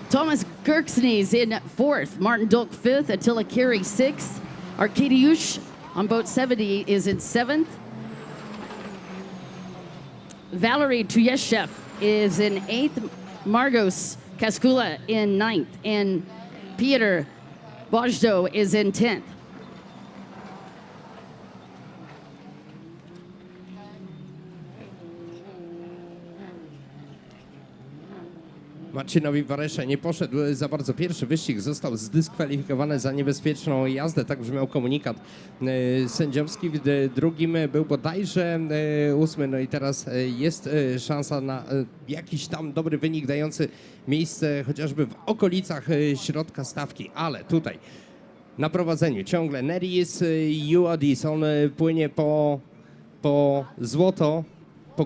Thomas Gerksnes in fourth, Martin Dulk fifth, Attila Carey sixth, Arkadiusz on boat 70 is in seventh. Valery Tuyeshev is in eighth, Margos Kaskula in ninth, and Peter Bojdo is in 10th. Marcinowi Waresza nie poszedł za bardzo pierwszy wyścig, został zdyskwalifikowany za niebezpieczną jazdę, tak brzmiał komunikat sędziowski. W drugim był bodajże 8, no i teraz jest szansa na jakiś tam dobry wynik dający miejsce chociażby w okolicach środka stawki, ale tutaj na prowadzeniu ciągle Nerijus Juodis, on płynie po złoto. W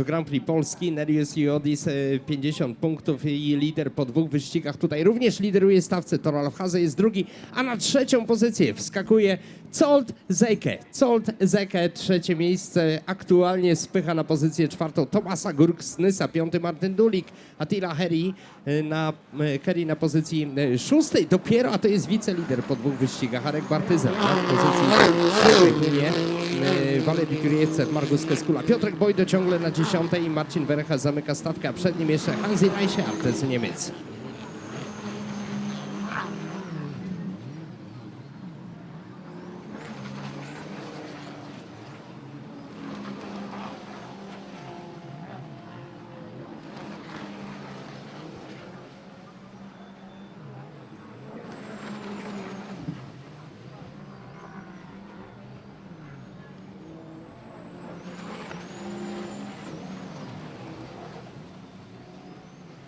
Grand Prix Polski Nerijus Juodis 50 punktów i lider po 2 wyścigach. Tutaj również lideruje stawce. Toralf Haze jest drugi, a na 3. pozycję wskakuje Colt Zekke. Colt Zekke, 3. miejsce, aktualnie spycha na pozycję 4. Tomasa Gurksnysa, 5. Martin Dulik, Attila Carey na pozycji 6. Dopiero, a to jest wicelider po 2 wyścigach, Arek Bartyzel na pozycji 7. płynie Valery Kuriewcew, Margus Keskula, Piotrek Bojdo ciągle na 10. i Marcin Werecha zamyka stawkę, a przed nim jeszcze Hansi Reichert z Niemiec.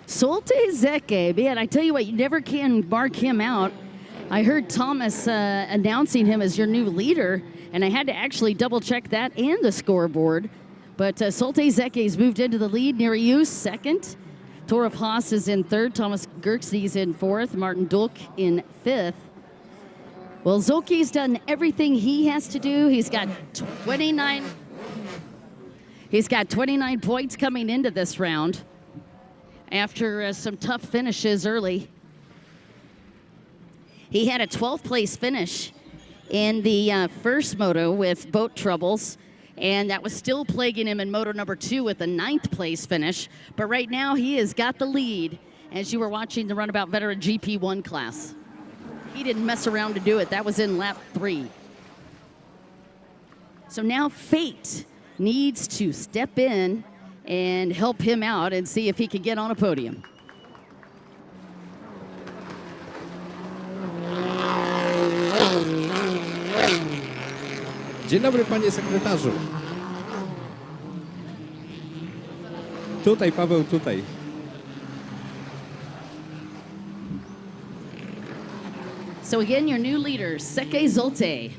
Solte Zekke, man, I tell you what, you never can mark him out. I heard Thomas announcing him as your new leader, and I had to actually double check that and the scoreboard. But Solte Zekke's moved into the lead, Nerijus second, Toralf Haas is in third, Thomas Gerksnes in fourth, Martin Dulk in fifth. Well, Zolke's done everything he has to do. He's got 29 points coming into this round after some tough finishes early. He had a 12th place finish in the first moto with boat troubles, and that was still plaguing him in moto number 2 with a 9th place finish. But right now he has got the lead as you were watching the Runabout Veteran GP1 class. He didn't mess around to do it. That was in lap 3. So now fate needs to step in and help him out and see if he can get on a podium. Dzień dobry, panie sekretarzu. Tutaj, Paweł, tutaj. So again, your new leader, Zekke Zulte.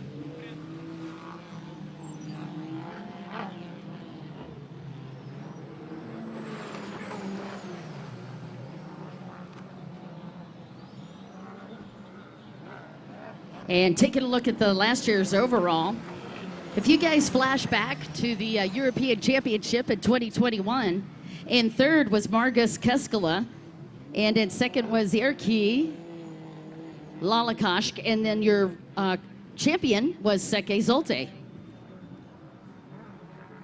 And taking a look at the last year's overall, if you guys flash back to the European Championship in 2021, in third was Margus Keskela, and in second was Erki Lalakashk, and then your champion was Zekke Zulte.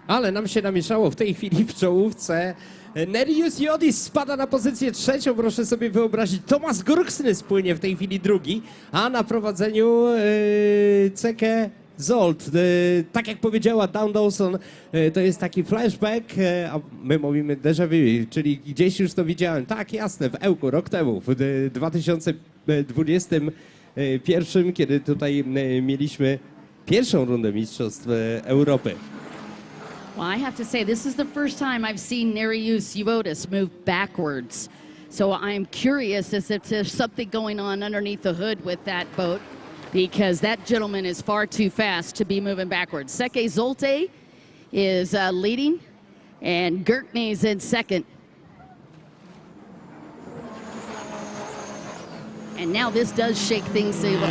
Ale nam się namieszało w tej chwili w czołówce. Nerijus Juodis spada na pozycję 3, proszę sobie wyobrazić. Tomas Gurksnys płynie w tej chwili drugi, a na prowadzeniu Zekke Zolt. Tak jak powiedziała Dawn Dawson, to jest taki flashback, a my mówimy déjà vu, czyli gdzieś już to widziałem. Tak, jasne, w Ełku, rok temu, w 2021, kiedy tutaj mieliśmy pierwszą rundę Mistrzostw Europy. Well, I have to say, this is the first time I've seen Nerijus Juodis move backwards. So I'm curious as if there's something going on underneath the hood with that boat, because that gentleman is far too fast to be moving backwards. Zekke Zulte is leading, and Gerksnes in second. And now this does shake things a lot.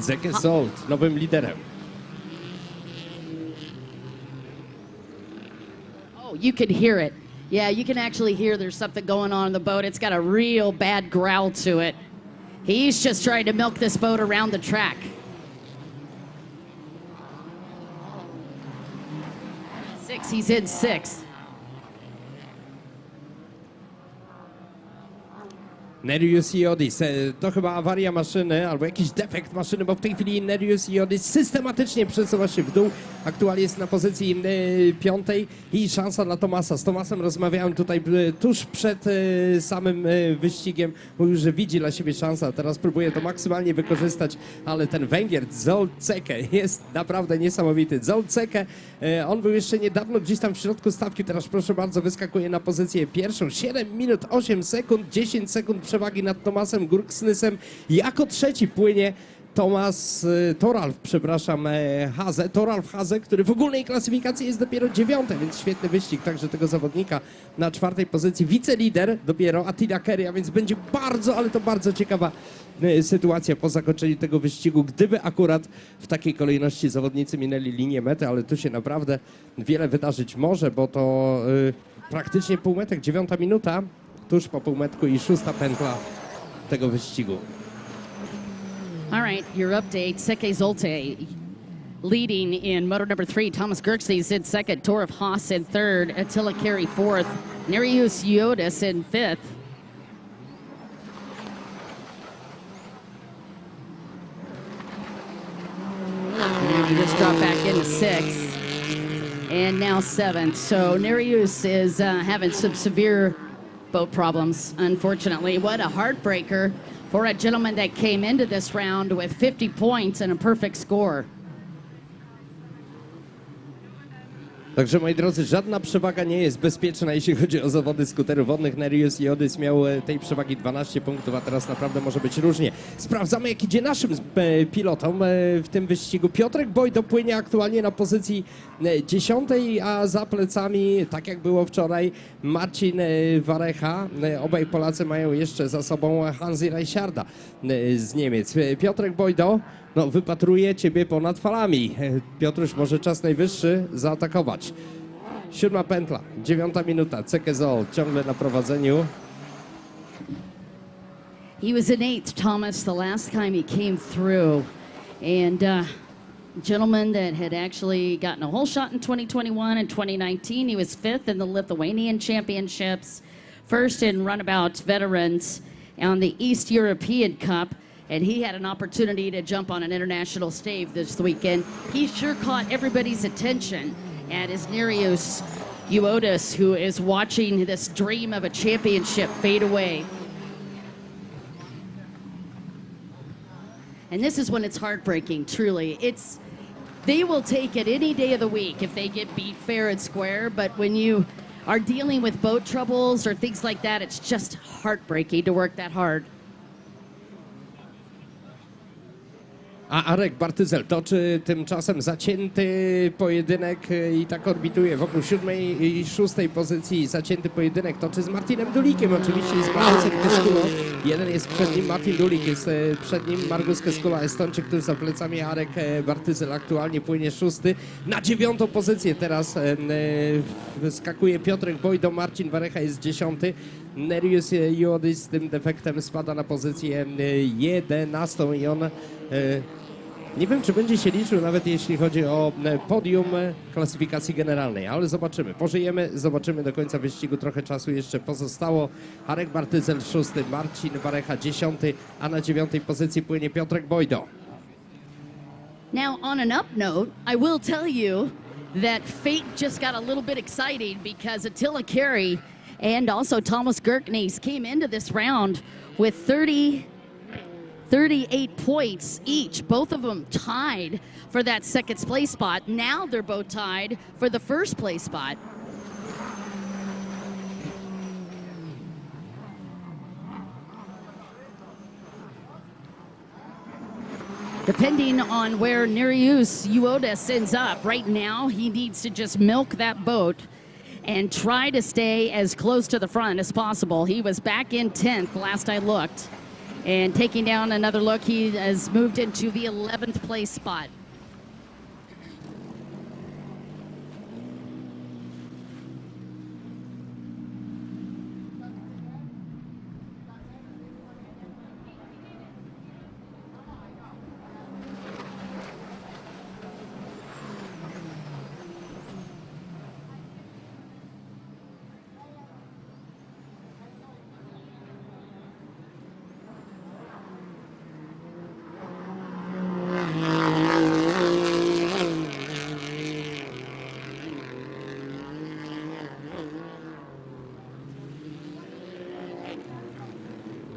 Zekke Zolt, nowym liderem. You could hear it. Yeah, you can actually hear there's something going on in the boat. It's got a real bad growl to it. He's just trying to milk this boat around the track. He's in 6th. Nerius i Odis, to chyba awaria maszyny albo jakiś defekt maszyny, bo w tej chwili Nerius i Odis systematycznie przesuwa się w dół. Aktualnie jest na pozycji 5. i szansa dla Tomasa. Z Tomasem rozmawiałem tutaj tuż przed samym wyścigiem. Mówił, że widzi dla siebie szansę, a teraz próbuje to maksymalnie wykorzystać, ale ten Węgier Zolceke jest naprawdę niesamowity. Zolceke, on był jeszcze niedawno gdzieś tam w środku stawki, teraz proszę bardzo wyskakuje na pozycję pierwszą. 7 minut 8 sekund, 10 sekund przewagi nad Tomasem Gurksnysem. Jako trzeci płynie Toralf Haze, który w ogólnej klasyfikacji jest dopiero 9, więc świetny wyścig także tego zawodnika. Na 4. pozycji wicelider dopiero Attila Kerry, a więc będzie bardzo, ale to bardzo ciekawa sytuacja po zakończeniu tego wyścigu, gdyby akurat w takiej kolejności zawodnicy minęli linię mety, ale tu się naprawdę wiele wydarzyć może, bo to praktycznie półmetek, 9 minuta, tuż po półmetku i 6. pętla tego wyścigu. All right, your update. Seke Zolte leading in motor number 3. Thomas Gurksnys in 2nd. Toralf Haas in 3rd. Attila Kerry 4th. Nerius Iotis in 5th. And he just dropped back into 6th. And now 7th. So Nerius is having some severe boat problems, unfortunately. What a heartbreaker for a gentleman that came into this round with 50 points and a perfect score. Także moi drodzy, żadna przewaga nie jest bezpieczna, jeśli chodzi o zawody skuterów wodnych. Nerius Iotis miał tej przewagi 12 punktów, a teraz naprawdę może być różnie. Sprawdzamy, jak idzie naszym pilotom w tym wyścigu. Piotrek Bojdo płynie aktualnie na pozycji 10, a za plecami, tak jak było wczoraj, Marcin Warecha. Obaj Polacy mają jeszcze za sobą Hansi Reicharda z Niemiec. Piotrek Bojdo, no, wypatruje ciebie ponad falami. Piotruś, może czas najwyższy zaatakować. 7. pętla, 9 minuta. Zeke Zol ciągle na prowadzeniu. He was in 8th, Thomas, the last time he came through. And gentleman that had actually gotten a whole shot in 2021 and 2019. He was 5th in the Lithuanian Championships, 1st in runabout veterans on the East European Cup. And he had an opportunity to jump on an international stage this weekend. He sure caught everybody's attention, and is Nerius Iotis, who is watching this dream of a championship fade away. And this is when it's heartbreaking, truly. They will take it any day of the week if they get beat fair and square, but when you are dealing with boat troubles or things like that, it's just heartbreaking to work that hard. A Arek Bartyzel toczy tymczasem zacięty pojedynek i tak orbituje wokół 7. i 6. pozycji. Zacięty pojedynek toczy z Martinem Dulikiem, oczywiście z Margusem Keskulą. Jeden jest przed nim, Martin Dulik, jest przed nim Margus Keskula, Estończyk, który za plecami. Arek Bartyzel aktualnie płynie 6. Na 9. pozycję teraz skakuje Piotrek Bojdo, Marcin Warecha jest 10. Nerius Iotis z tym defektem spada na pozycję 11 i on nie wiem, czy będzie się liczył, nawet jeśli chodzi o podium klasyfikacji generalnej, ale zobaczymy. Pożyjemy, zobaczymy do końca wyścigu. Trochę czasu jeszcze pozostało. Arek Bartyzel 6, Marcin Warecha 10, a na 9. pozycji płynie Piotrek Bojdo. Now, on an up note, I will tell you that fate just got a little bit exciting because Attila Kerry and also Thomas Gurksnys came into this round with 38 points each, both of them tied for that 2nd place spot. Now they're both tied for the 1st place spot. Depending on where Nerius Iotis ends up, right now he needs to just milk that boat and try to stay as close to the front as possible. He was back in 10th last I looked. And taking down another look, he has moved into the 11th place spot.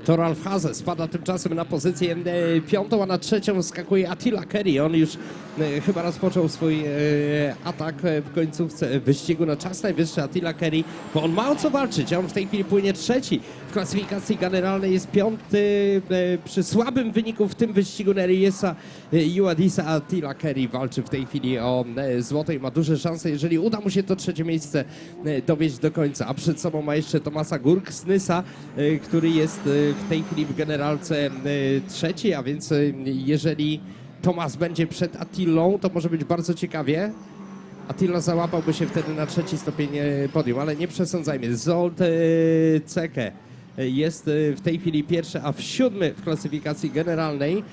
Toralf Hase spada tymczasem na pozycję piątą, a na trzecią skakuje Attila Kerry. On już chyba rozpoczął swój atak w końcówce wyścigu na czas najwyższy. Attila Kerry, bo on ma o co walczyć. On w tej chwili płynie trzeci w klasyfikacji generalnej, jest piąty przy słabym wyniku w tym wyścigu Neriusa Juadisa. Attila Kerry walczy w tej chwili o złoto i ma duże szanse, jeżeli uda mu się to trzecie miejsce dowieźć do końca. A przed sobą ma jeszcze Tomasa Gurksnysa, który jest w tej chwili w generalce trzeci, a więc jeżeli Tomas będzie przed Attillą, to może być bardzo ciekawie. Attila załapałby się wtedy na trzeci stopień podium, ale nie przesądzajmy. Zsolt Zekko jest w tej chwili pierwszy, a siódmy w klasyfikacji generalnej.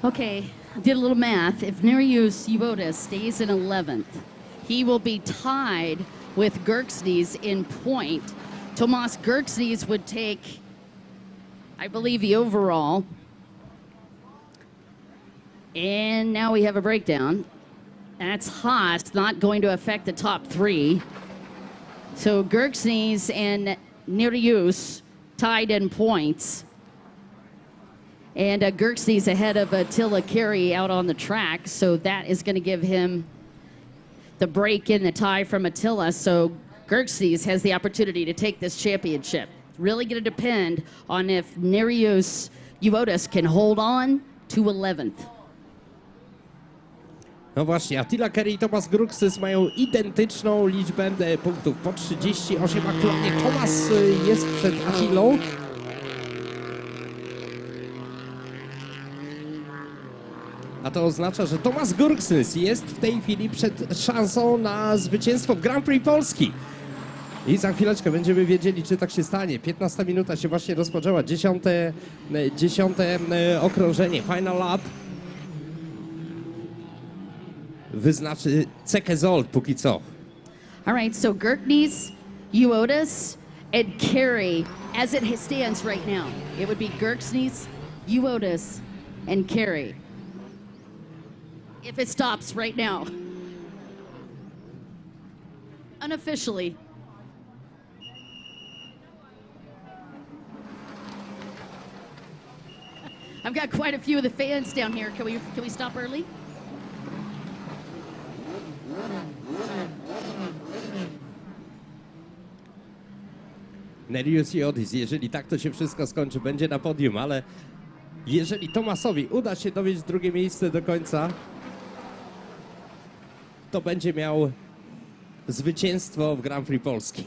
Okay, did a little math. If Nereus Juodas stays in 11th, he will be tied with Gurksnys in point. Tomas Gurksnys would take, I believe, the overall. And now we have a breakdown. That's Haas, not going to affect the top three. So Gurksnys and Nereus tied in points. And Gurksnys ahead of Attila Kerry out on the track, so that is going to give him the break in the tie from Attila. So Gurksnys has the opportunity to take this championship. Really going to depend on if Nereus Juodas can hold on to 11th. No właśnie, Attila Kerry i Tomas Gurksnys mają identyczną liczbę punktów, po 38. Aktualnie Tomas jest przed Attilą. A to oznacza, że Tomas Gurksnys jest w tej chwili przed szansą na zwycięstwo w Grand Prix Polski. I za chwileczkę będziemy wiedzieli, czy tak się stanie. 15 minuta się właśnie rozpoczęła, 10. okrążenie, final lap. Wyznaczy Zekko Zsolt póki co. All right, so Gurksnys, Juodas, and Kerry, as it stands right now, it would be Gurksnys, Juodas, and Kerry. If it stops right now. Unofficially. I've got quite a few of the fans down here. Can we stop early? Nereus Juodas, jeżeli tak to się wszystko skończy, będzie na podium, ale jeżeli Tomasowi uda się dowieść drugie miejsce do końca, to będzie miał zwycięstwo w Grand Prix Polski.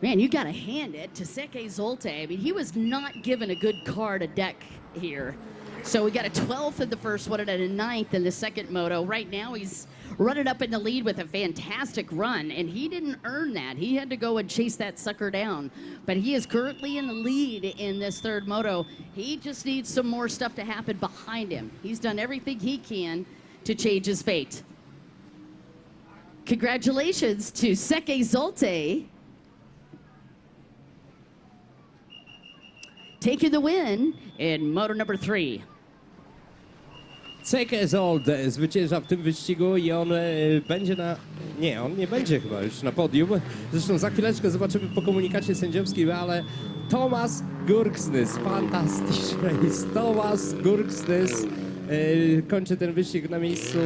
Man, you gotta hand it to Zekko Zsolt. I mean, he was not given a good car to deck here. So we got a 12th in the first one and a 9th in the second moto. Right now he's running up in the lead with a fantastic run, and he didn't earn that. He had to go and chase that sucker down. But he is currently in the lead in this third moto. He just needs some more stuff to happen behind him. He's done everything he can to change his fate. Congratulations to Zekko Zsolt, taking the win in moto number 3. Zekko Zsolt zwycięża w tym wyścigu i on będzie na... Nie, on nie będzie chyba już na podium. Zresztą za chwileczkę zobaczymy po komunikacie sędziowskim, ale Tomas Gurksnys, fantastyczny jest Tomas Gurksnys. Kończy ten wyścig na miejscu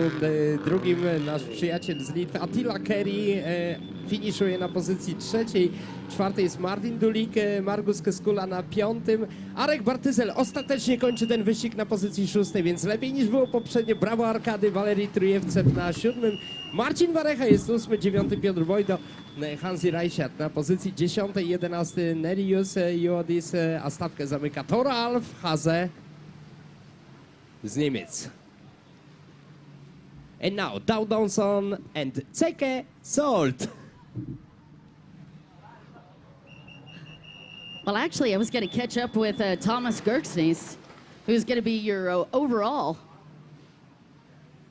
drugim, nasz przyjaciel z Litwy Attila Kerry finiszuje na pozycji trzeciej, czwartej jest Martin Dulik, Margus Keskula na piątym, Arek Bartyzel ostatecznie kończy ten wyścig na pozycji szóstej, więc lepiej niż było poprzednio. Brawo Arkady, Walerii Trujewcew na siódmym, Marcin Warecha jest ósmy, dziewiąty Piotr Wojdo, Hansi Reichert na pozycji dziesiątej, 11 Nereus Juodas, a stawkę zamyka Toralf Hase z Niemiec. And now, Dow Dawson and Zekko Zsolt. Well, actually, I was going to catch up with Tomas Gurksnys, who's going to be your overall.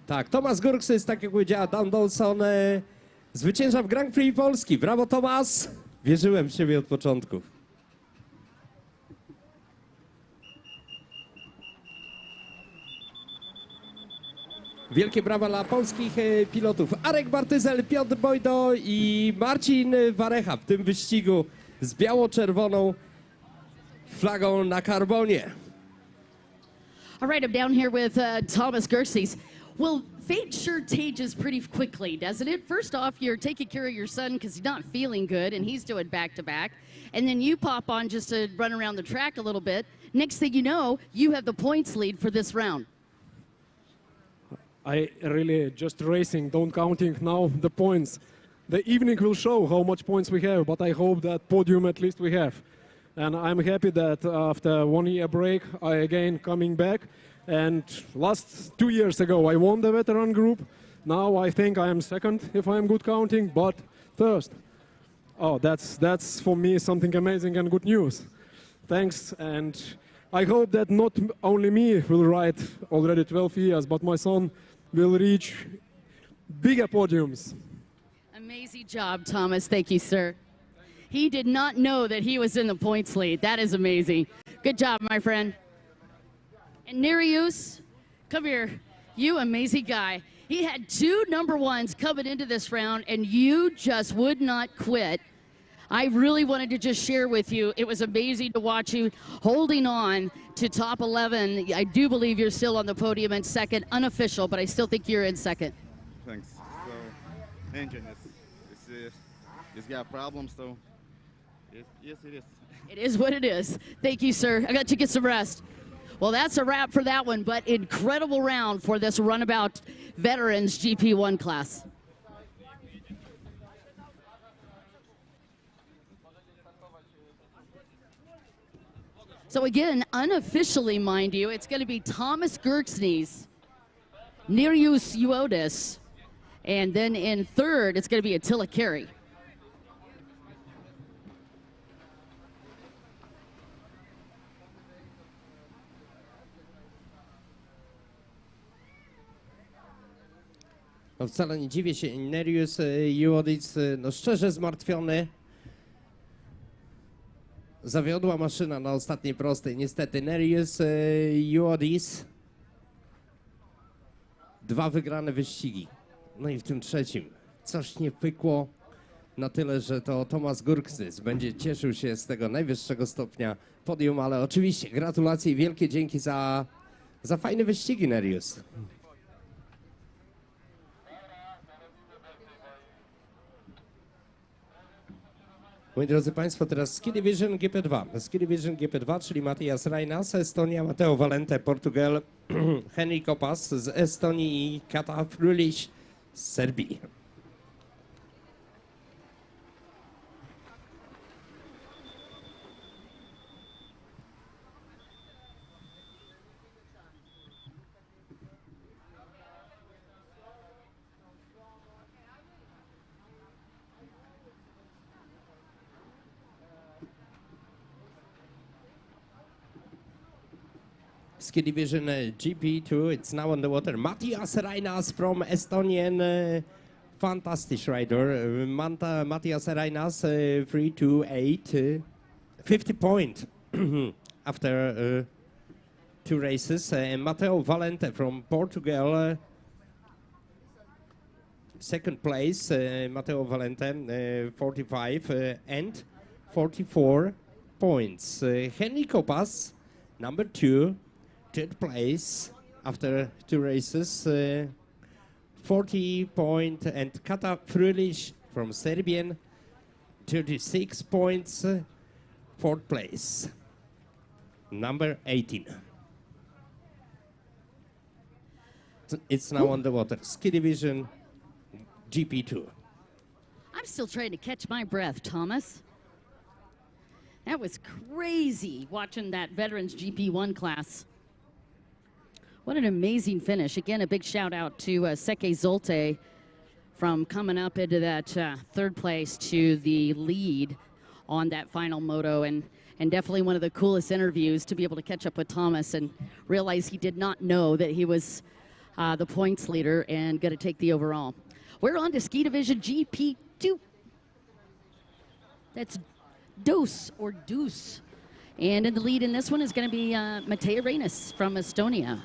Tak, Tomas Gurksnys, tak jak powiedziała Dow Dawson, zwycięża w Grand Prix Polski. Brawo, Tomas! Wierzyłem w siebie od początku. Wielkie brawa dla polskich pilotów. Arek Bartyzel, Piotr Bojdo i Marcin Warecha w tym wyścigu z biało-czerwoną flagą na karbonie. All right, I'm down here with Thomas Gerses. Well, fate sure changes pretty quickly, doesn't it? First off, you're taking care of your son because he's not feeling good, and he's doing back-to-back. And then you pop on just to run around the track a little bit. Next thing you know, you have the points lead for this round. I really just racing, don't counting now the points. The evening will show how much points we have, but I hope that podium at least we have. And I'm happy that after 1 year break, I again coming back. And last 2 years ago, I won the veteran group. Now I think I am second, if I'm good counting, but first. Oh, that's for me something amazing and good news. Thanks, and I hope that not only me will ride already 12 years, but my son will reach bigger podiums. Amazing job, Thomas. Thank you, sir. He did not know that he was in the points lead. That is amazing. Good job, my friend. And Nereus, come here. You amazing guy. He had 2 number 1s coming into this round, and you just would not quit. I really wanted to just share with you. It was amazing to watch you holding on to top 11. I do believe you're still on the podium in second, unofficial, but I still think you're in second. Thanks. So, engine it's got problems, so yes, it is. It is what it is. Thank you, sir. I got you get some rest. Well, that's a wrap for that one, but incredible round for this Runabout Veterans GP1 class. So again, unofficially, mind you, it's going to be Thomas Gerksnes, Nereus Uodis, and then in third, it's going to be Attila Carey. No wcale nie dziwię się, Nereus Uodis, no szczerze zmartwiony. Zawiodła maszyna na ostatniej prostej. Niestety Nereus Uodis. 2 wygrane wyścigi. No i w tym trzecim coś nie pykło na tyle, że to Thomas Gerksnes będzie cieszył się z tego najwyższego stopnia podium, ale oczywiście gratulacje i wielkie dzięki za fajne wyścigi, Nereus. Moi drodzy Państwo, teraz Ski Division Gp2. Ski Division Gp2, czyli Matthias Reinas z Estonii, Matteo Valente, Portugal, Henry Kopas z Estonii i Kata Fröhlich z Serbii. Ski Division GP2, it's now on the water. Matthias Reinas from Estonian, fantastic rider. Matthias Reinas, 3-2-8, 50 point after 2 races. Matteo Valente from Portugal, second place. Matteo Valente, 45 and 44 points. Henry Kopas, number 2. Third place after 2 races, 40 point, and Kata Fröhlich from Serbian, 36 points, 4th place, number 18. It's now on the water. Ski Division GP2. I'm still trying to catch my breath, Thomas. That was crazy watching that Veterans GP1 class. What an amazing finish. Again, a big shout out to Seke Zolte from coming up into that 3rd place to the lead on that final moto, and definitely one of the coolest interviews to be able to catch up with Thomas and realize he did not know that he was the points leader and going to take the overall. We're on to Ski Division GP2. That's Dose or Deuce. And in the lead in this one is going to be Matteo Reinas from Estonia.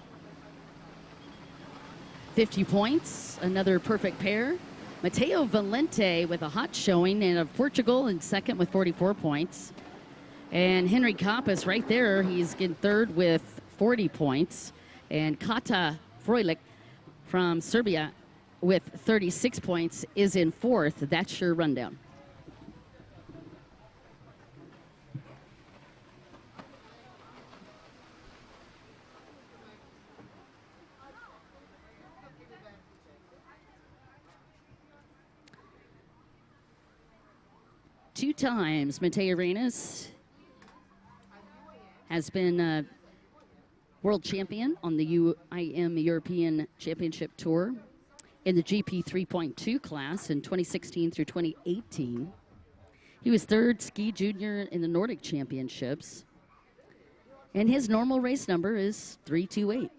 50 points, another perfect pair. Mateo Valente with a hot showing, and of Portugal in second with 44 points. And Henry Kappas right there, he's in third with 40 points. And Kata Frojlik from Serbia with 36 points is in fourth. That's your rundown. Two times Mateo Arenas has been world champion on the UIM European Championship Tour in the GP 3.2 class in 2016 through 2018. He was third ski junior in the Nordic Championships, and his normal race number is 328.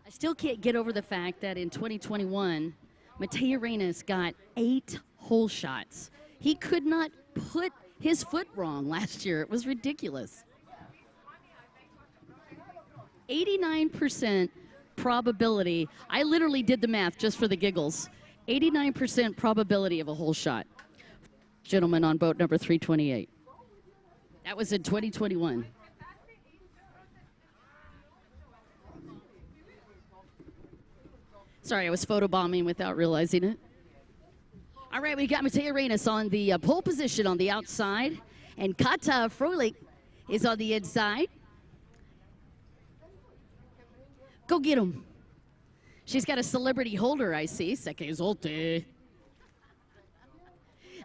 I still can't get over the fact that in 2021, Mateo Arenas got 8 hole shots. He could not put his foot wrong last year. It was ridiculous. 89% probability. I literally did the math just for the giggles. 89% probability of a hole shot. Gentleman on boat number 328. That was in 2021. Sorry, I was photobombing without realizing it. All right, we got Mateo Arenas on the pole position on the outside, and Kata Frojlik is on the inside. Go get him. She's got a celebrity holder, I see. Sekkezolte.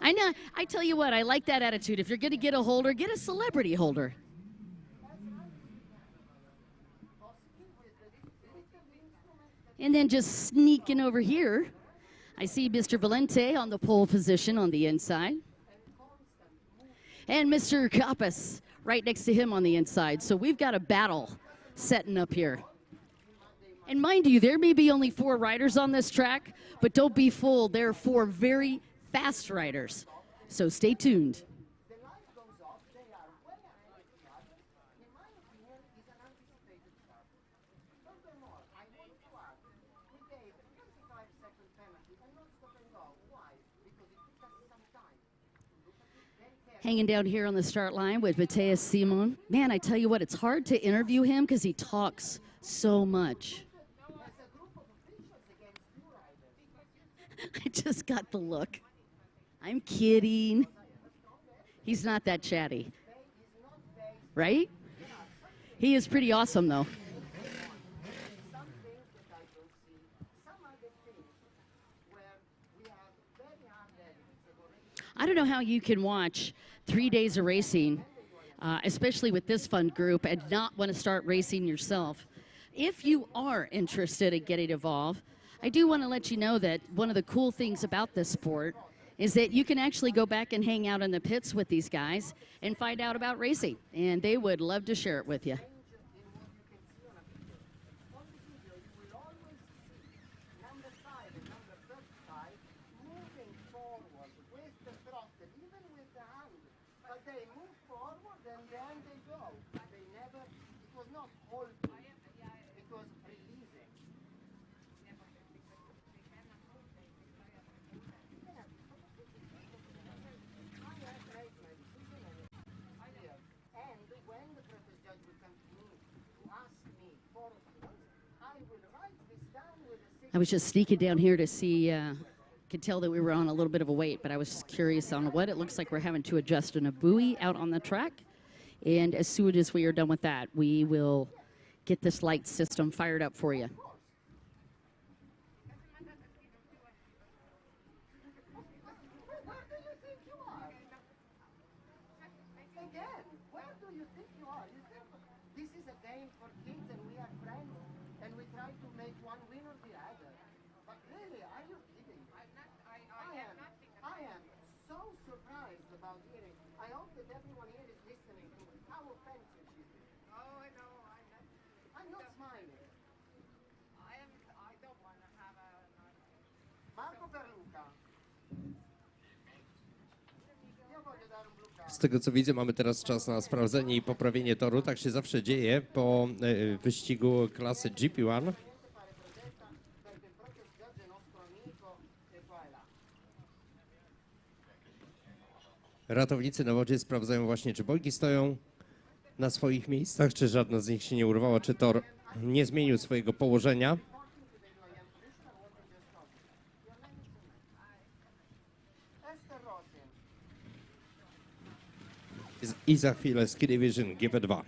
I know. I tell you what, I like that attitude. If you're going to get a holder, get a celebrity holder. And then just sneaking over here, I see Mr. Valente on the pole position on the inside. And Mr. Kappas right next to him on the inside. So we've got a battle setting up here. And mind you, there may be only 4 riders on this track, but don't be fooled. There are 4 very fast riders. So stay tuned. Hanging down here on the start line with Mateus Simon. Man, I tell you what, it's hard to interview him because he talks so much. I just got the look. I'm kidding. He's not that chatty. Right? He is pretty awesome, though. I don't know how you can watch 3 days of racing, especially with this fun group, and not want to start racing yourself. If you are interested in getting involved, I do want to let you know that one of the cool things about this sport is that you can actually go back and hang out in the pits with these guys and find out about racing, and they would love to share it with you. I was just sneaking down here to see, could tell that we were on a little bit of a wait, but I was curious on what it looks like. We're having to adjust in a buoy out on the track. And as soon as we are done with that, we will get this light system fired up for you. Z tego co widzę, mamy teraz czas na sprawdzenie i poprawienie toru. Tak się zawsze dzieje po wyścigu klasy GP1. Ratownicy na wodzie sprawdzają właśnie, czy bojki stoją na swoich miejscach, czy żadna z nich się nie urwała, czy tor nie zmienił swojego położenia. I za chwilę Ski Division Gp2.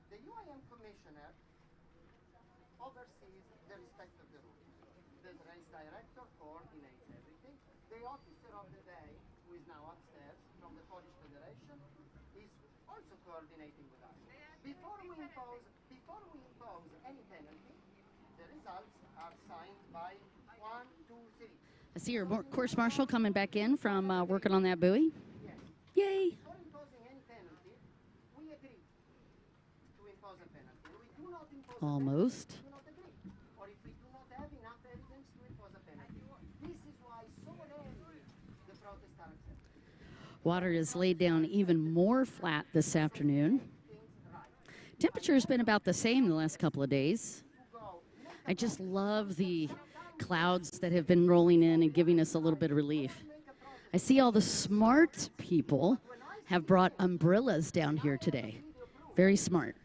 The UIM commissioner oversees the respect of the rules. The race director coordinates everything. The officer of the day, who is now upstairs from the Polish Federation, is also coordinating with us. Before we impose any penalty, the results are signed by 1, 2, 3. I see your course marshal coming back in from working on that buoy. Yay! Before imposing any penalty, we agree to impose a penalty. We do not impose Almost. a penalty, we do not agree. Or if we do not have enough evidence to impose a penalty. This is why so rarely the protests are accepted. Water is laid down even more flat this afternoon. Temperature has been about the same the last couple of days. I just love the clouds that have been rolling in and giving us a little bit of relief. I see all the smart people have brought umbrellas down here today. Very smart.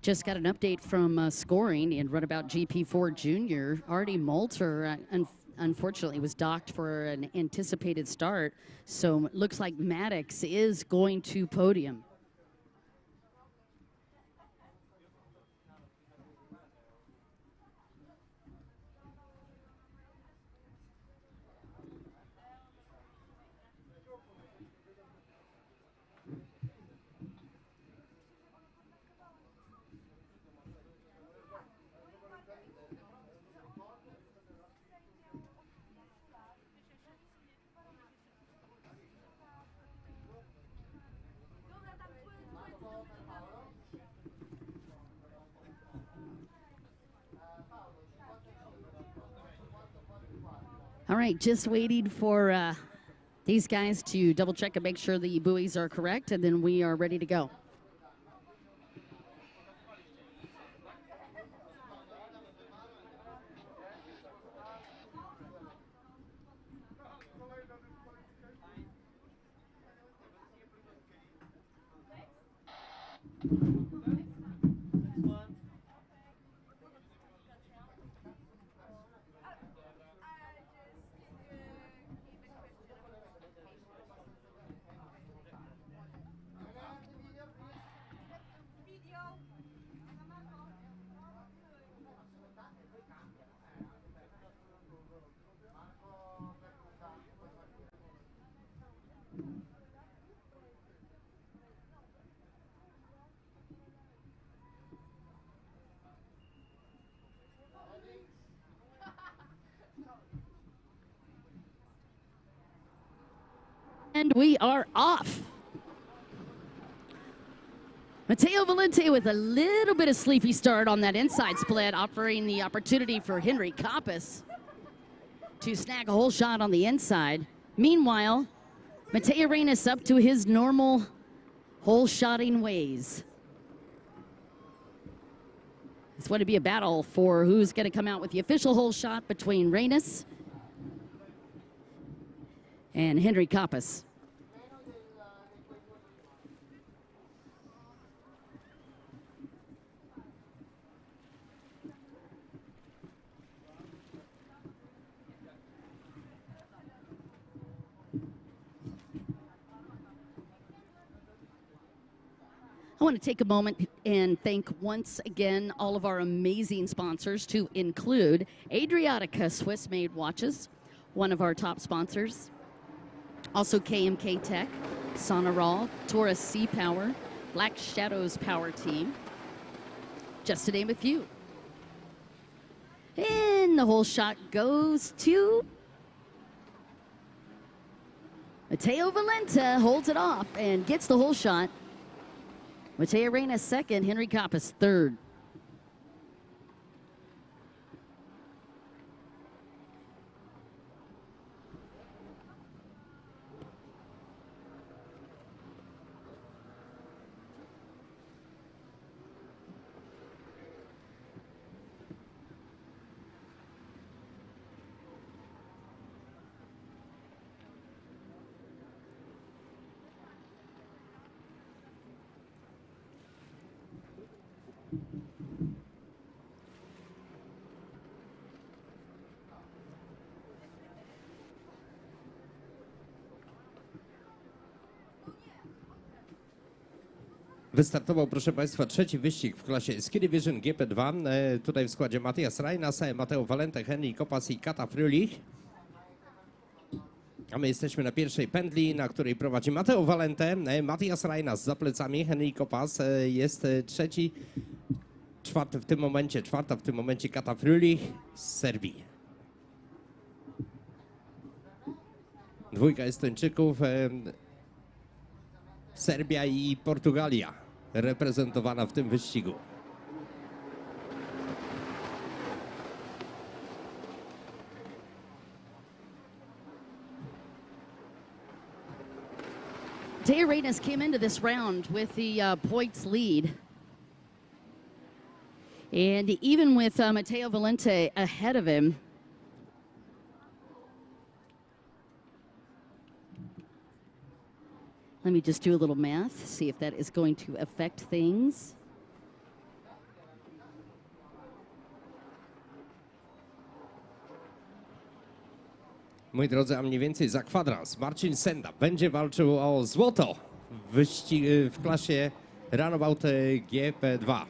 Just got an update from scoring in runabout GP4 Junior. Artie Moulter, unfortunately, was docked for an anticipated start. So it looks like Maddox is going to podium. All right, just waiting for these guys to double check and make sure the buoys are correct, and then we are ready to go. And we are off. Matteo Valente with a little bit of sleepy start on that inside split, offering the opportunity for Henry Koppas to snag a hole shot on the inside. Meanwhile, Mateo Reynes up to his normal hole shotting ways. It's going to be a battle for who's going to come out with the official hole shot between Reynes and Henry Koppas. I want to take a moment and thank once again all of our amazing sponsors, to include Adriatica Swiss-made watches, one of our top sponsors. Also KMK Tech, Sonoral, Taurus Sea Power, Black Shadows Power Team, just to name a few. And the whole shot goes to Matteo Valente, holds it off and gets the whole shot. Mateo Reynes second, Henry Koppas third. Wystartował, proszę Państwa, trzeci wyścig w klasie Ski Division Gp2. Tutaj w składzie Matthias Reynas, Matteo Valente, Henry Koppas i Kata Fröhlich. A my jesteśmy na pierwszej pętli, na której prowadzi Matteo Valente. Matthias Reynas za plecami, Henry Koppas jest trzeci. Czwarta w tym momencie Kata Fröhlich z Serbii. Dwójka Estończyków, Serbia i Portugalia reprezentowana w tym wyścigu. Matteo Reynes came into this round with the points lead. And even with Matteo Valente ahead of him, let me just do a little math, see if that is going to affect things. Moi drodzy, a mniej więcej za kwadrans Marcin Senda będzie walczył o złoto w klasie Runabout GP2.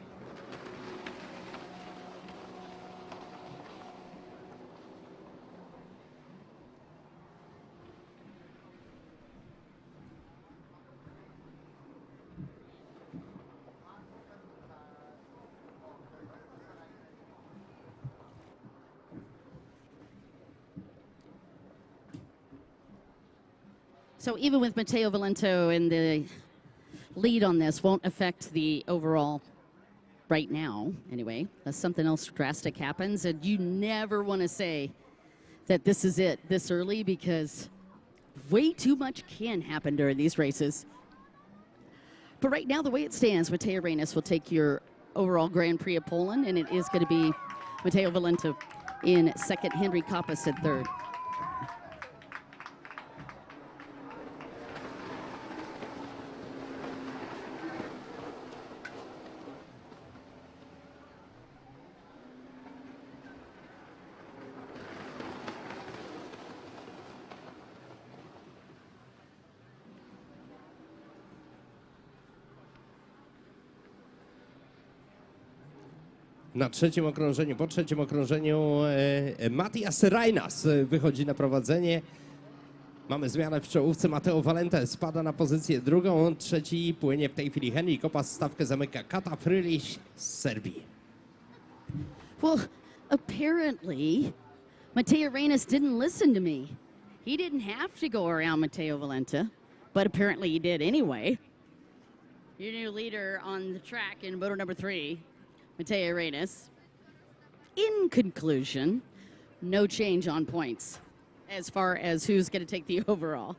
So even with Matteo Valente in the lead on this, won't affect the overall right now, anyway, unless something else drastic happens. And you never want to say that this is it this early, because way too much can happen during these races. But right now, the way it stands, Matteo Reynes will take your overall Grand Prix of Poland, and it is going to be Matteo Valente in second, Henry Koppas in third. Na trzecim okrążeniu, po trzecim okrążeniu Matthias Reynas wychodzi na prowadzenie. Mamy zmianę w czołówce. Matteo Valente spada na pozycję drugą. Trzeci płynie w tej chwili Henry Koppas. Stawkę zamyka Kata Fröhlich z Serbii. Well, apparently Matteo Reynes didn't listen to me. He didn't have to go around Matteo Valente, but apparently he did anyway. your new leader on the track in moto number 3, Mateo Reynes. In conclusion, no change on points as far as who's going to take the overall.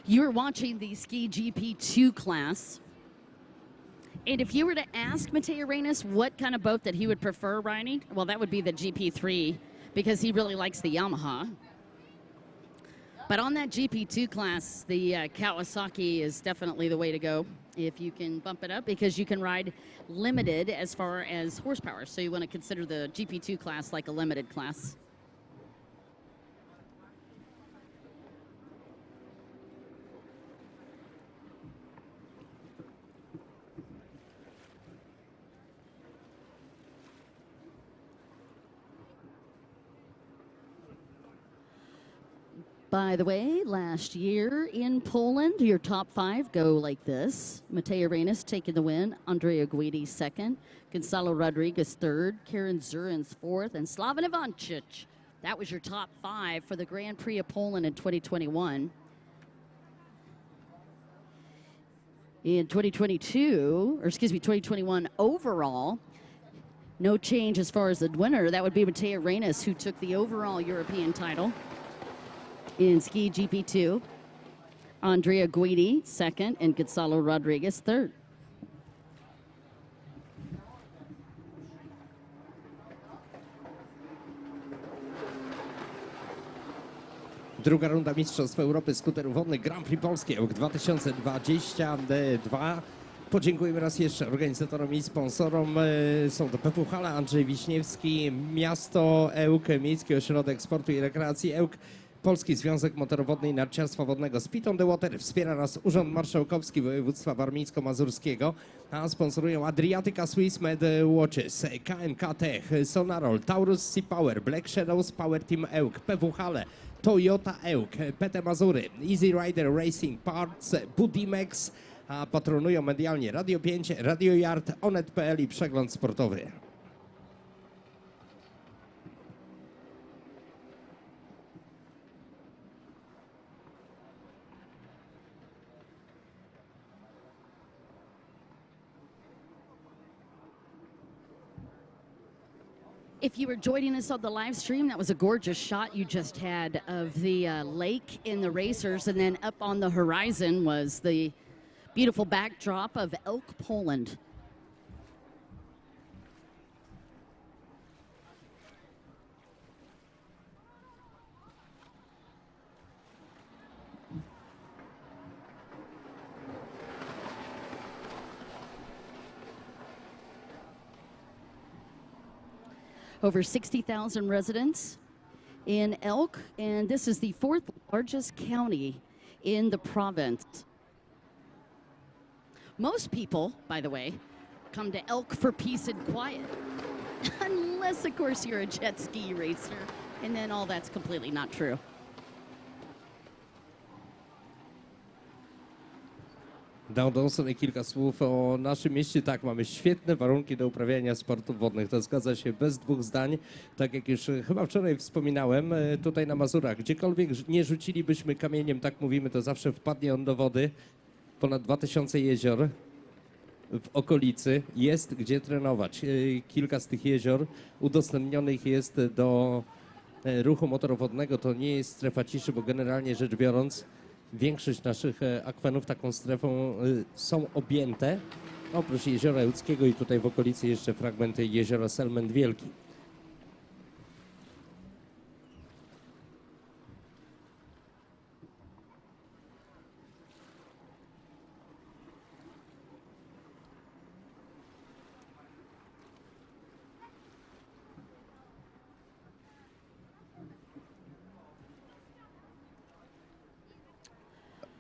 You're watching the Ski GP2 class. And if you were to ask Mateo Reynes what kind of boat that he would prefer riding, well, that would be the GP3 because he really likes the Yamaha. But on that GP2 class, the Kawasaki is definitely the way to go if you can bump it up because you can ride limited as far as horsepower. So you want to consider the GP2 class like a limited class. By the way, last year in Poland, your top 5 go like this. Mateo Reynes taking the win, Andrea Guidi 2nd, Gonzalo Rodriguez 3rd, Karen Zurins 4th, and Slaven Ivancic. That was your top 5 for the Grand Prix of Poland in 2021. In 2021 overall, no change as far as the winner. That would be Mateo Reynes, who took the overall European title in Ski GP2, Andrea Guidi 2nd, and Gonzalo Rodriguez 3rd. Druga runda Mistrzostw Europy Skuterów Wodnych Grand Prix Polski EUK 2022. Podziękujemy raz jeszcze organizatorom i sponsorom. Są to PW Hala, Andrzej Wiśniewski, Miasto EUK, Miejski Ośrodek Sportu i Rekreacji EUK, Polski Związek Motorowodny i Narciarstwa Wodnego Speed on the Water. Wspiera nas Urząd Marszałkowski Województwa Warmińsko-Mazurskiego, a sponsorują Adriatica Swiss Med Watches, KMK Tech, Sonarol, Taurus Sea Power, Black Shadows Power Team EUK, PW Hale, Toyota EUK, PT Mazury, Easy Rider Racing Parts, Budimex, a patronują medialnie Radio 5, Radio Yard, Onet.pl i Przegląd Sportowy. If you were joining us on the live stream, that was a gorgeous shot you just had of the lake in the racers, and then up on the horizon was the beautiful backdrop of Elk, Poland. Over 60,000 residents in Elk, and this is the 4th largest county in the province. Most people, by the way, come to Elk for peace and quiet, unless, of course, you're a jet ski racer, and then all that's completely not true. Dodam sobie kilka słów o naszym mieście. Tak, mamy świetne warunki do uprawiania sportów wodnych. To zgadza się bez dwóch zdań. Tak jak już chyba wczoraj wspominałem, tutaj na Mazurach, gdziekolwiek nie rzucilibyśmy kamieniem, tak mówimy, to zawsze wpadnie on do wody. Ponad 2000 jezior w okolicy jest gdzie trenować. Kilka z tych jezior udostępnionych jest do ruchu motorowodnego. To nie jest strefa ciszy, bo generalnie rzecz biorąc większość naszych akwenów taką strefą są objęte. Oprócz jeziora Łódzkiego i tutaj w okolicy jeszcze fragmenty jeziora Selment Wielki.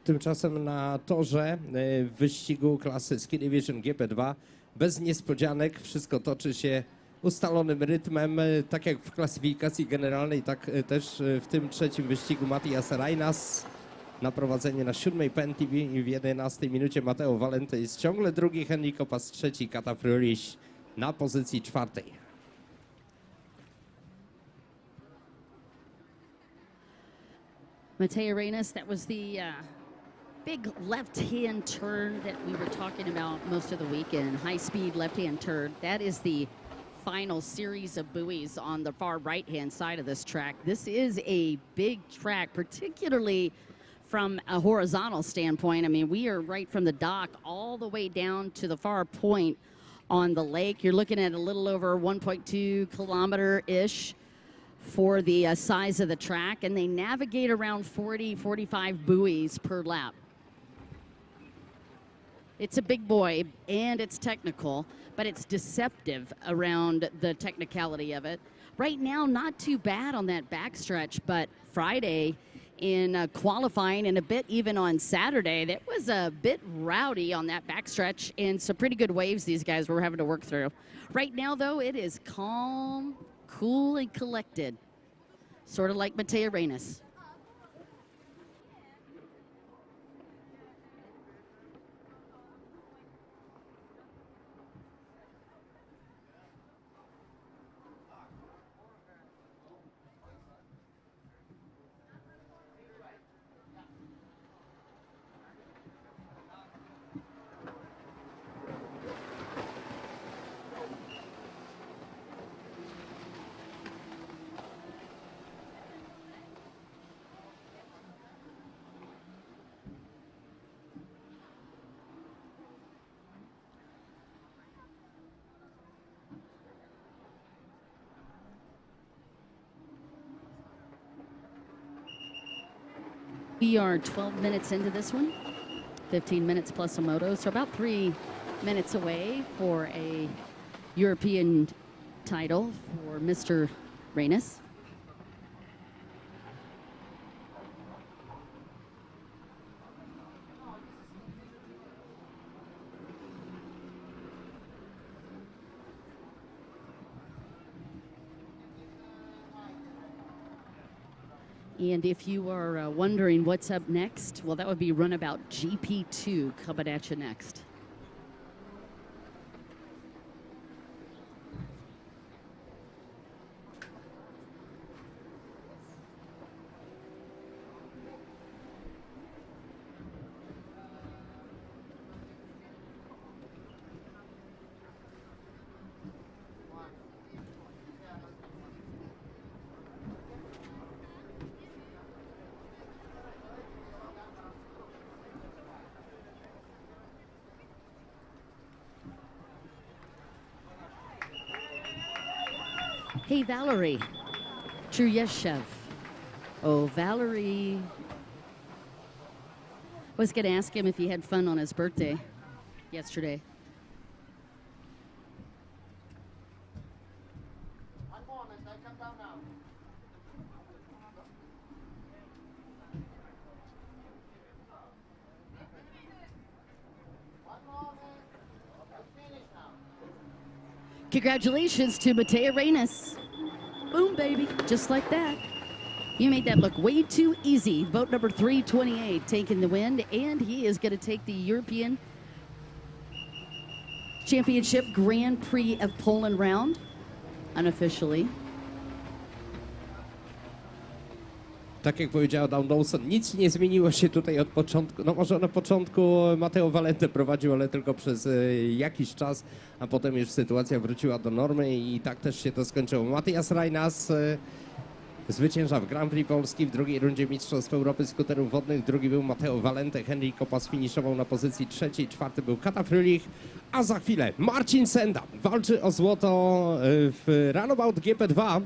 Tymczasem na torze w wyścigu klasy Ski Division Gp2 bez niespodzianek wszystko toczy się ustalonym rytmem, tak jak w klasyfikacji generalnej, tak też w tym trzecim wyścigu Matthias Reinas na prowadzenie na 7. pętli i w 11 minucie Matteo Valente jest ciągle drugi, Henrik Opas trzeci, Kata Fröhlich na pozycji 4. Matteo Reinas, that was the big left-hand turn that we were talking about most of the weekend, high-speed left-hand turn. That is the final series of buoys on the far right-hand side of this track. This is a big track, particularly from a horizontal standpoint. I mean, we are right from the dock all the way down to the far point on the lake. You're looking at a little over 1.2 kilometer-ish for the size of the track, and they navigate around 40, 45 buoys per lap. It's a big boy, and it's technical, but it's deceptive around the technicality of it. Right now, not too bad on that backstretch, but Friday in qualifying and a bit even on Saturday, that was a bit rowdy on that backstretch and some pretty good waves these guys were having to work through. Right now, though, it is calm, cool, and collected, sort of like Matteo Reinas. We are 12 minutes into this one, 15 minutes plus a moto, so about 3 minutes away for a European title for Mr. Reinas. And if you are wondering what's up next, well, that would be Runabout GP2 coming at you next. Hey, Valerie. Truyeshev. Oh, Valerie. I was going to ask him if he had fun on his birthday yesterday. One moment, I come down now. One moment. I'm finished now. Congratulations to Matteo Reinas. Boom, baby, just like that. You made that look way too easy. Vote number 328 taking the win, and he is going to take the European Championship Grand Prix of Poland round, unofficially. Tak jak powiedział Adam Dawson, nic nie zmieniło się tutaj od początku. No może na początku Matteo Valente prowadził, ale tylko przez jakiś czas, a potem już sytuacja wróciła do normy i tak też się to skończyło. Matthias Reinas zwycięża w Grand Prix Polski w drugiej rundzie Mistrzostw Europy skuterów wodnych. Drugi był Matteo Valente, Henry Kopas finiszował na pozycji trzeciej, czwarty był Kata Fröhlich, a za chwilę Marcin Senda walczy o złoto w Runabout GP2.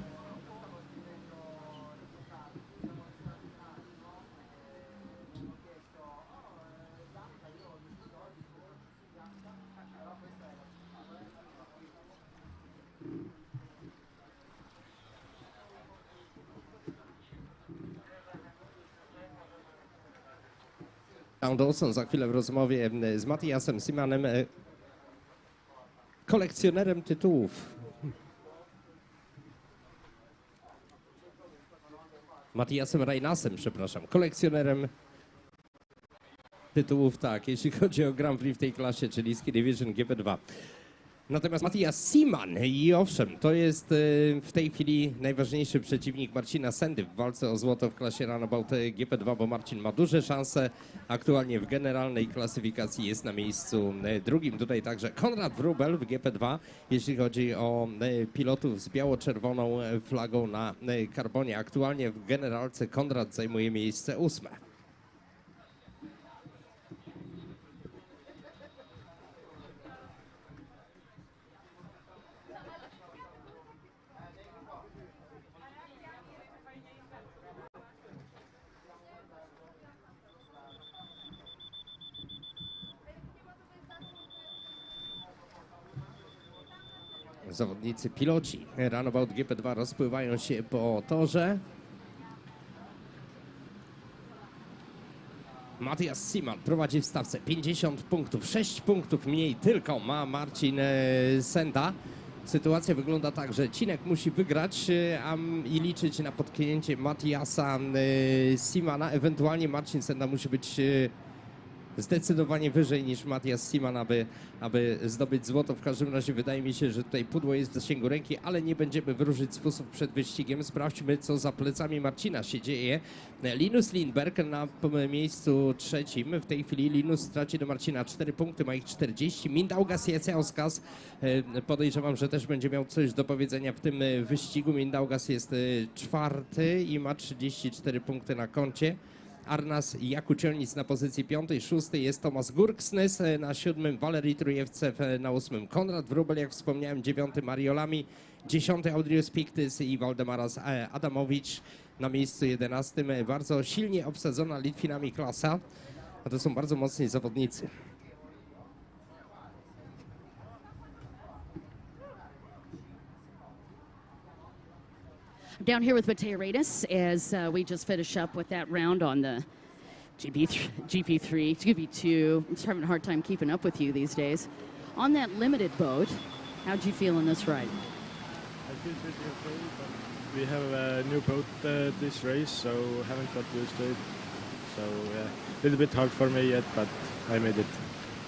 Dawson za chwilę w rozmowie z Mattiasem Simanem, kolekcjonerem tytułów. Mattiasem Reinasem, przepraszam, kolekcjonerem tytułów, tak, jeśli chodzi o Grand Prix w tej klasie, czyli Ski Division Gp2. Natomiast Mattias Siman, i owszem, to jest w tej chwili najważniejszy przeciwnik Marcina Sendy w walce o złoto w klasie Runabout GP2, bo Marcin ma duże szanse. Aktualnie w generalnej klasyfikacji jest na miejscu drugim. Tutaj także Konrad Wróbel w GP2, jeśli chodzi o pilotów z biało-czerwoną flagą na karbonie. Aktualnie w generalce Konrad zajmuje miejsce 8. Zawodnicy, piloci Runabout GP2 rozpływają się po torze. Mattias Siman prowadzi w stawce 50 punktów, 6 punktów mniej tylko ma Marcin Senda. Sytuacja wygląda tak, że Cinek musi wygrać i liczyć na potknięcie Mattiasa Simana. Ewentualnie Marcin Senda musi być zdecydowanie wyżej niż Mattias Siman, aby zdobyć złoto. W każdym razie wydaje mi się, że tutaj pudło jest w zasięgu ręki, ale nie będziemy wróżyć z fusów przed wyścigiem. Sprawdźmy, co za plecami Marcina się dzieje. Linus Lindbergh na miejscu trzecim. W tej chwili Linus traci do Marcina 4 punkty, ma ich 40. Mindaugas Jeceauskas, podejrzewam, że też będzie miał coś do powiedzenia w tym wyścigu. Mindaugas jest czwarty i ma 34 punkty na koncie. Arnas Jakucionic na pozycji 5, 6 jest Tomasz Gurksnes, na 7 Walerii Trujewcew, na 8 Konrad Wróbel, jak wspomniałem, 9 Mariolami, 10 Audrius Piktis i Waldemaras Adamowicz na miejscu 11. Bardzo silnie obsadzona Litwinami klasa, a to są bardzo mocni zawodnicy. Down here with Mateo Reyes as we just finish up with that round on the Gp3, Gp2. I'm just having a hard time keeping up with you these days. On that limited boat, how'd you feel in this ride? I feel pretty okay, but we have a new boat this race, so haven't got used to it. So a little bit hard for me yet, but I made it.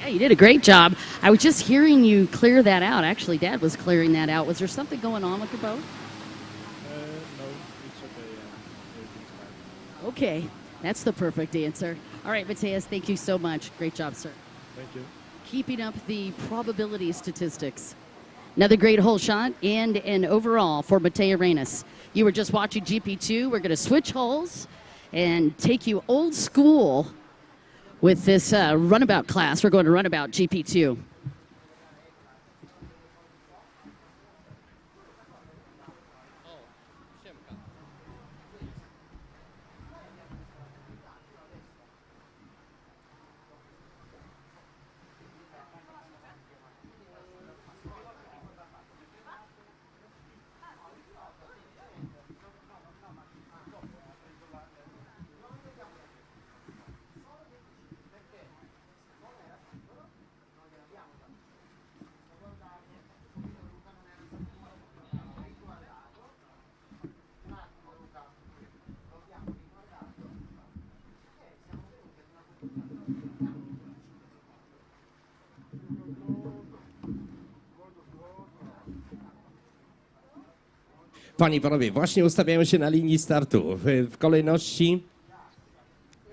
Yeah, you did a great job. I was just hearing you clear that out. Actually, Dad was clearing that out. Was there something going on with the boat? Okay, that's the perfect answer. All right, Mateus, thank you so much. Great job, sir. Thank you. Keeping up the probability statistics. Another great hole shot and an overall for Mateo Reyes. You were just watching GP2. We're going to switch holes and take you old school with this runabout class. We're going to runabout GP2. Panie i panowie, właśnie ustawiają się na linii startu. W kolejności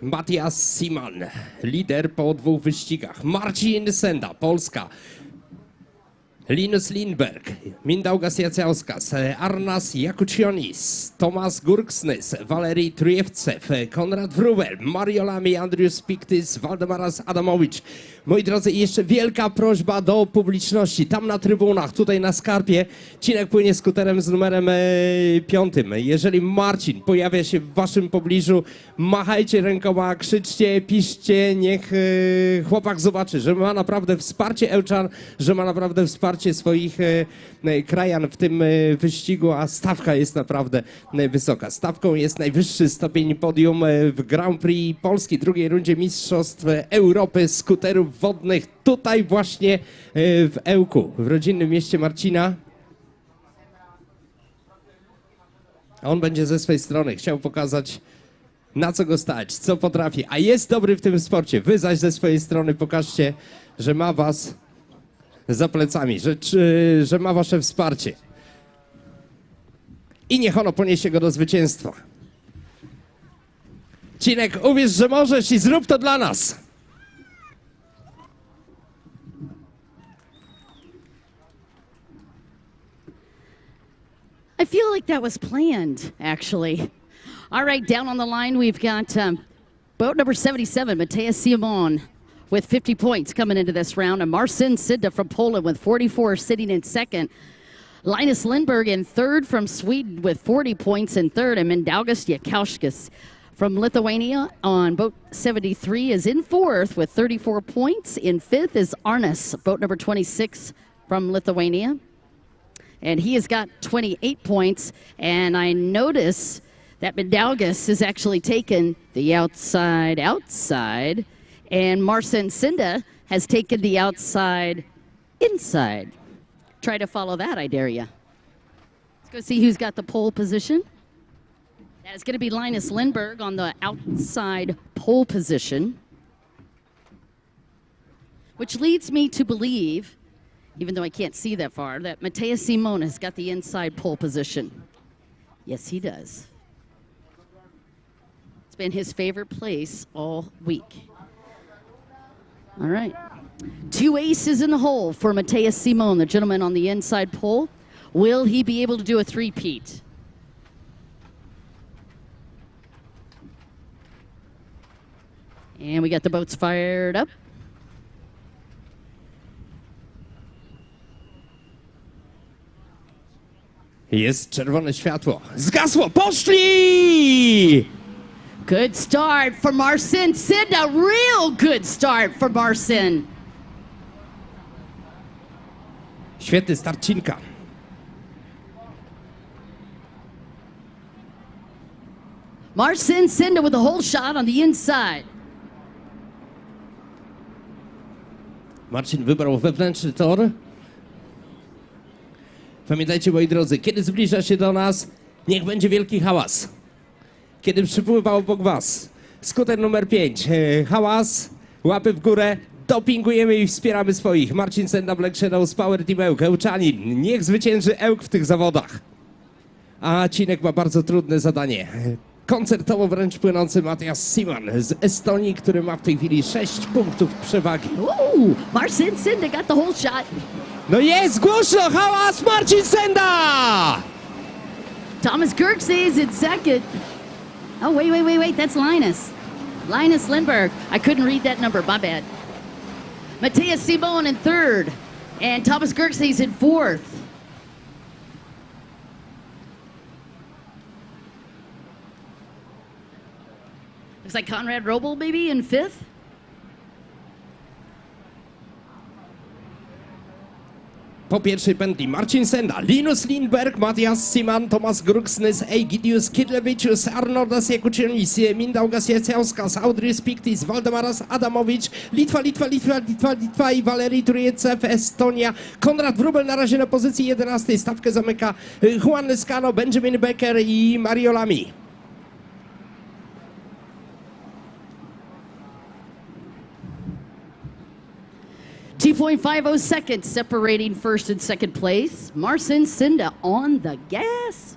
Mattias Siman, lider po 2 wyścigach. Marcin Senda, Polska. Linus Lindbergh, Mindaugas Jacauskas, Arnas Jakucionis, Tomas Gurksnys, Valerii Trujewcew, Konrad Wrubel, Mario Lamy, Andrius Piktis, Waldemaras Adamowicz. Moi drodzy, jeszcze wielka prośba do publiczności. Tam na trybunach, tutaj na skarpie, Cinek płynie skuterem z numerem 5. Jeżeli Marcin pojawia się w waszym pobliżu, machajcie rękoma, krzyczcie, piszcie, niech chłopak zobaczy, że ma naprawdę wsparcie Ełczan, że ma naprawdę wsparcie swoich krajan w tym wyścigu, a stawka jest naprawdę wysoka. Stawką jest najwyższy stopień podium w Grand Prix Polski, drugiej rundzie Mistrzostw Europy skuterów wodnych, tutaj właśnie w Ełku, w rodzinnym mieście Marcina. On będzie ze swej strony chciał pokazać, na co go stać, co potrafi, a jest dobry w tym sporcie. Wy zaś ze swojej strony pokażcie, że ma was za plecami, że ma wasze wsparcie. I niech ono poniesie go do zwycięstwa. Cinek, uwierz, że możesz i zrób to dla nas. I feel like that was planned, actually. All right, down on the line, we've got boat number 77, Mateusz Simon, with 50 points coming into this round, and Marcin Sidda from Poland with 44, sitting in second. Linus Lindbergh in third from Sweden with 40 points in third, and Mindaugas Jacauskas from Lithuania on boat 73 is in fourth with 34 points. In fifth is Arnas, boat number 26 from Lithuania. And he has got 28 points. And I notice that Mindaugas has actually taken the outside, and Marcin Sidda has taken the outside, inside. Try to follow that, I dare you. Let's go see who's got the pole position. That is going to be Linus Lindbergh on the outside pole position, which leads me to believe, even though I can't see that far, that Mateusz Simon has got the inside pole position. Yes, he does. It's been his favorite place all week. All right. 2 aces in the hole for Mateusz Simon, the gentleman on the inside pole. Will he be able to do a three-peat? And we got the boats fired up. Jest czerwone światło. Zgasło! Poszli! Good start for Marcin Sidda. Real good start for Marcin. Świetny start Cinka. Marcin Sidda with a whole shot on the inside. Marcin wybrał wewnętrzny tor. Pamiętajcie, moi drodzy, kiedy zbliża się do nas, niech będzie wielki hałas. Kiedy przypływa obok was skuter numer 5, hałas, łapy w górę, dopingujemy i wspieramy swoich. Marcin Sidda, Black Shadows, Power Team Ełk, Ełczanin. Niech zwycięży Ełk w tych zawodach. A Cinek ma bardzo trudne zadanie. Koncertowo wręcz płynący Mateusz Simon z Estonii, który ma w tej chwili 6 punktów przewagi. Marcin Sidda got the whole shot. No jest, głośno, hałas, Marcin Sidda! Thomas Kirksey is in second. Oh, wait, that's Linus. Linus Lindbergh. I couldn't read that number, my bad. Mateusz Simon in third, and Thomas Kirksey's in fourth. Looks like Conrad Robel maybe in fifth. Po pierwszej pętli Marcin Sidda, Linus Lindbergh, Mateusz Simon, Tomas Gurksnys, Egidius Kidlevicius, Arnoldas Jakucionis, Mindaugas Jacauskas, Audrius Piktis, Waldemaras Adamowicz, Litwa i Valerii Trujewcew, Estonia. Konrad Wrubel na razie na pozycji 11. Stawkę zamyka Juan Lescano, Benjamin Becker i Mario Lamy. 2.50 seconds separating first and second place. Marcin Sidda on the gas.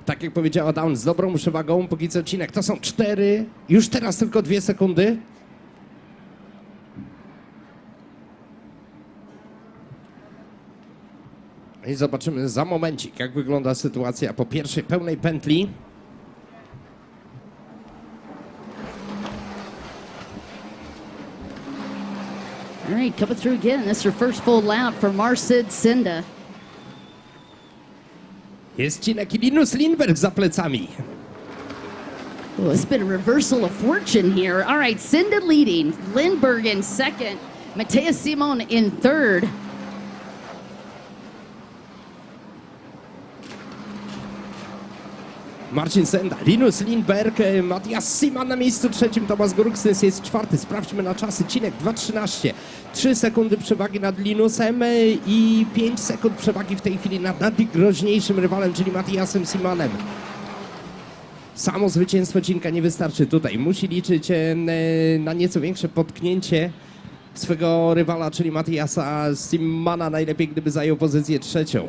Tak jak powiedziała Down, z dobrą przewagą, póki co Cinek. To są 4, już teraz tylko 2 sekundy. I zobaczymy za momencik, jak wygląda sytuacja po pierwszej pełnej pętli. All right, coming through again. This is your first full lap for Marcin Sinda. Jest Cinek i Linus Lindbergh za plecami. Oh, it's been a reversal of fortune here. All right, Sinda leading, Lindbergh in second, Matthias Simon in third. Marcin Sinda, Linus Lindbergh, Matthias Simon na miejscu trzecim, Tomasz Gurksnes jest czwarty. Sprawdźmy na czasy. Cinek 2:13, 3 sekundy przewagi nad Linusem i 5 sekund przewagi w tej chwili nad najgroźniejszym rywalem, czyli Matthiasem Simonem. Samo zwycięstwo Cinka nie wystarczy tutaj. Musi liczyć na nieco większe potknięcie swego rywala, czyli Matthiasa Simona. Najlepiej, gdyby zajął pozycję trzecią.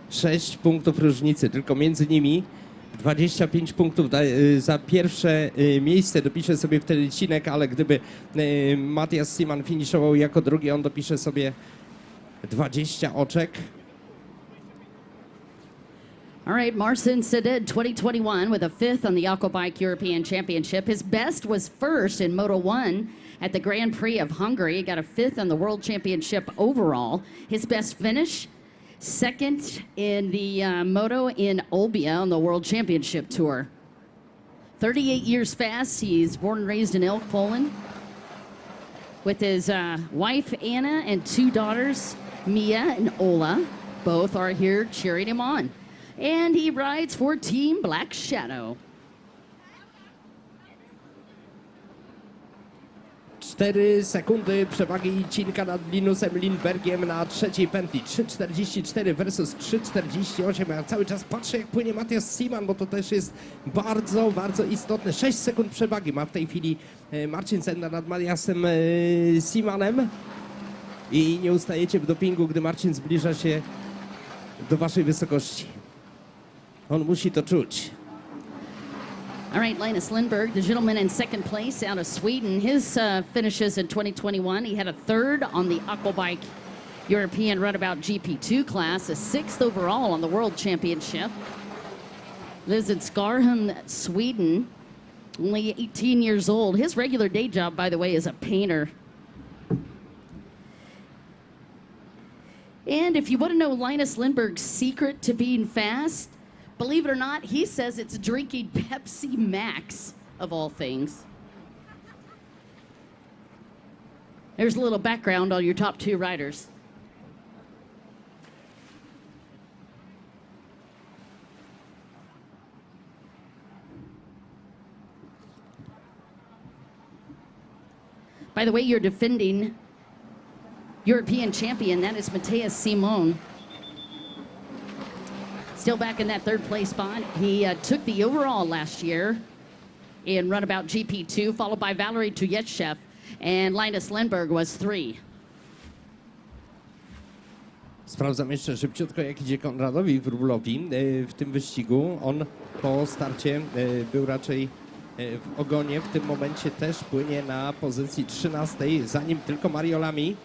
6 punktów różnicy tylko między nimi. 25 punktów za pierwsze miejsce dopisze sobie wtedy Cinek, ale gdyby Matthias Simon finiszował jako drugi, on dopisze sobie 20 oczek. All right, Marcin Sinda in 2021 with a fifth on the Aquabike European Championship. His best was first in Moto1 at the Grand Prix of Hungary. He got a fifth on the World Championship overall. His best finish, second in the Moto in Olbia on the World Championship Tour. 38 years fast. He's born and raised in Elk, Poland, with his wife Anna and 2 daughters, Mia and Ola. Both are here cheering him on. And he rides for Team Black Shadow. 4 sekundy przewagi Cinka nad Linusem Lindbergiem na trzeciej pętli. 3,44 versus 3,48. Ja cały czas patrzę, jak płynie Matthias Simon, bo to też jest bardzo, bardzo istotne. 6 sekund przewagi ma w tej chwili Marcin Sinda nad Matthiasem Simonem. I nie ustajecie w dopingu, gdy Marcin zbliża się do waszej wysokości. On musi to czuć. All right, Linus Lindbergh, the gentleman in second place out of Sweden. His finishes in 2021, he had a third on the Aquabike European Runabout GP2 class, a sixth overall on the World Championship. Lives in Skarham, Sweden, only 18 years old. His regular day job, by the way, is a painter. And if you want to know Linus Lindbergh's secret to being fast, believe it or not, he says it's drinking Pepsi Max, of all things. There's a little background on your top 2 riders. By the way, your defending European champion, that is Matthias Simon. Still back in that third place spot. He took the overall last year in Runabout GP2, followed by Valery Tuyetshev, and Linus Lindbergh was 3. Sprawdzam jeszcze szybciutko, jak idzie Konradowi Wróblowi w tym wyścigu. On po starcie był raczej w ogonie. W tym momencie też płynie na pozycji 13, za nim tylko Mariolami.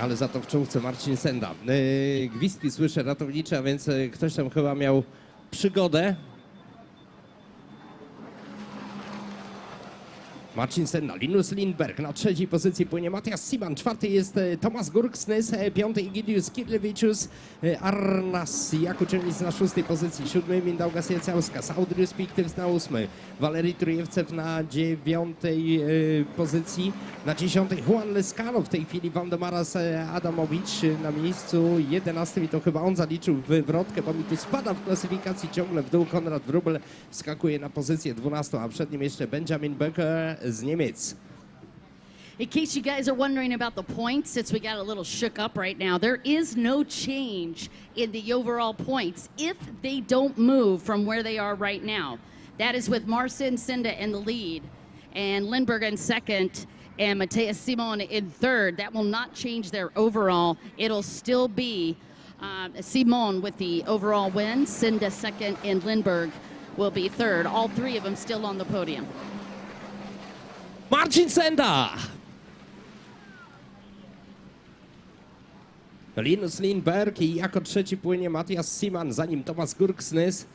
Ale za to w czołówce Marcin Sinda. Gwizdki słyszę ratownicze, a więc ktoś tam chyba miał przygodę. Marcin Sinda, Linus Lindbergh na trzeciej pozycji płynie Matthias Simon, czwarty jest Tomasz Gurksnes, piąty Egidius Kirlevicius, Arnas Jakuczenic na szóstej pozycji, siódmy Mindaugas Jacauskas, Audrius Piktyws na 8, Walerii Trujewcew na 9 pozycji, na 10 Juan Lescano, w tej chwili Waldemaras Adamowicz na miejscu 11 i to chyba on zaliczył wywrotkę, bo mi tu spada w klasyfikacji ciągle w dół. Konrad Wróbel wskakuje na pozycję 12, a przed nim jeszcze Benjamin Becker z Niemiec. In case you guys are wondering about the points, since we got a little shook up right now, there is no change in the overall points if they don't move from where they are right now. That is with Marcin Sinda in the lead, and Lindbergh in second, and Matthias Simon in third. That will not change their overall. It'll still be Simon with the overall win, Sinda second, and Lindbergh will be third. All 3 of them still on the podium. Marcin Sinda! Linus Lindbergh i jako trzeci płynie Matthias Simon, za nim Thomas Gurksnys.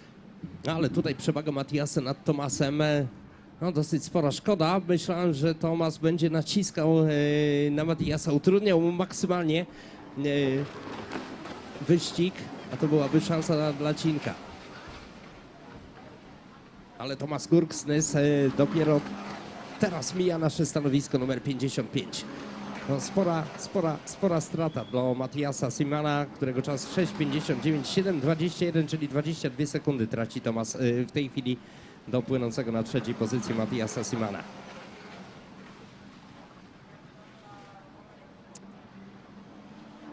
Ale tutaj przewaga Mattiasa nad Tomasem. No dosyć spora szkoda. Myślałem, że Tomas będzie naciskał na Mattiasa, utrudniał mu maksymalnie wyścig, a to byłaby szansa dla Cinka. Ale Thomas Gurksnys dopiero teraz mija nasze stanowisko numer 55. No, spora strata dla Mattiasa Simana, którego czas 6,59, 7,21, czyli 22 sekundy traci Tomas w tej chwili do płynącego na trzeciej pozycji Mattiasa Simana.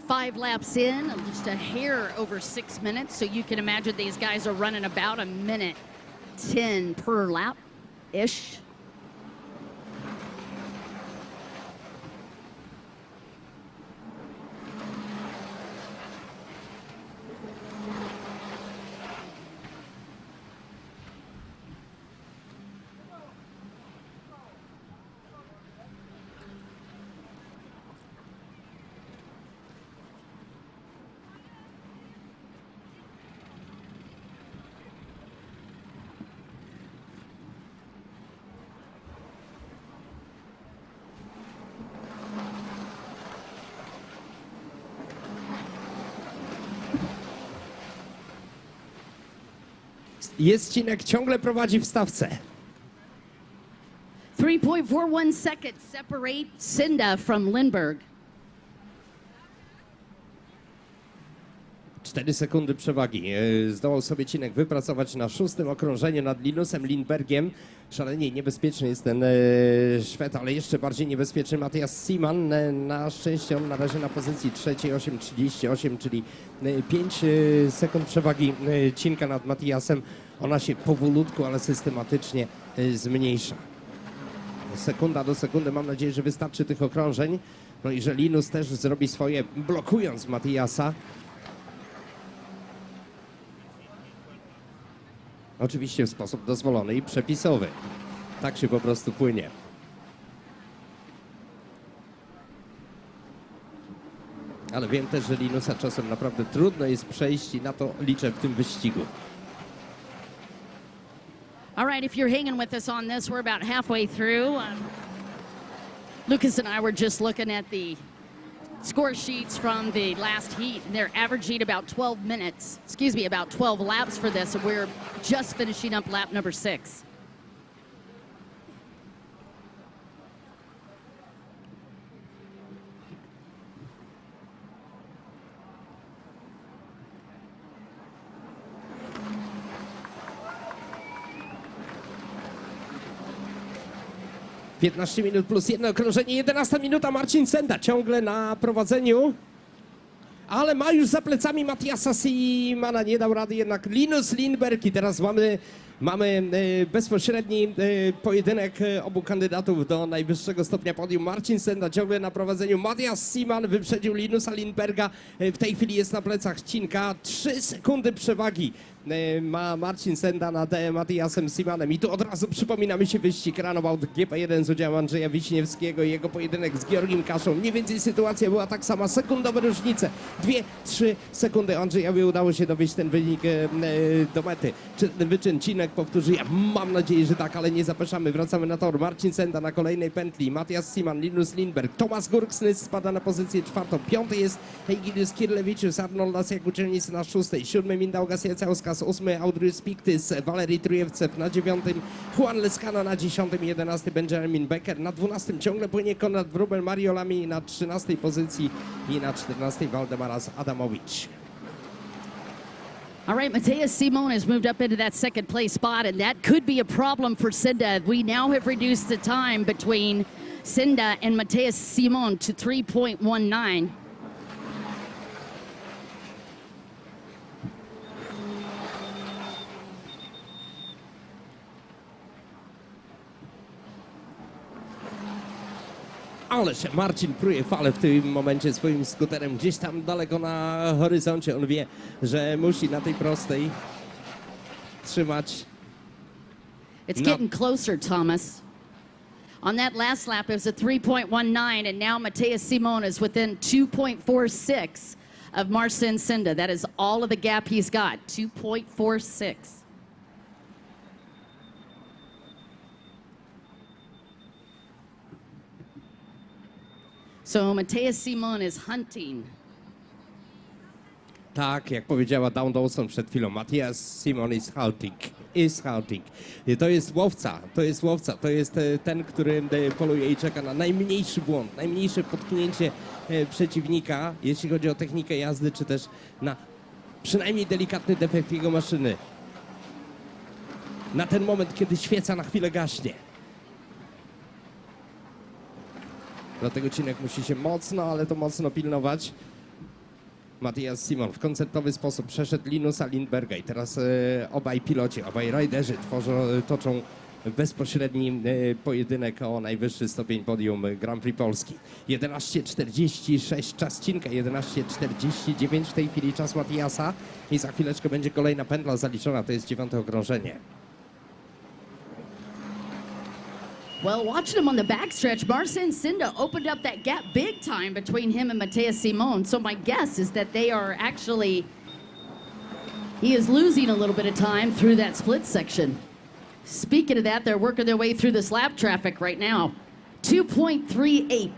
Five laps in, just a hair over 6 minutes, so you can imagine these guys are running about a minute 10 per lap-ish. Jest Cinek, ciągle prowadzi w stawce. 3.41 seconds separate Sinda from Lindbergh. 4 sekundy przewagi. Zdołał sobie Cinek wypracować na 6. okrążeniu nad Linusem Lindbergiem. Szalenie niebezpieczny jest ten Szwed, ale jeszcze bardziej niebezpieczny Matthias Simon. Na szczęście on na razie na pozycji trzeciej, 8,38, czyli 5 sekund przewagi Cinka nad Mattiasem. Ona się powolutku, ale systematycznie zmniejsza. Sekunda do sekundy, mam nadzieję, że wystarczy tych okrążeń. No i że Linus też zrobi swoje, blokując Mattiasa. Oczywiście w sposób dozwolony i przepisowy. Tak się po prostu płynie. Ale wiem też, że Linusa czasem naprawdę trudno jest przejść i na to liczę w tym wyścigu. All right, if you're hanging with us on this, we're about halfway through. Lucas and I were just looking at the score sheets from the last heat, and they're averaging about 12 minutes, excuse me, about 12 laps for this, and we're just finishing up lap number 6. Piętnaście minut plus jedno okrążenie, 11 minuta, Marcin Senda ciągle na prowadzeniu, ale ma już za plecami Mattiasa Simana, nie dał rady jednak Linus Lindbergh i teraz mamy bezpośredni pojedynek obu kandydatów do najwyższego stopnia podium. Marcin Senda ciągle na prowadzeniu, Matthias Simon wyprzedził Linusa Lindberga, w tej chwili jest na plecach Cinka, 3 sekundy przewagi ma Marcin Senda nad Matthiasem Simonem. I tu od razu przypomina mi się wyścig Runabout GP1 z udziałem Andrzeja Wiśniewskiego i jego pojedynek z Georgiem Kaszą. Mniej więcej sytuacja była tak sama, sekundowe różnice, 2-3 sekundy Andrzejowi udało się dowieść ten wynik do mety. Czy ten wyczyn Cinek powtórzy? Ja mam nadzieję, że tak, ale nie zapeszamy. Wracamy na tor. Marcin Senda na kolejnej pętli, Matthias Simon, Linus Lindbergh, Thomas Gurksnys spada na pozycję 4. 5. jest Egidijus Kirlewicius, Arnoldas Jakuczynis na 6. 7. Mindaugas Jacauskas, 8. Audrius Piktis, Valery Trujewcew na 9. Juan Lescano na 10. 11. Benjamin Becker na 12. Ciągle płynie Konrad Wróbel, Mario Lamy na 13. pozycji i na 14. Waldemaras Adamowicz. All right, Matthias Simon has moved up into that second place spot, and that could be a problem for Sinda. We now have reduced the time between Sinda and Matthias Simon to 3.19. Ależ Marcin pruje falę w tym momencie swoim skuterem gdzieś tam daleko na horyzoncie. On wie, że musi na tej prostej trzymać. It's getting closer, Thomas. On that last lap, it was a 3.19, and now Matthias Simon is within 2.46 of Marcin Sinda. That is all of the gap he's got, 2.46. So Matthias Simon is hunting. Tak, jak powiedziała Dawn Dawson przed chwilą, Matthias Simon is hunting. To jest łowca, to jest ten, który poluje i czeka na najmniejszy błąd, najmniejsze potknięcie przeciwnika, jeśli chodzi o technikę jazdy, czy też na przynajmniej delikatny defekt jego maszyny. Na ten moment, kiedy świeca na chwilę gaśnie. Dlatego Cinek musi się mocno, ale to mocno pilnować. Matthias Simon w koncertowy sposób przeszedł Linusa Lindbergha i teraz obaj piloci, obaj rajderzy toczą bezpośredni pojedynek o najwyższy stopień podium Grand Prix Polski. 11:46 czas Cinka, 11:49 w tej chwili czas Matthiasa i za chwileczkę będzie kolejna pętla zaliczona, to jest 9. okrążenie. Well, watching him on the backstretch, Marcin Sinda opened up that gap big time between him and Matthias Simon. So my guess is that they are actually, he is losing a little bit of time through that split section. Speaking of that, they're working their way through this lap traffic right now. 2.38.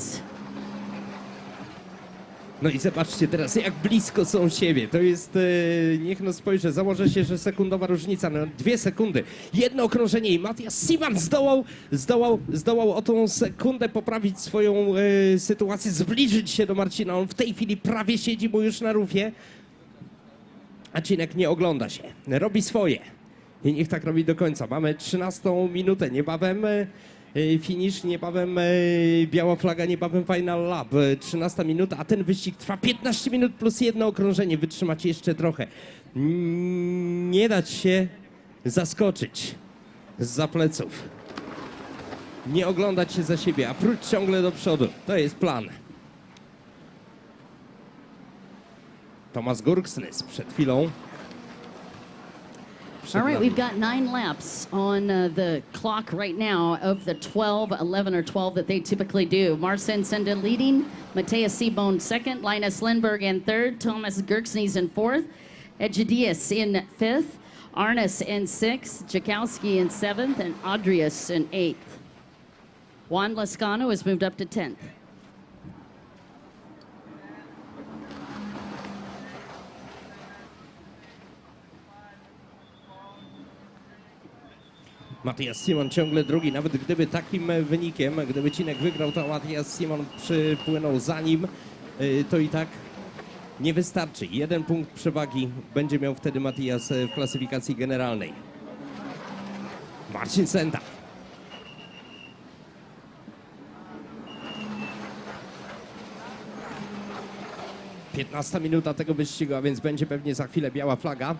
No i zobaczcie teraz, jak blisko są siebie. To jest, niech no spojrzę, założę się, że sekundowa różnica, no 2 sekundy. Jedno okrążenie i Matthias Simon zdołał o tą sekundę poprawić swoją sytuację, zbliżyć się do Marcina. On w tej chwili prawie siedzi mu już na rufie, a Cinek nie ogląda się. Robi swoje i niech tak robi do końca. Mamy 13 minutę, niebawem finish, niebawem biała flaga, niebawem final lap. 13 minuta, a ten wyścig trwa 15 minut plus jedno okrążenie. Wytrzymać jeszcze trochę. Nie dać się zaskoczyć zza pleców. Nie oglądać się za siebie, a próć ciągle do przodu. To jest plan. Tomasz Gurksnys przed chwilą. All right, we've got 9 laps on the clock right now of the 12, 11, or 12 that they typically do. Marcin Sinda leading, Matthias Simon second, Linus Lindbergh in third, Thomas Gurksnys in fourth, Egidius in fifth, Arnes in sixth, Jakowski in seventh, and Adrius in eighth. Juan Lascano has moved up to 10th. Matthias Simon ciągle drugi, nawet gdyby takim wynikiem, gdyby Cinek wygrał, to Matthias Simon przypłynął za nim, to i tak nie wystarczy. 1 punkt przewagi będzie miał wtedy Matthias w klasyfikacji generalnej. Marcin Sinda. Piętnasta minuta tego wyścigu, a więc będzie pewnie za chwilę biała flaga.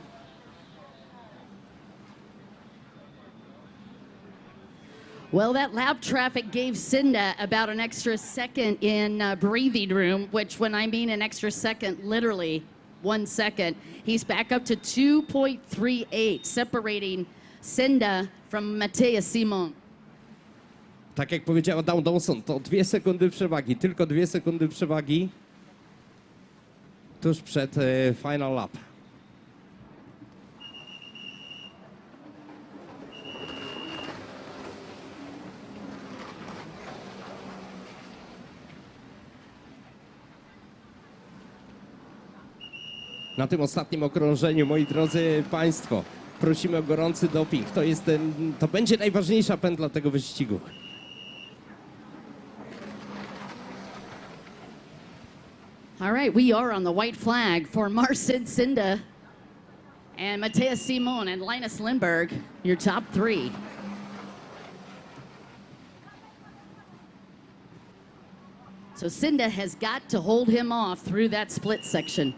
Well, that lap traffic gave Sinda about an extra second in breathing room, which when I mean an extra second, literally 1 second. He's back up to 2.38, separating Sinda from Matthias Simon. Tak jak powiedziała Dawn Dawson, to 2 sekundy przewagi, tylko 2 sekundy przewagi tuż przed final lap. Na tym ostatnim okrążeniu, moi drodzy Państwo, prosimy o gorący doping. To będzie najważniejsza pętla tego wyścigu. All right, we are on the white flag for Marcin Sinda and Matthias Simon and Linus Lindbergh, your top 3. So Sinda has got to hold him off through that split section.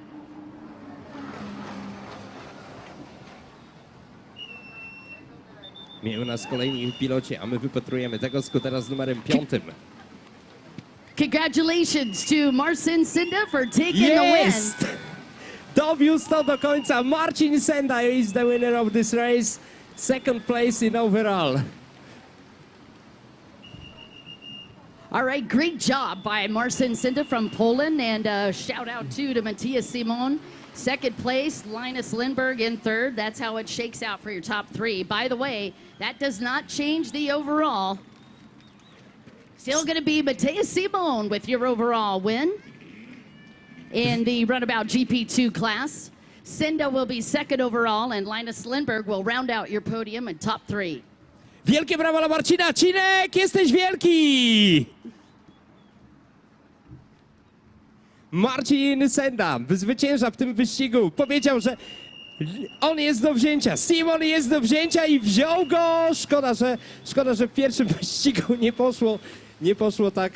Miejmy nas kolejni piloci, a my wypatrujemy tego skutera z numerem 5. Congratulations to Marcin Sinda for taking the win. Dowiózł to do końca. Marcin Sinda is the winner of this race. Second place in overall. All right, great job by Marcin Sinda from Poland, and shout out to Matthias Simon. Second place, Linus Lindbergh in third. That's how it shakes out for your top three. By the way, that does not change the overall. Still going to be Matthias Simon with your overall win in the Runabout GP2 class. Sinda will be second overall, and Linus Lindbergh will round out your podium in top three. Wielkie brawa dla Marcina. Cinek, jesteś wielki! Marcin Senda zwycięża w tym wyścigu. Powiedział, że on jest do wzięcia. Simon jest do wzięcia i wziął go. Szkoda, że w pierwszym wyścigu nie poszło tak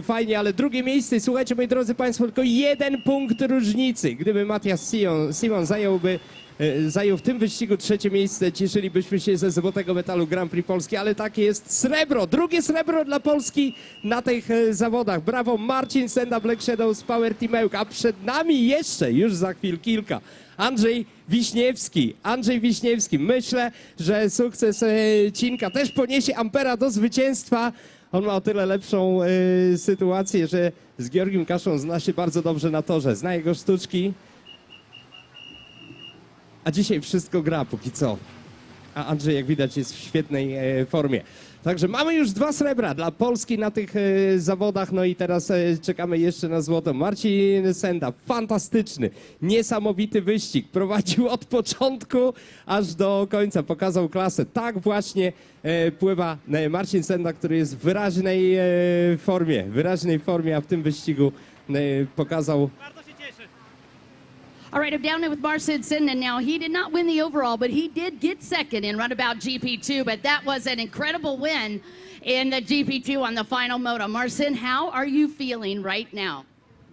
fajnie, ale drugie miejsce. Słuchajcie, moi drodzy Państwo, tylko 1 punkt różnicy. Gdyby Matthias Simon zajął w tym wyścigu trzecie miejsce, cieszylibyśmy się ze złotego medalu Grand Prix Polski, ale takie jest srebro. Drugie srebro dla Polski na tych zawodach. Brawo, Marcin Senda, Black Shadows, Power Team Ełk, a przed nami jeszcze, już za chwil kilka, Andrzej Wiśniewski. Myślę, że sukces Cinka też poniesie Ampera do zwycięstwa. On ma o tyle lepszą sytuację, że z Georgiem Kaszą zna się bardzo dobrze na torze. Zna jego sztuczki. A dzisiaj wszystko gra póki co. A Andrzej, jak widać, jest w świetnej formie. Także mamy już 2 srebra dla Polski na tych zawodach. No i teraz czekamy jeszcze na złoto. Marcin Senda, fantastyczny, niesamowity wyścig. Prowadził od początku aż do końca. Pokazał klasę. Tak właśnie pływa Marcin Senda, który jest w wyraźnej formie, a w tym wyścigu pokazał. All right, I'm down there with Marcin Sinda now. He did not win the overall, but he did get second in Runabout GP2, but that was an incredible win in the GP2 on the final moto. Marcin, how are you feeling right now?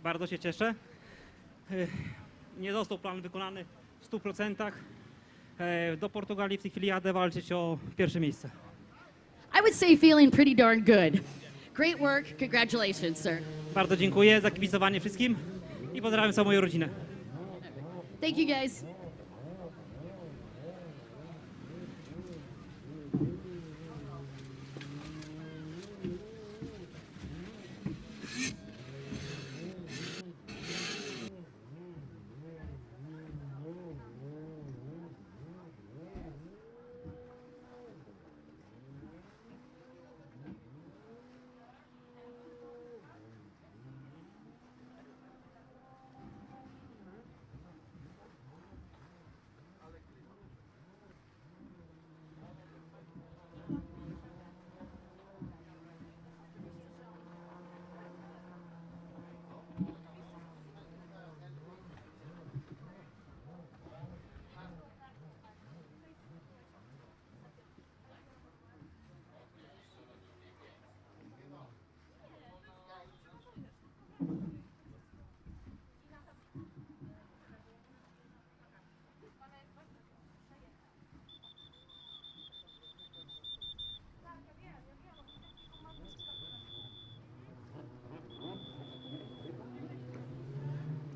Bardzo się cieszę. Nie został plan wykonany w 100%. Do Portugalii w tej chwili jadę walczyć o pierwsze miejsce. I would say feeling pretty darn good. Great work. Congratulations, sir. Bardzo dziękuję za kibicowanie wszystkim i pozdrawiam całą moją rodzinę. Thank you, guys.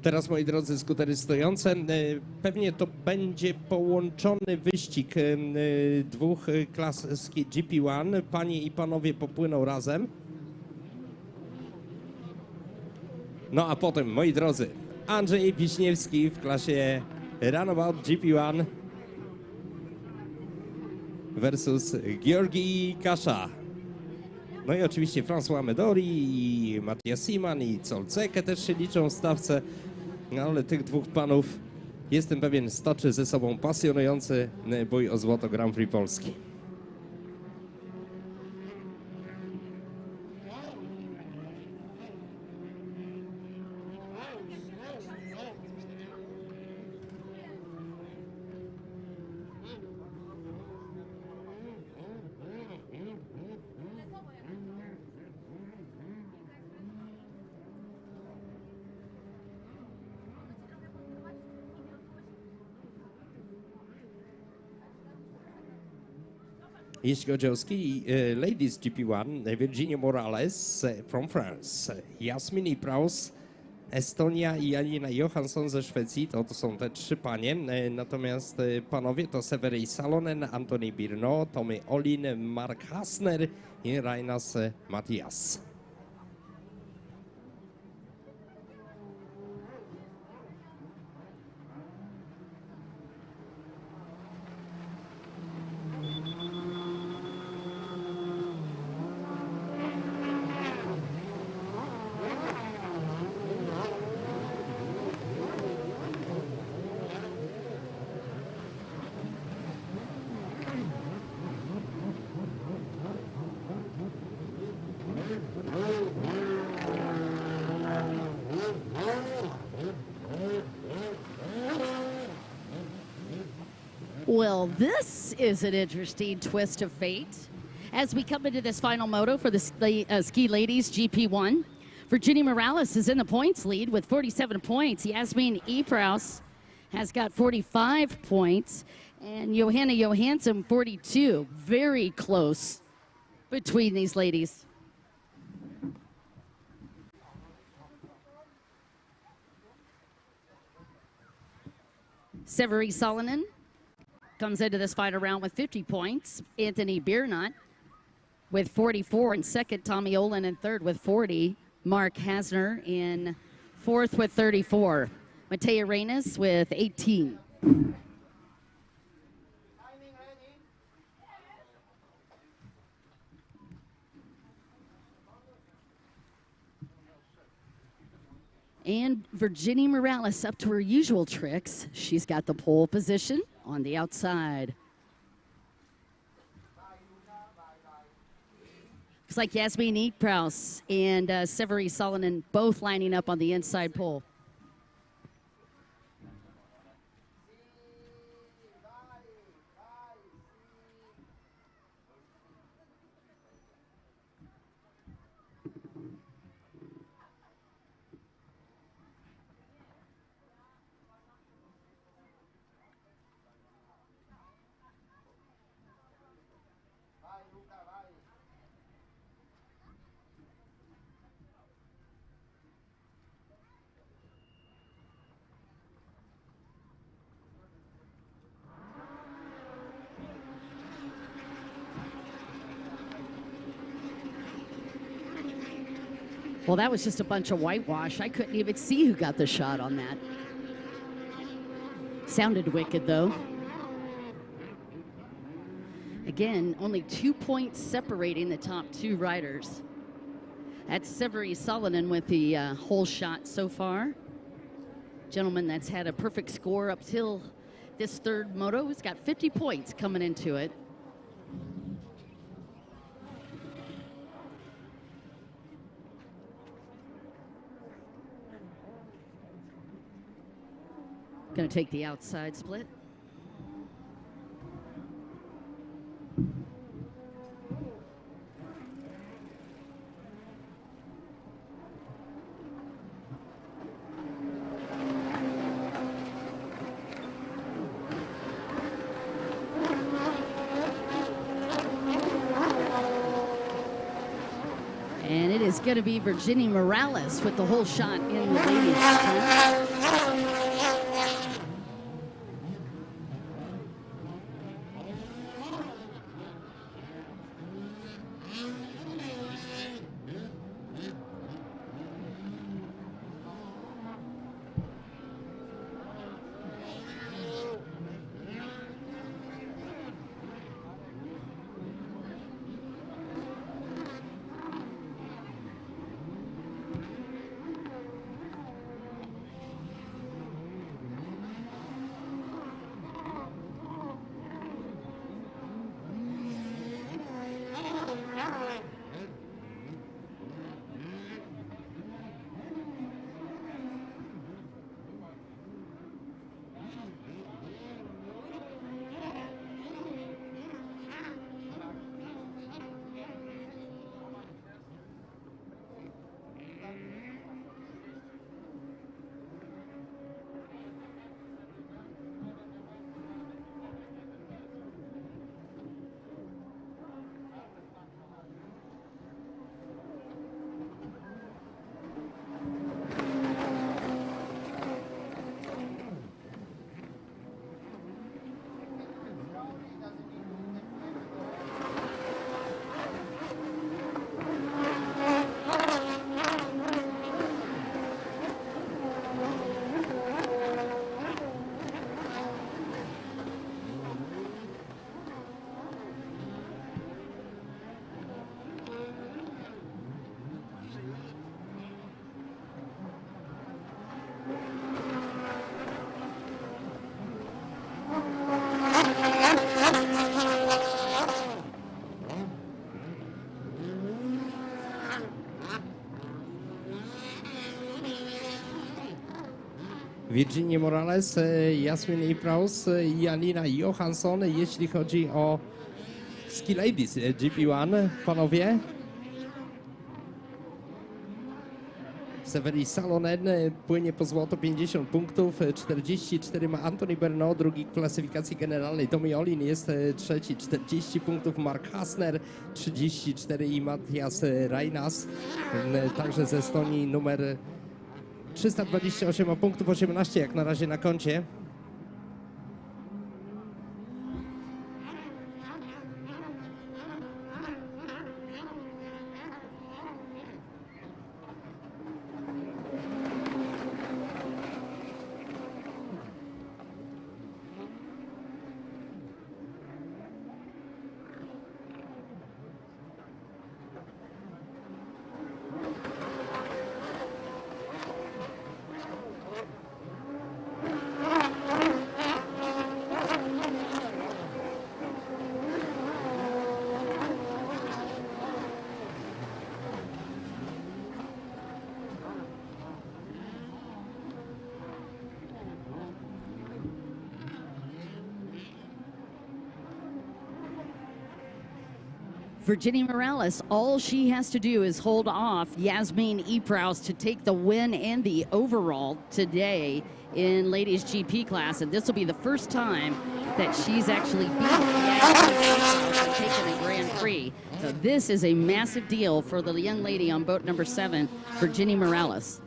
Teraz, moi drodzy, skutery stojące. Pewnie to będzie połączony wyścig 2 klas GP1. Panie i panowie popłyną razem. No a potem, moi drodzy, Andrzej Wiśniewski w klasie Runabout GP1 versus Georgi Kasza. No i oczywiście François Medori i Matthias Simon i Zekko też się liczą w stawce. No ale tych 2 panów, jestem pewien, stoczy ze sobą pasjonujący bój o złoto Grand Prix Polski. Jeśli chodzi o ski Ladies GP1, Virginia Morales from France, Jasmine Praus, Estonia i Janina Johansson ze Szwecji, to są te 3 panie. Natomiast panowie to Severi Salonen, Antoni Birno, Tommy Olin, Mark Hasner i Rainas Matias. Well, this is an interesting twist of fate. As we come into this final moto for the Ski Ladies GP1, Virginia Morales is in the points lead with 47 points. Yasmin Epraus has got 45 points, and Johanna Johansson 42. Very close between these ladies. Severi Salonen comes into this final round with 50 points. Anthony Biernat with 44 in second. Tommy Olin in third with 40. Mark Hasner in fourth with 34. Matea Reynes with 18. And Virginia Morales up to her usual tricks. She's got the pole position on the outside. Looks like Yasmin Epraus and Severi Salonen both lining up on the inside pole. Well, that was just a bunch of whitewash. I couldn't even see who got the shot on that. Sounded wicked, though. Again, only 2 points separating the top two riders. That's Severi Salonen with the whole shot so far. Gentleman that's had a perfect score up till this third moto. He's got 50 points coming into it. Going to take the outside split. And it is going to be Virginia Morales with the whole shot in the ladies' turn. Virginia Morales, Jasmin Ipraus i Alina Johansson, jeśli chodzi o Ski Ladies GP1. Panowie? Severi Salonen płynie po złoto, 50 punktów, 44 ma Anthony Bernot, drugi w klasyfikacji generalnej. Tommy Olin jest trzeci, 40 punktów, Mark Hasner 34 i Matthias Reinas, także ze Estonii numer 328 ma punktów, 18 jak na razie na koncie. Virginia Morales, all she has to do is hold off Yasmin Ipraus to take the win and the overall today in ladies GP class. And this will be the first time that she's actually beaten Yasmin Ipraus and taken a Grand Prix. So this is a massive deal for the young lady on boat number 7, Virginia Morales.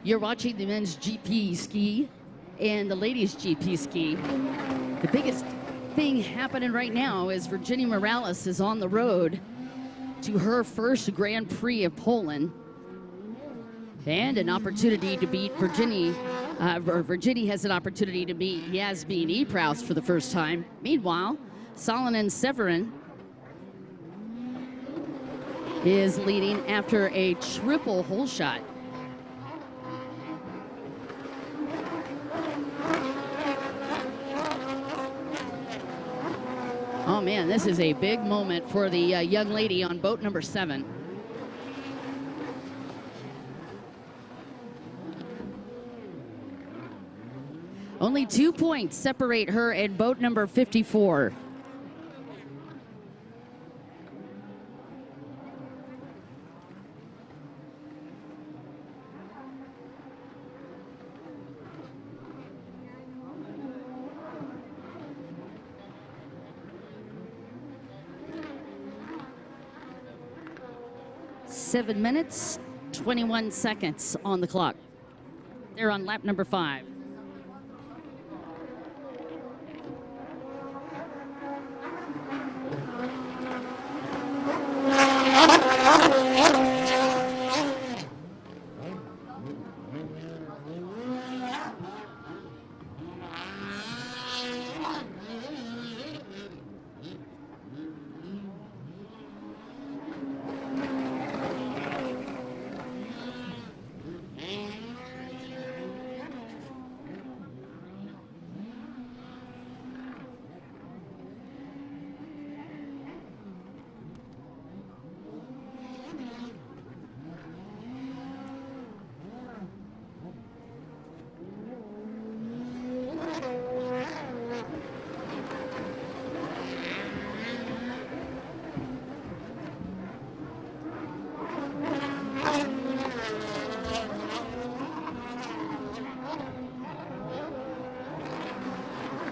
You're watching the men's GP ski and the ladies GP ski. The biggest thing happening right now is Virginia Morales is on the road to her first Grand Prix of Poland and an opportunity to beat Virginia. Virginia has an opportunity to beat Yasmin Ipraus for the first time. Meanwhile, Salonen Severin is leading after a triple hole shot. Oh man, this is a big moment for the young lady on boat number 7. Only 2 points separate her and boat number 54. (7 minutes, 21 seconds on the clock. They're on lap number 5.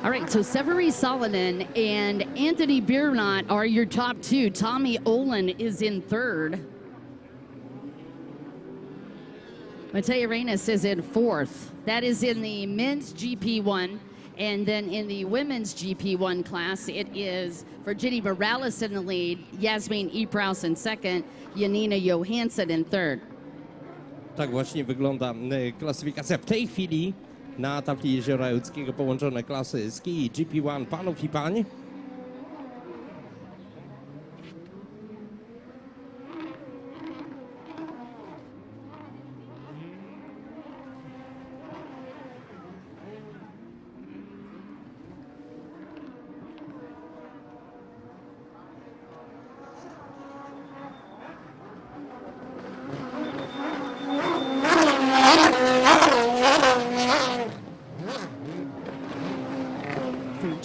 All right, so Severi Salonen and Anthony Biernat are your top 2. Tommy Olin is in 3rd. Matej Arenas is in 4th. That is in the men's GP1. And then in the women's GP1 class, it is Virginia Morales in the lead, Yasmin Ipraus in 2nd, Janina Johansson in 3rd. Tak właśnie wygląda klasyfikacja w tej chwili. Na tafli Jeziora Łódzkiego połączone klasy ski GP1 panów i pań.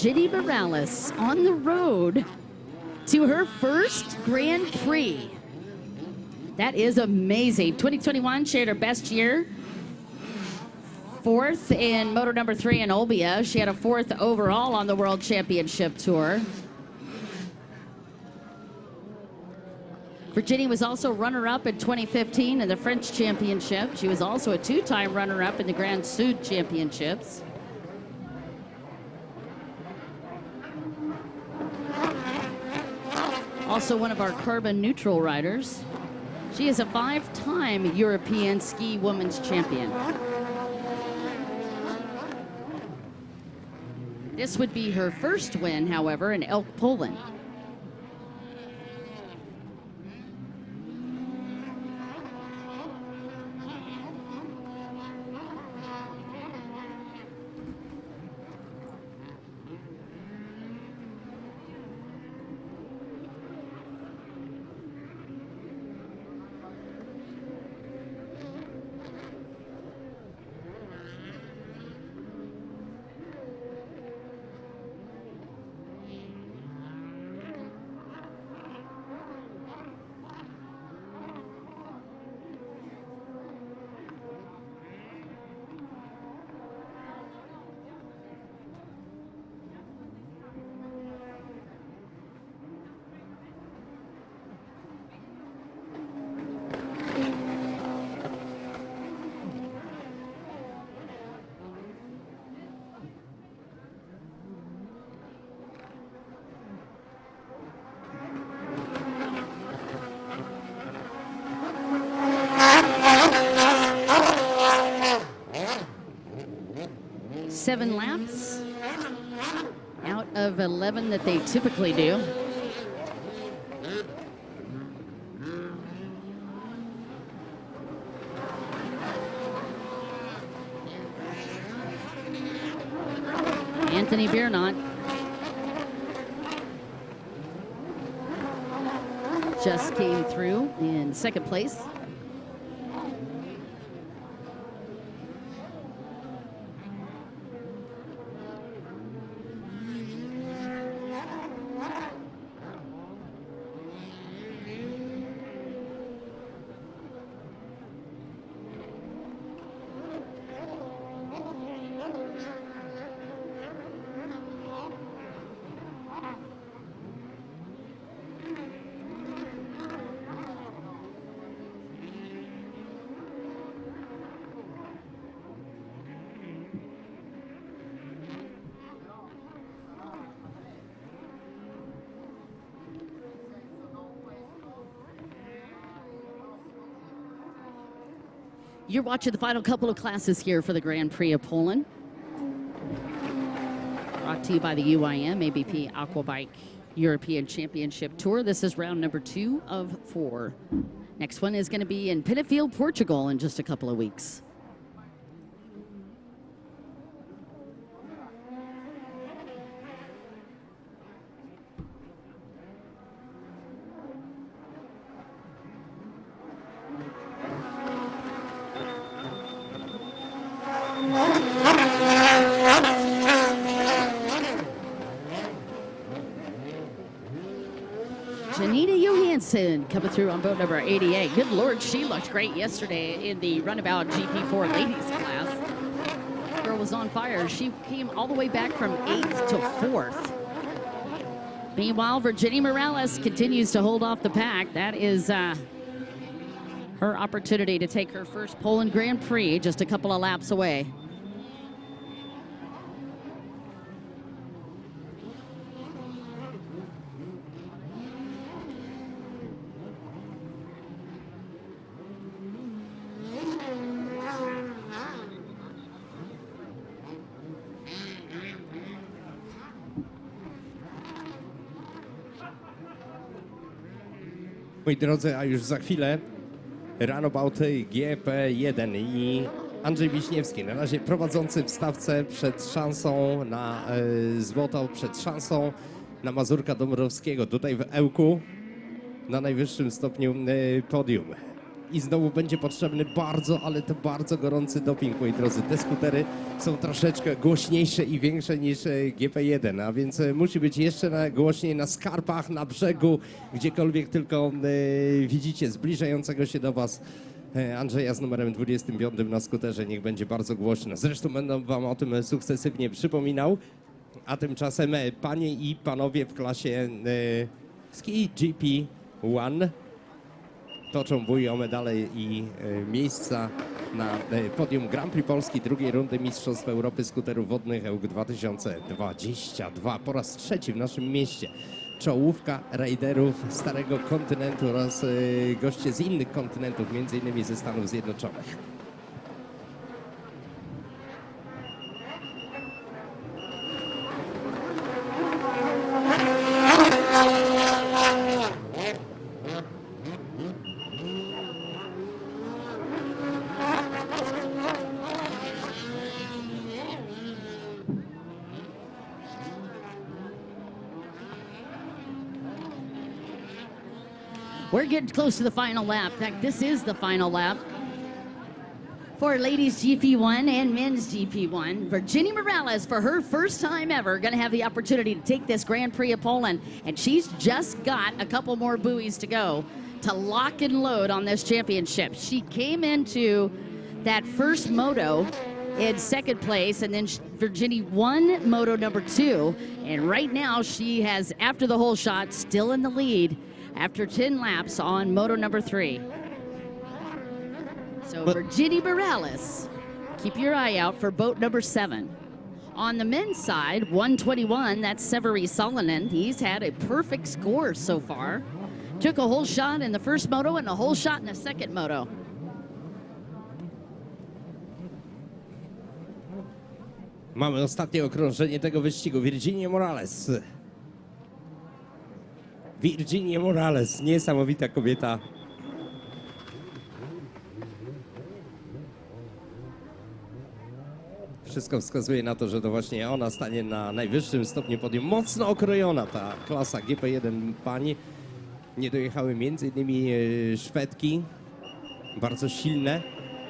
Virginia Morales on the road to her first Grand Prix. That is amazing. 2021, she had her best year. 4th in moto number 3 in Olbia. She had a 4th overall on the World Championship Tour. Virginia was also runner-up in 2015 in the French Championship. She was also a 2-time runner-up in the Grand Sud Championships. Also one of our carbon neutral riders. She is a 5-time European ski women's champion. This would be her first win, however, in Elk, Poland. Seven laps out of 11 that they typically do. Anthony Biernat just came through in 2nd place. You're watching the final couple of classes here for the Grand Prix of Poland. Brought to you by the UIM-ABP Aquabike European Championship Tour. This is round number 2 of 4. Next one is going to be in Penfield, Portugal in just a couple of weeks. Coming through on boat number 88. Good Lord, she looked great yesterday in the Runabout GP4 ladies class. Girl was on fire. She came all the way back from 8th to 4th. Meanwhile, Virginia Morales continues to hold off the pack. That is her opportunity to take her first Poland Grand Prix just a couple of laps away. Moi drodzy, a już za chwilę Runabout GP1 i Andrzej Wiśniewski, na razie prowadzący w stawce przed szansą na złoto, przed szansą na Mazurka Dąbrowskiego, tutaj w Ełku na najwyższym stopniu podium. I znowu będzie potrzebny bardzo, ale to bardzo gorący doping, moi drodzy. Te skutery są troszeczkę głośniejsze i większe niż GP1, a więc musi być jeszcze głośniej na skarpach, na brzegu, gdziekolwiek tylko widzicie zbliżającego się do Was Andrzeja z numerem 25 na skuterze. Niech będzie bardzo głośno. Zresztą będę Wam o tym sukcesywnie przypominał. A tymczasem panie i panowie w klasie Ski GP1 toczą bój o medale i miejsca na podium Grand Prix Polski drugiej rundy Mistrzostw Europy Skuterów Wodnych EUK 2022. Po raz trzeci w naszym mieście. Czołówka rajderów Starego Kontynentu oraz goście z innych kontynentów, m.in. ze Stanów Zjednoczonych. We're getting close to the final lap. In fact, this is the final lap for ladies GP1 and men's GP1. Virginia Morales, for her first time ever, going to have the opportunity to take this Grand Prix of Poland. And she's just got a couple more buoys to go to lock and load on this championship. She came into that first moto in second place, and then Virginia won moto number 2. And right now she has, after the whole shot, still in the lead after 10 laps on moto number 3. So Virginia Morales, keep your eye out for boat number 7. On the men's side, 121, that's Severi Salonen. He's had a perfect score so far. Took a whole shot in the first moto and a whole shot in the second moto. Mamy ostatnie okrążenie tego wyścigu. Virginia Morales. Virginia Morales, niesamowita kobieta. Wszystko wskazuje na to, że to właśnie ona stanie na najwyższym stopniu podium. Mocno okrojona ta klasa GP1 pań. Nie dojechały m.in. Szwedki, bardzo silne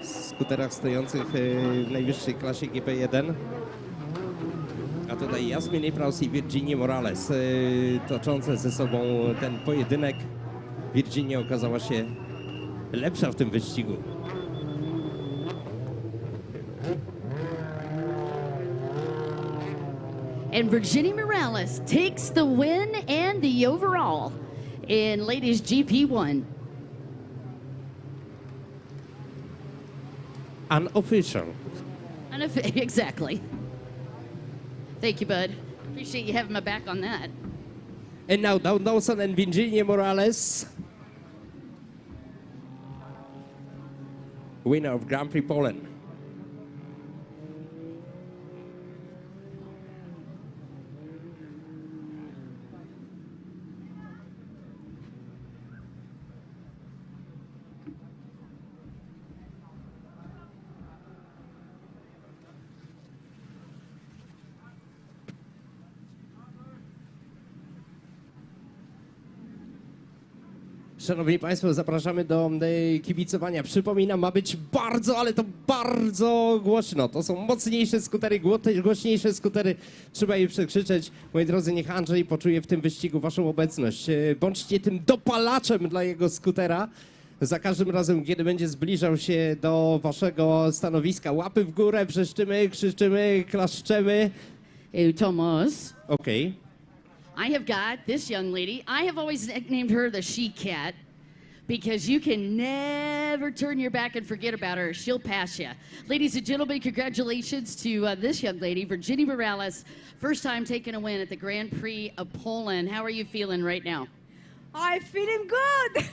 w skuterach stojących w najwyższej klasie GP1. A tutaj Jasmin Ipraus i Virginia Morales toczące ze sobą ten pojedynek. Virginia okazała się lepsza w tym wyścigu. And Virginia Morales takes the win and the overall in ladies GP1. Unofficial. Exactly. Thank you, bud. Appreciate you having my back on that. And now Dawn Dawson and Virginia Morales. winner of Grand Prix Poland. Szanowni Państwo, zapraszamy do kibicowania. Przypominam, ma być bardzo, ale to bardzo głośno. To są mocniejsze skutery, głośniejsze skutery. Trzeba je przekrzyczeć. Moi drodzy, niech Andrzej poczuje w tym wyścigu waszą obecność. Bądźcie tym dopalaczem dla jego skutera. Za każdym razem, kiedy będzie zbliżał się do waszego stanowiska. Łapy w górę, wrzeszczymy, krzyczymy, klaszczemy. Hey, Tomas. Okej. I have got this young lady. I have always nicknamed her the She Cat because you can never turn your back and forget about her. She'll pass you. Ladies and gentlemen, congratulations to this young lady, Virginia Morales, first time taking a win at the Grand Prix of Poland. How are you feeling right now? I'm feeling good.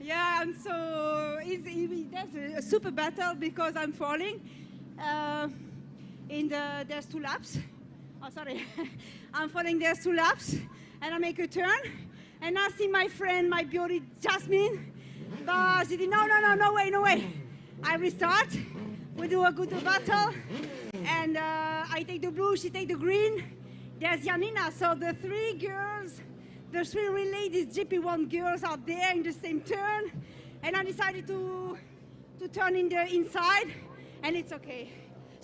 Yeah, and so that's a super battle because I'm falling. There's 2 laps. Oh, sorry. I'm falling there 2 laps, and I make a turn, and I see my friend, my beauty Jasmine, but she did, no way. I restart, we do a good battle, and I take the blue, she take the green. There's Janina, so the 3 girls, the 3 ladies, GP1 girls are there in the same turn, and I decided to turn in the inside, and it's okay.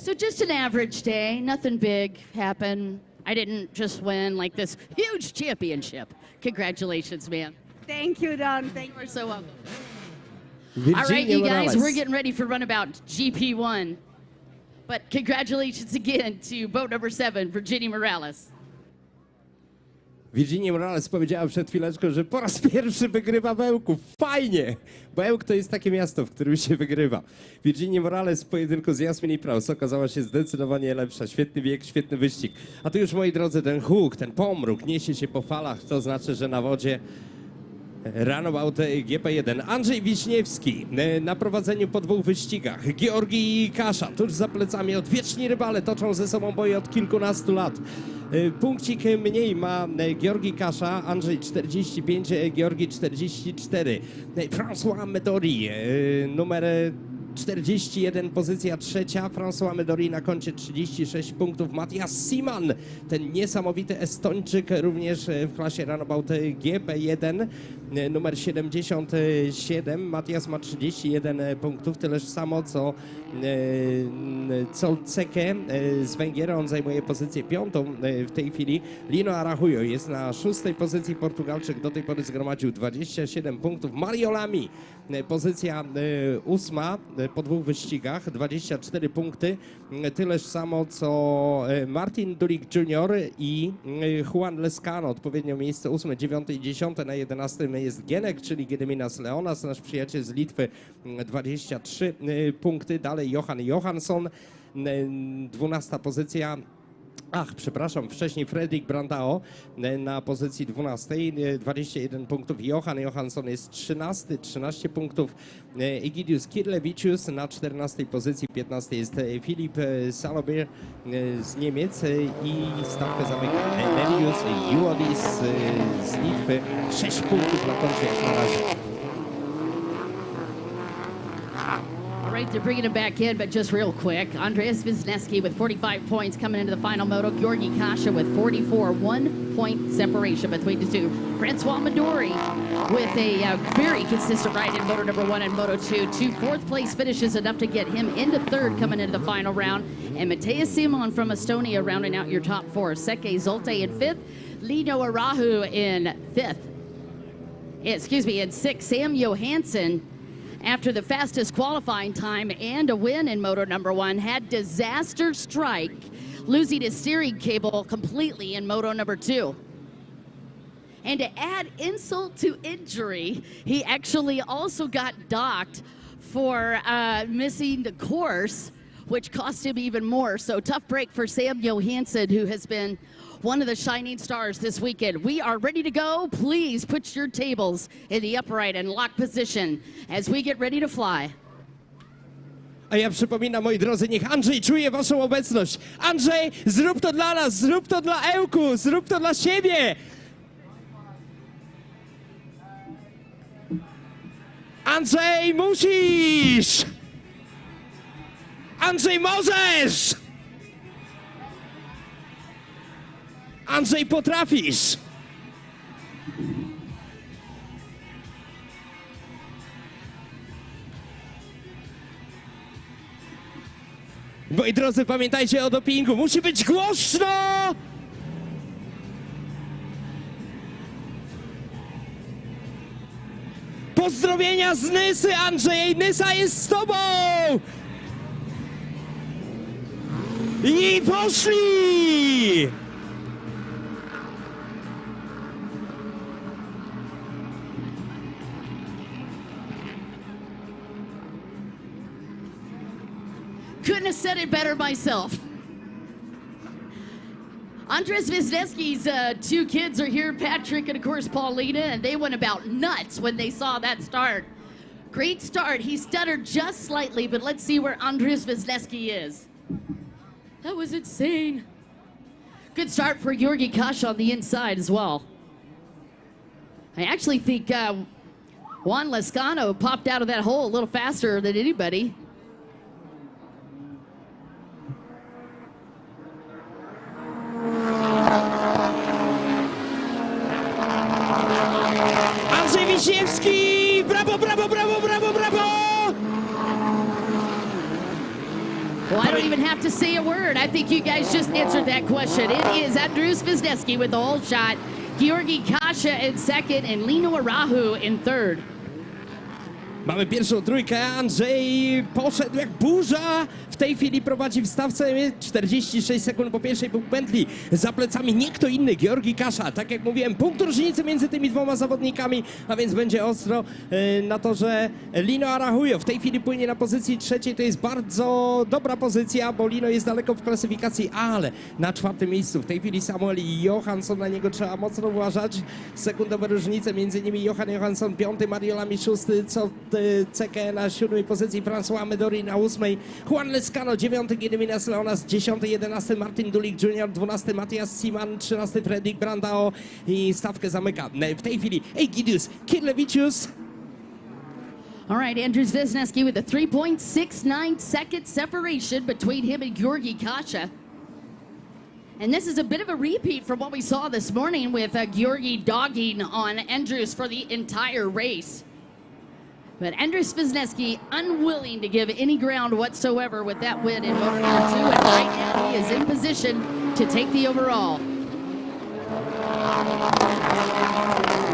So just an average day, nothing big happened. I didn't just win like this huge championship. Congratulations, man. Thank you, Don. Thank you. You're so welcome. Virginia All right, you guys, Morales. we're getting ready for runabout GP1. But congratulations again to boat number 7, Virginia Morales. Virginia Morales powiedziała przed chwileczką, że po raz pierwszy wygrywa w Ełku. Fajnie! Bo Ełk to jest takie miasto, w którym się wygrywa. Virginia Morales w pojedynku z Jasmin Praus okazała się zdecydowanie lepsza. Świetny bieg, świetny wyścig. A tu już, moi drodzy, ten huk, ten pomruk niesie się po falach. To znaczy, że na wodzie Runabout GP1. Andrzej Wiśniewski na prowadzeniu po 2 wyścigach. Georgi Kasza tuż za plecami. Odwieczni rywale toczą ze sobą boje od kilkunastu lat. Punkcik mniej ma Georgi Kasza, Andrzej 45, Georgi 44. François Medori, numer 41, pozycja 3. François Medori na koncie 36 punktów. Matthias Siman, ten niesamowity Estończyk, również w klasie Runabout GP1, numer 77. Matthias ma 31 punktów, tyleż samo co Zekke z Węgier. On zajmuje pozycję 5 w tej chwili. Lino Arahujo jest na 6. pozycji. Portugalczyk do tej pory zgromadził 27 punktów. Mario Lamy, pozycja 8 po 2 wyścigach, 24 punkty. Tyleż samo co Martin Dulik Jr. i Juan Lescano, odpowiednio miejsce 8, 9 i 10. Na 11 jest Gienek, czyli Gediminas Leonas, nasz przyjaciel z Litwy, 23 punkty. Dalej Johan Johansson, 12 pozycja. Przepraszam, wcześniej Fredrik Brandao na pozycji 12, 21 punktów. Johan Johansson jest 13, 13 punktów. Egidius Kirlevicius na 14 pozycji, 15 jest Filip Salobir z Niemiec i stawkę zamyka Nelius Juodis z Litwy. 6 punktów na koncie jak na razie. All right, they're bringing him back in, but just real quick. Andreas Wisniewski with 45 points coming into the final moto. Georgi Kasha with 44, 1 point separation between the two. Francois Midori with a very consistent ride in moto number 1 and moto 2. 2 4th-place finishes, enough to get him into 3rd coming into the final round. And Matthias Simon from Estonia rounding out your top 4. Seke Zolte in 5th. Lino Arahu in 5th. Excuse me, in 6th. Sam Johansson, after the fastest qualifying time and a win in moto number 1, had disaster strike, losing his steering cable completely in moto number 2. And to add insult to injury, he actually also got docked for missing the course which cost him even more. So tough break for Sam Johansson, who has been one of the shining stars this weekend. We are ready to go. Please put your tables in the upright and lock position as we get ready to fly. A ja przypominam, moi drodzy, niech Andrzej czuje waszą obecność. Andrzej, zrób to dla nas, zrób to dla Ełku, zrób to dla siebie. Andrzej, musisz! Andrzej, możesz! Andrzej, potrafisz! Moi drodzy, pamiętajcie o dopingu. Musi być głośno! Pozdrowienia z Nysy, Andrzej! Nysa jest z tobą! I poszli! Couldn't have said it better myself. Andres Wisniewski's two kids are here, Patrick and of course Paulina, and they went about nuts when they saw that start. Great start. He stuttered just slightly, but let's see where Andres Wisniewski is. That was insane. Good start for Georgi Kasha on the inside as well. I actually think Juan Lescano popped out of that hole a little faster than anybody. Andrzej Wiśniewski! Brawo, brawo, brawo, brawo, brawo! Well, I don't even have to say a word. I think you guys just answered that question. It is Andrus Wisniewski with the whole shot, Georgi Kasha in second, and Lino Arahu in third. Mamy pierwszą trójkę, Andrzej poszedł jak burza, w tej chwili prowadzi w stawce 46 sekund po pierwszej pętli, za plecami nie kto inny, Georgi Kasha. Tak jak mówiłem, punkt różnicy między tymi dwoma zawodnikami, a więc będzie ostro na to, że Lino Arahujo w tej chwili płynie na pozycji trzeciej, to jest bardzo dobra pozycja, bo Lino jest daleko w klasyfikacji, ale na czwartym miejscu w tej chwili Samuel Johansson, na niego trzeba mocno uważać, sekundowe różnice między nimi, Johan Johansson piąty, Mario Lamy szósty, co Cekę na 7. pozycji, François Medori na 8. Juan Lescano 9. Gediminas Leonas 10. 11. Martin Dulik Jr. 12. Matias Siman 13. Fredrik Brandao i stawkę zamyka w tej chwili Egidius Kirlevicius. All right, Andrus Wisniewski with a 3.69 second separation between him and Georgi Kasha. And this is a bit of a repeat from what we saw this morning with Georgi dogging on Andrus for the entire race. But Andrus Wisniewski unwilling to give any ground whatsoever with that win in motor number 2, and right now he is in position to take the overall.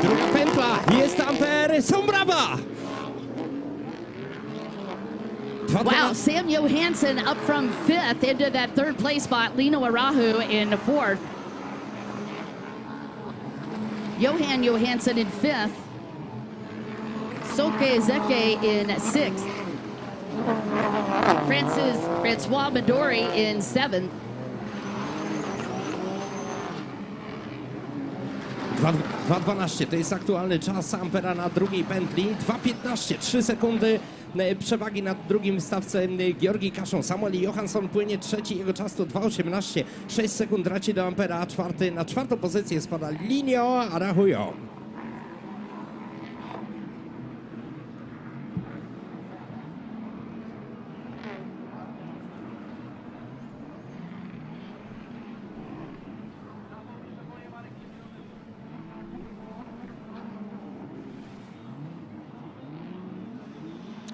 Druga pętla, jest Amper, są brawa! Wow, Sam Johansson up from 5th into that 3rd place spot, Lino Arahu in 4th. Johan Johansson in 5th. Soke Zeke in 6th. François Medori in 7th. 2.12 to jest aktualny czas Ampera na drugiej pętli. 2.15, 3 sekundy przewagi nad drugim w stawce Georgi Kaszą. Samuel Johansson płynie trzeci, jego czas to 2.18, 6 sekund traci do Ampera, a czwarty, na czwartą pozycję spada Lino Arahujo.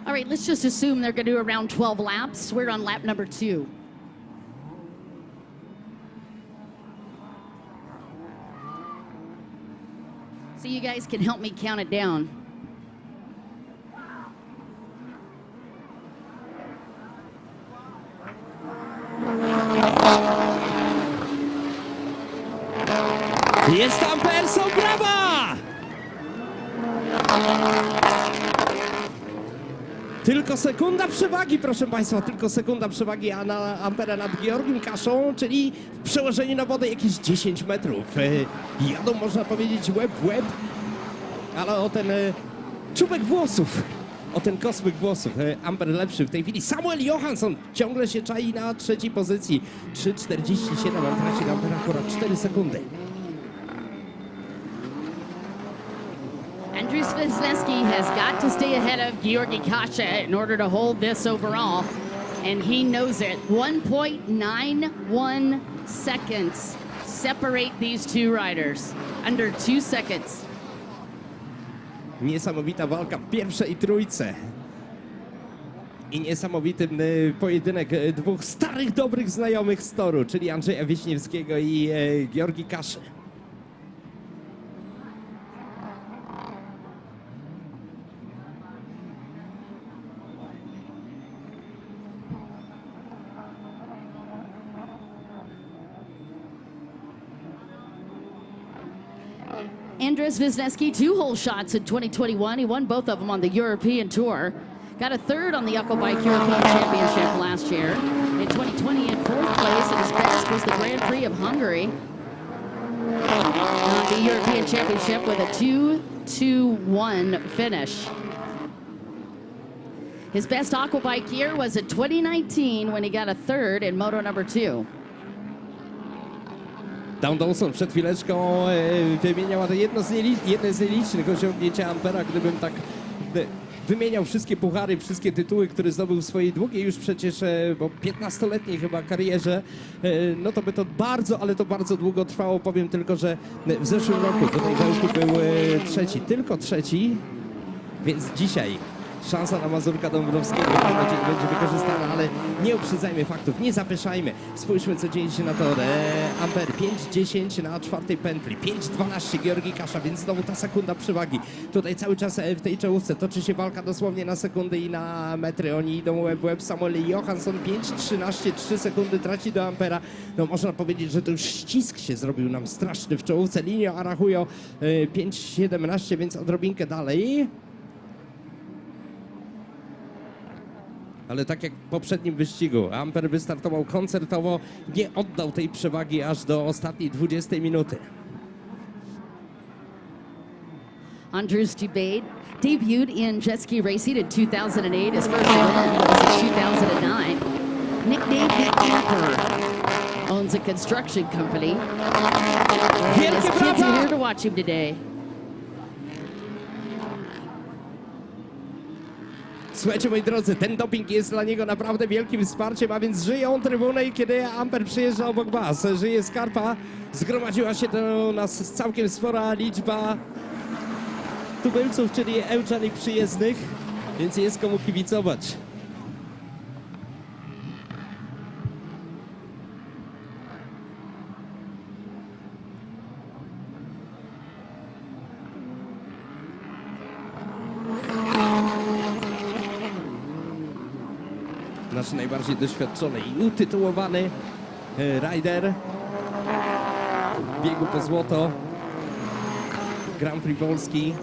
All right, let's just assume they're going to do around 12 laps. We're on lap number 2. So you guys can help me count it down. Jest Amper, są brawa! Tylko sekunda przewagi, proszę Państwa, tylko sekunda przewagi Ampera nad Georgiem Kaszą, czyli w przełożeniu na wodę jakieś 10 metrów. Jadą, można powiedzieć, łeb w łeb, ale o ten czubek włosów, o ten kosmyk włosów. Amper lepszy w tej chwili. Samuel Johansson ciągle się czai na trzeciej pozycji. 3,47, on traci na Ampera akurat 4 sekundy. Andrews Wisniewski has got to stay ahead of Georgi Kasha in order to hold this overall, and he knows it. 1.91 seconds separate these two riders. Under 2 seconds. Niesamowita walka w pierwszej trójce. I niesamowity pojedynek dwóch starych, dobrych znajomych z toru, czyli Andrzeja Wiśniewskiego i Georgi Kaszy. Andreas Wisniewski, 2-hole shots in 2021. He won both of them on the European Tour. Got a third on the Aquabike European Championship last year. In 2020, in 4th place, and his best was the Grand Prix of Hungary. On the European Championship with a 2-2-1 finish. His best Aquabike year was in 2019 when he got a third in Moto number 2. Dan Dawson przed chwileczką wymieniał jedno z nielicznych osiągnięć Ampera. Gdybym tak wymieniał wszystkie puchary, wszystkie tytuły, które zdobył w swojej długiej już przecież 15-letniej chyba karierze, no to by to bardzo, ale to bardzo długo trwało. Powiem tylko, że w zeszłym roku tutaj Wełku był trzeci, tylko trzeci, więc dzisiaj szansa na Mazurka Dąbrowskiego mam nadzieję, będzie wykorzystana, ale nie uprzedzajmy faktów, nie zapeszajmy. Spójrzmy, co dzieje się na torze. Amper 5,10 na 4. pętli, 5,12 Georgi Kasza, więc znowu ta sekunda przewagi. Tutaj cały czas w tej czołówce toczy się walka dosłownie na sekundy i na metry. Oni idą łeb w łeb. Samuel Johansson 5,13, 3 sekundy traci do Ampera. No można powiedzieć, że to już ścisk się zrobił nam straszny w czołówce. Linio Arachujo 5,17, więc odrobinkę dalej. Ale tak jak w poprzednim wyścigu, Amper wystartował koncertowo, nie oddał tej przewagi aż do ostatniej 20 minuty. Andrews debuted in jet ski racing in 2008. His first win was in 2009. Nicknamed the Camper, owns a construction company. His kids are here to watch him today. Słuchajcie, moi drodzy, ten doping jest dla niego naprawdę wielkim wsparciem, a więc żyją trybuny i kiedy Amper przyjeżdża obok was, żyje skarpa, zgromadziła się do nas całkiem spora liczba tubylców, czyli ełczanych przyjezdnych, więc jest komu kibicować. Nasz najbardziej doświadczony i utytułowany rider w biegu po złoto Grand Prix Polski,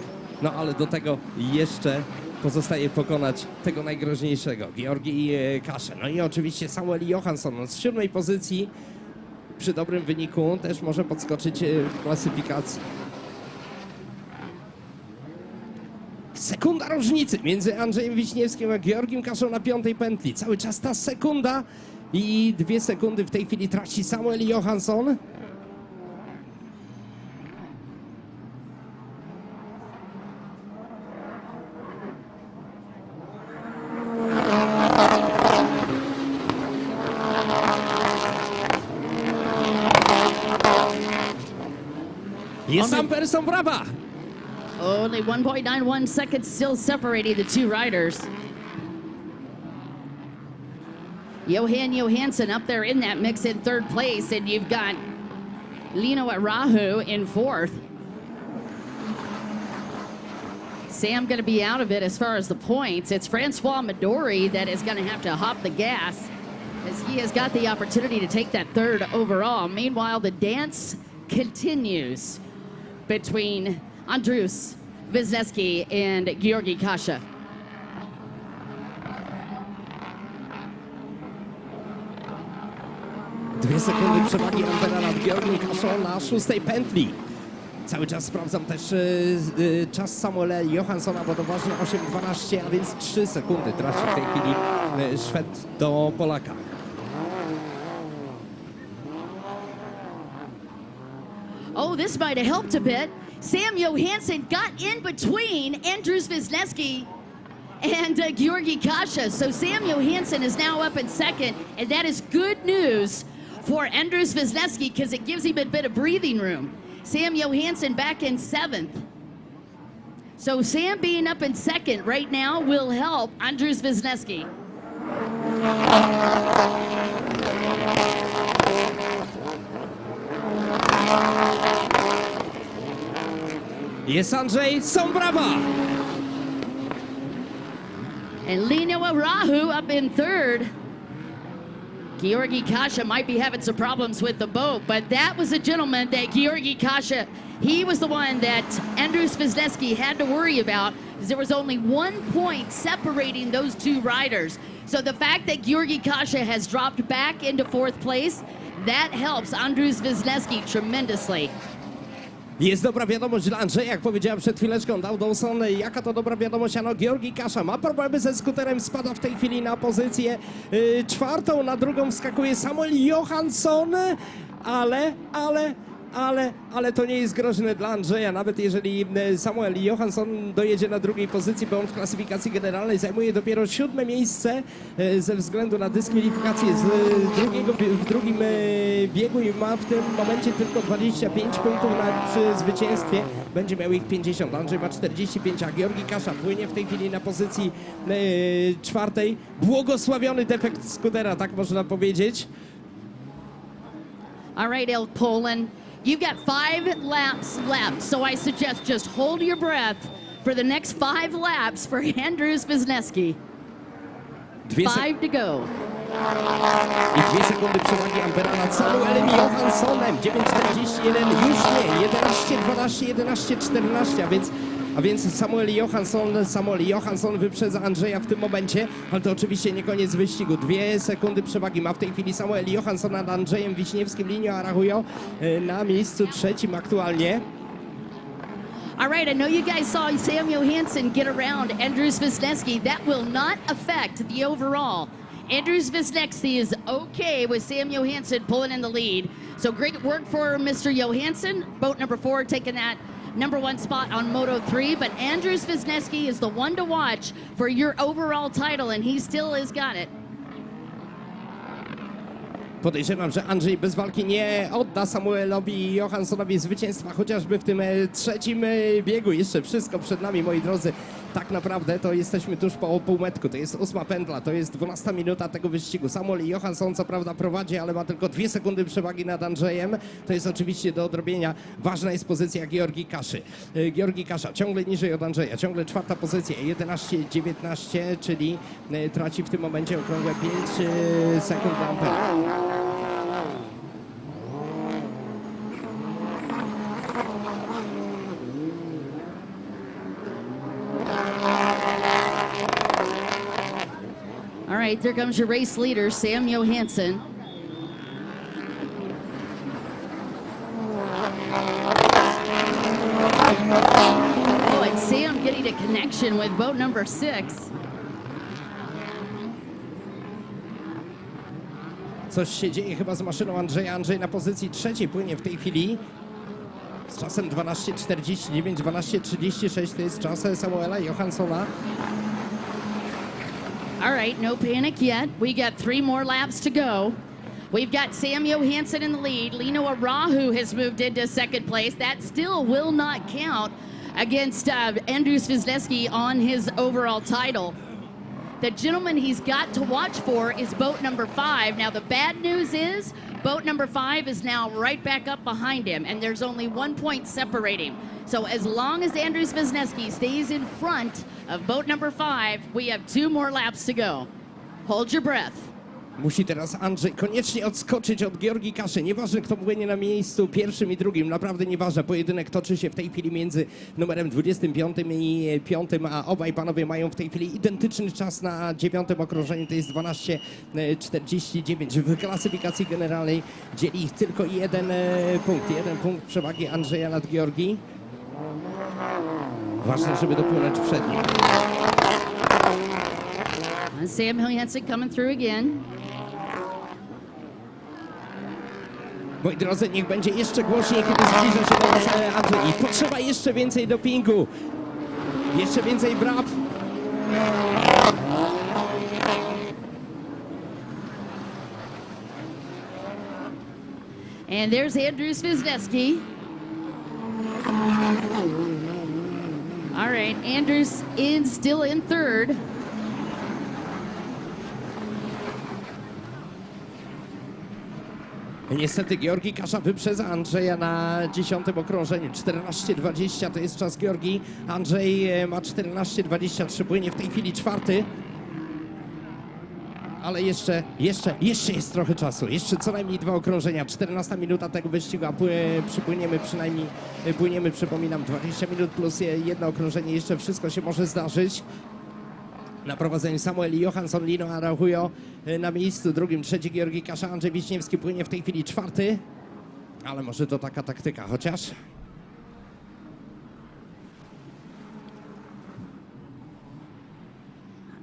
no ale do tego jeszcze pozostaje pokonać tego najgroźniejszego, Georgi Kaszę. No i oczywiście Samuel Johansson z 7. pozycji przy dobrym wyniku też może podskoczyć w klasyfikacji. Sekunda różnicy między Andrzejem Wiśniewskim a Georgiem Kaszą na 5. pętli. Cały czas ta sekunda i 2 sekundy w tej chwili traci Samuel Johansson. Jest Amper, są brawa! Only 1.91 seconds still separating the two riders. Johan Johansson up there in that mix in 3rd place, and you've got Lino Arahu in 4th. Sam going to be out of it as far as the points. It's Francois Midori that is going to have to hop the gas, as he has got the opportunity to take that 3rd overall. Meanwhile, the dance continues between Andrews Wisniewski and Georgi Kasza. 2 sekundy przewagi Ampera nad Georgiem Kaszą na 6. pętli. Cały czas sprawdzam też czas Samuela Johanssona, bo to ważne 8:12, a więc 3 sekundy traci w tej chwili Szwed do Polaka. Oh, this might have helped a bit. Sam Johansson got in between Andrus Wisniewski and Georgi Kasha. So Sam Johansson is now up in second, and that is good news for Andrus Wisniewski because it gives him a bit of breathing room. Sam Johansson back in 7th. So Sam being up in 2nd right now will help Andrus Wisniewski. Jest Andrzej, są brawa! And Lino Arahu up in 3rd. Georgi Kasha might be having some problems with the boat, but that was a gentleman that Georgi Kasha, he was the one that Andrus Wisniewski had to worry about, because there was only 1 point separating those two riders. So the fact that Georgi Kasha has dropped back into 4th place, that helps Andrus Wisniewski tremendously. Jest dobra wiadomość dla Andrzeja, jak powiedziałem przed chwileczką, dał Dawson. Jaka to dobra wiadomość? Ano, Georgi Kasza ma problemy ze skuterem, spada w tej chwili na pozycję 4. Na drugą wskakuje Samuel Johansson, ale to nie jest groźne dla Andrzeja, nawet jeżeli Samuel Johansson dojedzie na 2. pozycji, bo on w klasyfikacji generalnej zajmuje dopiero 7. miejsce ze względu na dyskwalifikację w drugim biegu i ma w tym momencie tylko 25 punktów, nawet przy zwycięstwie będzie miał ich 50. Andrzej ma 45, a Georgi Kasza płynie w tej chwili na pozycji 4. Błogosławiony defekt skutera, tak można powiedzieć. All right, El Poland. You've got 5 laps left, so I suggest just hold your breath for the next 5 laps for Andrus Wisniewski. 5 to go. I 2 sekundy przewagi Ampera nad Samuelem Johanssonem. 9:41, już nie, 11:12, 11:14, a więc Samuel Johansson wyprzedza Andrzeja w tym momencie, ale to oczywiście nie koniec wyścigu. 2 sekundy przewagi ma w tej chwili Samuel Johansson nad Andrzejem Wiśniewskim. Linio Arahujo na miejscu 3. aktualnie. All right, I know you guys saw Sam Johansson get around Andrus Wisniewski. That will not affect the overall. Andrus Wisniewski is okay with Sam Johansson pulling in the lead. So great work for Mr. Johansson. Boat number 4 taking that number 1 spot on Moto 3, but Andrus Wisniewski is the one to watch for your overall title, and he still has got it. Podejrzewam, że Andrzej bez walki nie odda Samuelowi Johanssonowi zwycięstwa, chociażby w tym 3. biegu. Jeszcze wszystko przed nami, moi drodzy. Tak naprawdę to jesteśmy tuż po półmetku. To jest 8. pętla, to jest 12 minuta tego wyścigu. Samuel Johansson co prawda prowadzi, ale ma tylko 2 sekundy przewagi nad Andrzejem. To jest oczywiście do odrobienia. Ważna jest pozycja Georgi Kaszy. Georgi Kasza ciągle niżej od Andrzeja, ciągle 4. pozycja, 11:19, czyli traci w tym momencie okrągłe 5 sekund do Ampera. All right, there comes your race leader, Sam Johansson. Oh, and Sam getting a connection with boat number 6. Coś się dzieje chyba z maszyną Andrzeja. Andrzej na pozycji 3. płynie w tej chwili z czasem 12:49, 12:36 to jest czas Samuela Johanssona. All right, no panic yet. We got 3 more laps to go. We've got Sam Johansson in the lead. Lino Arahu has moved into 2nd place. That still will not count against Andrus Wisniewski on his overall title. The gentleman he's got to watch for is boat number 5. Now, the bad news is boat number 5 is now right back up behind him, and there's only 1 point separating. So as long as Andrus Wisniewski stays in front of boat number 5, we have 2 more laps to go. Hold your breath. Musi teraz Andrzej koniecznie odskoczyć od Georgii Kaszy. Nieważne, kto płynie na miejscu pierwszym i drugim, naprawdę nieważne. Pojedynek toczy się w tej chwili między numerem 25 i 5, a obaj panowie mają w tej chwili identyczny czas na 9. okrążeniu. To jest 12:49. W klasyfikacji generalnej dzieli ich tylko jeden punkt. Jeden punkt przewagi Andrzeja nad Georgii. Ważne, żeby dopłynąć przed nim. Sam Johansson coming through again. Moi drodzy, niech będzie jeszcze głośniej, kiedy zbliża się do nas Andrzej. I potrzeba jeszcze więcej dopingu. Jeszcze więcej braw. And there's Andrews Wisniewski. All right, Andrews still in third. Niestety Georgii Kasza wyprzedza Andrzeja na 10. okrążeniu. 14:20 to jest czas Georgii. Andrzej ma 14:23, płynie w tej chwili 4. Ale jeszcze jest trochę czasu. Jeszcze co najmniej 2 okrążenia. 14 minuta tego wyścigu, a płyniemy, przypominam, 20 minut plus jedno okrążenie. Jeszcze wszystko się może zdarzyć. Na prowadzeniu Samuel Johansson, Lino Araujo na miejscu drugim, trzeci Georgii Kasza, Andrzej Wiśniewski płynie w tej chwili 4. Ale może to taka taktyka, chociaż...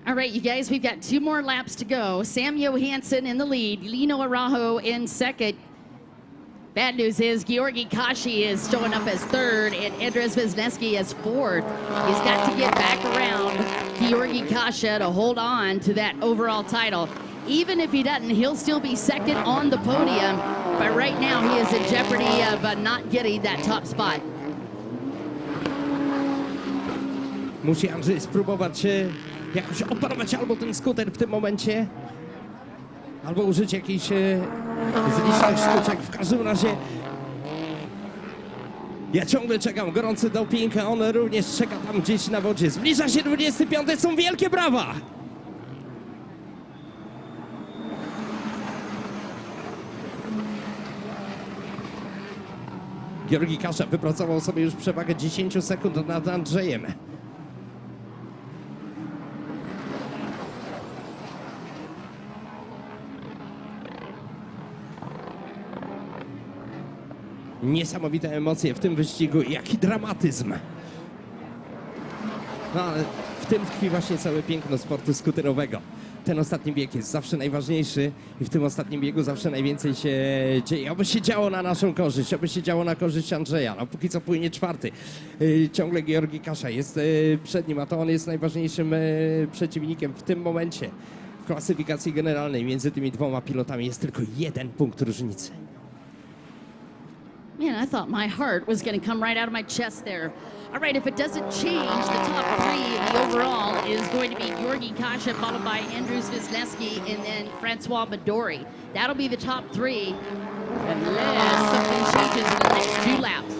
All right, you guys, we've got 2 more laps to go. Sam Johansson in the lead, Lino Araujo in second. Bad news is Georgi Kashi is showing up as third and Andres Wisniewski as fourth. He's got to get back around Georgi Kasha to hold on to that overall title. Even if he doesn't, he'll still be second on the podium. But right now, he is in jeopardy of not getting that top spot. Musi Andrzej spróbować jakoś oparować albo ten skuter w tym momencie, albo użyć jakichś zlicznych sztuczek. W każdym razie ja ciągle czekam, gorący doping, a on również czeka tam gdzieś na wodzie. Zbliża się 25, są wielkie brawa! Georgi Kasza wypracował sobie już przewagę 10 sekund nad Andrzejem. Niesamowite emocje w tym wyścigu, jaki dramatyzm. No ale w tym tkwi właśnie całe piękno sportu skuterowego. Ten ostatni bieg jest zawsze najważniejszy i w tym ostatnim biegu zawsze najwięcej się dzieje. Oby się działo na naszą korzyść, oby się działo na korzyść Andrzeja. No póki co płynie 4. Ciągle Georgi Kasza jest przed nim, a to on jest najważniejszym przeciwnikiem w tym momencie. W klasyfikacji generalnej między tymi dwoma pilotami jest tylko 1 punkt różnicy. Man, I thought my heart was going to come right out of my chest there. All right, if it doesn't change, the top 3 of the overall is going to be Georgi Kasha, followed by Andrews Wisniewski, and then Francois Midori. That'll be the top 3, unless something changes in the next 2 laps.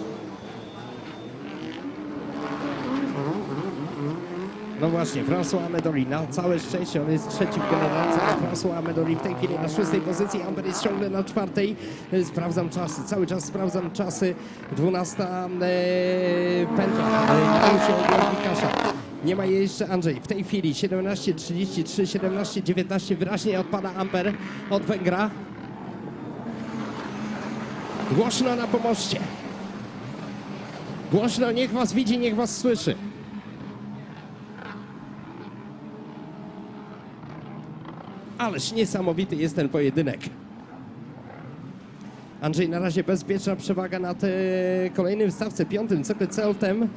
No właśnie, François Midori, na całe szczęście, on jest trzeci w generacji, a François Midori w tej chwili na 6. pozycji, Amber jest ciągle na 4. Sprawdzam czasy, cały czas sprawdzam czasy. 12. pętla, już się Georgi Kasza. Nie ma jej jeszcze Andrzej. W tej chwili 17:33, 17:19, wyraźnie odpada Amber od Węgra. Głośno na pomoście. Głośno, niech was widzi, niech was słyszy. Ależ niesamowity jest ten pojedynek. Andrzej na razie bezpieczna przewaga nad kolejnym w stawce 5, Zekko Celtem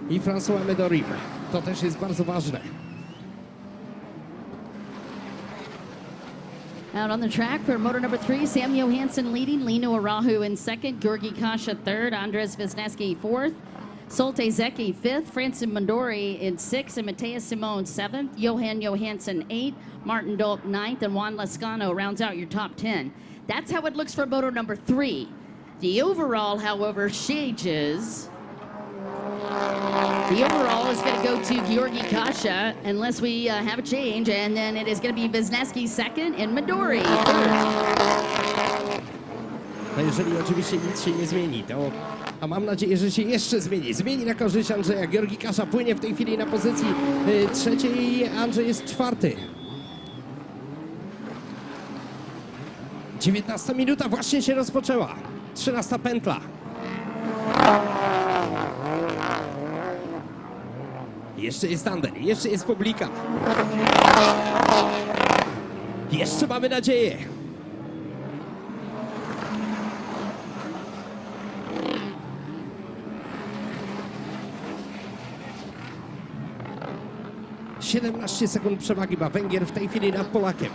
i François Medorim. To też jest bardzo ważne. Out on the track for motor number 3, Sam Johansson leading, Lino Araujo in second, Georgi Kasha third, Andres Wisniewski fourth, Solte Zeki 5th, Francis Mondori in 6th, and Mateus Simon 7th, Johan Johansson 8th, Martin Dolk 9th, and Juan Lascano rounds out your top 10. That's how it looks for moto number 3. The overall, however, changes. The overall is going to go to Georgi Kasha unless we have a change, and then it is going to be Wisniewski second and Midori third. No jeżeli oczywiście nic się nie zmieni, to a mam nadzieję, że się jeszcze zmieni. Zmieni na korzyść Andrzeja. Georgi Kasza płynie w tej chwili na pozycji trzeciej, Andrzej jest czwarty. 19 minuta właśnie się rozpoczęła. 13 pętla. Jeszcze jest Ander, jeszcze jest publika. Jeszcze mamy nadzieję. - 17 sekund przewagi ma Węgier w tej chwili nad Polakiem.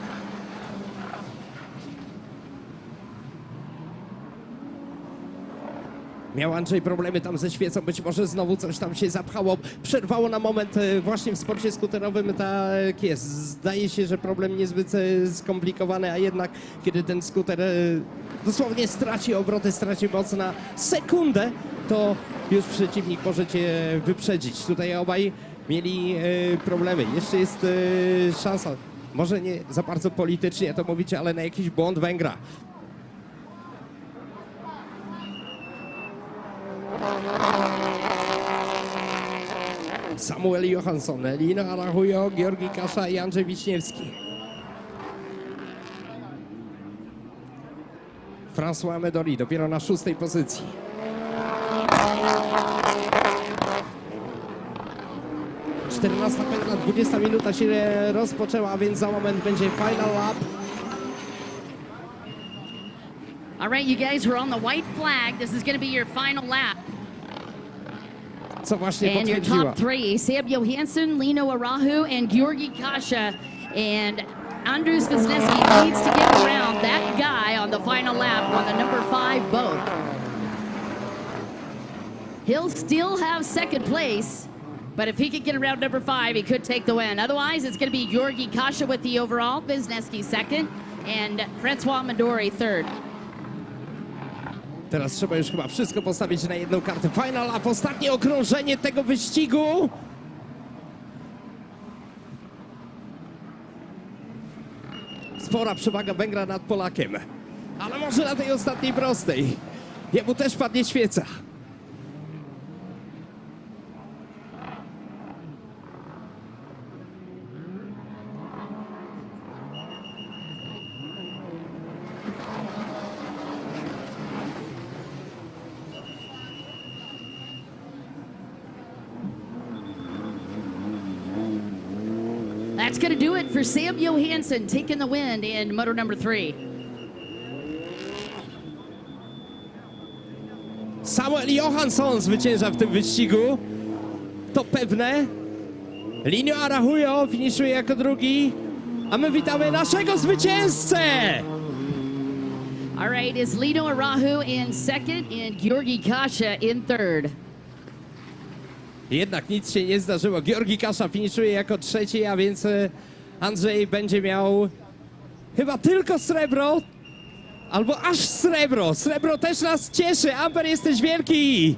Miał Andrzej problemy tam ze świecą, być może znowu coś tam się zapchało, przerwało na moment właśnie w sporcie skuterowym, tak jest. Zdaje się, że problem niezbyt skomplikowany, a jednak kiedy ten skuter dosłownie straci obroty, straci moc na sekundę, to już przeciwnik może cię wyprzedzić. Tutaj obaj mieli problemy. Jeszcze jest szansa, może nie za bardzo politycznie to mówicie, ale na jakiś błąd Węgra. Samuel Johansson, Lino Arahujo, Georgi Kasza i Andrzej Wiśniewski. François Medori dopiero na 6. pozycji. Czternasta pętla, 20 minuta się rozpoczęła, więc za moment będzie final lap. All right, you guys, we're on the white flag. This is going to be your final lap. Co właśnie and your potwierdziła. top three, Sam Johansson, Lino Arahu, and Georgi Kasha. And Andrzej Wisniewski needs to get around that guy on the final lap on the number 5 boat. He'll still have second place, but if he could get around number 5, he could take the win. Otherwise, it's going to be Georgi Kasha with the overall, Wisniewski second, and François Midori third. Teraz trzeba już chyba wszystko postawić na jedną kartę. Final lap, ostatnie okrążenie tego wyścigu. Spora przewaga Węgra nad Polakiem. Ale może na tej ostatniej prostej. Jemu też padnie świeca. That's going to do it for Sam Johansson taking the win in motor number 3. Samuel Johansson zwycięża w tym wyścigu. To pewne. Linio Arahujo finiszuje jako drugi. A my witamy naszego zwycięzcę! All right, it's Lino Arahu in second and Georgi Kasha in third. Jednak nic się nie zdarzyło. Georgi Kasza finiszuje jako trzeci, a więc Andrzej będzie miał chyba tylko srebro, albo aż srebro. Srebro też nas cieszy. Amper, jesteś wielki!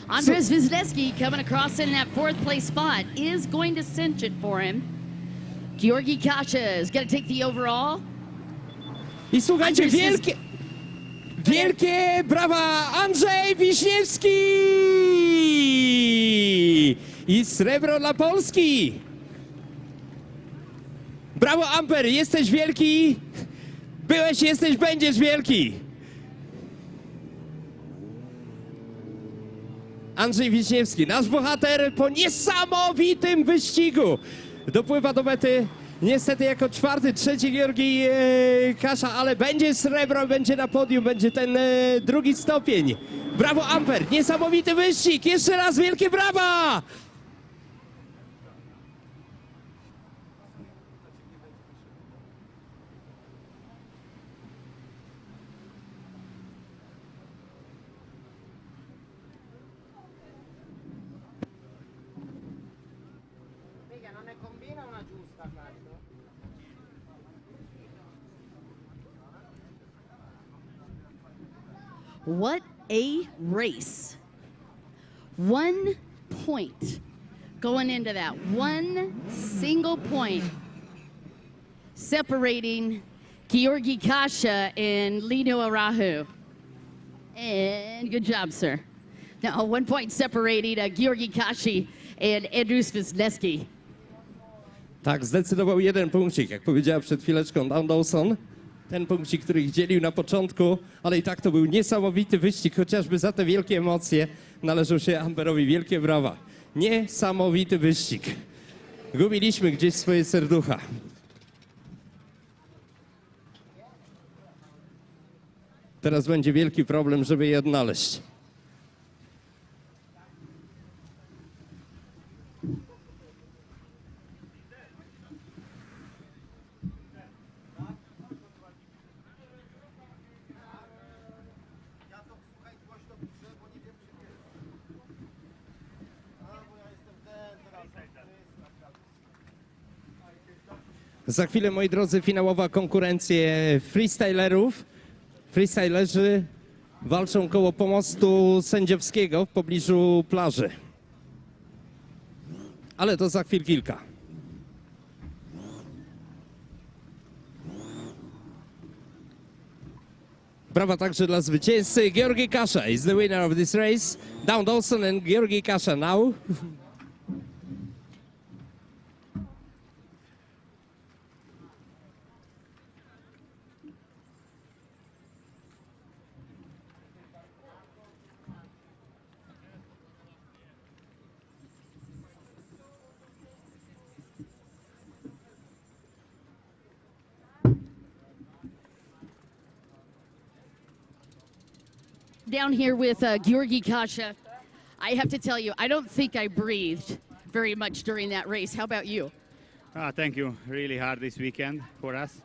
Andrzej Wisniewski coming across in that 4th place spot is going to cinch it for him. Georgi Kasha is going to take the overall. I słuchajcie, wielkie brawa, Andrzej Wiśniewski! I srebro dla Polski! Brawo, Amper, jesteś wielki! Byłeś, jesteś, będziesz wielki! Andrzej Wiśniewski, nasz bohater po niesamowitym wyścigu, dopływa do mety. Niestety jako czwarty, trzeci Georgi Kasza, ale będzie srebro, będzie na podium, będzie ten drugi stopień. Brawo, Amper, niesamowity wyścig, jeszcze raz wielkie brawa! What a race. 1 point going into that. One single point separating Georgi Kasha and Lino Arahu. And good job, sir. Now, 1 point separating Georgi Kashi and Andrus Wisniewski. Tak, zdecydował jeden punkcik, jak powiedziała przed chwileczką Dan Dawson. Ten punkcik, który ich dzielił na początku, ale i tak to był niesamowity wyścig, chociażby za te wielkie emocje należą się Amberowi wielkie brawa. Niesamowity wyścig. Gubiliśmy gdzieś swoje serducha. Teraz będzie wielki problem, żeby je odnaleźć. Za chwilę, moi drodzy, finałowa konkurencja freestylerów. Freestylerzy walczą koło pomostu sędziowskiego w pobliżu plaży. Ale to za chwil kilka. Brawa także dla zwycięzcy. Georgi Kasha is the winner of this race. Dan Dawson and Georgi Kasha now. Down here with Georgi Kasha. I have to tell you, I don't think I breathed very much during that race. How about you? Thank you. Really hard this weekend for us.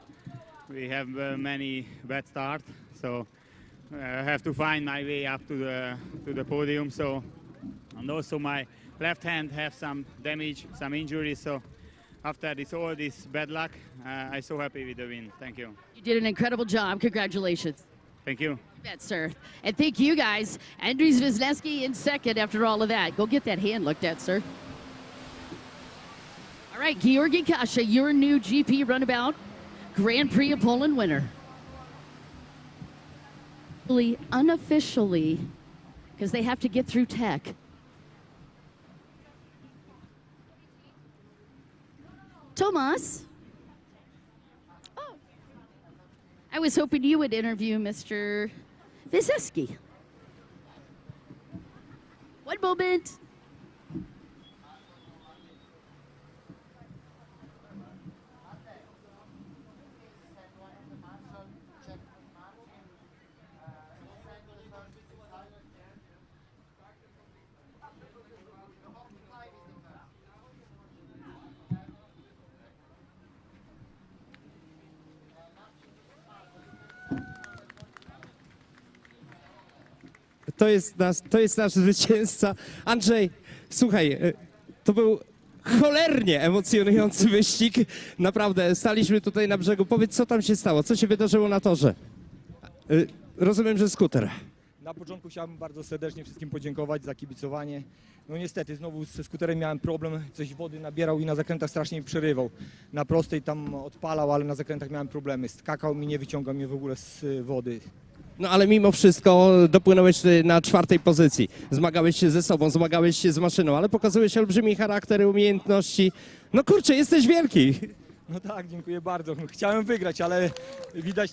We have many bad starts, so I have to find my way up to the podium. So, and also my left hand have some damage, some injuries. So after all this bad luck, I'm so happy with the win. Thank you. You did an incredible job. Congratulations. Thank you. You bet, sir. And thank you guys. Andrus Wisniewski in second after all of that. Go get that hand looked at, sir. All right, Georgi Kasha, your new GP runabout Grand Prix of Poland winner. Unofficially, because they have to get through tech. Tomas. I was hoping you would interview Mr. Wisniewski. One moment. To jest nasz zwycięzca. Andrzej, słuchaj, to był cholernie emocjonujący wyścig. Naprawdę, staliśmy tutaj na brzegu. Powiedz, co tam się stało? Co się wydarzyło na torze? Rozumiem, że skuter. Na początku chciałbym bardzo serdecznie wszystkim podziękować za kibicowanie. No niestety, znowu ze skuterem miałem problem, coś wody nabierał i na zakrętach strasznie mi przerywał. Na prostej tam odpalał, ale na zakrętach miałem problemy. Skakał mi, nie wyciągał mnie w ogóle z wody. No ale mimo wszystko dopłynąłeś na 4. pozycji. Zmagałeś się ze sobą, zmagałeś się z maszyną, ale pokazałeś olbrzymi charakter, umiejętności. No kurczę, jesteś wielki. No tak, dziękuję bardzo. Chciałem wygrać, ale widać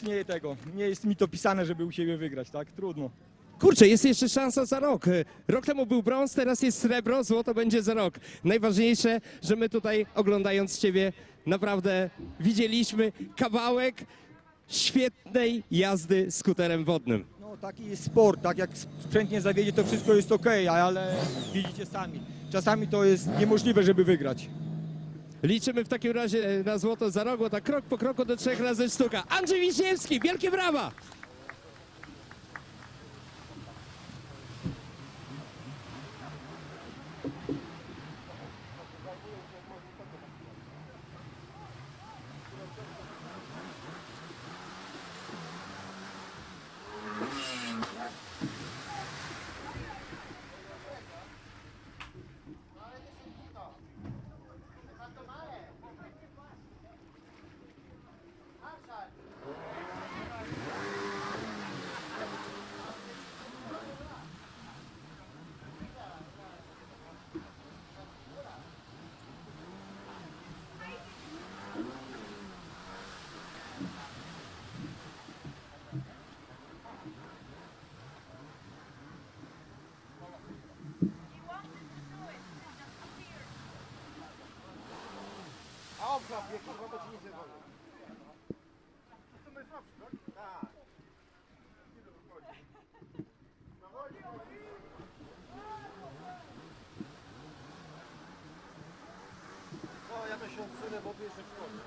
nie jest mi to pisane, żeby u siebie wygrać, tak? Trudno. Kurczę, jest jeszcze szansa za rok. Rok temu był brąz, teraz jest srebro, złoto będzie za rok. Najważniejsze, że my tutaj oglądając Ciebie naprawdę widzieliśmy kawałek świetnej jazdy skuterem wodnym. No taki jest sport, tak jak sprzęt nie zawiedzie, to wszystko jest okej, ale widzicie sami. Czasami to jest niemożliwe, żeby wygrać. Liczymy w takim razie na złoto za rok, bo tak krok po kroku do 3 razy sztuka. Andrzej Wiśniewski, wielkie brawa! złapie, kurwa, to ci nic nie powiem. To najsłabszy, tak? Tak. No, ja to się odsunę, bo bierze w końcu.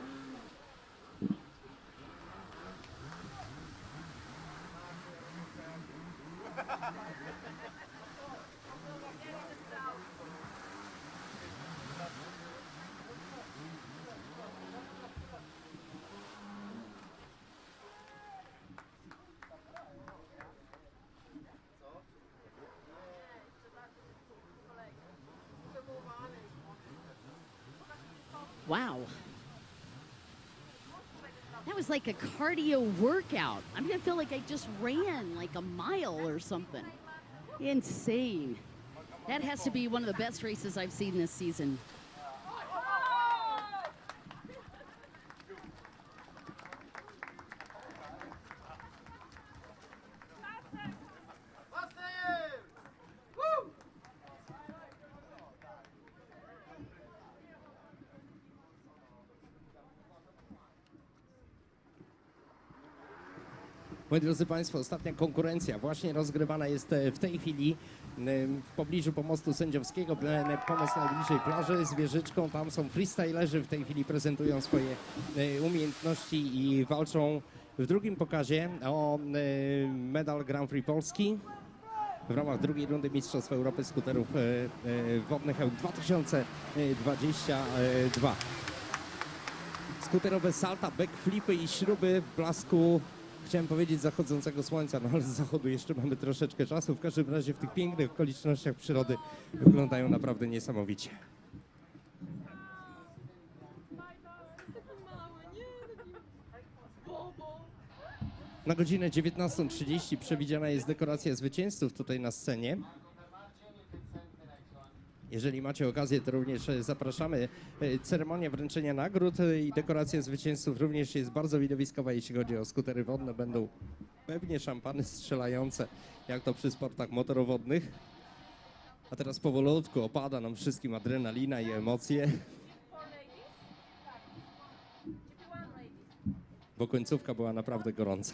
Wow. That was like a cardio workout. I'm gonna feel like I just ran like a mile or something. Insane. That has to be one of the best races I've seen this season. Moi drodzy Państwo, ostatnia konkurencja właśnie rozgrywana jest w tej chwili w pobliżu pomostu sędziowskiego. Pomost najbliżej plaży z wieżyczką. Tam są freestylerzy, w tej chwili prezentują swoje umiejętności i walczą w drugim pokazie o medal Grand Prix Polski w ramach drugiej rundy Mistrzostw Europy Skuterów Wodnych 2022. Skuterowe salta, backflipy i śruby w blasku, chciałem powiedzieć, zachodzącego słońca, no ale z zachodu jeszcze mamy troszeczkę czasu. W każdym razie w tych pięknych okolicznościach przyrody wyglądają naprawdę niesamowicie. Na godzinę 19:30 przewidziana jest dekoracja zwycięzców tutaj na scenie. Jeżeli macie okazję, to również zapraszamy. Ceremonia wręczenia nagród i dekoracja zwycięzców również jest bardzo widowiskowa, jeśli chodzi o skutery wodne. Będą pewnie szampany strzelające, jak to przy sportach motorowodnych. A teraz powolutku opada nam wszystkim adrenalina i emocje. Bo końcówka była naprawdę gorąca.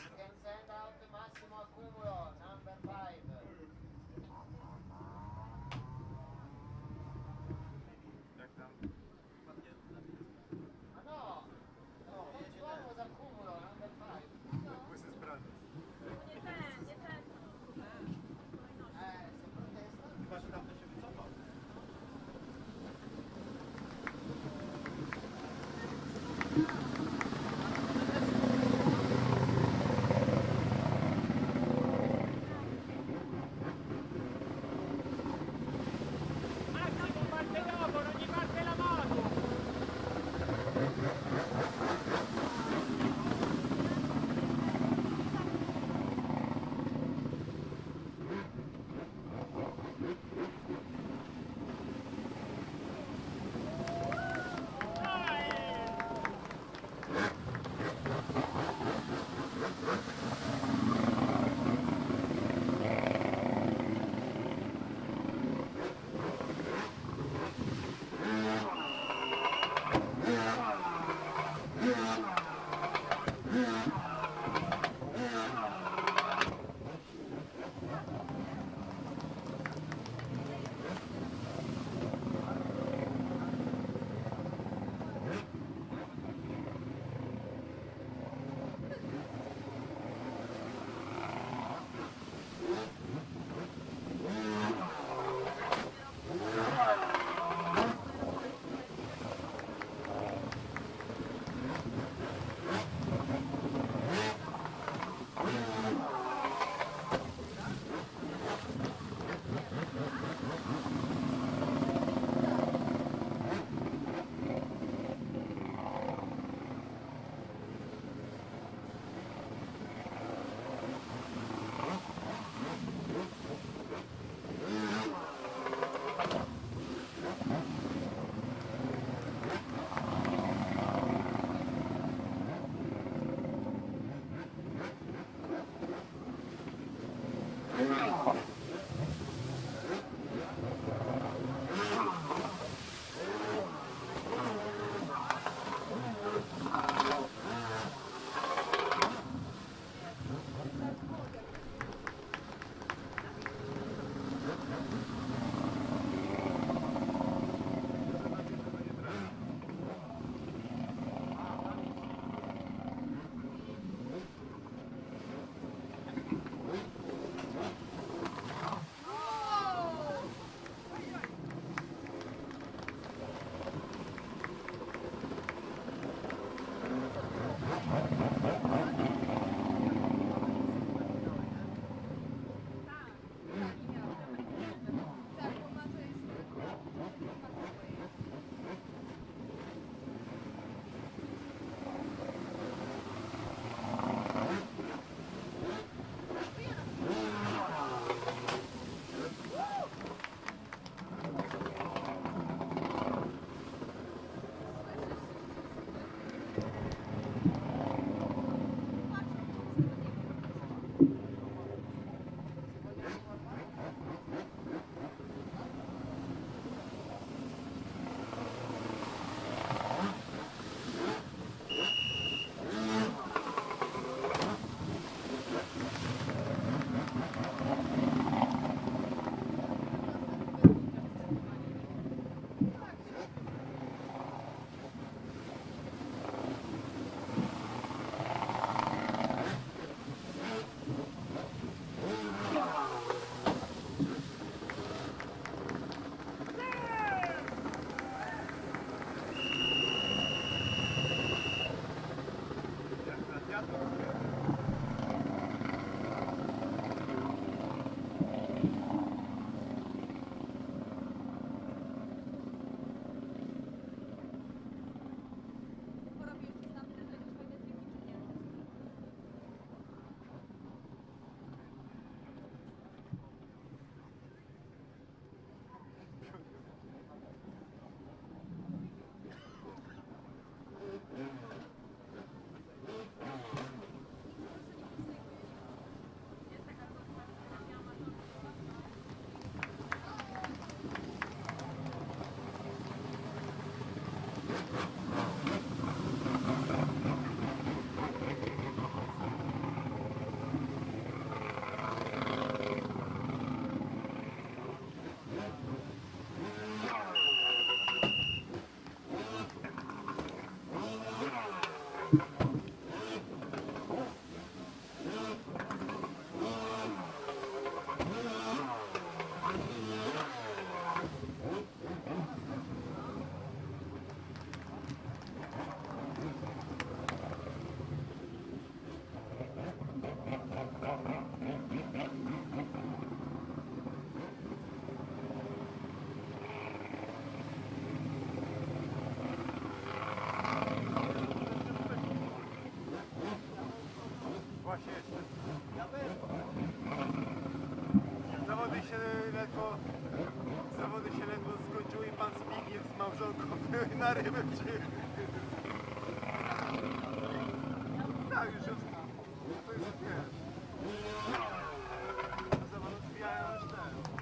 Zawody się ledwo skończyły i pan Zbigniew z małżonką były na ryby przyjechali. Tak, już to jest zawody odbijają już ten.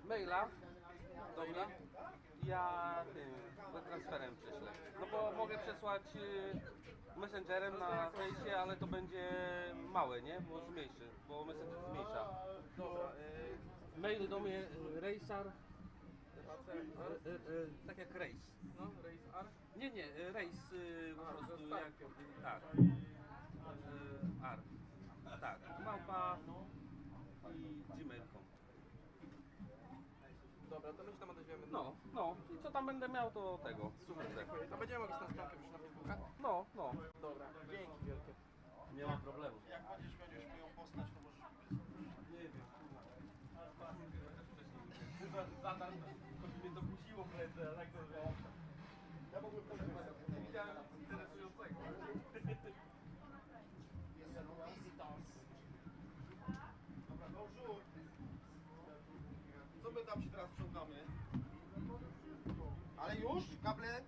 maila do mnie i ja tym transferem prześlę. No bo mogę przesłać messengerem na fejsie, ale to będzie małe, nie? Może mniejszy, bo messenger zmniejsza. Dobra, mail do mnie rejsar. Tak jak race. No, race R? Nie, nie, race po prostu jak... Tak. R. Tak, małpa i gmail.com. Dobra, to my się tam odezwiemy. No. I co tam będę miał, to tego. Super, dziękuję. A będziemy mogli na stronkę wrzucić na Facebooka? No. Dobra, dzięki wielkie. Nie ma problemu. Jak będziesz mi ją postać, to możesz mi wysłać. Nie wiem, Zadar, mnie to kusiło wtedy, ale jak to było? Ja mogłem nie widziałem interesującego. Dobra, bonjour. Co my tam się teraz sprzątamy? Ale już? Kable?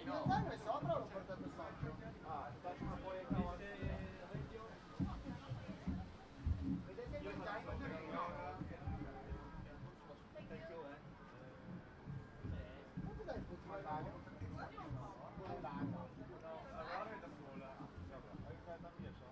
Il è sopra o l'ho portato sopra? Ah, faccio poi il cavallo. Vedete che il taglio quanto dai il punto di vaga? Come vaga? Allora è da sola. Hai fatto miesza?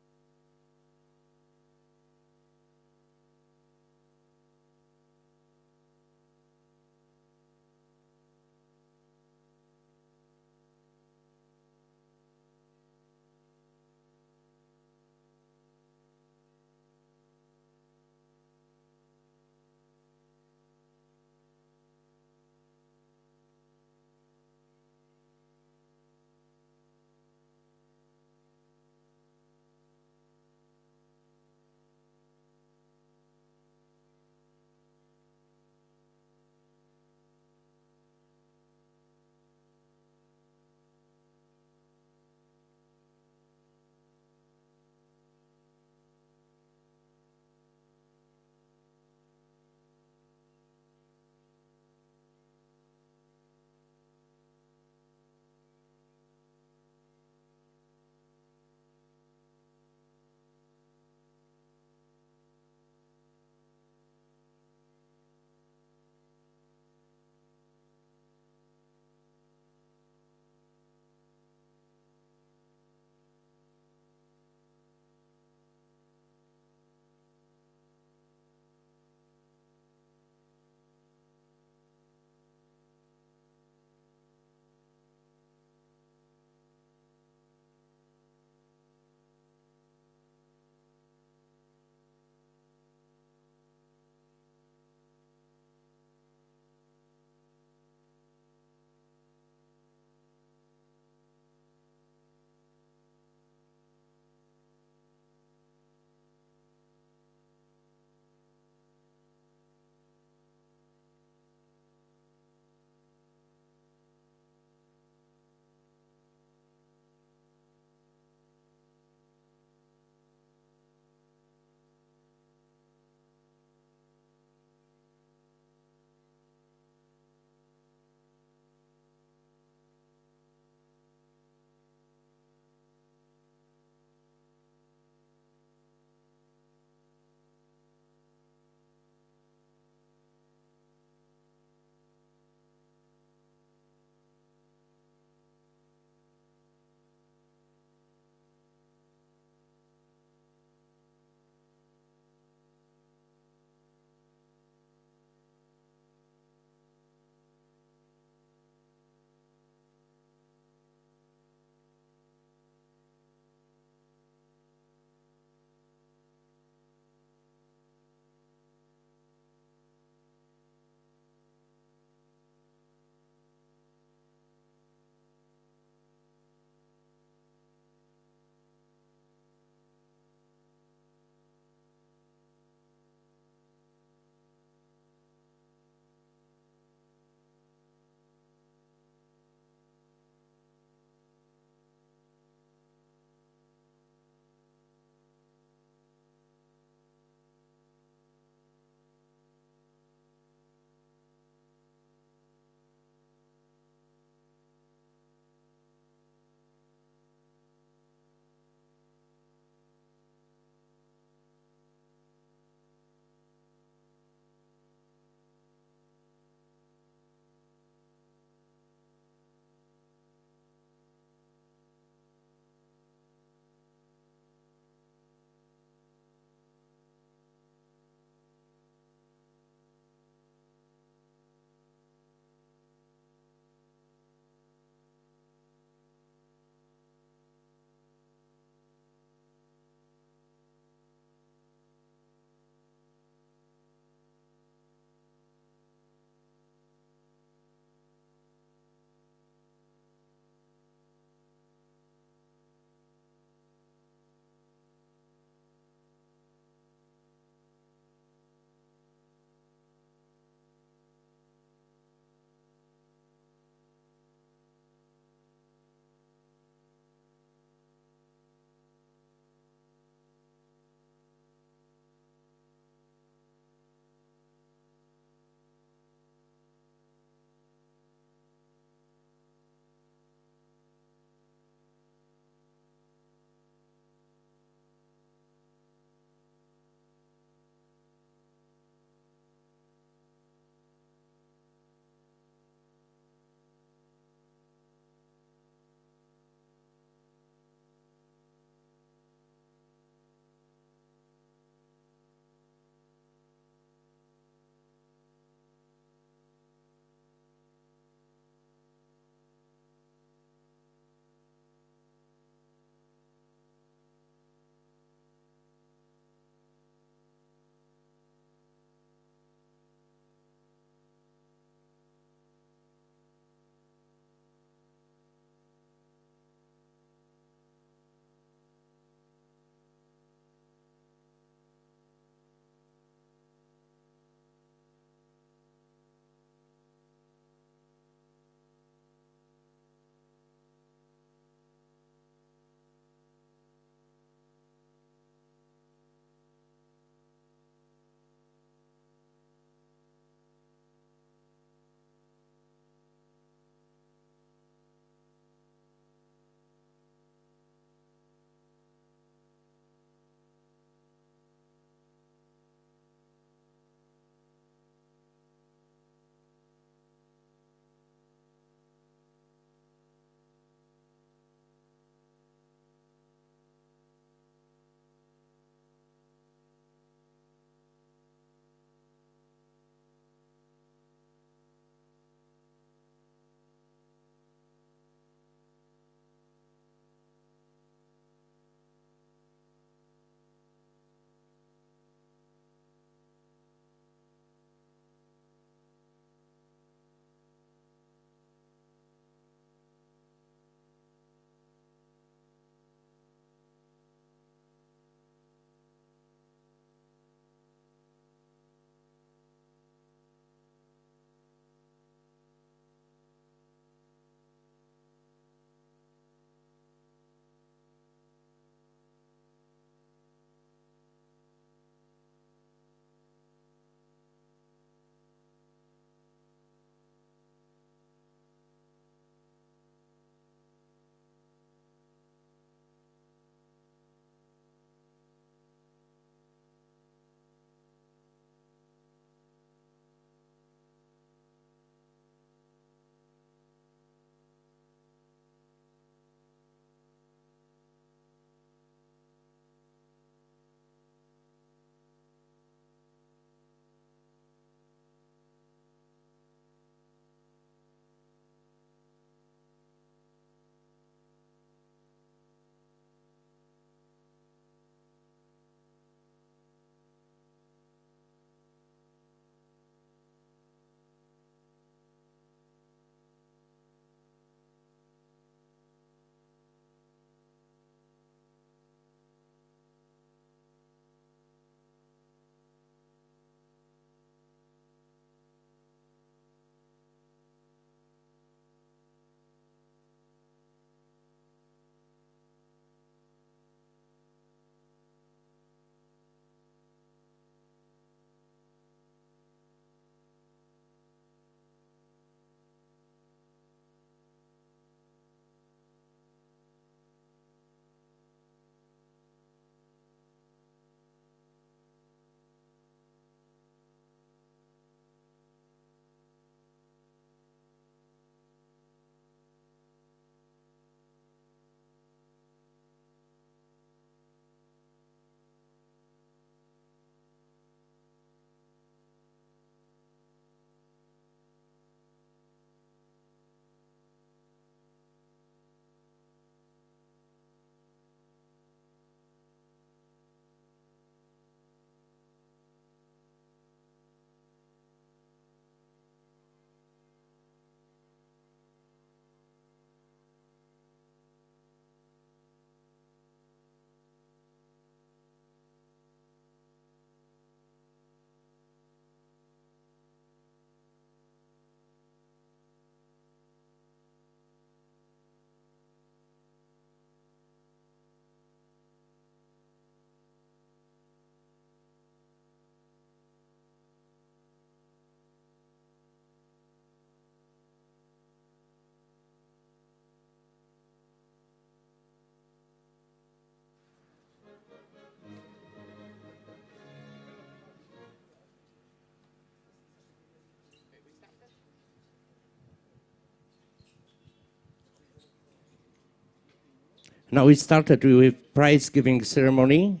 Now we started with prize giving ceremony.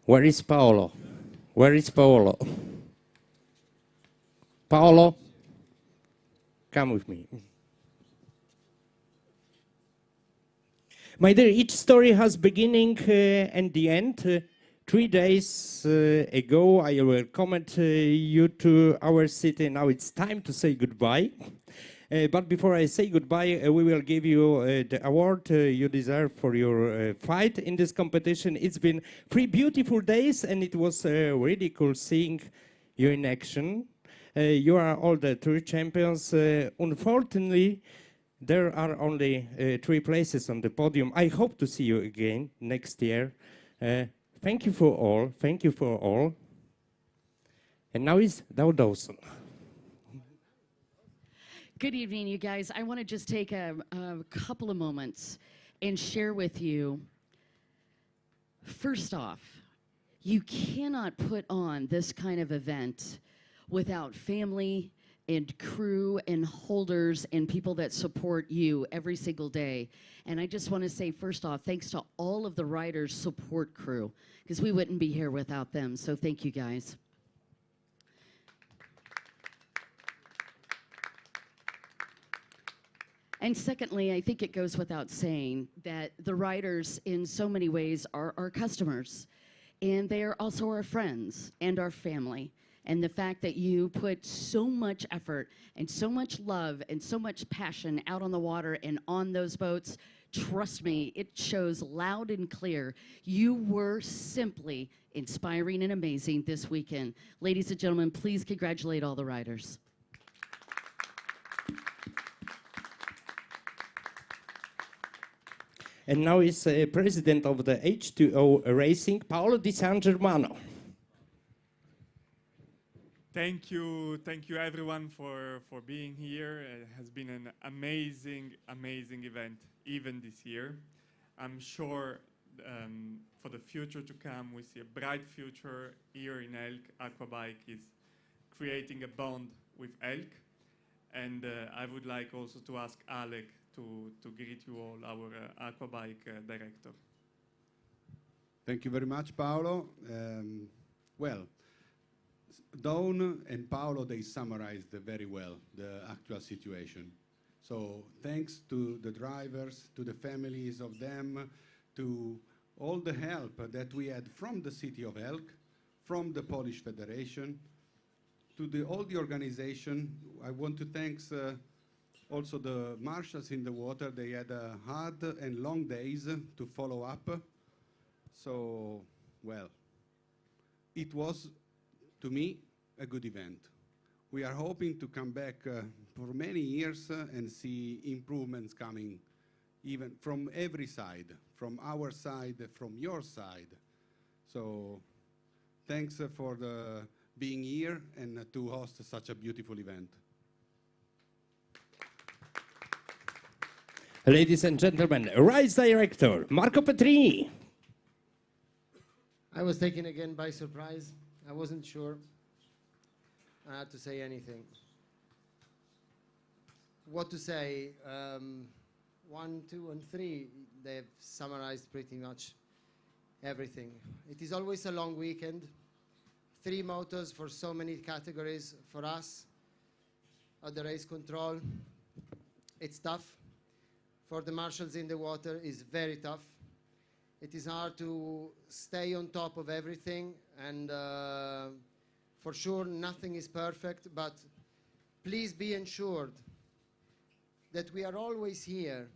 Where is Paolo? Where is Paolo? Paolo, come with me. My dear, each story has beginning and the end. 3 days ago, I welcomed you to our city. Now it's time to say goodbye. But before I say goodbye, we will give you the award you deserve for your fight in this competition. It's been 3 beautiful days, and it was really cool seeing you in action. You are all the 3 champions. Unfortunately, there are only 3 places on the podium. I hope to see you again next year. Thank you for all. Thank you for all. And now is Dow Dawson. Good evening, you guys. I want to just take a couple of moments and share with you. First off, you cannot put on this kind of event without family and crew and holders and people that support you every single day. And I just want to say, first off, thanks to all of the riders' support crew, because we wouldn't be here without them. So thank you, guys. And secondly, I think it goes without saying that the riders in so many ways are our customers, and they are also our friends and our family. And the fact that you put so much effort and so much love and so much passion out on the water and on those boats, trust me, it shows loud and clear. You were simply inspiring and amazing this weekend. Ladies and gentlemen, please congratulate all the riders. And now is president of the H2O Racing, Paolo Di San Germano. Thank you everyone for being here. It has been an amazing event, even this year. I'm sure for the future to come, we see a bright future here in Elk. Aquabike is creating a bond with Elk. And I would like also to ask Alec to greet you all, our Aquabike director. Thank you very much, Paolo. Well, Dawn and Paolo, they summarized very well the actual situation. So thanks to the drivers, to the families of them, to all the help that we had from the city of Elk, from the Polish Federation, to all the organization. I want to thank also the marshals in the water. They had hard and long days to follow up. So, well, it was, to me, a good event. We are hoping to come back for many years and see improvements coming even from every side, from our side, from your side. So thanks for being here and to host such a beautiful event. Ladies and gentlemen, race director, Marco Petrini. I was taken again by surprise. I wasn't sure I had to say anything. What to say? 1, 2, and 3, they've summarized pretty much everything. It is always a long weekend. 3 motors for so many categories for us at the race control. It's tough. For the marshals in the water, it's very tough. It is hard to stay on top of everything, and for sure nothing is perfect, but please be ensured that we are always here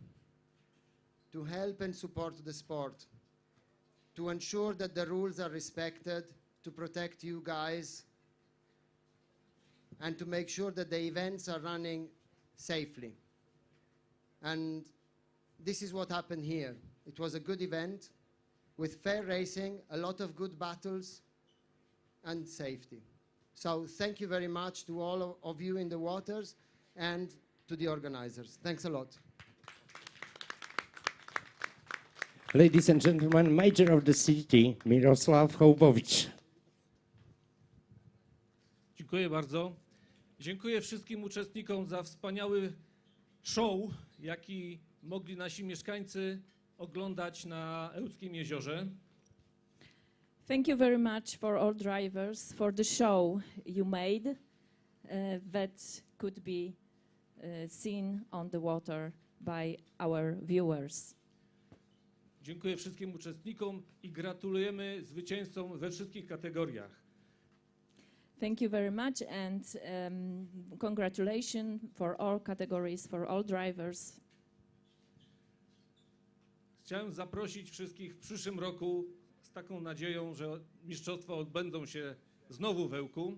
to help and support the sport, to ensure that the rules are respected, to protect you guys, and to make sure that the events are running safely. And this is what happened here. It was a good event with fair racing, a lot of good battles, and safety. So thank you very much to all of you in the waters and to the organizers. Thanks a lot. Ladies and gentlemen, Mayor of the City, Mirosław Hołbowicz. Dziękuję bardzo. Dziękuję wszystkim uczestnikom za wspaniały show, jaki mogli nasi mieszkańcy oglądać na Ełckim Jeziorze. Thank you very much for all drivers for the show you made that could be seen on the water by our viewers. Dziękuję wszystkim uczestnikom i gratulujemy zwycięzcom we wszystkich kategoriach. Thank you very much and congratulations for all categories, for all drivers. Chciałem zaprosić wszystkich w przyszłym roku z taką nadzieją, że mistrzostwa odbędą się znowu w Ełku.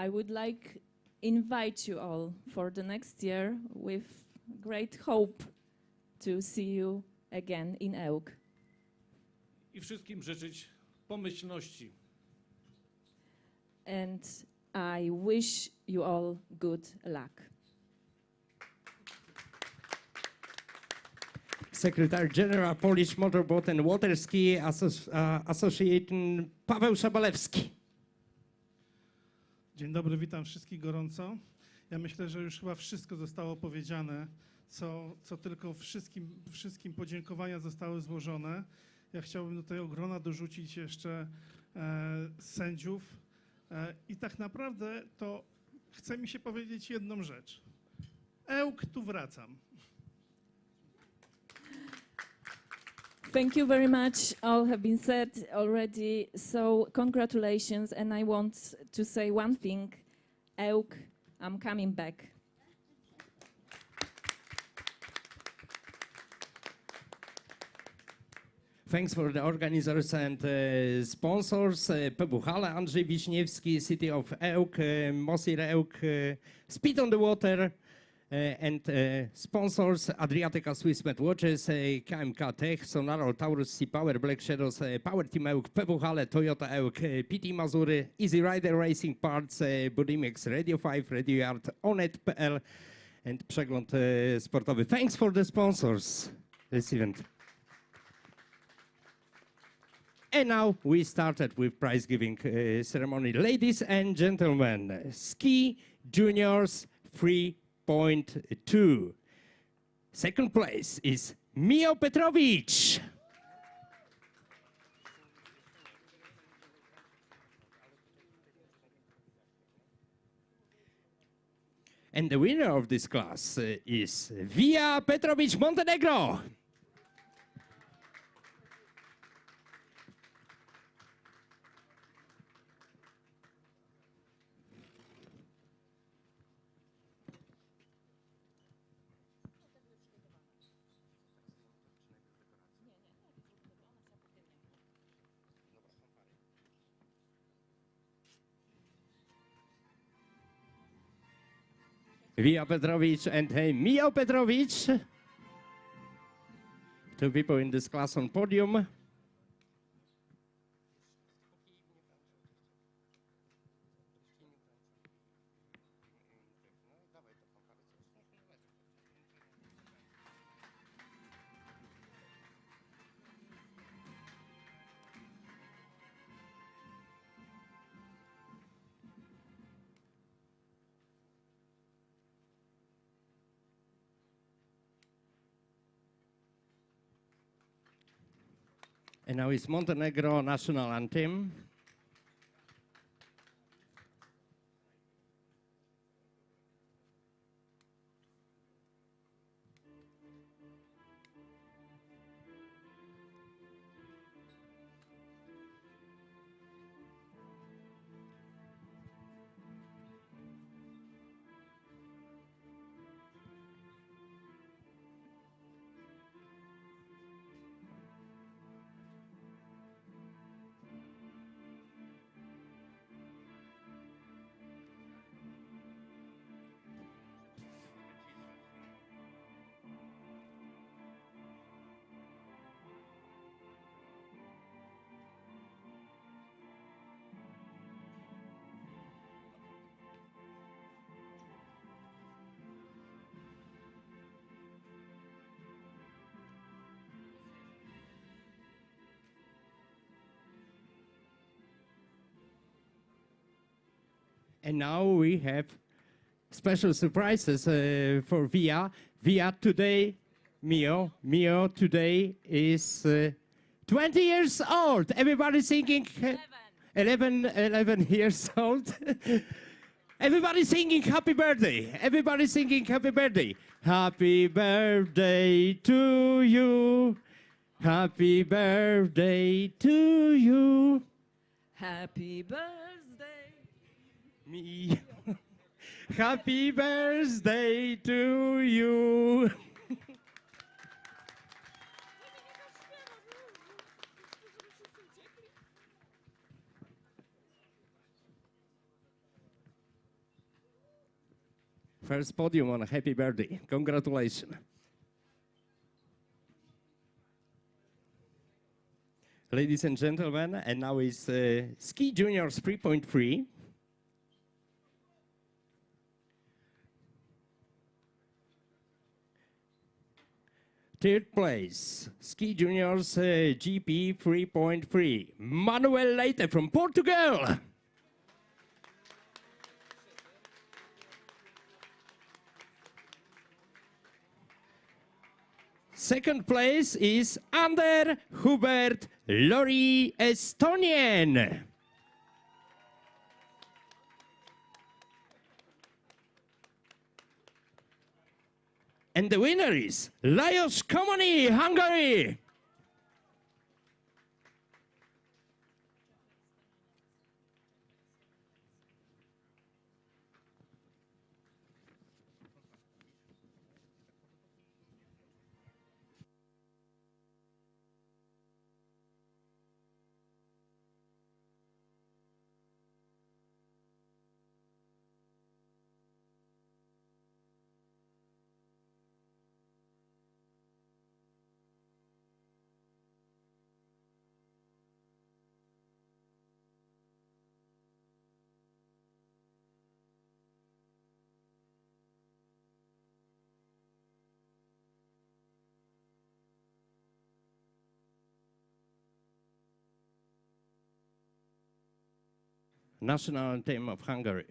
I would like invite you all for the next year with great hope to see you again in Ełk. I wszystkim życzyć pomyślności. And I wish you all good luck. Secretary General Polish Motorboat and Water Ski Association Paweł Szabalewski. Dzień dobry, witam wszystkich gorąco. Ja myślę, że już chyba wszystko zostało powiedziane, co tylko wszystkim podziękowania zostały złożone. Ja chciałbym do tego grona dorzucić jeszcze sędziów i tak naprawdę to chce mi się powiedzieć jedną rzecz. Ełk, tu wracam. Thank you very much. All have been said already. So congratulations. And I want to say one thing. Ełk, I'm coming back. Thanks for the organizers and sponsors. PW Andrzej Wiśniewski, City of Ełk, Mosir Ełk, Speed on the Water, and sponsors Adriatica Swiss Med Watches, KMK Tech, Sonaro Taurus Sea Power, Black Shadows, Power Team Ełk, PW Toyota Ełk, PT Mazury, Easy Rider Racing Parts, Budimex, Radio 5, Radio Yard, Onet.pl, and przegląd sportowy. Thanks for the sponsors this event. And now we started with prize giving ceremony. Ladies and gentlemen, Ski Juniors 3.2. Second place is Mio Petrovic. And the winner of this class is Via Petrovic Montenegro. Via Petrovic and Mio Petrovic. Two people in this class on podium. And now it's Montenegro national anthem. And now we have special surprises for Via. Via today, Mio today is 20 years old. Everybody singing. 11 years old. Everybody singing happy birthday. Everybody singing happy birthday. Happy birthday to you. Happy birthday to you. Happy birthday. Me. Happy birthday to you. First podium on a happy birthday. Congratulations. Ladies and gentlemen, and now is Ski Juniors 3.3. Third place, Ski Juniors GP 3.3. Manuel Leite from Portugal. Second place is Ander Hubert Lori, Estonian. And the winner is Lajos Komoni, Hungary. National anthem of Hungary.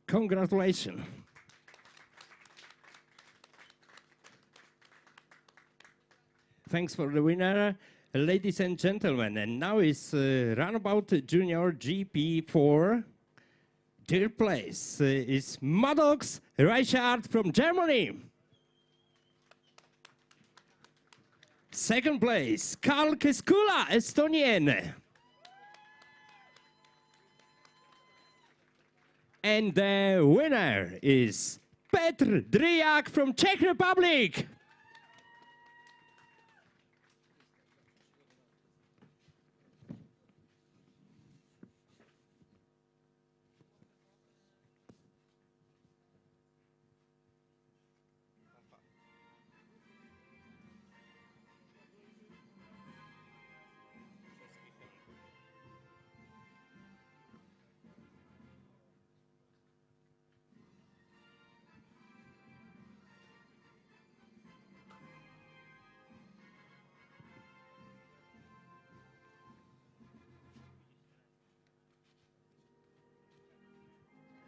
Congratulations. Thanks for the winner, ladies and gentlemen. And now is Runabout Junior GP4. Third place is Maddox Reichard from Germany. Second place, Karl Keskula, Estonian. And the winner is Petr Drijak from Czech Republic.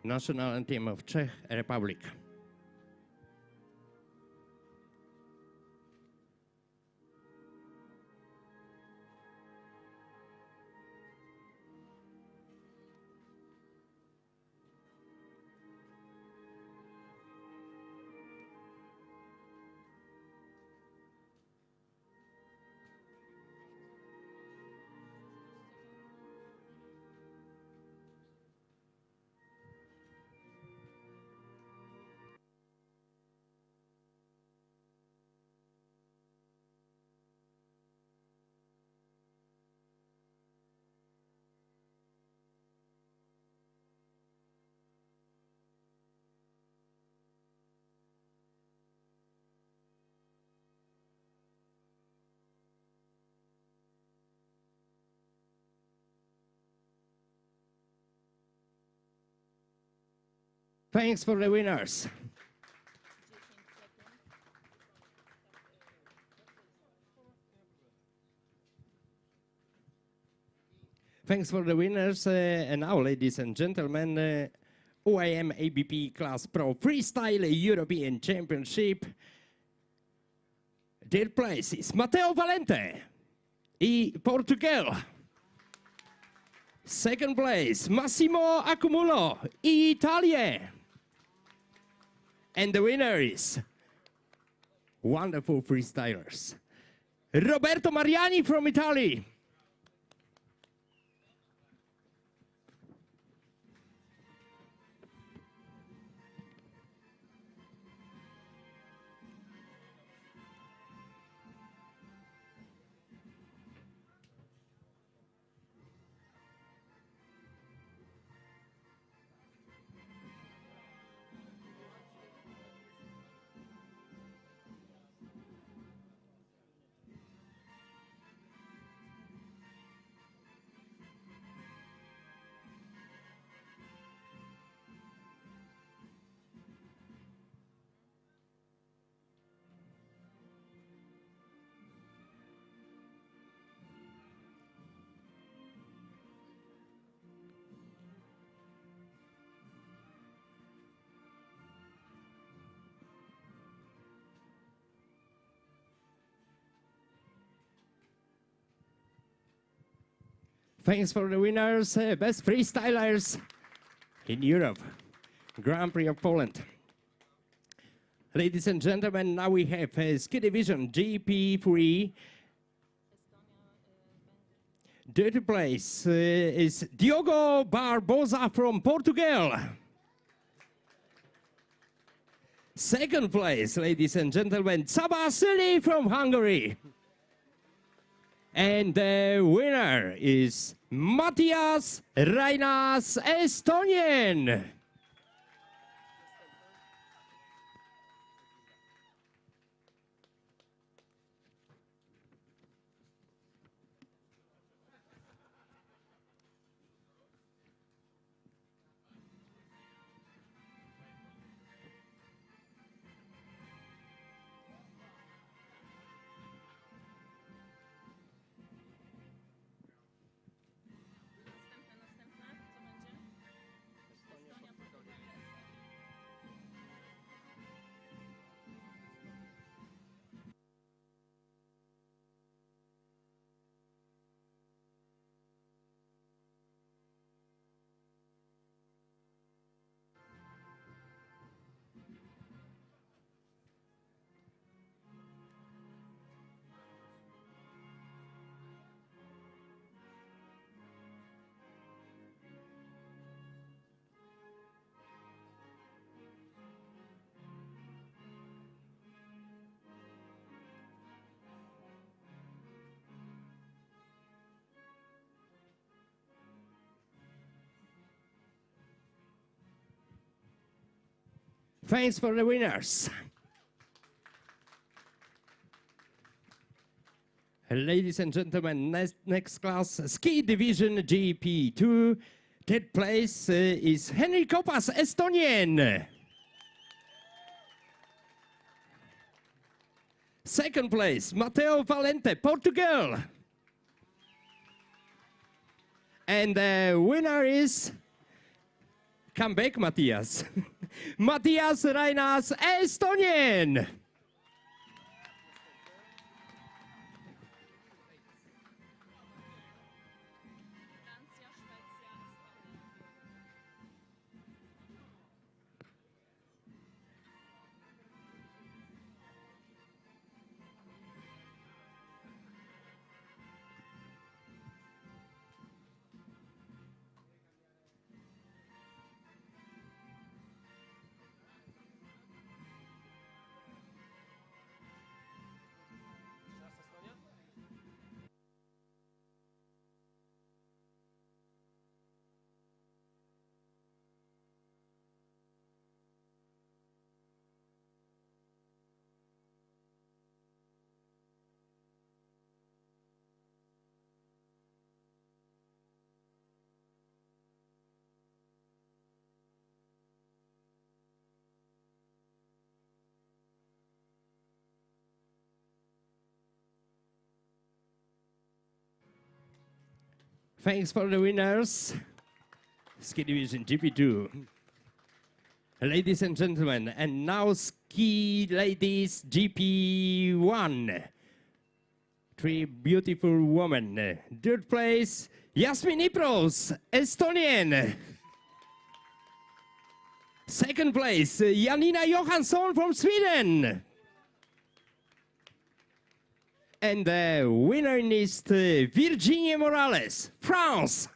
National anthem of Czech Republic. Thanks for the winners. Thanks for the winners. And now, ladies and gentlemen, UIM-ABP Class Pro Freestyle European Championship. Third place is Matteo Valente, Portugal. Second place, Massimo Accumulo, Italy. And the winner is wonderful freestylers, Roberto Mariani from Italy. Thanks for the winners, best freestylers in Europe, Grand Prix of Poland. Ladies and gentlemen, now we have Ski Division Gp3. Third place is Diogo Barbosa from Portugal. Second place, ladies and gentlemen, Csaba Szili from Hungary. And the winner is Matthias Rainas, Estonian. Thanks for the winners. Ladies and gentlemen, next class, Ski Division Gp2. Third place is Henry Kopas, Estonian. Second place, Matteo Valente, Portugal. And the winner is, come back, Matthias. Matthias Rainas, Estonian. Thanks for the winners. Ski Division GP2. Ladies and gentlemen, and now Ski Ladies GP1. 3 beautiful women. Third place, Yasmin Ipros, Estonian. Second place, Janina Johansson from Sweden. And the winner is Virginie Morales, France.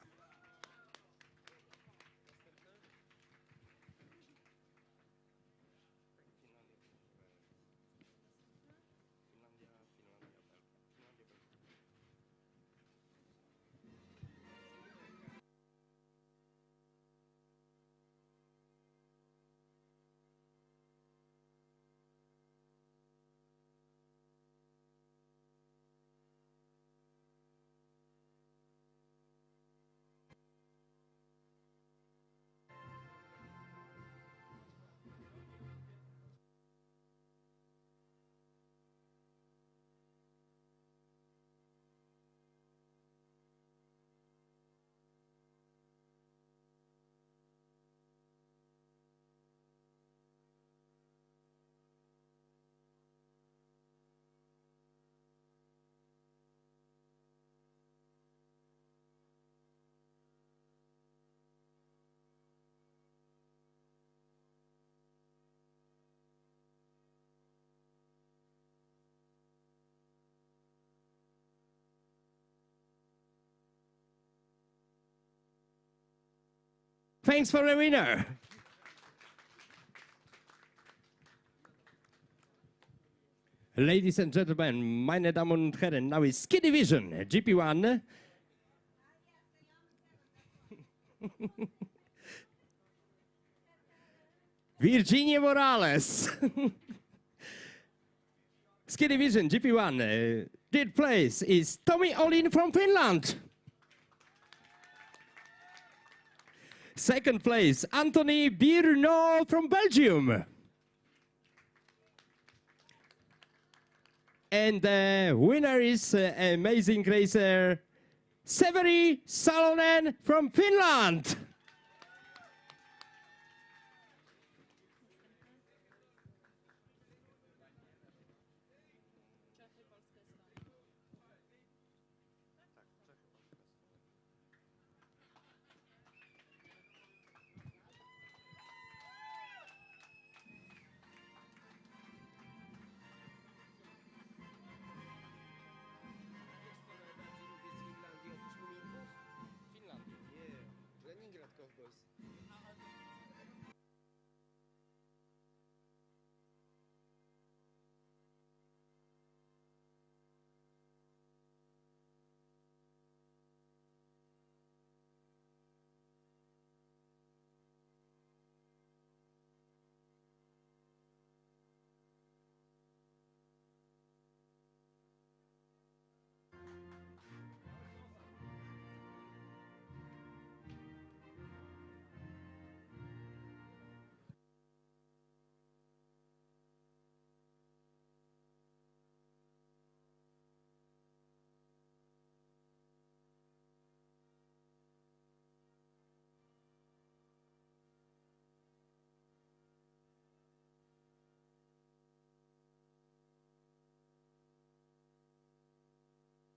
Thanks for the winner. Ladies and gentlemen, meine Damen und Herren, now is Ski Division GP1. Virginie Morales. Ski Division GP1. Third place is Tommy Olin from Finland. Second place, Anthony Birno from Belgium. And the winner is amazing racer, Severi Salonen from Finland.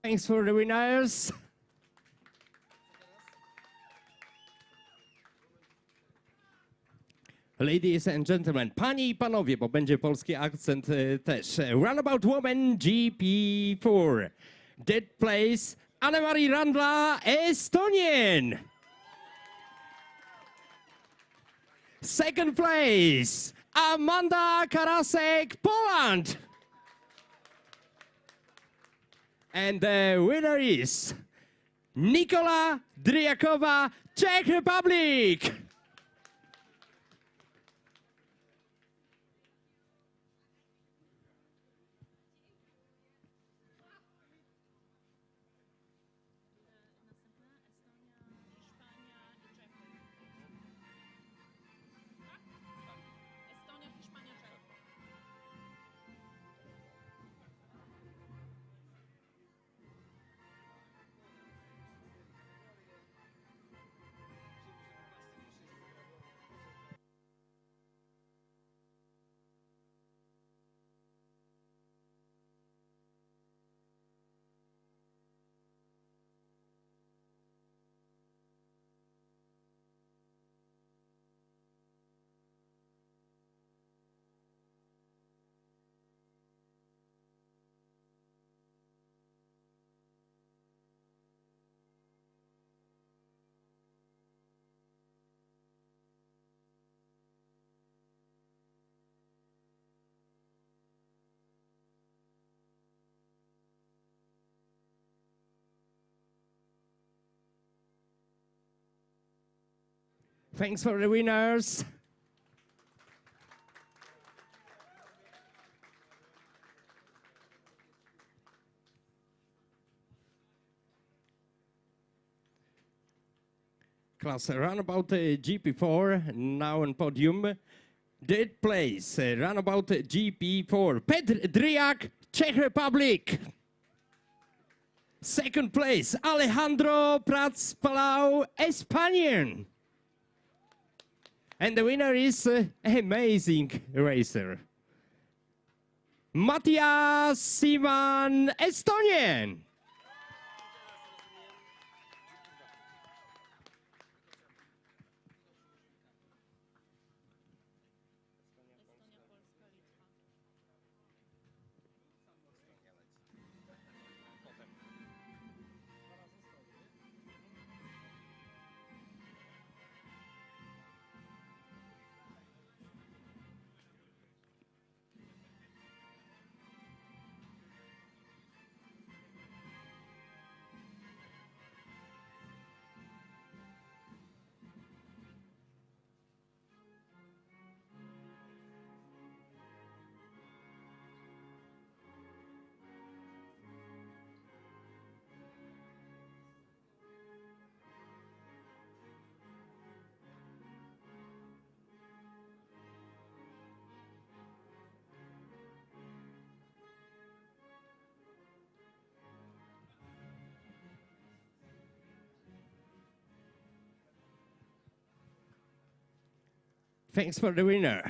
Thanks for the winners. Ladies and gentlemen, panie i panowie, bo będzie polski akcent też. Runabout Woman GP4. Third place, Anne-Marie Randla, Estonian. Second place, Amanda Karasek, Poland. And the winner is Nikola Dryakowa, Czech Republic. Thanks for the winners. Class runabout GP4 now on podium. Third place, runabout GP4, Petr Driak, Czech Republic. Second place, Alejandro Prats Palau, España. And the winner is amazing racer, Matthias Siman, Estonian. Thanks for the winner.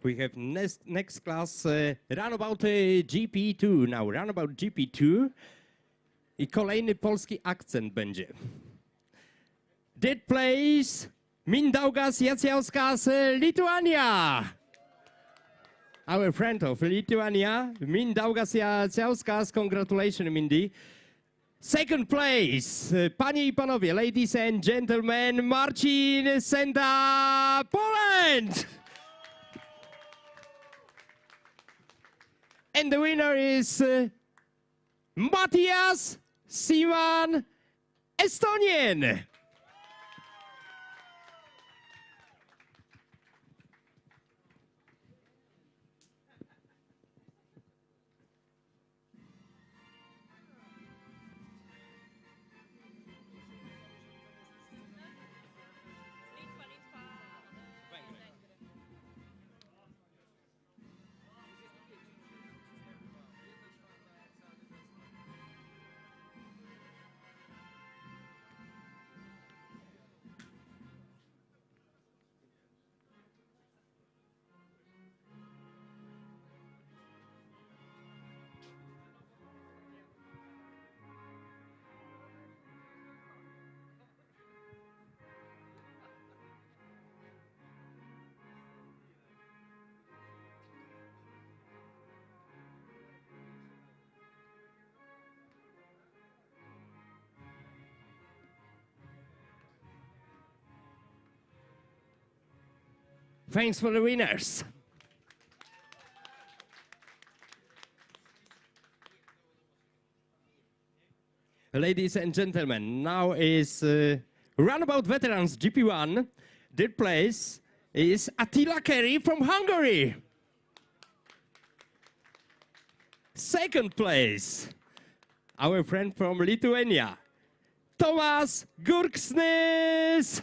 We have next class, runabout GP2. Now, runabout GP2 i kolejny polski akcent będzie. Third place, Mindaugas Jaciauskas, Lithuania. Our friend of Lithuania, Mindaugas Jaciauskas, congratulations, Mindy. Second place, panie I panowie, ladies and gentlemen, Marcin Senda, Poland! And the winner is Matthias Siman, Estonian. Thanks for the winners. Ladies and gentlemen, now is Runabout Veterans GP1. Third place is Attila Kerry from Hungary. Second place, our friend from Lithuania, Tomas Gurksnis.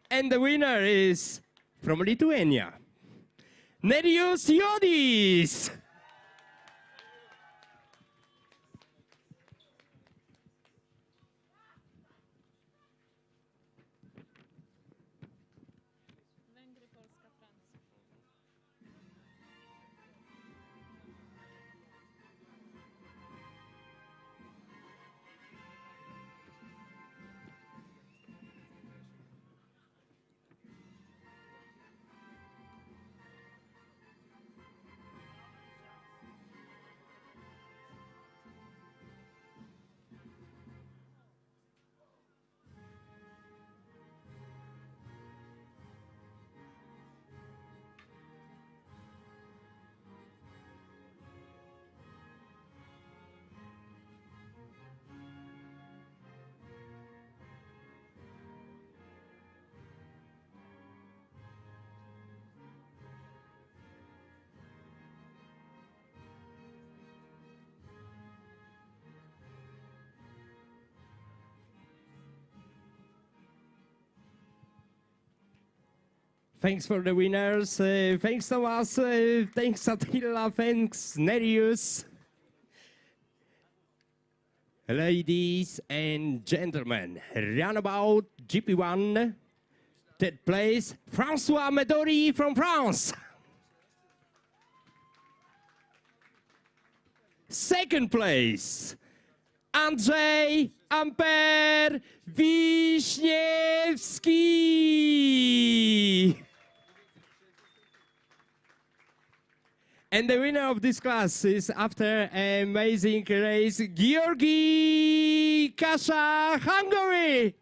And the winner is from Lithuania, Nerijus Jodis. Thanks for the winners. Thanks Thomas. Thanks Attila. Thanks Nerius. Ladies and gentlemen, runabout GP1. Third place, François Medori from France. Second place, Andrzej Amper Wiśniewski. And the winner of this class is, after an amazing race, Georgi Kasha, Hungary.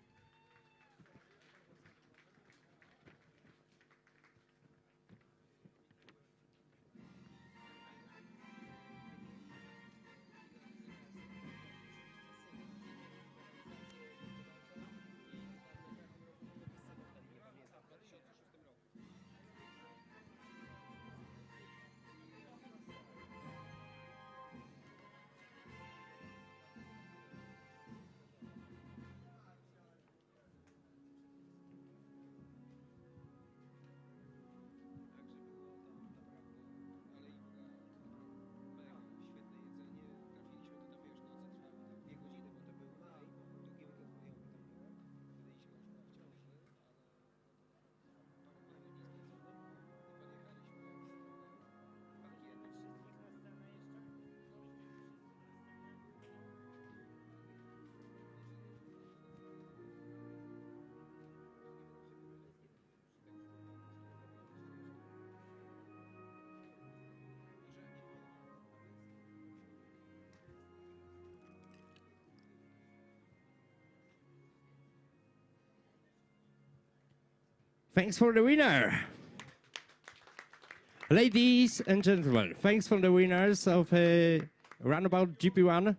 Thanks for the winner. Ladies and gentlemen, thanks for the winners of Runabout GP1.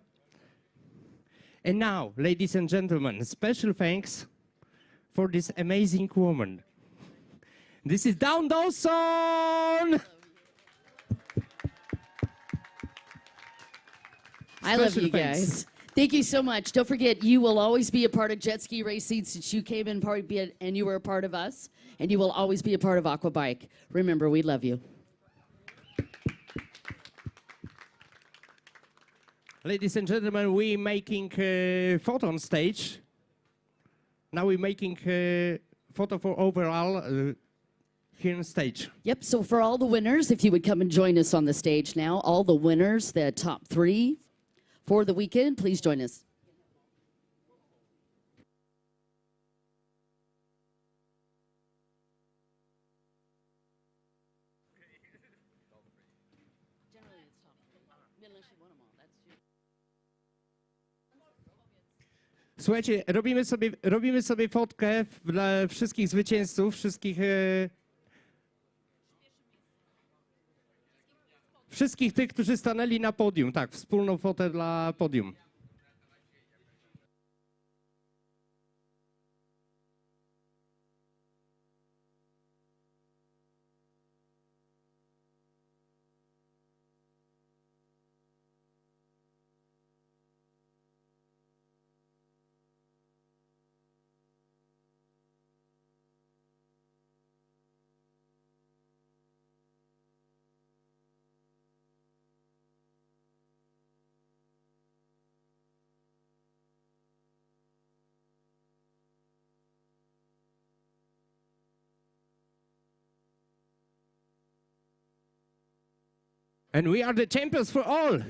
And now, ladies and gentlemen, special thanks for this amazing woman. This is Dawn Dawson! I love Special you thanks. guys. Thank you so much. Don't forget, you will always be a part of jet ski racing since you came in and you were a part of us, and you will always be a part of Aquabike. Remember, we love you. Ladies and gentlemen, we're making a photo on stage. Now we're making a photo for overall here on stage. Yep, so for all the winners, if you would come and join us on the stage now, all the winners, the top 3 for the weekend, please join us. Słuchajcie, robimy sobie fotkę dla wszystkich zwycięzców, wszystkich tych, którzy stanęli na podium. Tak, wspólną fotę dla podium. And we are the champions for all.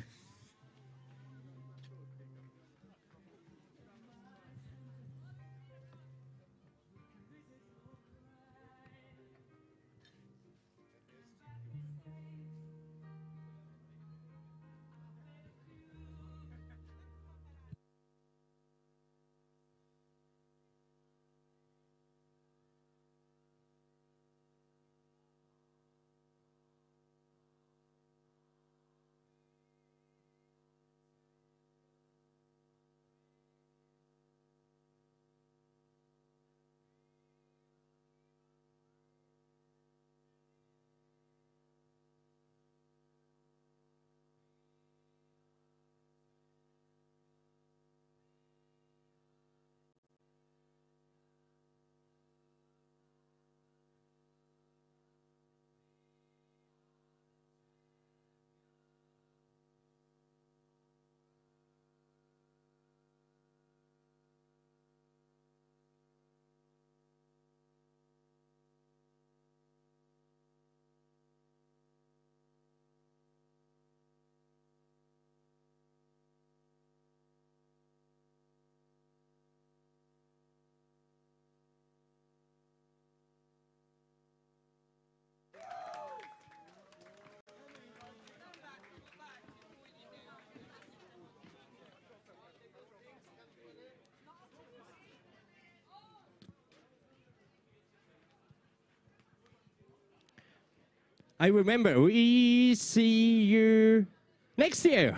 I remember. We see you next year.